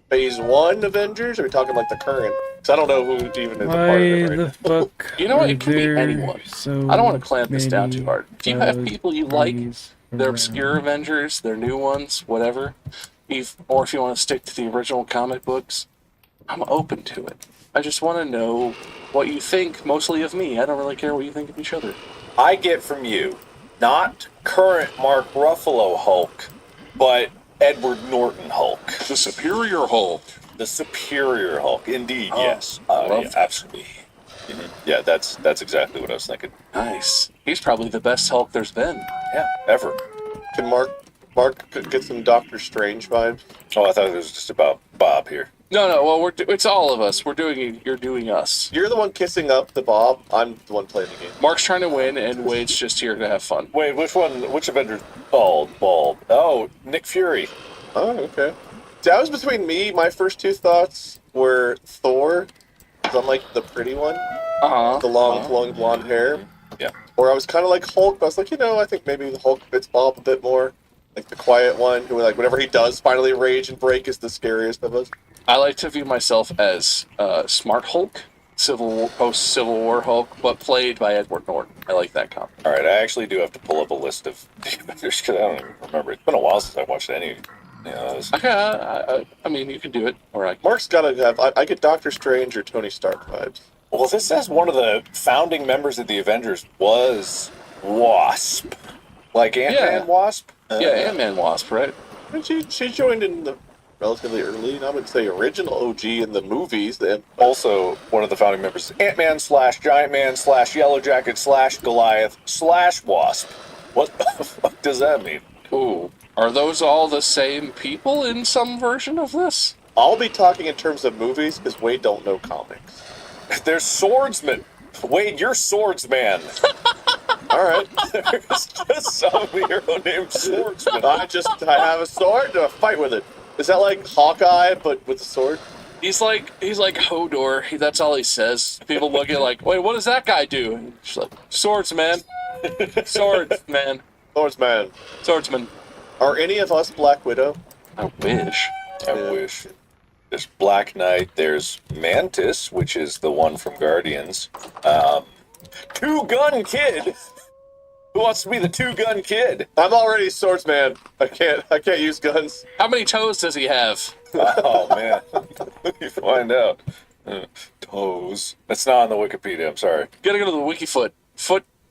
Phase 1 Avengers? Or are we talking like the current? Because I don't know who even is a part of Why it right the now. fuck? You know what? are It could be there anyone. So I don't want to clamp this down too many hard. If you have people you like, bodies they're around? obscure Avengers, they're new ones, whatever. Or if you want to stick to the original comic books, I'm open to it. I just want to know what you think, mostly of me. I don't really care what you think of each other. I get from you, not current Mark Ruffalo Hulk, but Edward Norton Hulk. The Superior Hulk. The Superior Hulk, indeed, Oh, yes. love Yeah, that. absolutely. Yeah, that's exactly what I was thinking. Nice. He's probably the best Hulk there's been. Yeah, ever. Can Mark get some Doctor Strange vibes? Oh, I thought it was just about Bob here. No, well, it's all of us. You're doing us. You're the one kissing up the Bob. I'm the one playing the game. Mark's trying to win, and Wade's just here to have fun. Wait, which one? Which Avengers? Bald. Oh, Nick Fury. Oh, okay. That was between me. My first two thoughts were Thor, 'cause I'm like the pretty one, the long flowing blonde hair. Yeah. Or I was kind of like Hulk, but I was like, I think maybe the Hulk fits Bob a bit more. Like the quiet one, who like whenever he does finally rage and break is the scariest of us. I like to view myself as Smart Hulk, post-Civil War Hulk, but played by Edward Norton. I like that comic. All right, I actually do have to pull up a list of the Avengers because I don't even remember. It's been a while since I watched any. This. I mean, you can do it. All right. Mark's gotta have. I get Doctor Strange or Tony Stark vibes. Well, this says one of the founding members of the Avengers was Wasp, like Ant-Man Wasp. Yeah, Ant-Man Wasp, right? And she joined in the relatively early, and I would say original OG in the movies. Then Also, one of the founding members is Ant-Man / Giant Man / Yellow Jacket / Goliath / Wasp. What the fuck does that mean? Ooh. Are those all the same people in some version of this? I'll be talking in terms of movies because Wade don't know comics. There's swordsman. Wade, you're swordsman. All right. There's just some hero named Swordsman. I have a sword to fight with it. Is that like Hawkeye but with a sword? He's like Hodor. That's all he says. People look at like, wait, what does that guy do? And she's like, swordsman, swordsman, Swordsman. swordsman. Are any of us Black Widow? I wish. I wish. There's Black Knight. There's Mantis, which is the one from Guardians. Two Gun Kid. Who wants to be the Two Gun Kid? I'm already swordsman. I can't use guns. How many toes does he have? Oh man, let me find out. Toes. That's not on the Wikipedia. I'm sorry. Gotta go to the Wikifoot.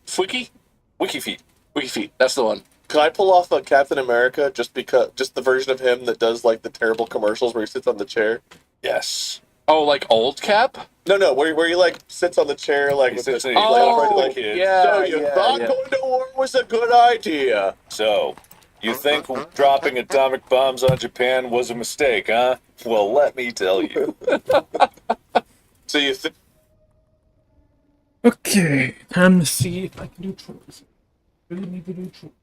Wikifeet. Wikifeet. That's the one. Can I pull off a Captain America just the version of him that does like the terrible commercials where he sits on the chair? Yes. Oh, like old Cap? No, where he like sits on the chair like with sits the, and he Oh, like the kid. yeah. So you thought going to war was a good idea? So, you think dropping atomic bombs on Japan was a mistake, huh? Well, let me tell you. So you think? Okay, time to see if I can do chores. Really need to do chores.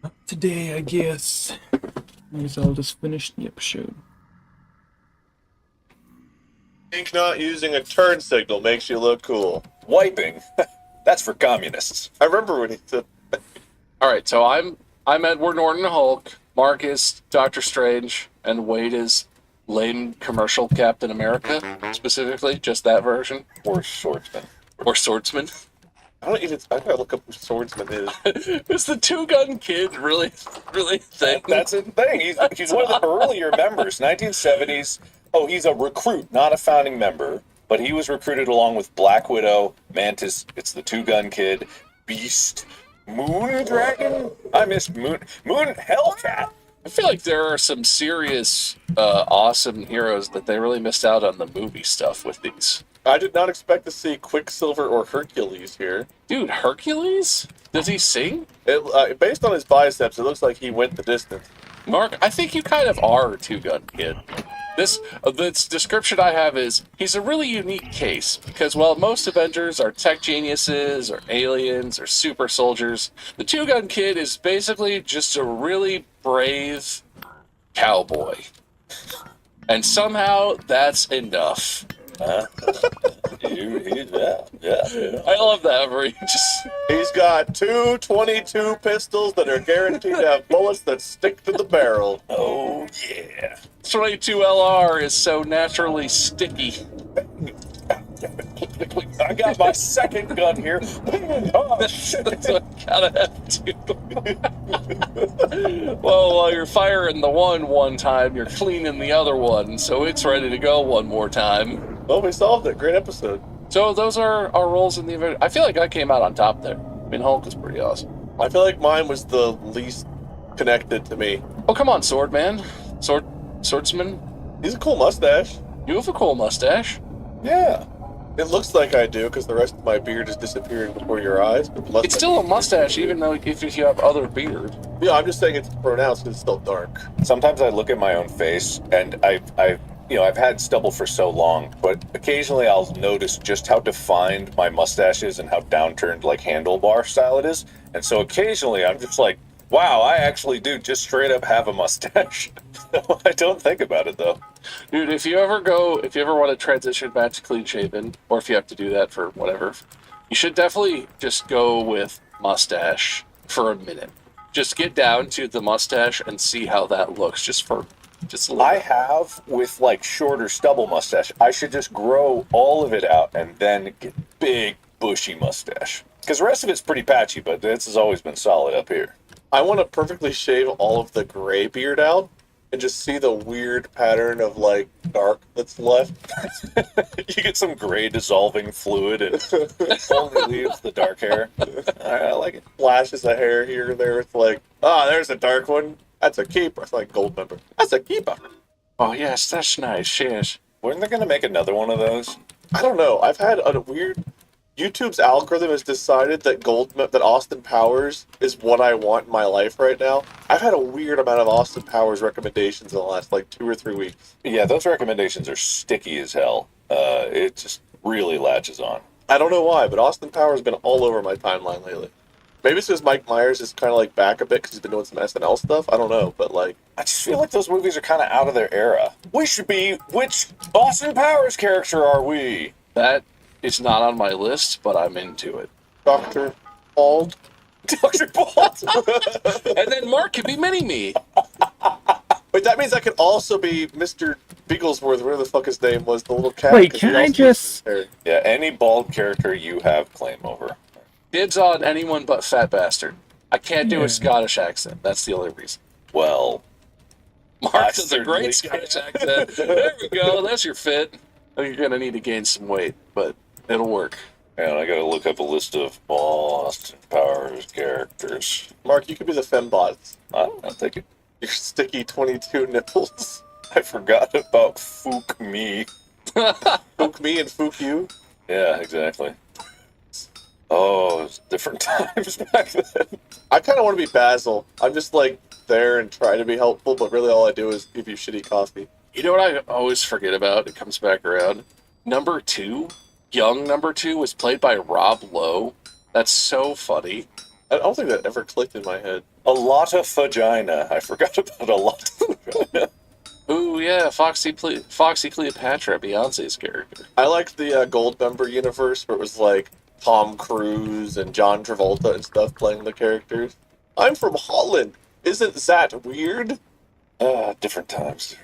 Not today, I guess. Guess I'll just finish the episode. Think not using a turn signal makes you look cool. Wiping. That's for communists. I remember when he said. All right, so I'm Edward Norton Hulk. Mark is Doctor Strange, and Wade is lame commercial Captain America, specifically, just that version. Or swordsman. Or swordsman. I gotta look up who swordsman is. Is the two-gun kid really thing? That's the thing. He's one of the earlier members, 1970s. Oh, he's a recruit, not a founding member. But he was recruited along with Black Widow, Mantis, it's the two-gun kid, Beast, Moon Dragon? I missed Moon Hellcat. I feel like there are some serious, awesome heroes that they really missed out on the movie stuff with these. I did not expect to see Quicksilver or Hercules here. Dude, Hercules? Does he sing? Based on his biceps, it looks like he went the distance. Mark, I think you kind of are a two-gun kid. This description I have is, he's a really unique case, because while most Avengers are tech geniuses, or aliens, or super soldiers, the two-gun kid is basically just a really brave cowboy. And somehow, that's enough. Yeah. I love that, where he just... He's got two 22 pistols that are guaranteed to have bullets that stick to the barrel. Oh, yeah. 22 LR is so naturally sticky. I got my second gun here. Oh, shit. That's what I gotta have to. Well, while you're firing the one time, you're cleaning the other one, so it's ready to go one more time. Well, we solved it. Great episode. So those are our roles in the event. I feel like I came out on top there. I mean, Hulk was pretty awesome. I feel like mine was the least connected to me. Oh, come on, Swordman. Swordsman. He's a cool mustache. You have a cool mustache. Yeah. It looks like I do, because the rest of my beard is disappearing before your eyes. But It's still a mustache, even though if you have other beard. Yeah, I'm just saying it's pronounced because it's still dark. Sometimes I look at my own face, and I've had stubble for so long, but occasionally I'll notice just how defined my mustache is and how downturned, like, handlebar style it is. And so occasionally I'm just like, wow, I actually do just straight up have a mustache. I don't think about it, though. Dude, if you ever want to transition back to clean shaven, or if you have to do that for whatever, you should definitely just go with mustache for a minute. Just get down to the mustache and see how that looks, just a little I bit. have with like shorter stubble mustache. I should just grow all of it out and then get big bushy mustache. Because the rest of it's pretty patchy, but this has always been solid up here. I want to perfectly shave all of the gray beard out and just see the weird pattern of, like, dark that's left. You get some gray dissolving fluid and only leaves the dark hair. I like it. Flashes of hair here and there. It's like, there's a dark one. That's a keeper. It's like gold member. That's a keeper. Oh, yes, that's nice, yes. Weren't they going to make another one of those? I don't know. I've had a weird... YouTube's algorithm has decided that Austin Powers is what I want in my life right now. I've had a weird amount of Austin Powers recommendations in the last, 2 or 3 weeks. Yeah, those recommendations are sticky as hell. It just really latches on. I don't know why, but Austin Powers has been all over my timeline lately. Maybe it's because Mike Myers is kind of like back a bit because he's been doing some SNL stuff. I don't know, but like, I just feel like those movies are kind of out of their era. We should be. Which Austin Powers character are we? That is not on my list, but I'm into it. Dr. Bald. Dr. Balt. And then Mark could be Mini-Me. Wait, that means I could also be Mr. Bigglesworth, whatever the fuck his name was, the little cat. Wait, 'cause can he I also just- loses his hair. Yeah, any bald character you have claim over. Dibs on anyone but Fat Bastard. I can't do Yeah. a Scottish accent. That's the only reason. Well, Mark I does a certainly great Scottish accent. There we go. That's your fit. You're going to need to gain some weight, but it'll work. man, I gotta look up a list of Austin Powers characters. Mark, you could be the fembots. I'll take it. Your sticky 22 nipples. I forgot about Fook Me. Fook me and fook you. Yeah, exactly. Oh, it was different times back then. I kind of want to be Basil. I'm just like there and try to be helpful, but really all I do is give you shitty coffee. You know what I always forget about? It comes back around. Number 2, young number 2, was played by Rob Lowe. That's so funny. I don't think that ever clicked in my head. A lot of vagina. I forgot about a lot of vagina. Ooh, yeah, Foxy Cleopatra, Beyonce's character. I liked the Goldmember universe where it was like Tom Cruise and John Travolta and stuff playing the characters. I'm from Holland. Isn't that weird? Different times.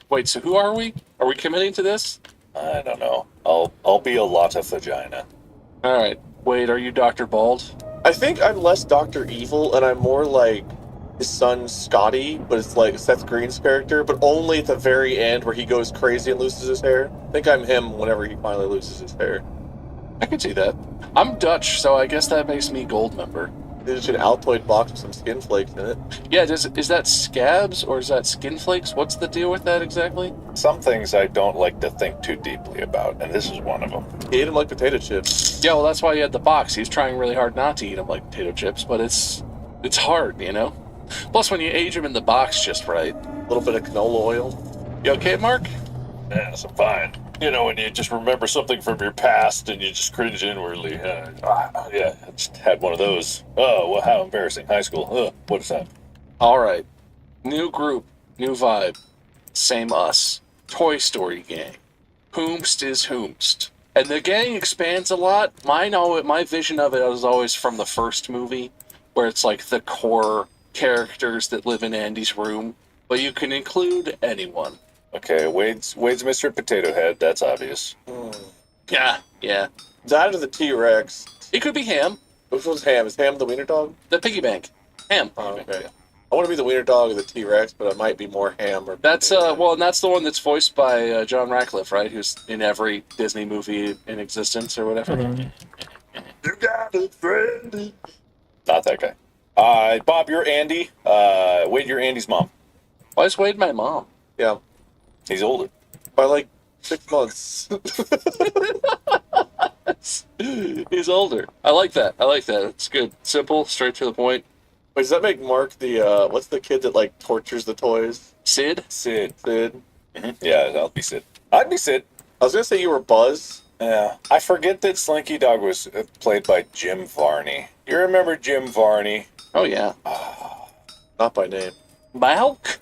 Wait, so who are we? Are we committing to this? I don't know. I'll be a lot of vagina. All right. Wait, are you Dr. Bald? I think I'm less Dr. Evil and I'm more like his son Scotty, but it's like Seth Green's character, but only at the very end where he goes crazy and loses his hair. I think I'm him whenever he finally loses his hair. I can see that. I'm Dutch, so I guess that makes me Goldmember. There's an Altoid box with some skin flakes in it. Yeah, is that scabs or is that skin flakes? What's the deal with that exactly? Some things I don't like to think too deeply about, and this is one of them. He ate him like potato chips. Yeah, well, that's why he had the box. He's trying really hard not to eat them like potato chips, but it's hard, you know? Plus, when you age them in the box just right. A little bit of canola oil. You okay, Mark? Yes, I'm fine. You know, when you just remember something from your past and you just cringe inwardly. Yeah, I just had one of those. Oh, well, how embarrassing. High school. What is that? All right. New group, new vibe. Same us. Toy Story gang. Whomst is whomst. And the gang expands a lot. My vision of it was always from the first movie, where it's like the core characters that live in Andy's room. But you can include anyone. Okay, Wade's Mr. Potato Head. That's obvious. Yeah. That or the T-Rex. It could be Ham. Which one's Ham? Is Ham the wiener dog? The piggy bank. Ham. Oh, okay. I want to be the wiener dog or the T-Rex, but I might be more Ham or... That's and that's the one that's voiced by John Radcliffe, right? Who's in every Disney movie in existence or whatever. You got a friend. Not that guy. Bob, you're Andy. Wade, you're Andy's mom. Why is Wade my mom? Yeah. He's older. By like 6 months. He's older. I like that. It's good. Simple, straight to the point. Wait, does that make Mark the, what's the kid that, like, tortures the toys? Sid? Sid. Mm-hmm. Yeah, I'll be Sid. I'd be Sid. I was gonna say you were Buzz. Yeah. I forget that Slinky Dog was played by Jim Varney. You remember Jim Varney? Oh, yeah. Not by name. Malk?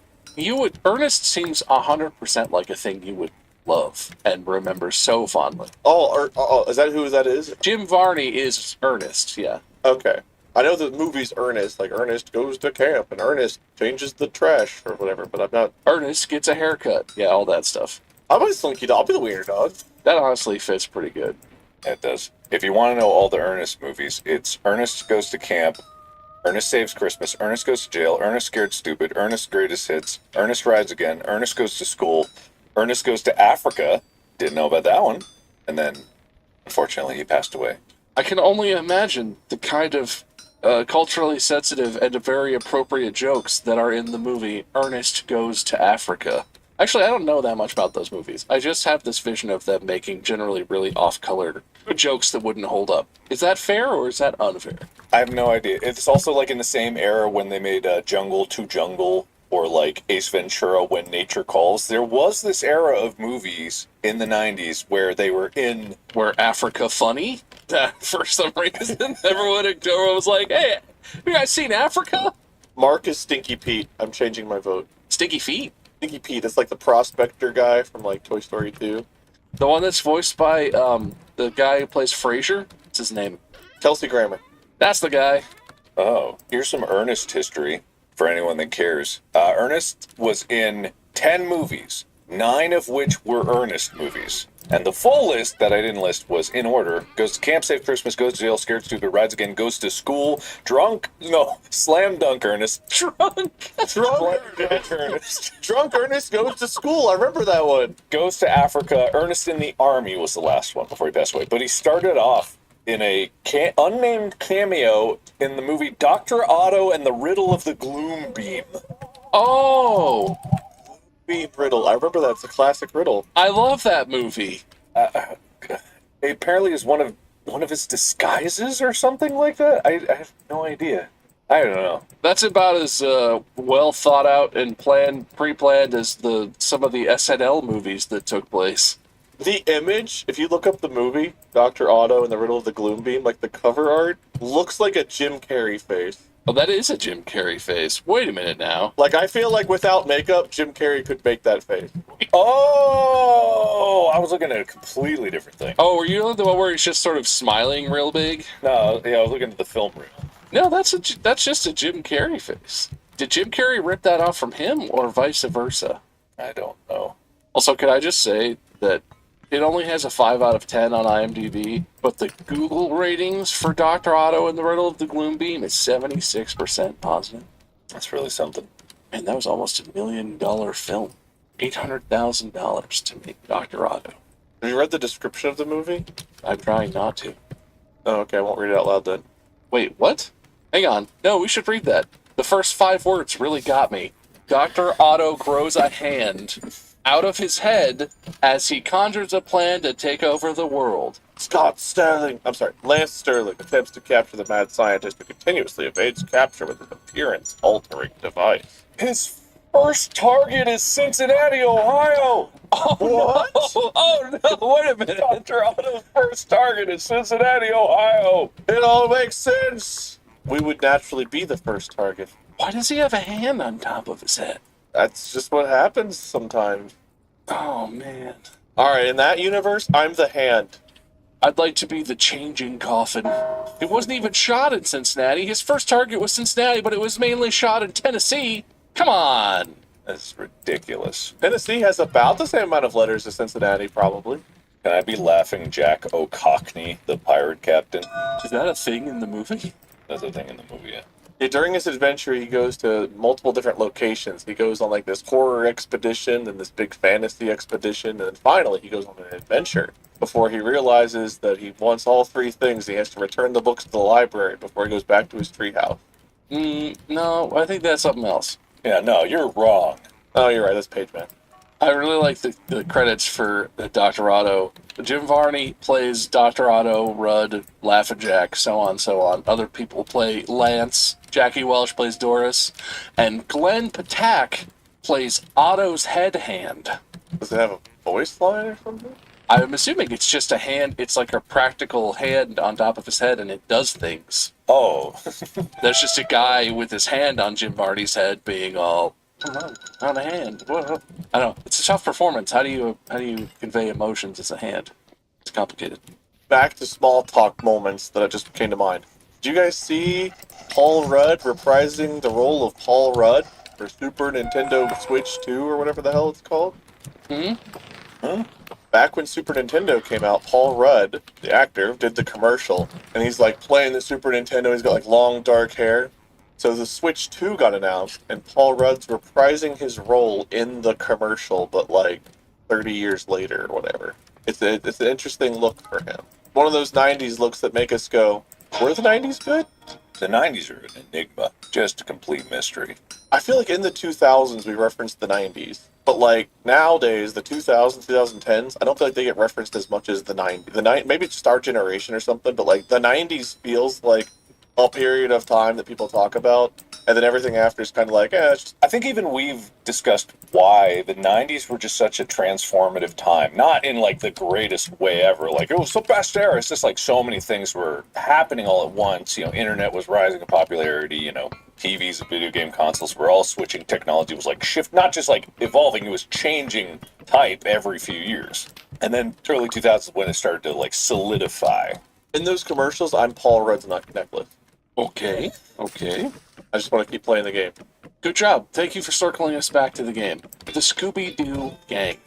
Ernest seems 100% like a thing you would love and remember so fondly. Oh, is that who that is? Jim Varney is Ernest, yeah. Okay. I know the movie's Ernest, like Ernest goes to camp and Ernest changes the trash or whatever, but I'm not... Ernest gets a haircut. Yeah, all that stuff. I'll be Slinky Dog. I'll be the wiener dog. That honestly fits pretty good. It does. If you want to know all the Ernest movies, it's Ernest Goes to Camp, Ernest Saves Christmas, Ernest Goes to Jail, Ernest Scared Stupid, Ernest Greatest Hits, Ernest Rides Again, Ernest Goes to School, Ernest Goes to Africa, didn't know about that one, and then, unfortunately, he passed away. I can only imagine the kind of culturally sensitive and very appropriate jokes that are in the movie Ernest Goes to Africa. Actually, I don't know that much about those movies. I just have this vision of them making generally really off-colored jokes that wouldn't hold up. Is that fair or is that unfair? I have no idea. It's also like in the same era when they made Jungle to Jungle or like Ace Ventura When Nature Calls. There was this era of movies in the 90s where they were in... Were Africa funny? that for some reason. Everyone was like, "Hey, you guys seen Africa?" Mark is Stinky Pete. I'm changing my vote. Stinky Feet, Stinky Pete. It's like the prospector guy from like Toy Story 2. the one that's voiced by the guy who plays Frasier. What's his name? Kelsey Grammer. That's the guy. Oh, here's some Ernest history for anyone that cares. Ernest was in 10 movies, 9 of which were Ernest movies. And the full list that I didn't list was in order. Goes to Camp Save Christmas, goes to jail, Scared Stupid, Rides Again, goes to school, Slam Dunk Ernest. Drunk. Drunk Ernest goes to school. I remember that one. Goes to Africa. Ernest in the Army was the last one before he passed away. But he started off in a unnamed cameo in the movie Dr. Otto and the Riddle of the Gloom Beam. Oh, Beam riddle. I remember that. It's a classic riddle. I love that movie. It apparently is one of his disguises or something like that. I have no idea. I don't know. That's about as well thought out and pre-planned as some of the SNL movies that took place. The image, if you look up the movie, Dr. Otto and the Riddle of the Gloom Beam, like the cover art, looks like a Jim Carrey face. Oh, that is a Jim Carrey face. Wait a minute now. Like, I feel like without makeup, Jim Carrey could make that face. Oh, I was looking at a completely different thing. Oh, were you the one where he's just sort of smiling real big? No, yeah, I was looking at the film reel. No, that's just a Jim Carrey face. Did Jim Carrey rip that off from him or vice versa? I don't know. Also, could I just say that it only has a 5 out of 10 on IMDb, but the Google ratings for Dr. Otto and the Riddle of the Gloom Beam is 76% positive. That's really something. And that was almost $1 million film. $800,000 to make Dr. Otto. Have you read the description of the movie? I'm trying not to. Oh, okay, I won't read it out loud then. Wait, what? Hang on. No, we should read that. The first 5 words really got me. Dr. Otto grows a hand out of his head as he conjures a plan to take over the world. Lance Sterling attempts to capture the mad scientist who continuously evades capture with an appearance-altering device. His first target is Cincinnati, Ohio. Oh, What? No. Oh, no, wait a minute. Dr. Otto's first target is Cincinnati, Ohio. It all makes sense! We would naturally be the first target. Why does he have a hand on top of his head? That's just what happens sometimes. Oh, man. Alright, in that universe, I'm the hand. I'd like to be the changing coffin. It wasn't even shot in Cincinnati. His first target was Cincinnati, but it was mainly shot in Tennessee. Come on. That's ridiculous. Tennessee has about the same amount of letters as Cincinnati, probably. Can I be Laughing Jack O'Cockney, the pirate captain? Is that a thing in the movie? That's a thing in the movie, yeah. Yeah, during his adventure, he goes to multiple different locations. He goes on like this horror expedition and this big fantasy expedition, and then finally he goes on an adventure before he realizes that he wants all 3 things. He has to return the books to the library before he goes back to his treehouse. No, I think that's something else. Yeah, no, you're wrong. Oh, you're right. That's Page Man. I really like the credits for Dr. Otto. Jim Varney plays Dr. Otto, Rudd, Laughing Jack, so on, so on. Other people play Lance. Jackie Welsh plays Doris. And Glenn Patak plays Otto's head hand. Does it have a voice line or something? I'm assuming it's just a hand. It's like a practical hand on top of his head, and it does things. Oh. There's just a guy with his hand on Jim Varney's head being all... on a hand. Whoa. I don't know. It's a tough performance. How do you convey emotions as a hand? It's complicated. Back to small talk moments that just came to mind. Did you guys see Paul Rudd reprising the role of Paul Rudd for Super Nintendo Switch 2 or whatever the hell it's called? Back when Super Nintendo came out, Paul Rudd, the actor, did the commercial, and he's like playing the Super Nintendo. He's got like long dark hair. So the Switch 2 got announced, and Paul Rudd's reprising his role in the commercial, but like 30 years later or whatever. It's an interesting look for him. One of those 90s looks that make us go, were the 90s good? The 90s are an enigma. Just a complete mystery. I feel like in the 2000s we referenced the 90s. But like nowadays, the 2000s, 2010s, I don't feel like they get referenced as much as the 90s. Maybe it's just our generation or something, but like the 90s feels like a period of time that people talk about, and then everything after is kind of like, it's just, I think even we've discussed why the 90s were just such a transformative time. Not in like the greatest way ever. Like it was the best era. It's just like so many things were happening all at once. You know, internet was rising in popularity. You know, TVs and video game consoles were all switching. Technology was like not just like evolving. It was changing type every few years. And then early 2000s when it started to like solidify. in those commercials, I'm Paul Rudd's necklace. Okay. I just want to keep playing the game. Good job. Thank you for circling us back to the game. The Scooby-Doo gang.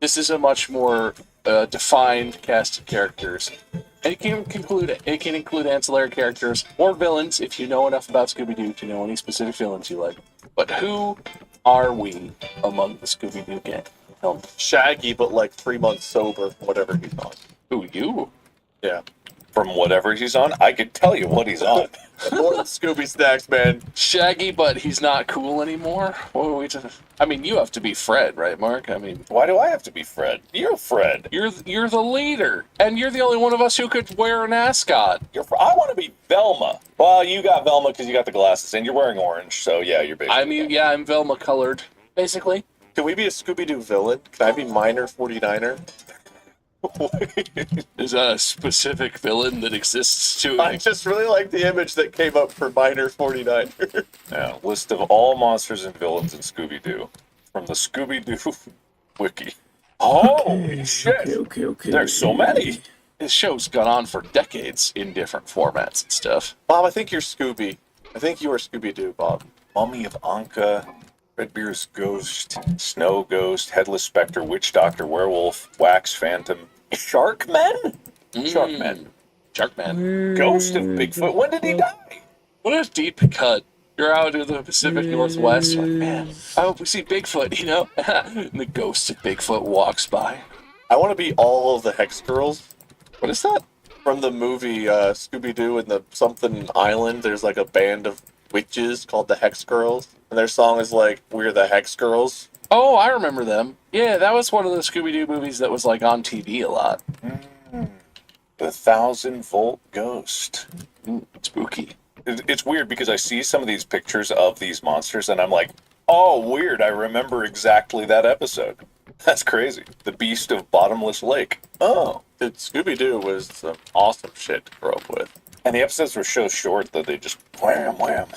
This is a much more defined cast of characters. And it can include ancillary characters or villains if you know enough about Scooby-Doo to know any specific villains you like. But who are we among the Scooby-Doo gang? Tell me. Shaggy, but like 3 months sober, whatever he's on. Who, you? Yeah. From whatever he's on, I could tell you what he's on. More than Scooby Snacks, man. Shaggy, but he's not cool anymore? What are we I mean, you have to be Fred, right, Mark? I mean, Why do I have to be Fred? You're Fred. you're the leader, and you're the only one of us who could wear an ascot. I want to be Velma. Well, you got Velma because you got the glasses, and you're wearing orange, so yeah, you're basically. I mean, yeah, I'm Velma colored, basically. Can we be a Scooby-Doo villain? Can I be Minor 49er? Is that a specific villain that exists to I just really like the image that came up for Minor 49er. Yeah, list of all monsters and villains in Scooby-Doo from the Scooby-Doo wiki. Holy shit! Okay. There's so many. This show's gone on for decades in different formats and stuff. Bob, I think you're Scooby. I think you are Scooby-Doo, Bob. Mummy of Anka, Redbeard's Ghost, Snow Ghost, Headless Spectre, Witch Doctor, Werewolf, Wax Phantom, Sharkmen? Sharkmen. Sharkman. Ghost of Bigfoot. When did he die? What a deep cut. You're out in the Pacific Northwest, like, man, I hope we see Bigfoot, you know? And the ghost of Bigfoot walks by. I want to be all of the Hex Girls. What is that? From the movie Scooby-Doo and the something island, there's like a band of witches called the Hex Girls. And their song is like, "We're the Hex Girls." Oh, I remember them. Yeah, that was one of the Scooby-Doo movies that was, like, on TV a lot. The 1,000-volt ghost. Spooky. It's weird because I see some of these pictures of these monsters and I'm like, oh, weird, I remember exactly that episode. That's crazy. The Beast of Bottomless Lake. Oh. Dude, Scooby-Doo was some awesome shit to grow up with. And the episodes were so short that they just wham, wham.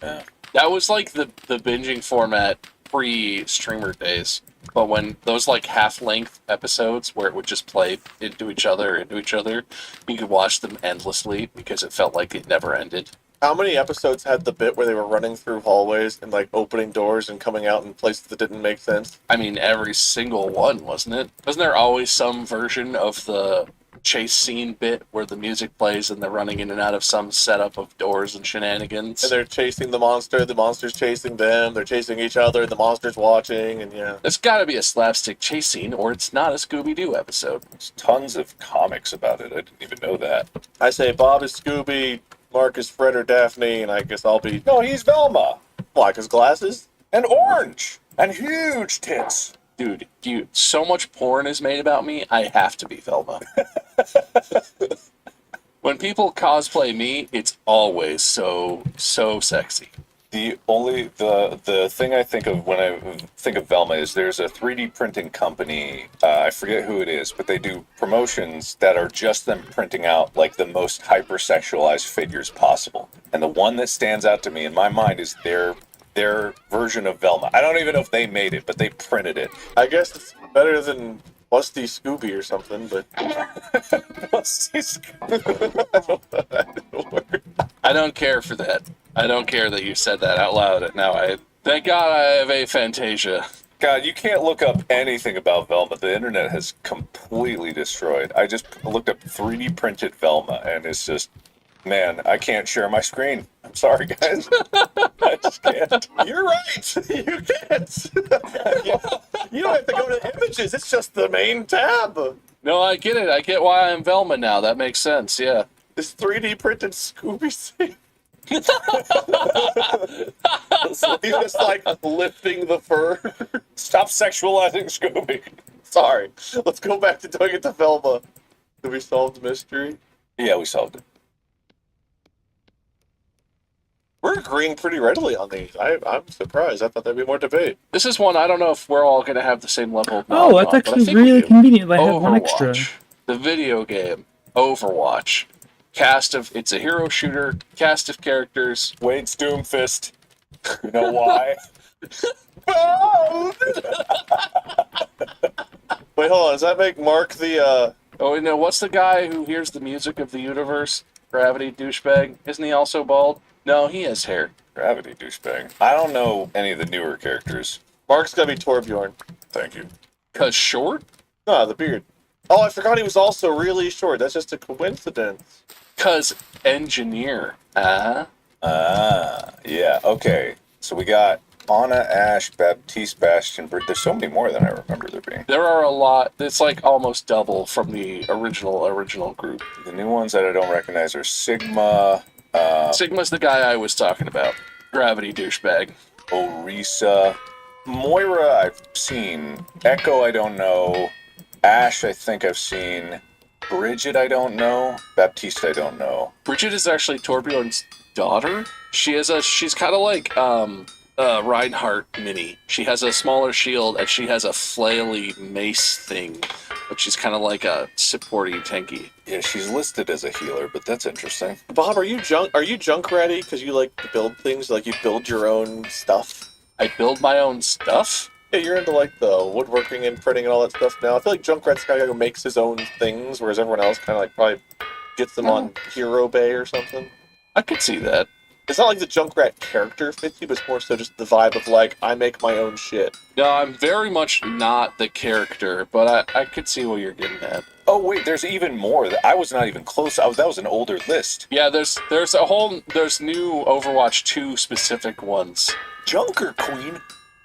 Yeah. That was like the binging format pre-streamer days. But when those like half-length episodes where it would just play into each other, you could watch them endlessly because it felt like it never ended. How many episodes had the bit where they were running through hallways and like opening doors and coming out in places that didn't make sense? I mean, every single one, wasn't it? Wasn't there always some version of the chase scene bit where the music plays and they're running in and out of some setup of doors and shenanigans? And they're chasing the monster's chasing them, they're chasing each other, the monster's watching, and yeah. There's got to be a slapstick chase scene, or it's not a Scooby-Doo episode. There's tons of comics about it. I didn't even know that. I say Bob is Scooby, Mark is Fred or Daphne, and I guess I'll be... No, he's Velma. Why, 'cause glasses? And orange. And huge tits. Dude, so much porn is made about me, I have to be Velma. When people cosplay me, it's always so sexy. The thing I think of when I think of Velma is there's a 3D printing company, I forget who it is, but they do promotions that are just them printing out like the most hypersexualized figures possible. And the one that stands out to me in my mind is their version of Velma. I don't even know if they made it, but they printed it. I guess it's better than Busty Scooby or something, but... Busty Scooby. I don't care for that. I don't care that you said that out loud. Now, thank God I have aphantasia. God, you can't look up anything about Velma. The internet has completely destroyed. I just looked up 3D printed Velma, and it's just, man, I can't share my screen. I'm sorry, guys. I just can't. You're right. You can't. You don't have to go to images. It's just the main tab. No, I get it. I get why I'm Velma now. That makes sense, yeah. This 3D printed Scooby scene. He's just like lifting the fur. Stop sexualizing Scooby. Sorry. Let's go back to doing it to Velma. Did we solve the mystery? Yeah, we solved it. We're agreeing pretty readily on these. I'm surprised. I thought there'd be more debate. This is one I don't know if we're all going to have the same level of Oh, knowledge that's on, but I actually think we really do. convenient. I have one extra. Overwatch, the video game, Overwatch, it's a hero shooter, cast of characters. Wade's Doomfist. You know why? Wait, hold on. Does that make Mark the? Oh, you know, what's the guy who hears the music of the universe? Gravity douchebag. Isn't he also bald? No, he has hair. Gravity douchebag. I don't know any of the newer characters. Mark's gotta be Torbjorn. Thank you. Cause short? No, the beard. Oh, I forgot he was also really short. That's just a coincidence. Cause engineer. Yeah. Okay. So we got Anna, Ash, Baptiste, Bastion. There's so many more than I remember there being. There are a lot. It's like almost double from the original group. The new ones that I don't recognize are Sigma, Sigma's the guy I was talking about. Gravity douchebag. Orisa, Moira. I've seen. Echo. I don't know. Ash. I think I've seen. Bridget. I don't know. Baptiste. I don't know. Bridget is actually Torbjorn's daughter. She's kind of like Reinhardt mini. She has a smaller shield and she has a flaily mace thing, but she's kind of like a supporting tanky. Yeah, she's listed as a healer, but that's interesting. Bob, are you junk ready? Because you like to build things, like you build your own stuff. I build my own stuff. Yeah, you're into like the woodworking and printing and all that stuff now. I feel like Junkrat's the guy who makes his own things, whereas everyone else kind of like probably gets them on Hero Bay or something. I could see that. It's not like the Junkrat character fits you, but it's more so just the vibe of like, I make my own shit. No, I'm very much not the character, but I could see what you're getting at. Oh wait, there's even more. I was not even close. That was an older list. Yeah, there's new Overwatch 2 specific ones. Junker Queen,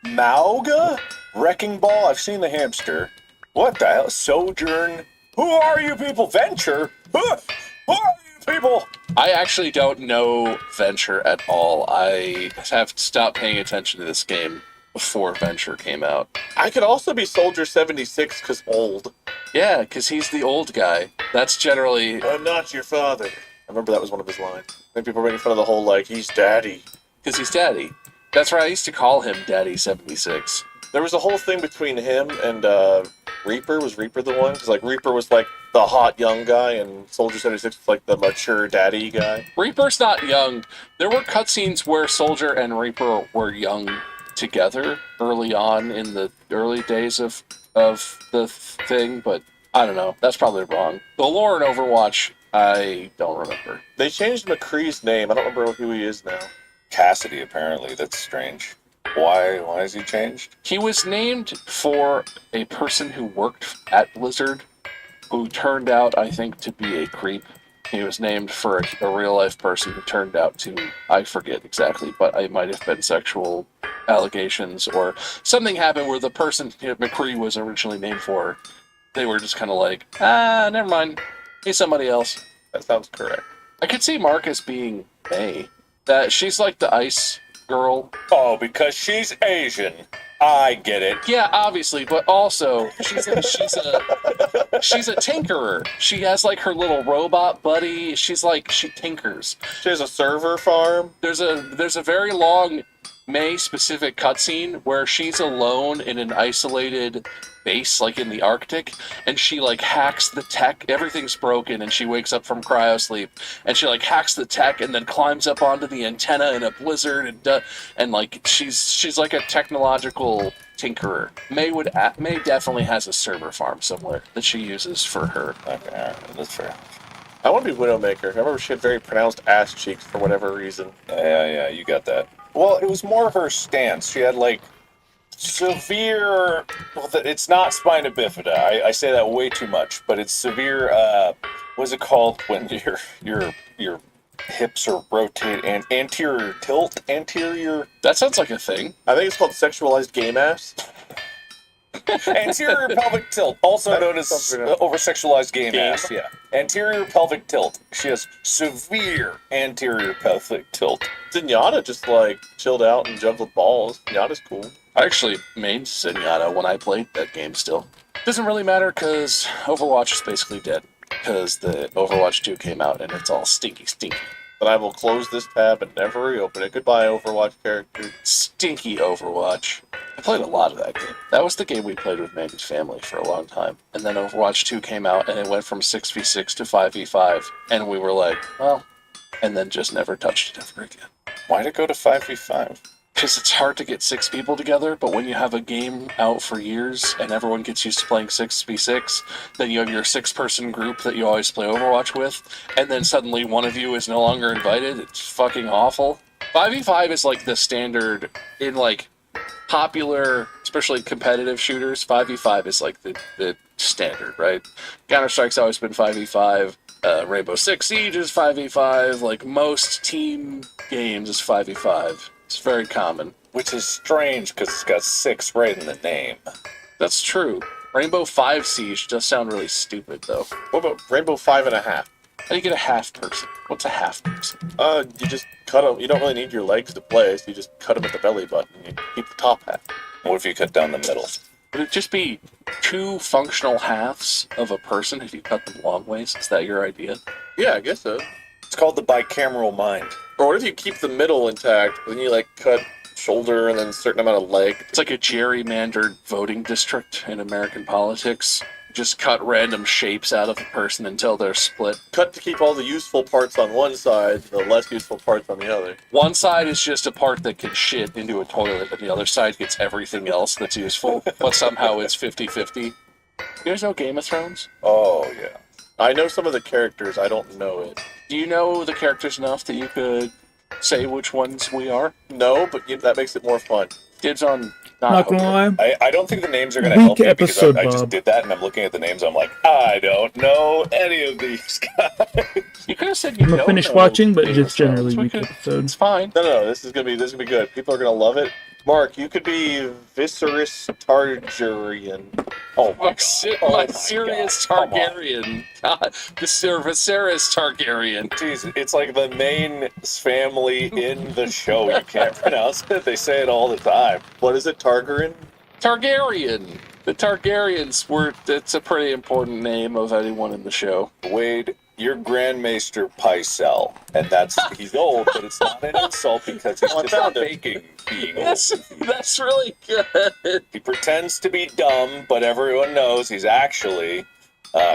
Mauga, Wrecking Ball. I've seen the hamster. What the hell? Sojourn. Who are you people? Venture. Who are you people? I actually don't know Venture at all. I have stopped paying attention to this game before Venture came out. I could also be Soldier 76 because old. Yeah, because he's the old guy. That's generally... I'm not your father. I remember that was one of his lines. I think people were making fun of the whole, like, he's daddy. Because he's daddy. That's right, I used to call him Daddy 76. There was a whole thing between him and Reaper. Was Reaper the one? Because, like, Reaper was, like, the hot young guy, and Soldier 76 was, like, the mature daddy guy. Reaper's not young. There were cutscenes where Soldier and Reaper were young together early on in the early days of the thing, but I don't know. That's probably wrong. The lore in Overwatch, I don't remember. They changed McCree's name. I don't remember who he is now. Cassidy, apparently. That's strange. Why is he changed? He was named for a person who worked at Blizzard, who turned out, I think, to be a creep. He was named for a real-life person who turned out to, I forget exactly, but it might have been sexual allegations, or something happened where the person McCree was originally named for, they were just kind of like, never mind, he's somebody else. That sounds correct. I could see Marcus being May. That she's like the ice girl. Oh, because she's Asian. I get it. Yeah, obviously, but also she's a tinkerer. She has like her little robot buddy. She tinkers. She has a server farm. There's a very long May specific cutscene where she's alone in an isolated base, like in the Arctic, and she like hacks the tech. Everything's broken, and she wakes up from cryo sleep, and she like hacks the tech, and then climbs up onto the antenna in a blizzard, and like she's like a technological tinkerer. May definitely has a server farm somewhere that she uses for her. Okay, all right, that's fair. I want to be Widowmaker. I remember she had very pronounced ass cheeks for whatever reason. Yeah, you got that. Well, it was more her stance. She had like severe. Well, it's not spina bifida. I say that way too much, but it's severe. What's it called when your hips are rotated and anterior tilt? Anterior. That sounds like a thing. I think it's called sexualized game ass. Anterior pelvic tilt, also known as over-sexualized game ass. Yeah. Anterior pelvic tilt. She has severe anterior pelvic tilt. Zenyatta just like chilled out and jumped with balls. Zenyatta's cool. I actually made Zenyatta when I played that game still. Doesn't really matter because Overwatch is basically dead. Because the Overwatch 2 came out and it's all stinky. Then I will close this tab and never reopen it. Goodbye, Overwatch character. Stinky Overwatch. I played a lot of that game. That was the game we played with Mandy's family for a long time. And then Overwatch 2 came out and it went from 6v6 to 5v5. And we were like, well, and then just never touched it ever again. Why'd it go to 5v5? Because it's hard to get 6 people together, but when you have a game out for years and everyone gets used to playing 6v6, then you have your 6-person group that you always play Overwatch with, and then suddenly one of you is no longer invited. It's fucking awful. 5v5 is like the standard in like popular, especially competitive shooters. 5v5 is like the standard, right? Counter-Strike's always been 5v5. Rainbow Six Siege is 5v5. Like most team games is 5v5. It's very common. Which is strange because it's got 6 right in the name. That's true. Rainbow 5 Siege does sound really stupid, though. What about Rainbow 5.5? How do you get a half person? What's a half person? You just cut them. You don't really need your legs to play, so you just cut them at the belly button and you keep the top half. What if you cut down the middle? Would it just be 2 functional halves of a person if you cut them long ways? Is that your idea? Yeah, I guess so. It's called the bicameral mind. Or what if you keep the middle intact, then you like cut shoulder and then a certain amount of leg? It's like a gerrymandered voting district in American politics. Just cut random shapes out of a person until they're split. Cut to keep all the useful parts on one side, the less useful parts on the other. One side is just a part that can shit into a toilet, and the other side gets everything else that's useful, but somehow it's 50-50. You guys know Game of Thrones? Oh, yeah. I know some of the characters, I don't know it. Do you know the characters enough that you could say which ones we are? No, but that makes it more fun. Dibs on... Not gonna lie. I don't think the names are going to help Weak me because episode, I just Bob. did that and I'm looking at the names. I'm like, I don't know any of these guys. You could have said you I'm gonna don't finish know watching, but Game just of Thrones. generally We weak could- episodes. It's fine. No, this is gonna be good. People are gonna love it. Mark, you could be Viserys Targaryen. Oh my My, god. si- Oh my my serious God. Come on. Targaryen. God, the Viserys Targaryen. Jeez, it's like the main family in the show. You can't pronounce it. They say it all the time. What is it, Targaryen? Targaryen. The Targaryens were. It's a pretty important name of anyone in the show. Wade, you're Grandmaster Pycelle, and he's old, but it's not an insult because he's just faking being old. That's really good. He pretends to be dumb, but everyone knows he's actually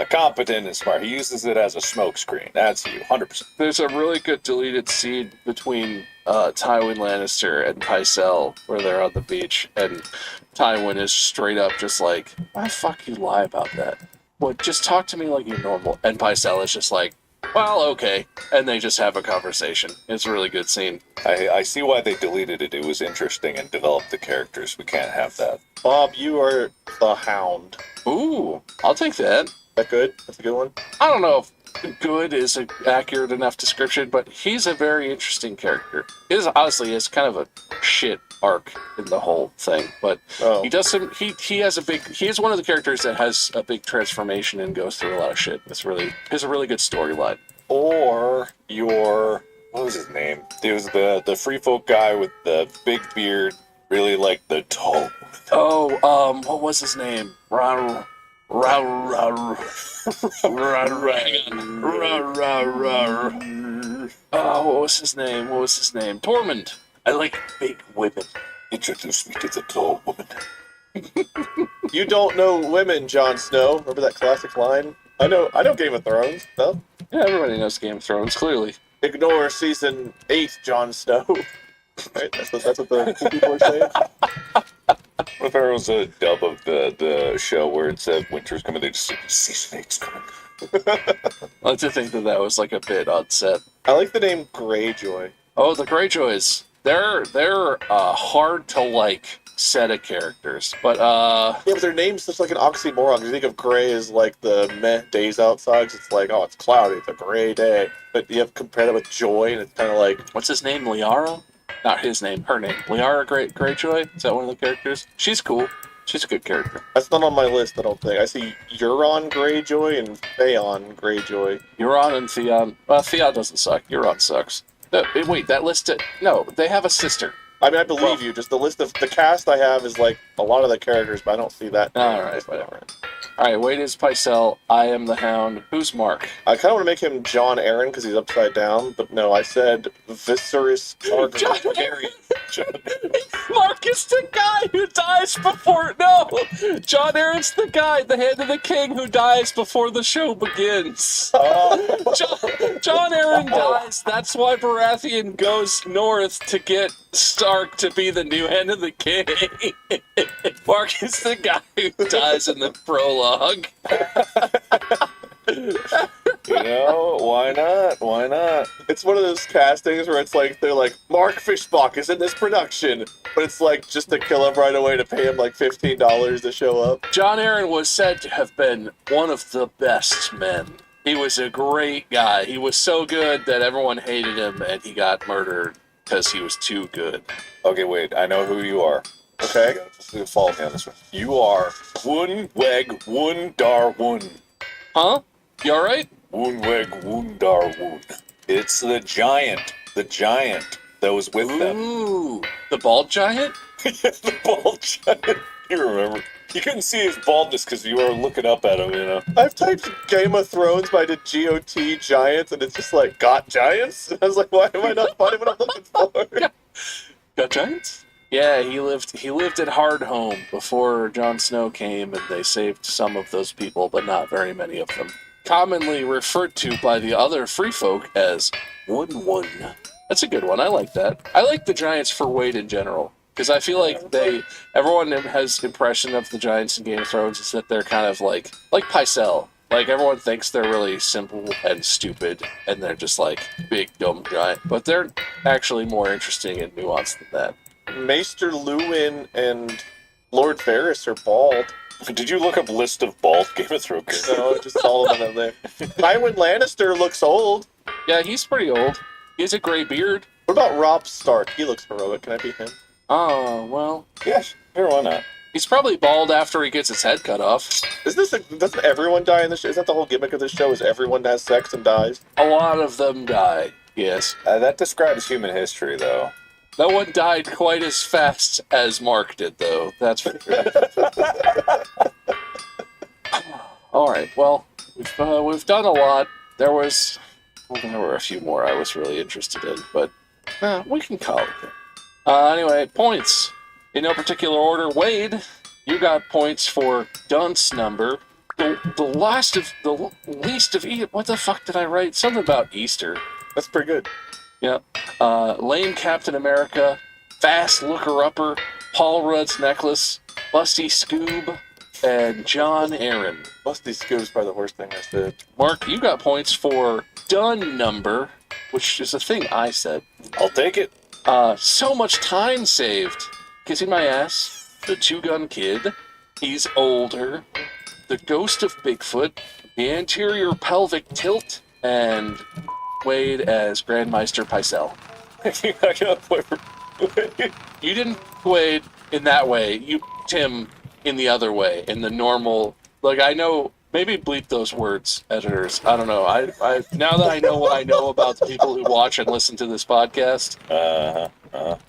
competent and smart. He uses it as a smokescreen. That's you, 100%. There's a really good deleted scene between Tywin Lannister and Pycelle where they're on the beach, and Tywin is straight up just like, why the fuck you lie about that? Well, just talk to me like you're normal. And Pycelle is just like, well, okay. And they just have a conversation. It's a really good scene. I see why they deleted it. It was interesting and developed the characters. We can't have that. Bob, you are the Hound. Ooh, I'll take that. Is that good? That's a good one. I don't know if good is an accurate enough description, but he's a very interesting character. Honestly, it's kind of a shit arc in the whole thing, but Oh. he does some. He is one of the characters that has a big transformation and goes through a lot of shit. He has a really good storyline. Or what was his name? It was the free folk guy with the big beard, really like the toe. Oh, what was his name? Hang on. Oh, what was his name? Tormund. I like big women. Introduce me to the tall woman. You don't know women, Jon Snow. Remember that classic line? I know Game of Thrones. No? Yeah, everybody knows Game of Thrones, clearly. Ignore season 8, Jon Snow. Right? That's what the people are saying. What if there was a dub of the show where it said winter's coming? They just said season 8's coming. I like to think that was like a bit on set. I like the name Greyjoy. Oh, the Greyjoys. They're hard to like set of characters, but Yeah, but their name's just like an oxymoron. Because you think of gray as like the meh days outside. 'Cause it's like, oh, it's cloudy, it's a gray day. But you have to compare that with joy, and it's kind of like, what's his name? Liara? Not his name, her name. Liara Greyjoy? Is that one of the characters? She's cool. She's a good character. that's not on my list, I don't think. I see Euron Greyjoy and Theon Greyjoy. Euron and Theon. Well, Theon doesn't suck. Euron sucks. Wait, that list... No, they have a sister. I mean, I believe you. Just the list of the cast I have is like a lot of the characters, but I don't see that. All right, whatever. All right, Wade is Pycelle. I am the Hound. Who's Mark? I kind of want to make him John Aaron because he's upside down, but no, I said Viserys Targaryen. Mark is the guy who dies before. No! John Aaron's the guy, the hand of the king, who dies before the show begins. John Aaron dies. That's why Baratheon goes north to get Stark to be the new hand of the king. Mark is the guy who dies in the prologue. You know, why not? Why not? It's one of those castings where it's like, they're like, Mark Fishbach is in this production, but it's like just to kill him right away to pay him like $15 to show up. John Aaron was said to have been one of the best men. He was a great guy. He was so good that everyone hated him and he got murdered because he was too good. Okay, wait. I know who you are. Okay? Just follow me on this one. You are Woonweg Woondarwoon. Huh? You alright? Woonweg Woondarwoon. It's the giant that was with them. Ooh, the bald giant? The bald giant. You remember? You couldn't see his baldness because you were looking up at him, you know. I've typed Game of Thrones, but I did GOT Giants, and it's just like, got Giants? And I was like, why am I not finding what I'm looking for? Got giants? Yeah, he lived at Hardhome before Jon Snow came, and they saved some of those people, but not very many of them. Commonly referred to by the other free folk as Woon. That's a good one. I like that. I like the Giants for Wade in general, because I feel like everyone has impression of the Giants in Game of Thrones is that they're kind of like Pycelle. Like, everyone thinks they're really simple and stupid, and they're just like big, dumb giant. But they're actually more interesting and nuanced than that. Maester Luwin and Lord Varys are bald. Did you look up list of bald Game of Thrones characters? No, just all of them there. Tywin Lannister looks old. Yeah, he's pretty old. He has a gray beard. What about Robb Stark? He looks heroic. Can I be him? Oh, well. Yes, sure, why not? He's probably bald after he gets his head cut off. Doesn't everyone die in this show? Is that the whole gimmick of this show? Is everyone has sex and dies? A lot of them die, yes. That describes human history, though. No one died quite as fast as Mark did, though. That's for sure. All right, well, we've done a lot. There were a few more I was really interested in, but we can call it that. Anyway, points. In no particular order, Wade, you got points for dunce number. The least of Easter. What the fuck did I write? Something about Easter. That's pretty good. Yep. Lame Captain America, Fast Looker-Upper, Paul Rudd's Necklace, Busty Scoob, and John Aaron. Busty Scoob's probably the worst thing I said. Mark, you got points for done number, which is a thing I said. I'll take it. So much time saved. Kissing my ass, the two-gun kid, he's older, the ghost of Bigfoot, the anterior pelvic tilt, and Wade as Grandmeister Pycelle. You didn't Wade in that way. You picked him in the other way, in the normal. Like, I know. Maybe bleep those words, editors. I don't know. I now that I know what I know about the people who watch and listen to this podcast.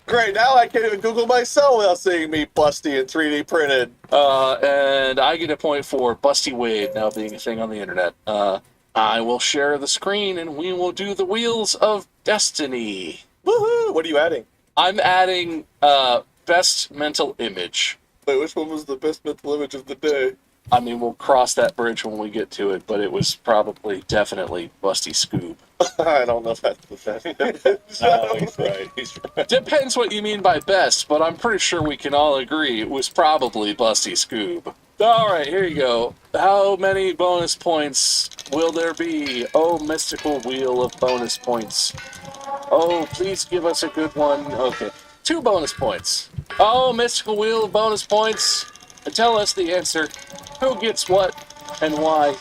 Great. Now I can't even Google myself without seeing me busty and 3D printed. And I get a point for Busty Wade now being a thing on the internet. I will share the screen and we will do the Wheels of Destiny. Woohoo! What are you adding? I'm adding best mental image. Wait, which one was the best mental image of the day? I mean, we'll cross that bridge when we get to it, but it was definitely Busty Scoob. I don't know if that's the best. No, he's right. He's right. Depends what you mean by best, but I'm pretty sure we can all agree it was probably Busty Scoob. All right, here you go. How many bonus points will there be? Oh, mystical wheel of bonus points. Oh, please give us a good one. Okay, 2 bonus points. Oh, mystical wheel of bonus points. Tell us the answer. Who gets what and why?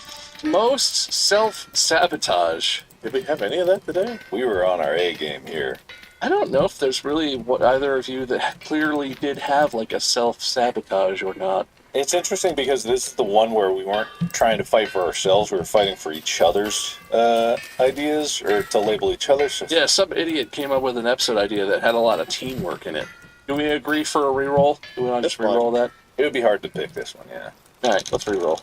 Most self-sabotage. Did we have any of that today? We were on our A game here. I don't know if there's really either of you that clearly did have like a self-sabotage or not. It's interesting because this is the one where we weren't trying to fight for ourselves. We were fighting for each other's ideas or to label each other. So yeah, some idiot came up with an episode idea that had a lot of teamwork in it. Do we agree for a reroll? Do we want to just That's fine. reroll that? It would be hard to pick this one, yeah. All right, let's reroll.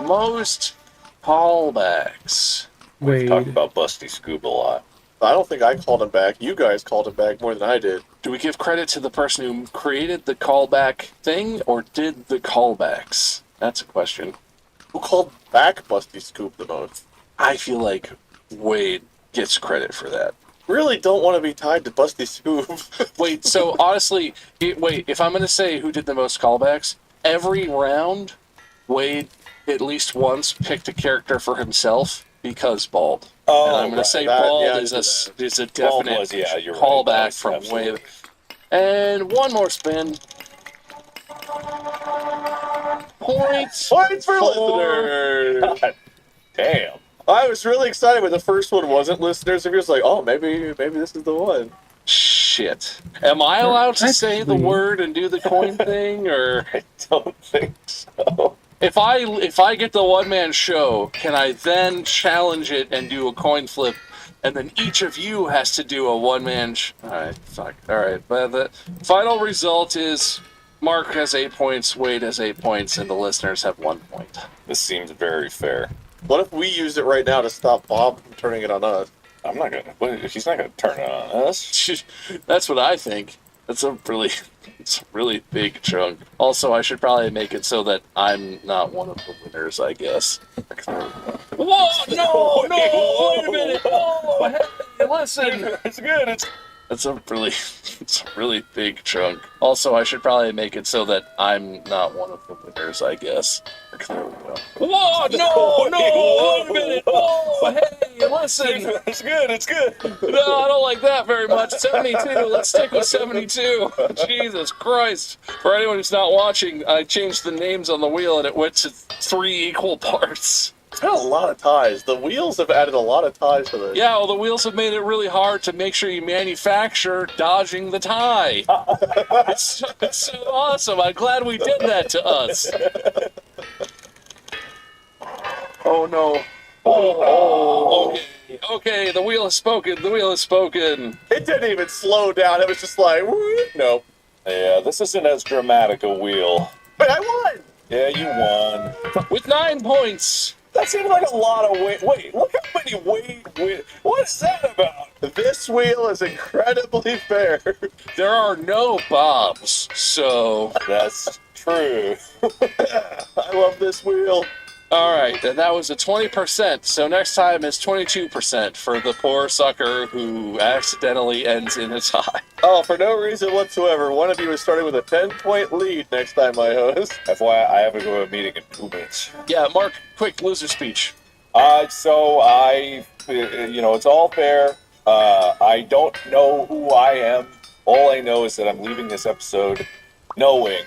Most callbacks. We've talked Wade. about Busty Scoop a lot. I don't think I called him back. You guys called him back more than I did. Do we give credit to the person who created the callback thing, or did the callbacks? That's a question. Who called back Busty Scoop the most? I feel like Wade gets credit for that. Really don't want to be tied to Busty Scoop. Wait, so honestly, if I'm going to say who did the most callbacks, every round, Wade at least once picked a character for himself because Bald. Oh, And I'm going to say Bald is a Bald definite was, yeah, you're right. callback That's from absolutely- Wade. And one more spin. Points Points for listeners! God damn. I was really excited when the first one wasn't listeners. And you're just like, oh, maybe this is the one. Shit. Am I allowed to say the Actually- word and do the coin thing, or I don't think so. if I get the one-man show, can I then challenge it and do a coin flip, and then each of you has to do a one-man? All right, fuck. All right, but the final result is Mark has 8 points, Wade has 8 points, and the listeners have 1 point. This seems very fair. What if we used it right now to stop Bob from turning it on us? I'm not gonna. He's not gonna turn it on us. That's what I think. It's a really big chunk. Also, I should probably make it so that I'm not one of the winners, I guess. Whoa! No! Wait a minute! Whoa! Hey, listen! It's good. It's a really big chunk. Also, I should probably make it so that I'm not one of the winners, I guess. There we go. Whoa! No! Wait a minute! Whoa! Hey, listen! It's good. It's good. No, I don't like that very much. 72. Let's stick with 72. Jesus Christ. For anyone who's not watching, I changed the names on the wheel and it went to 3 equal parts. It's got a lot of ties. The wheels have added a lot of ties to this. Yeah, well, the wheels have made it really hard to make sure you manufacture dodging the tie. It's so awesome. I'm glad we did that to us. Oh, no. Oh, okay, the wheel has spoken. The wheel has spoken. It didn't even slow down. It was just like, whoop, no. Yeah, this isn't as dramatic a wheel. But I won! Yeah, you won. With 9 points. That seems like a lot of weight. Wait, look how many weight. What is that about? This wheel is incredibly fair. There are no bobs, so... That's true. I love this wheel. Alright, then that was a 20%, so next time is 22% for the poor sucker who accidentally ends in a tie. Oh, for no reason whatsoever. One of you is starting with a 10-point lead next time I host. FYI, I have to go to a meeting in 2 minutes. Yeah, Mark, quick loser speech. So it's all fair. I don't know who I am. All I know is that I'm leaving this episode knowing,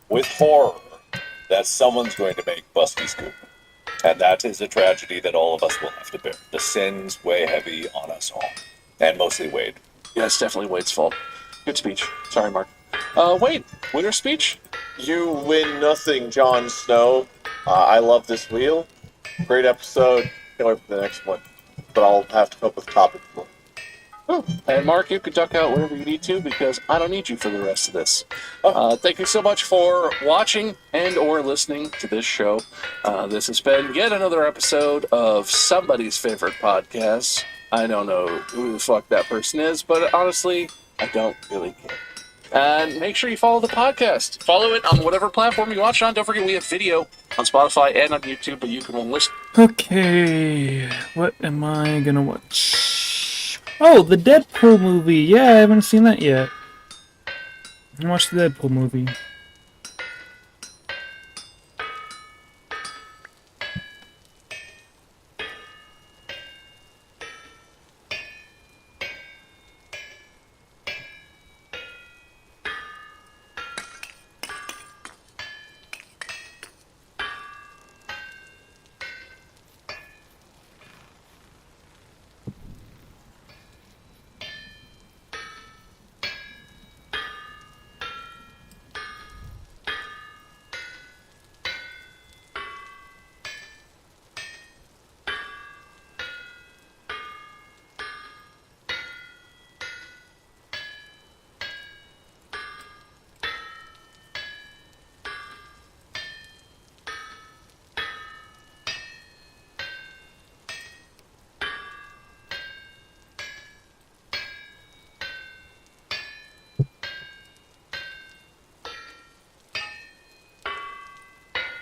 with horror, that someone's going to make Busty Scoop. And that is a tragedy that all of us will have to bear. The sin's weigh heavy on us all. And mostly Wade. Yeah, it's definitely Wade's fault. Good speech. Sorry, Mark. Wade, winner speech? You win nothing, Jon Snow. I love this wheel. Great episode. Can't wait for the next one. But I'll have to come up with topics for it. Oh, and Mark, you can duck out whenever you need to because I don't need you for the rest of this. Thank you so much for watching and or listening to this show. This has been yet another episode of somebody's favorite podcast. I don't know who the fuck that person is, but honestly, I don't really care. And make sure you follow the podcast. Follow it on whatever platform you watch it on. Don't forget we have video on Spotify and on YouTube, but you can listen. Okay, what am I gonna watch? Oh, the Deadpool movie. Yeah, I haven't seen that yet. I watched the Deadpool movie.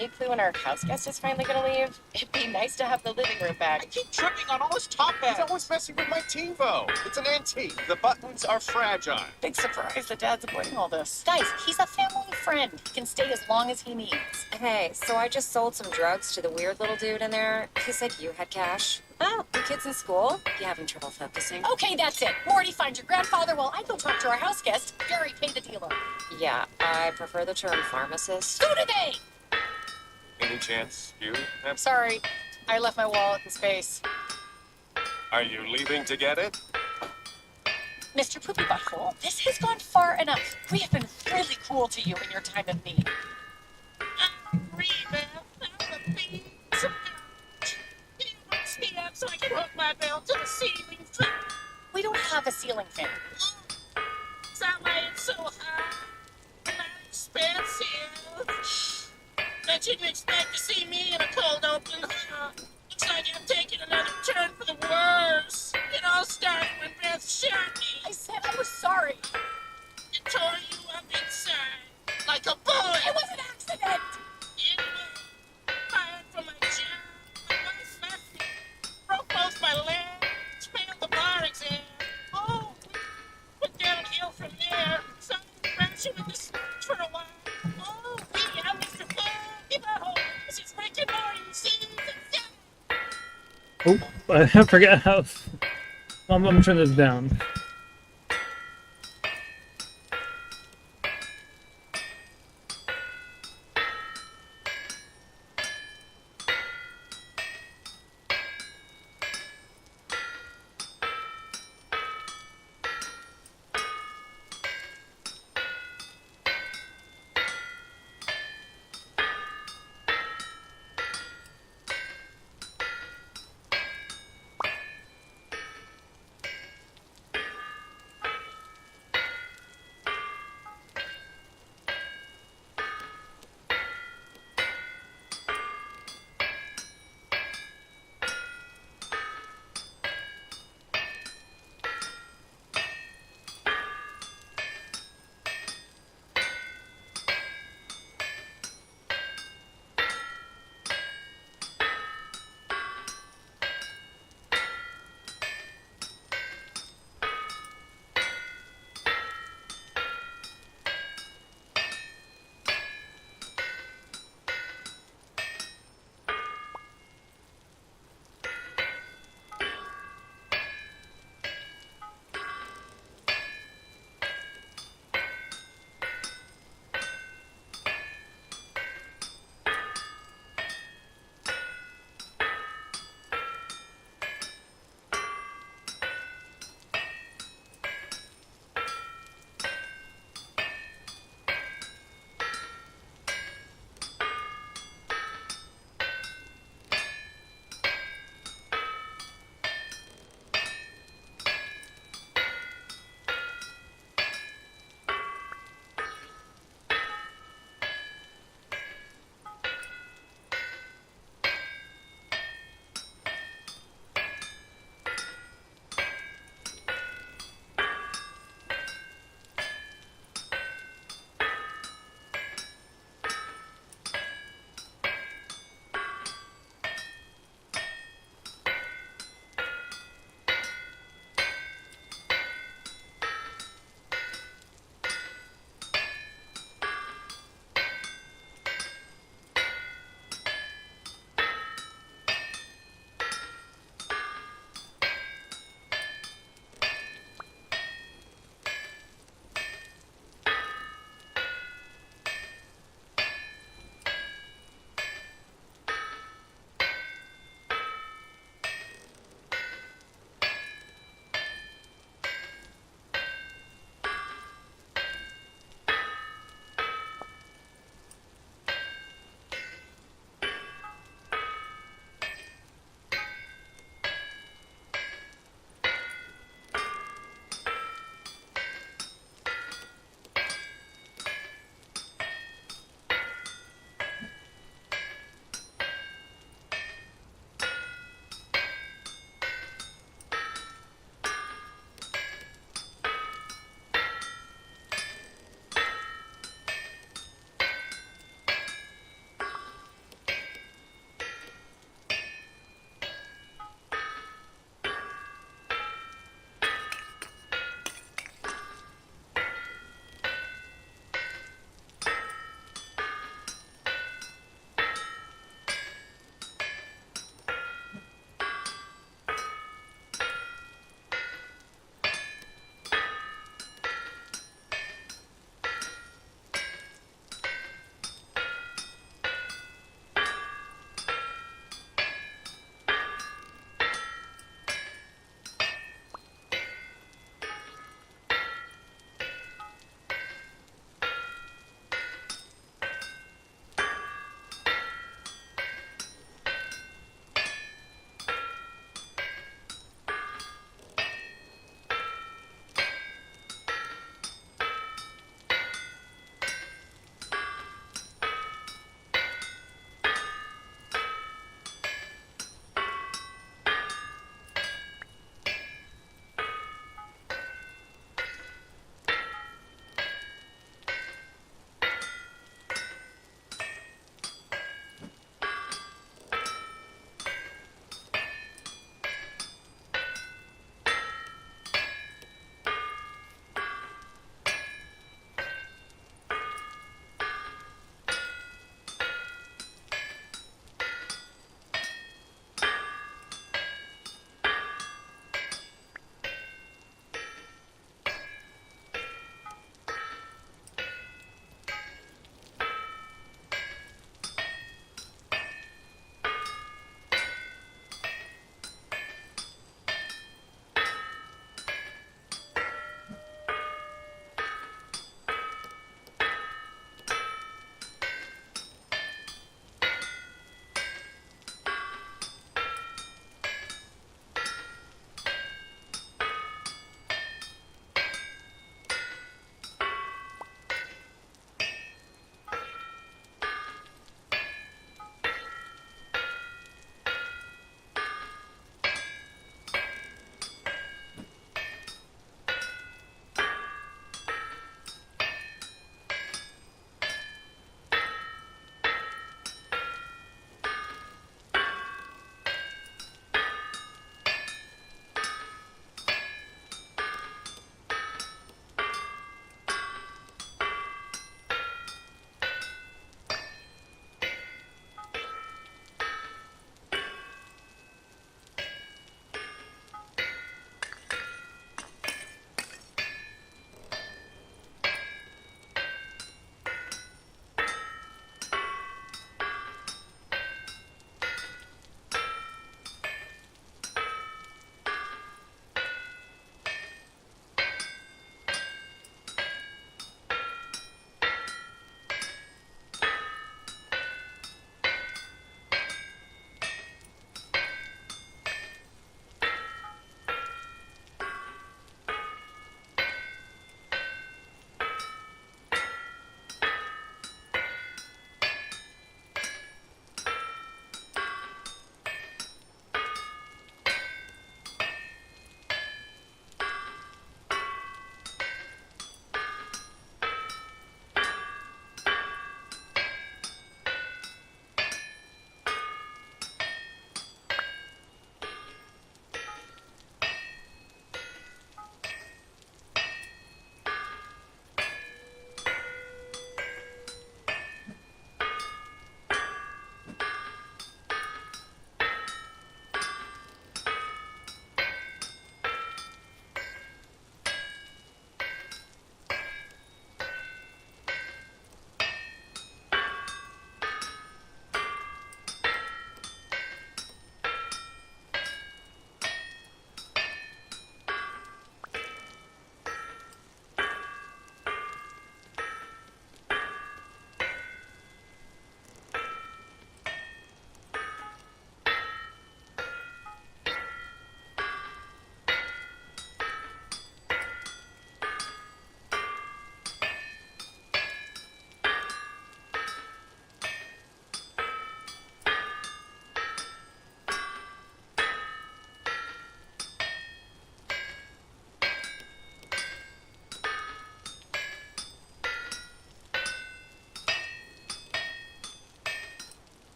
Any clue when our house guest is finally gonna leave? It'd be nice to have the living room back. I keep tripping on all his top hats. He's always messing with my TiVo. It's an antique. The buttons are fragile. Big surprise that Dad's avoiding all this. Guys, he's a family friend. He can stay as long as he needs. Hey, so I just sold some drugs to the weird little dude in there. He said you had cash. Oh, the kid's in school? You having trouble focusing? Okay, that's it. Morty, find your grandfather while I go talk to our house guest. Gary, pay the dealer. Yeah, I prefer the term pharmacist. So do they! Any chance you have... Sorry, I left my wallet in space. Are you leaving to get it? Mr. Poopy Butthole, this has gone far enough. We have been really cruel to you in your time of need. So I can hook my belt to the ceiling fan. We don't have a ceiling fan. Is that why it's so high? Not expensive. Bet you didn't expect to see me in a cold open heart. Looks like I'm taking another turn for the worse. It all started when Beth shot me. I said I was sorry. It tore you up inside like a bullet. It was an accident. Anyway, fired from my job. My wife left me. Broke both my legs. Failed the bar exam. Oh, went downhill from there. So I crashed into the street for a while. Oh, I'm Mr. Poopy Butthole. This is Rick and Morty season 7. Oh, I forgot how. I'm gonna turn this down.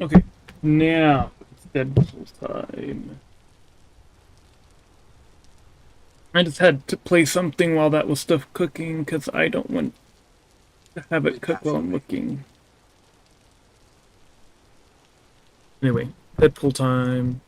Okay, now it's Deadpool time. I just had to play something while that was stuff cooking because I don't want to have it cook while I'm looking. Anyway, Deadpool time.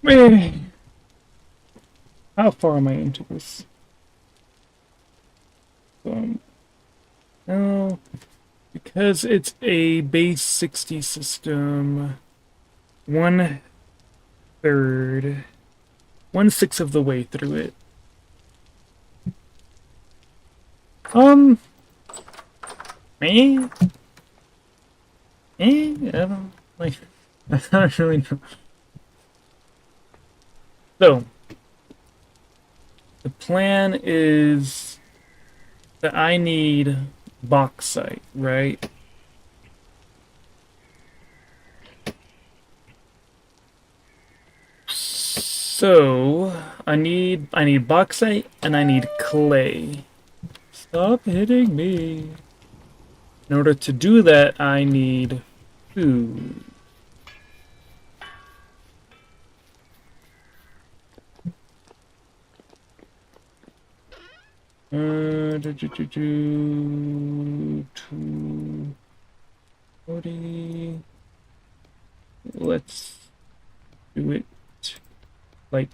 Man, how far am I into this? No, because it's a base 60 system. 1/3, 1/6 of the way through it. Me? I don't like. I don't really know. So, the plan is that I need bauxite, right? So, I need bauxite and I need clay. Stop hitting me. In order to do that, I need food. Do, 240. Let's do it like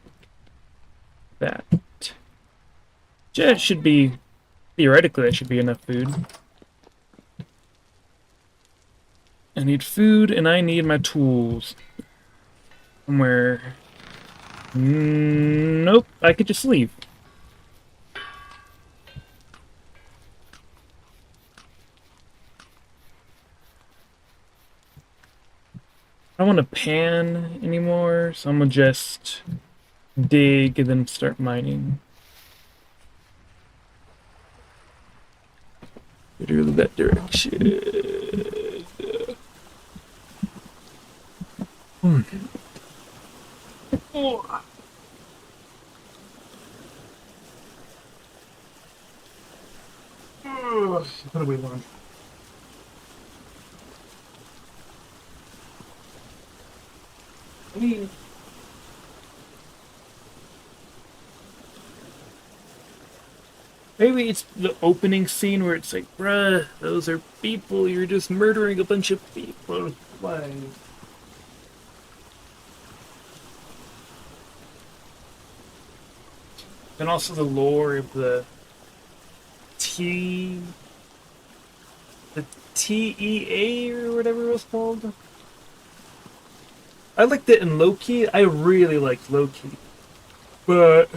that. That should be, theoretically, that should be enough food. I need food and I need my tools. Somewhere. Nope, I could just leave. I don't want to pan anymore, so I'm gonna just dig and then start mining. Go that direction. Oh. Put away lunch. Maybe it's the opening scene where it's like, bruh, those are people, you're just murdering a bunch of people. Why? And also the lore of the TEA or whatever it was called. I liked it in Loki. I really liked Loki. But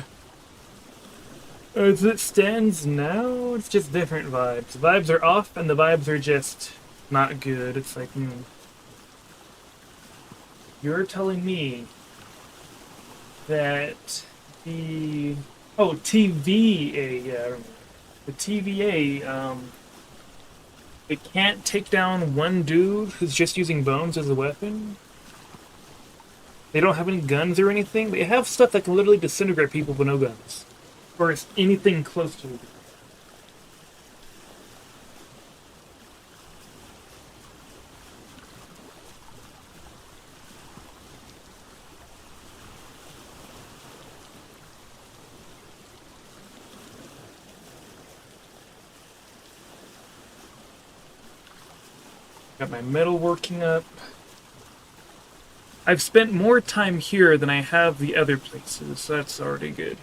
as it stands now, it's just different vibes. The vibes are off and the vibes are just not good. It's like, You're telling me that the TVA, yeah, I remember. The TVA, it can't take down one dude who's just using bones as a weapon? They don't have any guns or anything? They have stuff that can literally disintegrate people with no guns. Or anything close to it. Got my metal working up. I've spent more time here than I have the other places, so that's already good.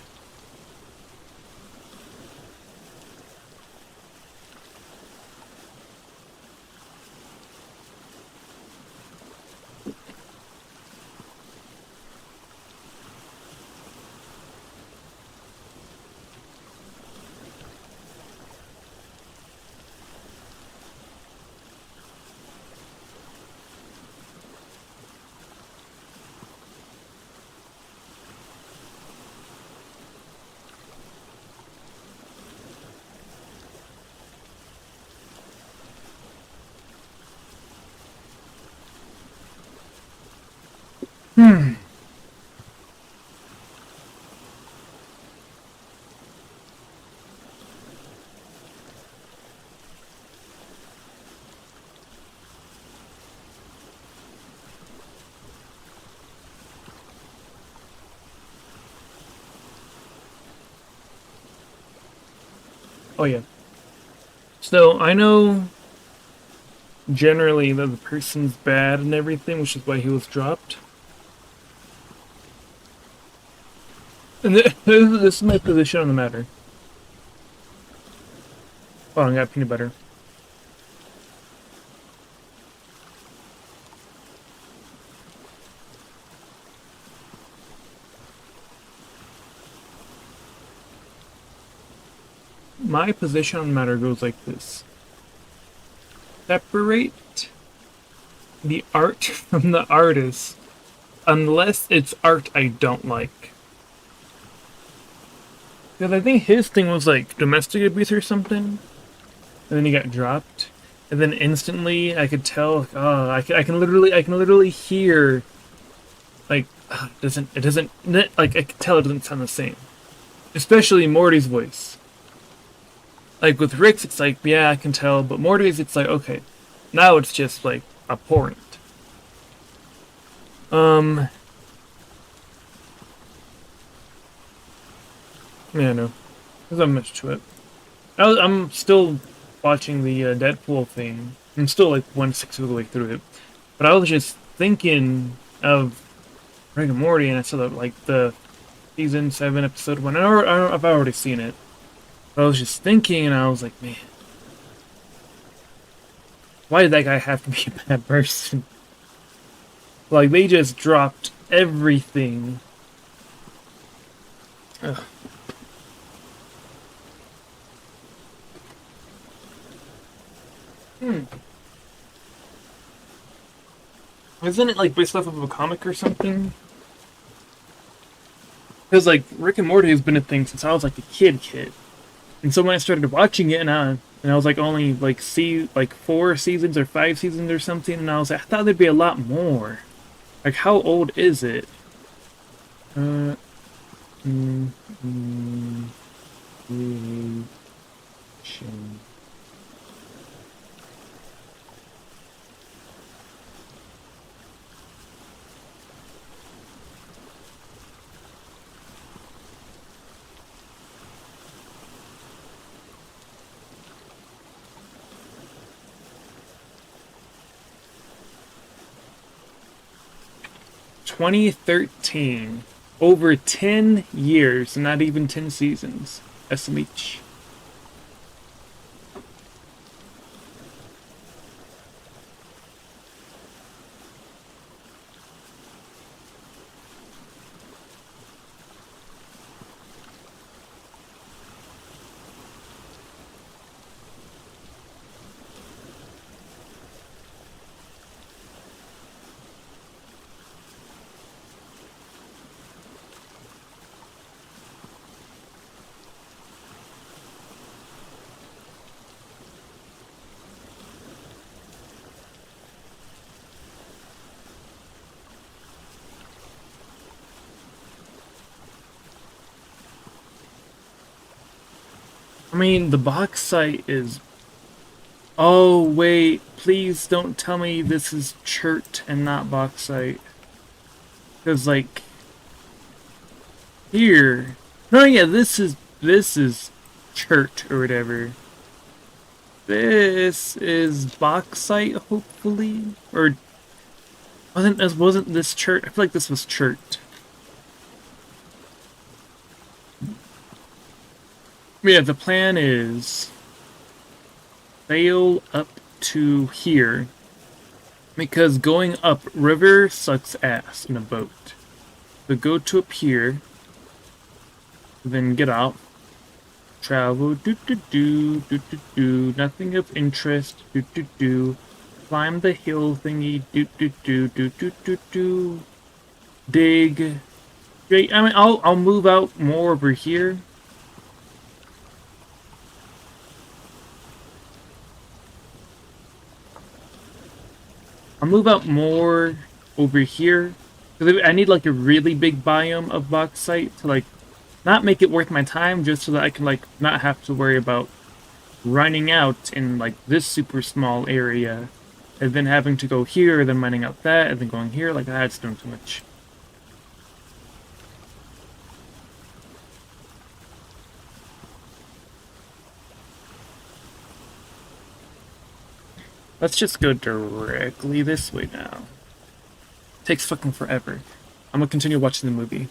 Oh yeah. So I know generally that the person's bad and everything, which is why he was dropped. And this is my position on the matter. Oh, I got peanut butter. My position on the matter goes like this. Separate the art from the artist unless it's art I don't like. Because I think his thing was like domestic abuse or something, and then he got dropped, and then instantly I could tell, like, oh, I can literally hear, like, it doesn't, like, I can tell it doesn't sound the same, especially Morty's voice. Like with Rick's, it's like, yeah, I can tell, but Morty's, it's like, okay, now it's just like abhorrent. Yeah, no. There's not much to it. I'm still watching the Deadpool thing. I'm still like 1/6 of the way through it. But I was just thinking of Rick and Morty, and I saw that, like, the season 7 episode 1. I've already seen it. But I was just thinking, and I was like, man, why did that guy have to be a bad person? Like, they just dropped everything. Ugh. Isn't it like based off of a comic or something? Because like Rick and Morty has been a thing since I was like a kid. And so when I started watching it, and I was like only like 4 seasons or 5 seasons or something, and I was like, I thought there'd be a lot more. Like, how old is it? Creation. 2013. Over 10 years, not even 10 seasons. SMH. I mean, the box site is... Oh, wait. Please don't tell me this is Chert and not box site. Because, like... Here... No, yeah, this is Chert or whatever. This is box site, hopefully? Or... Wasn't this Chert? I feel like this was Chert. Yeah, the plan is sail up to here, because going up river sucks ass in a boat. So go to up here, then get out, travel, nothing of interest, climb the hill thingy, dig. Great. I mean, I'll move out more over here. I'll move out more over here, because I need like a really big biome of bauxite to like not make it worth my time, just so that I can like not have to worry about running out in like this super small area, and then having to go here, then mining out that, and then going here. Like, that's doing too much. Let's just go directly this way now. Takes fucking forever. I'm gonna continue watching the movie.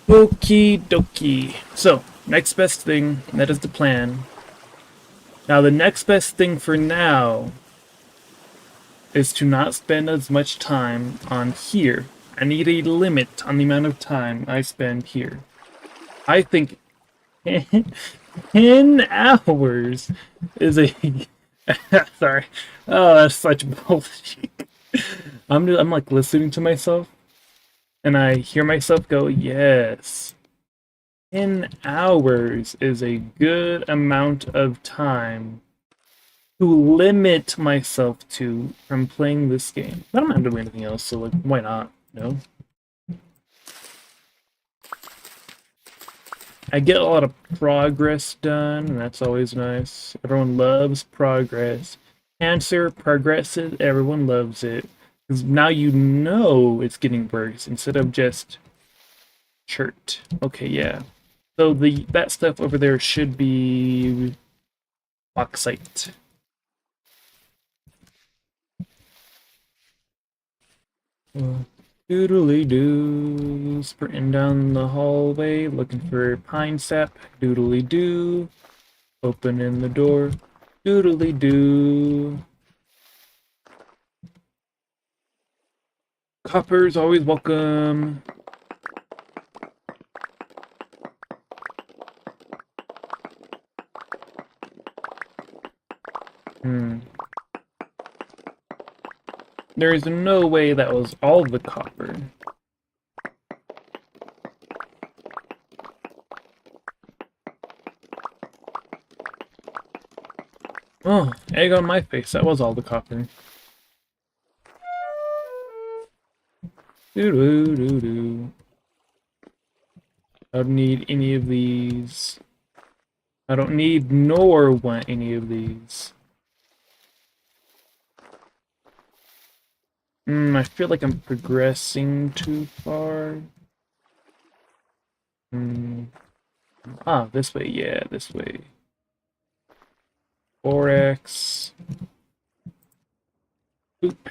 Okie dokie. So, next best thing, that is the plan. Now, the next best thing for now is to not spend as much time on here. I need a limit on the amount of time I spend here. I think 10 hours is a... Sorry. Oh, that's such bullshit. I'm like listening to myself, and I hear myself go, yes. 10 hours is a good amount of time to limit myself to from playing this game. I don't have to do anything else, so like, why not? No. I get a lot of progress done, and that's always nice. Everyone loves progress. Cancer progresses, everyone loves it. Because now you know it's getting worse instead of just chert. Okay, yeah. So that stuff over there should be bauxite. Doodly doo, sprinting down the hallway, looking for pine sap. Doodly doo, opening the door. Doodly doo. Copper's always welcome. There is no way that was all the copper. Oh, egg on my face. That was all the copper. Doo-doo-doo-doo. I don't need any of these. I don't need nor want any of these. I feel like I'm progressing too far. Ah, this way, yeah, this way. 4x. Oop.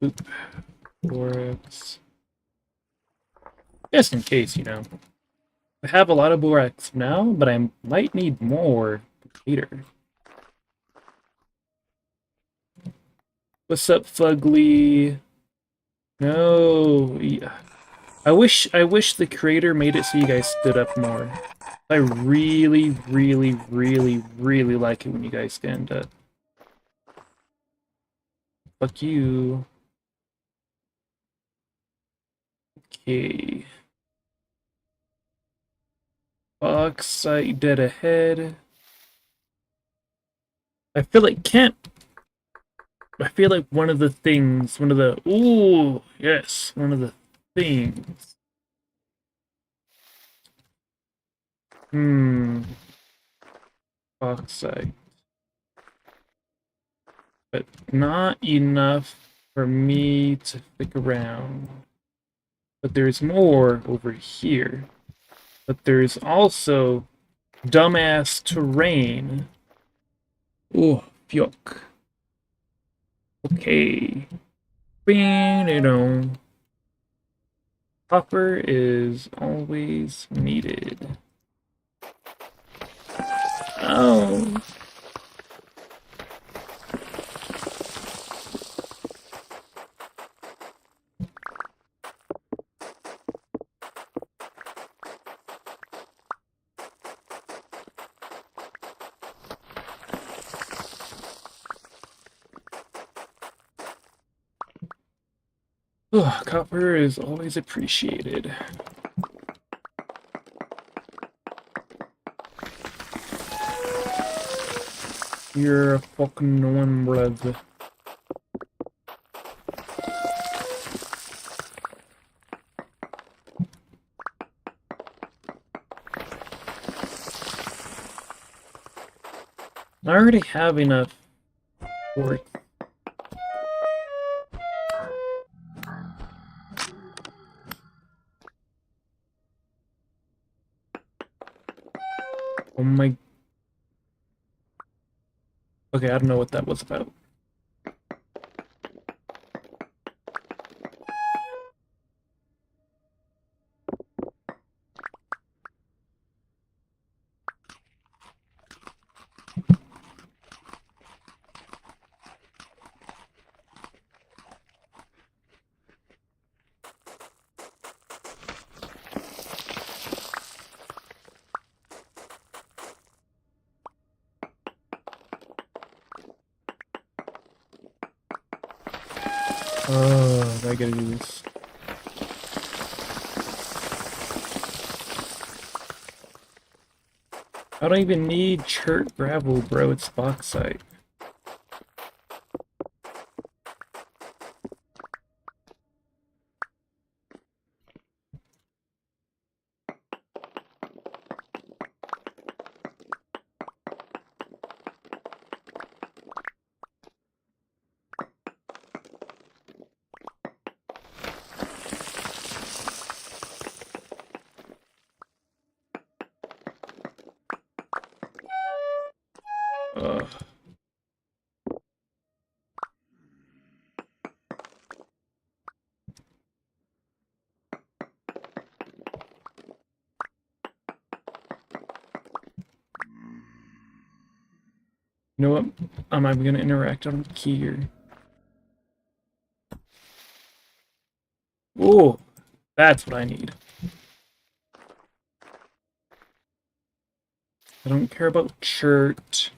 Oop. 4x. Just in case, you know. I have a lot of borax now, but I might need more later. What's up, Fugly? No. Yeah. I wish the creator made it so you guys stood up more. I really, really, really, really like it when you guys stand up. Fuck you. Okay. Bauxite dead ahead. I feel like one of the things, one of the things. Bauxite. But not enough for me to stick around. But there's more over here. But there's also dumbass terrain. Oh, yuck. Okay. Copper is always needed. Oh. Oh, copper is always appreciated. You're a fucking one, brother. I already have enough work. Oh my... Okay, I don't know what that was about. Oh, I gotta do this. I don't even need chert gravel, bro. It's bauxite. Ugh. You know what? I'm gonna interact on the key here. Oh, that's what I need. I don't care about chert.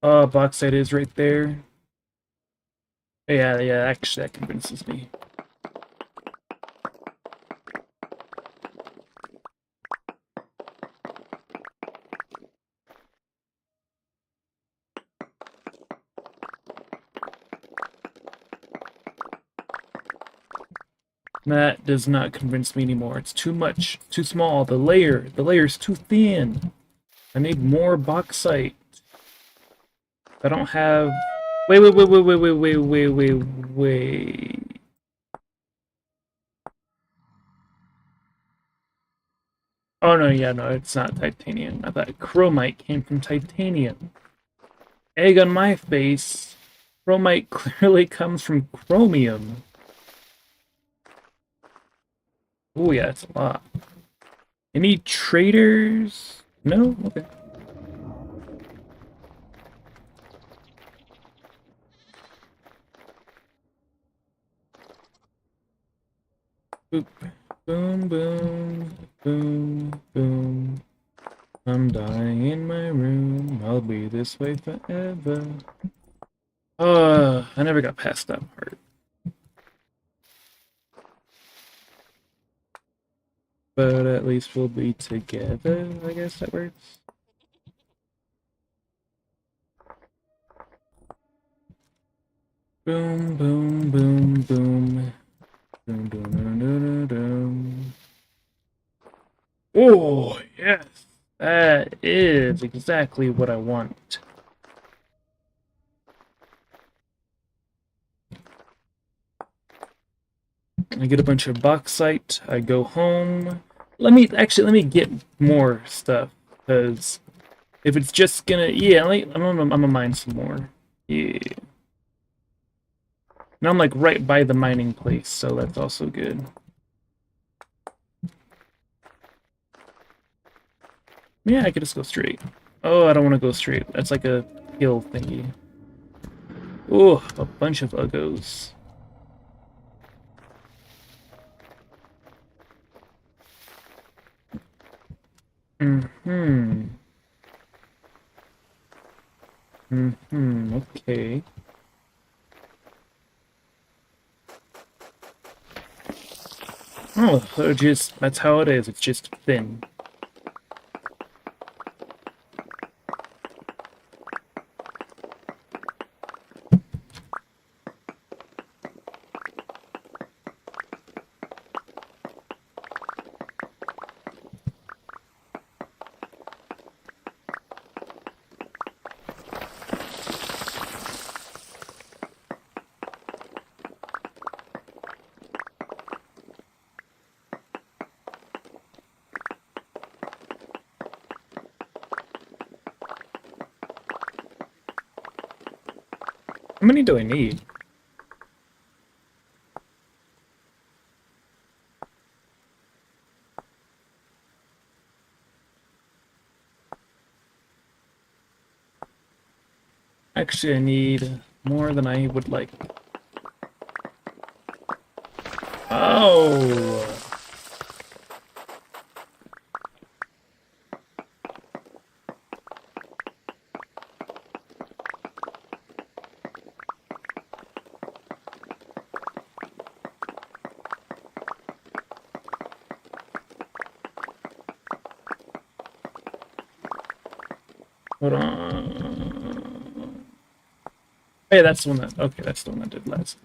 Oh, bauxite is right there. Yeah, actually that convinces me. That does not convince me anymore. It's too much, too small. The layer's too thin. I need more bauxite. I don't have. Wait. Oh no, yeah, no, it's not titanium. I thought chromite came from titanium. Egg on my face. Chromite clearly comes from chromium. Oh yeah, it's a lot. Any traders? No? Okay. Boop. Boom, boom, boom, boom. I'm dying in my room. I'll be this way forever. I never got past that part. But at least we'll be together, I guess that works. Boom, boom, boom, boom. Boom, boom, boom, boom, boom. Oh, yes! That is exactly what I want. I get a bunch of bauxite, I go home. Let me get more stuff, because if it's just gonna, yeah, I'm gonna mine some more. Yeah. Now I'm like right by the mining place, so that's also good. Yeah, I could just go straight. Oh, I don't want to go straight. That's like a hill thingy. Oh, a bunch of uggos. Okay. Oh, so that's how it is. It's just thin. How many do I need? Actually, I need more than I would like. Oh! Hold on. Hey, that's the one that. Okay, that's the one that did last.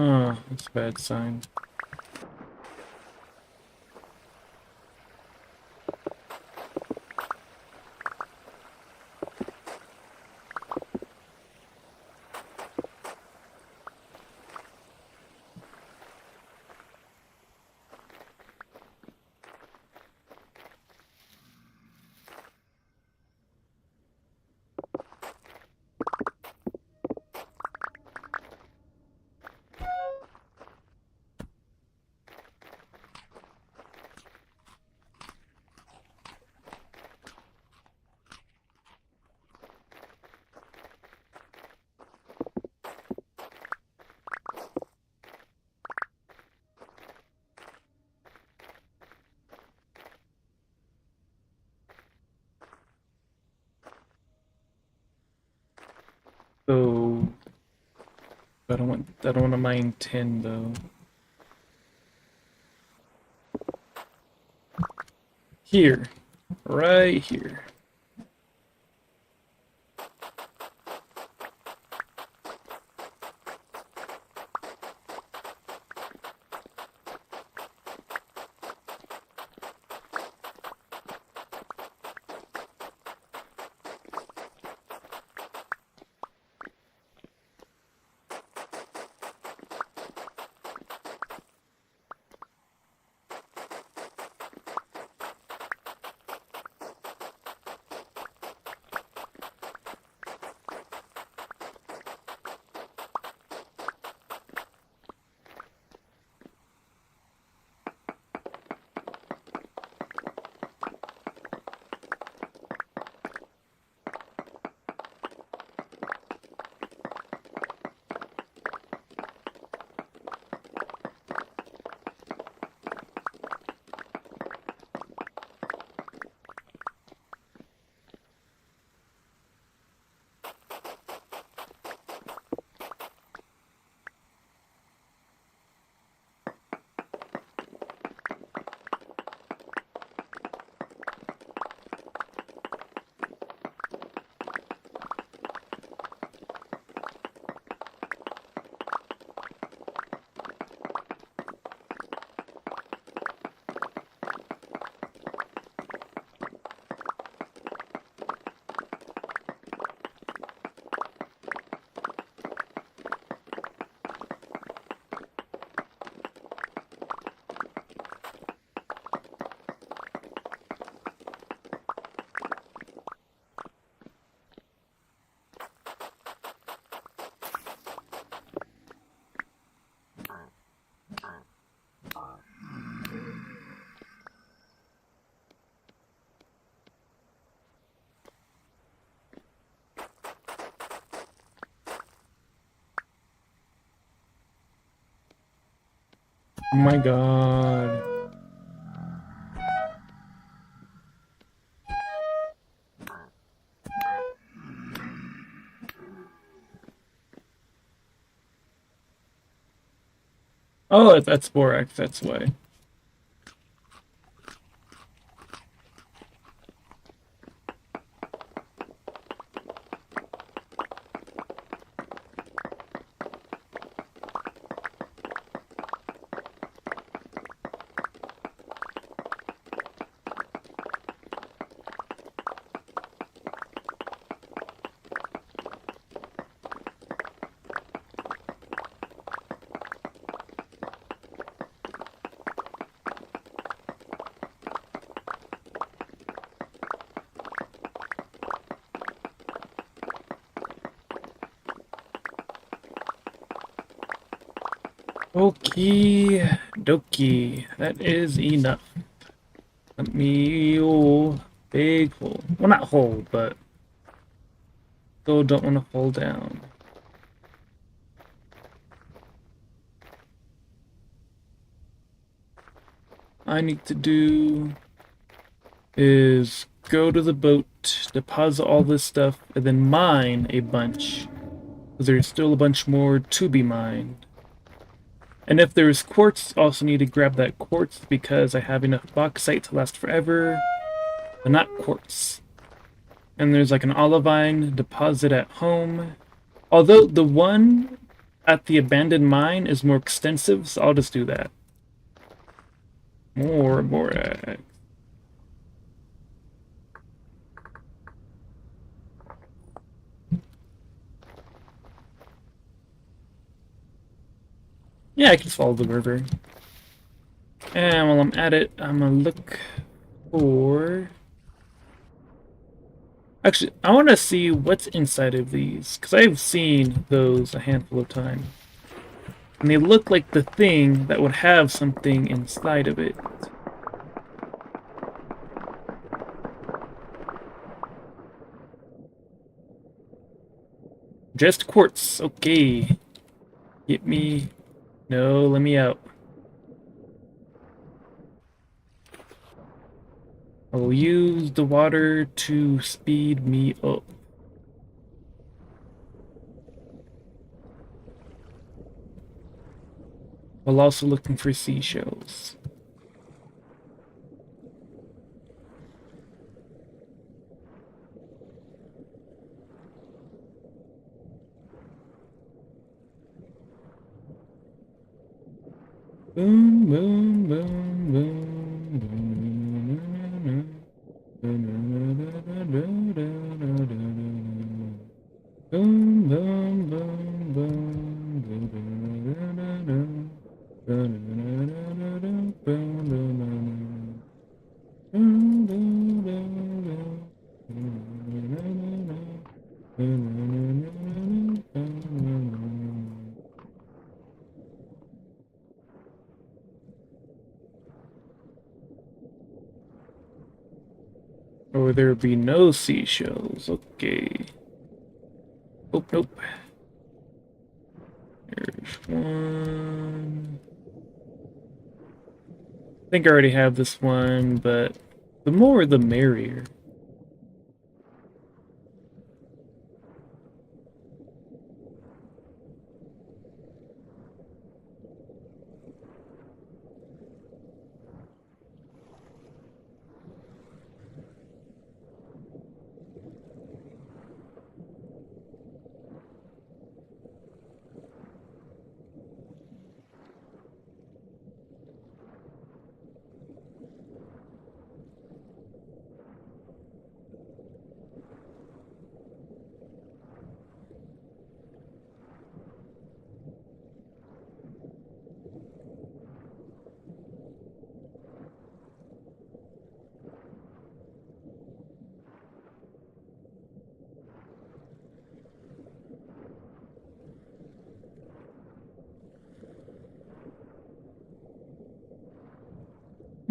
Oh, that's a bad sign. So I don't want to mine 10 though. Here. Right here. Oh my god. Oh, that's Borax, that's why. Okie dokie, that is enough. Let me big hole. Well, not hold, but still don't want to fall down. I need to do is go to the boat, deposit all this stuff, and then mine a bunch. Because there's still a bunch more to be mined. And if there's quartz, also need to grab that quartz because I have enough bauxite to last forever. But not quartz. And there's like an olivine deposit at home. Although the one at the abandoned mine is more extensive, so I'll just do that. More eggs. Yeah, I can follow the river. And while I'm at it, I'm gonna look for... Actually, I want to see what's inside of these, because I've seen those a handful of times. And they look like the thing that would have something inside of it. Just quartz, okay. Get me... No, let me out. I will use the water to speed me up. While also looking for seashells. Boom, boom, boom, boom, boom, Or there be no seashells. Okay. Oh, nope. There's one. I think I already have this one, but the more the merrier.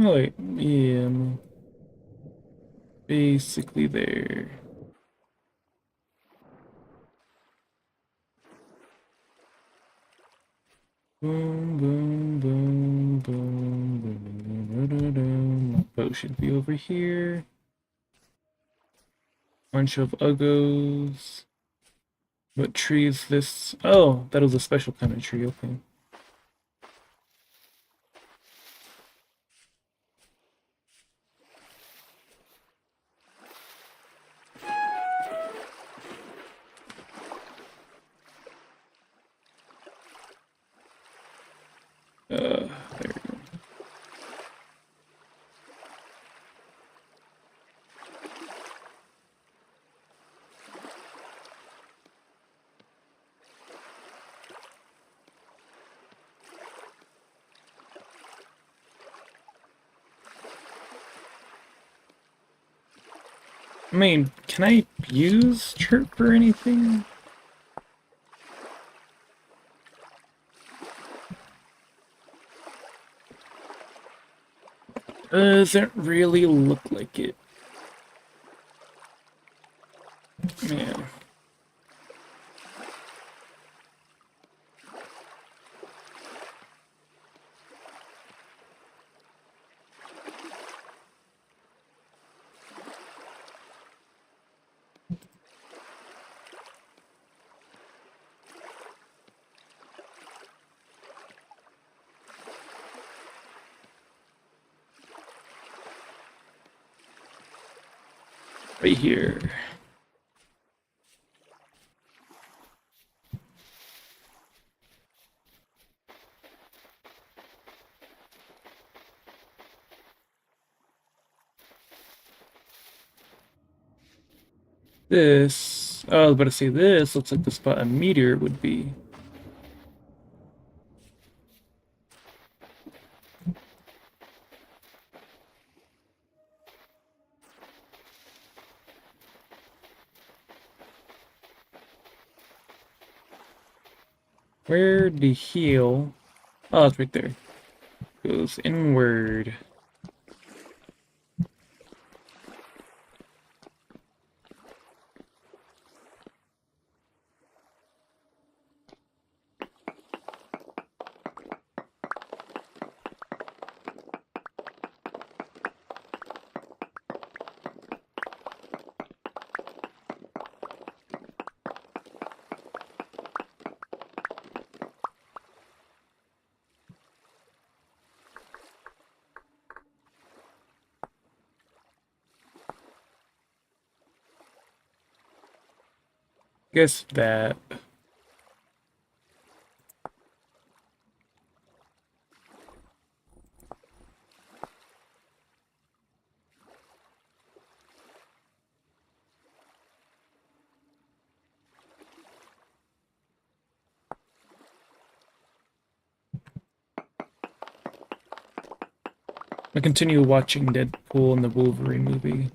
Oh, wait, yeah, I'm basically there. Boom, boom, boom, boom, boom, boom, boom. My boat should be over here. Bunch of uggos. What tree is this? Oh, that was a special kind of tree, okay. There we go. I mean, can I use chirp for anything? Doesn't really look like it. Man. Right here. This, oh, I was about to say this looks like the spot a meteor would be. Where the heel? Oh, it's right there. Goes inward. Guess that. I continue watching Deadpool and the Wolverine movie.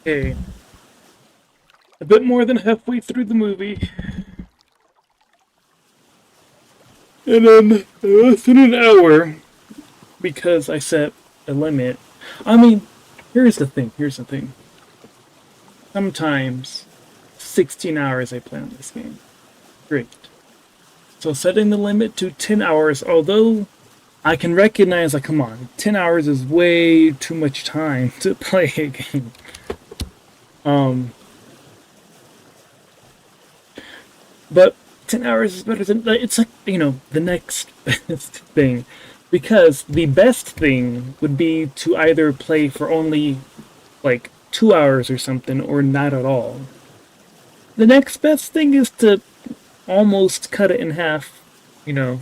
Okay. A bit more than halfway through the movie. And then less than an hour because I set a limit. I mean, here's the thing. Sometimes 16 hours I play on this game. Great. So setting the limit to 10 hours, although I can recognize, like, come on, 10 hours is way too much time to play a game. But 10 hours is better than, it's like, you know, the next best thing. Because the best thing would be to either play for only, like, 2 hours or something, or not at all. The next best thing is to almost cut it in half, you know.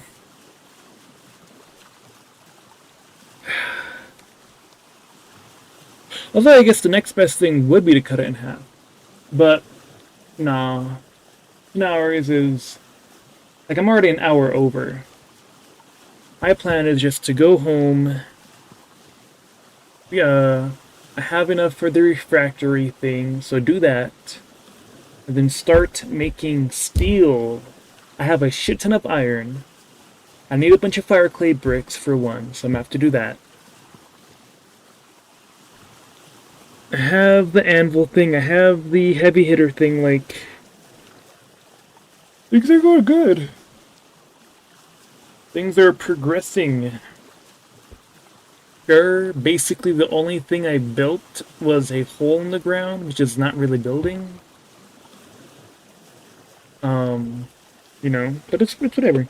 Although I guess the next best thing would be to cut it in half. But, nah. 10 hours is... Like, I'm already an hour over. My plan is just to go home. Yeah, I have enough for the refractory thing, so do that. And then start making steel. I have a shit ton of iron. I need a bunch of fire clay bricks for one, so I'm gonna have to do that. I have the anvil thing, I have the heavy hitter thing, like... Things are going good. Things are progressing. Sure, basically the only thing I built was a hole in the ground, which is not really building. You know, but it's whatever.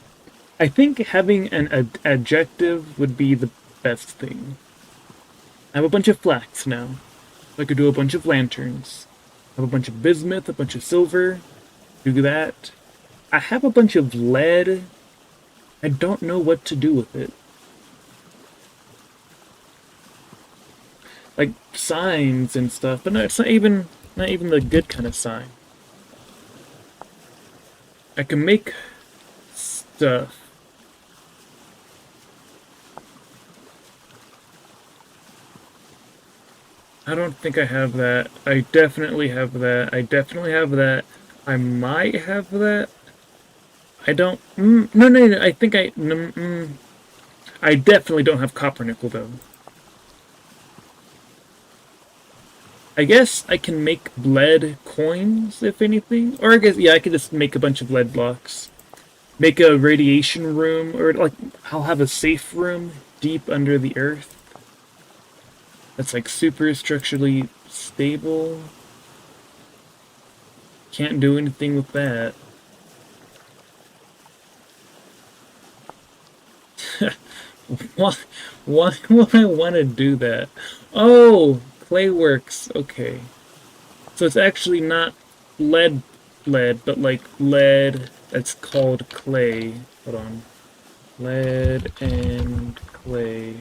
I think having an adjective would be the best thing. I have a bunch of flax now. I could do a bunch of lanterns. I have a bunch of bismuth, a bunch of silver. Do that. I have a bunch of lead. I don't know what to do with it. Like signs and stuff, but no, it's not even the good kind of sign. I can make stuff. I don't think I have that. I definitely have that. I definitely have that. I might have that. I don't. No. I think I. I definitely don't have copper nickel though. I guess I can make lead coins, if anything. Or I guess, yeah, I could just make a bunch of lead blocks. Make a radiation room, or like, I'll have a safe room deep under the earth. That's like super structurally stable. Can't do anything with that. Why would I want to do that? Oh! Clayworks, okay. So it's actually not lead, but like lead that's called clay. Hold on. Lead and clay.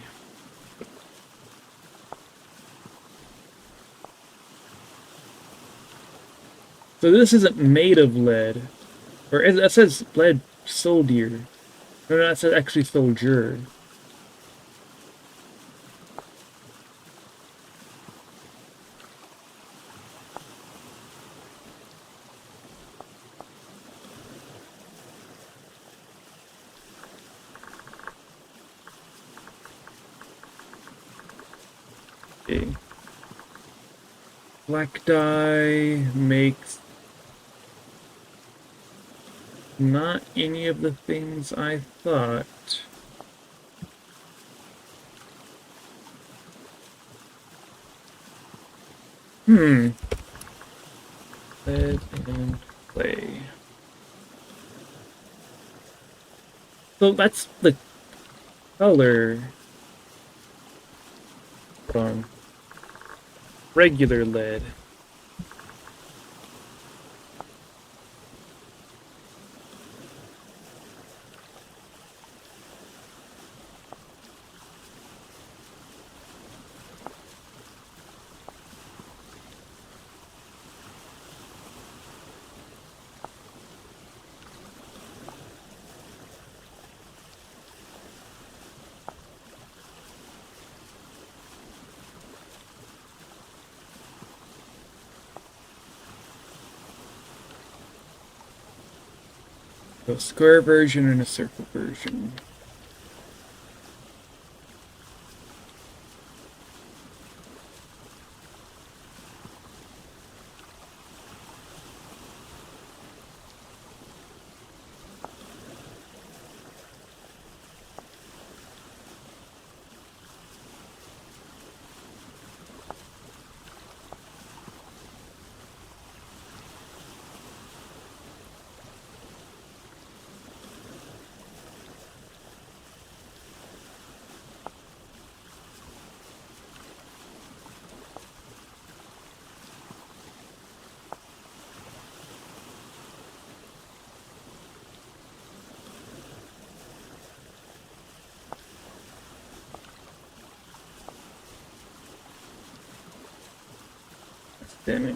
So this isn't made of lead. Or it says lead soldier. No, that says actually soldier. Okay. Black dye makes not any of the things I thought. Lead and clay. So that's the color. Hold on. Regular lead. A square version and a circle version. Damn it.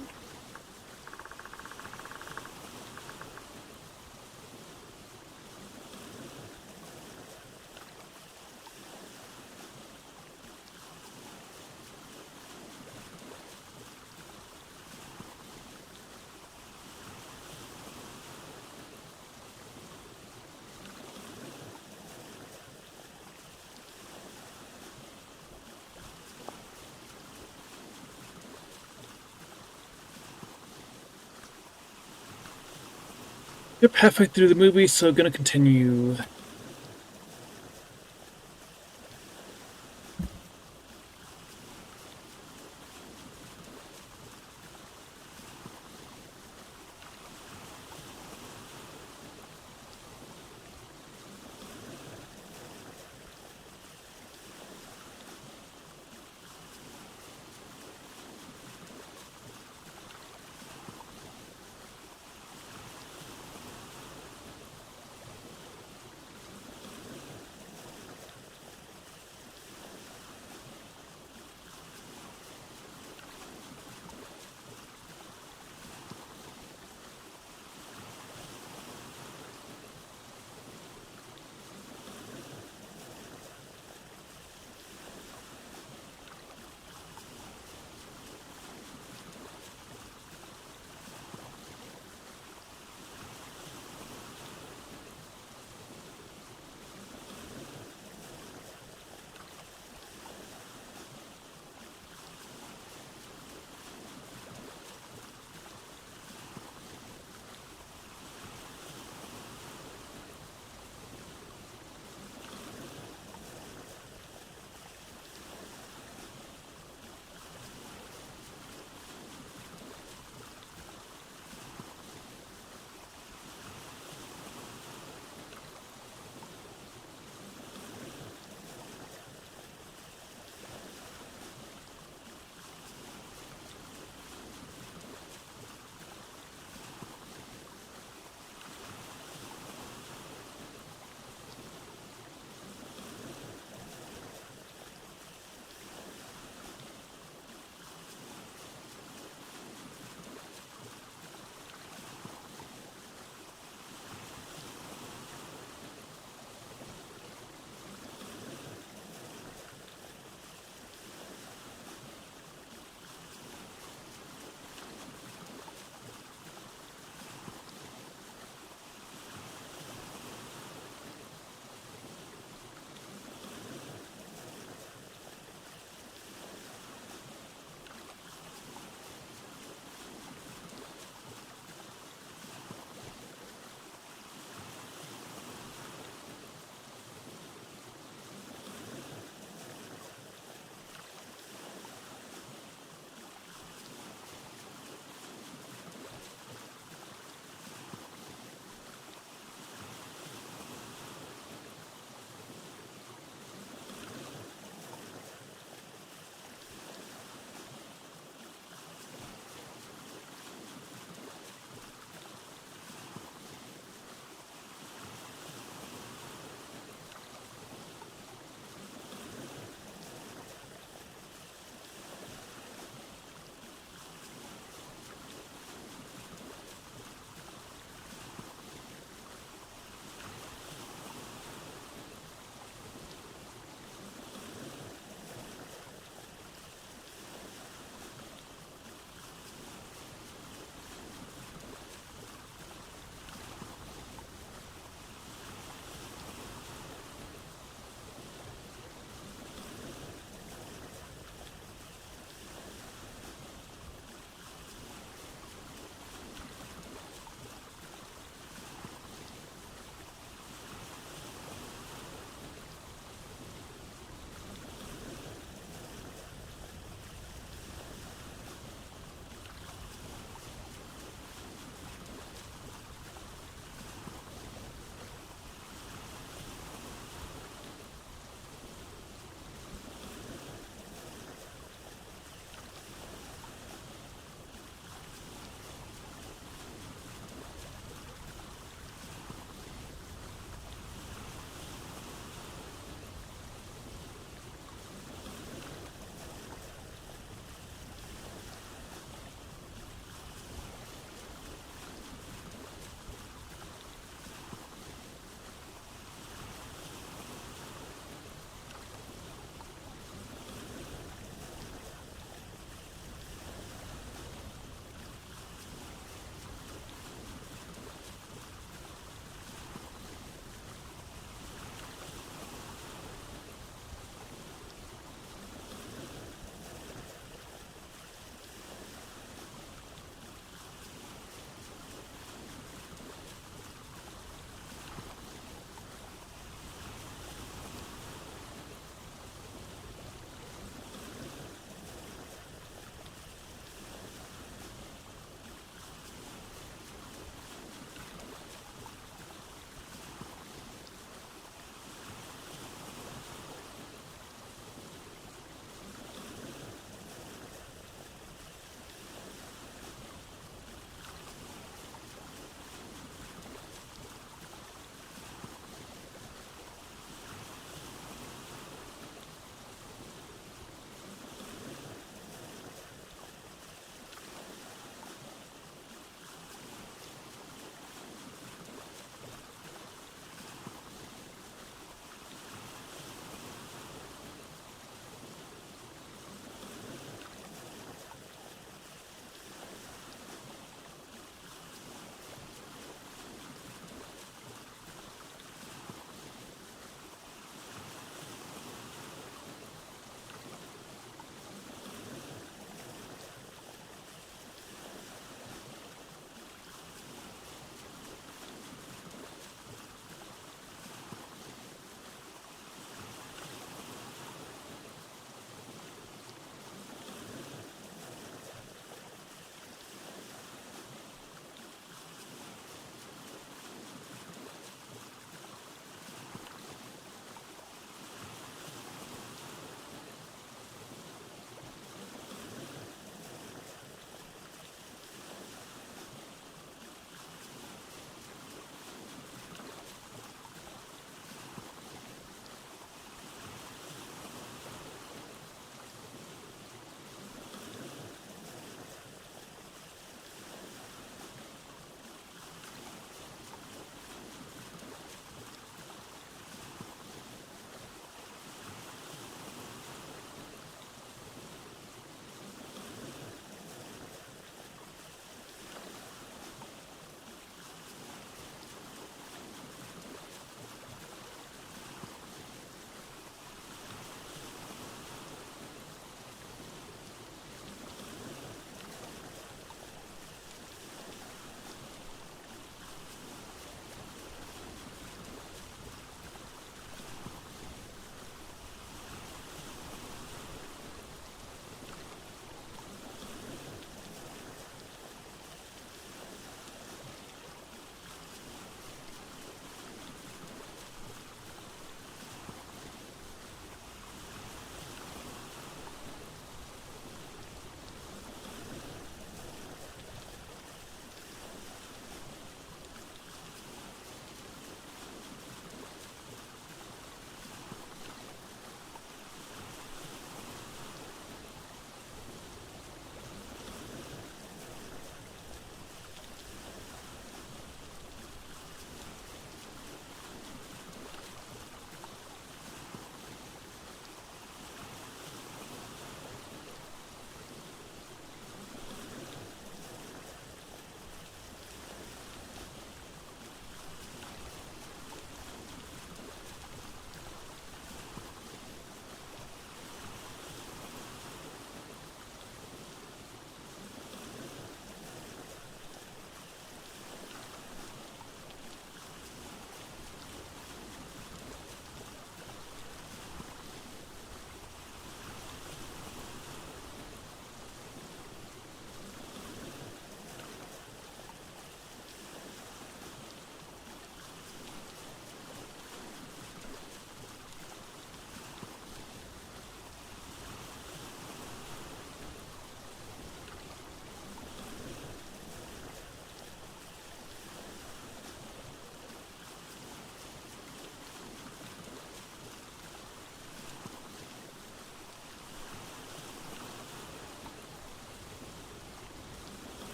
Yep, halfway through the movie, so gonna continue.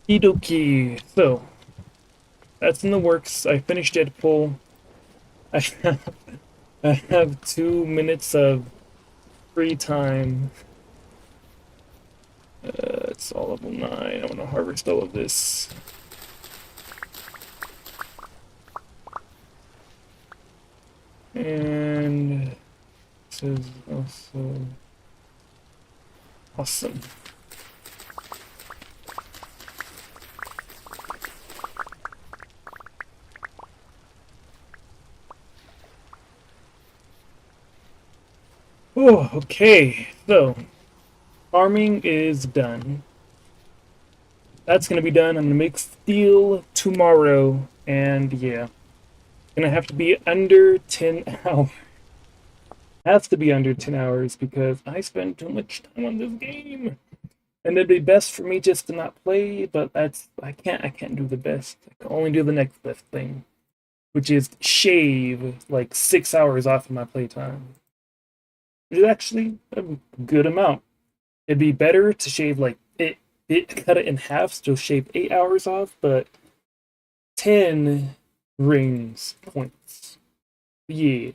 Okie. So that's in the works. I finished Deadpool. I have 2 minutes of free time. It's all level 9. I want to harvest all of this. And this is also awesome. Oh, okay. So, farming is done. That's gonna be done. I'm gonna make steel tomorrow, and yeah, gonna have to be under 10 hours. Has to be under 10 hours because I spend too much time on this game. And it'd be best for me just to not play, but I can't do the best. I can only do the next best thing, which is shave like 6 hours off of my playtime. Which is actually a good amount. It'd be better to shave like cut it in half, still shave 8 hours off, but 10 rings points. Yeah.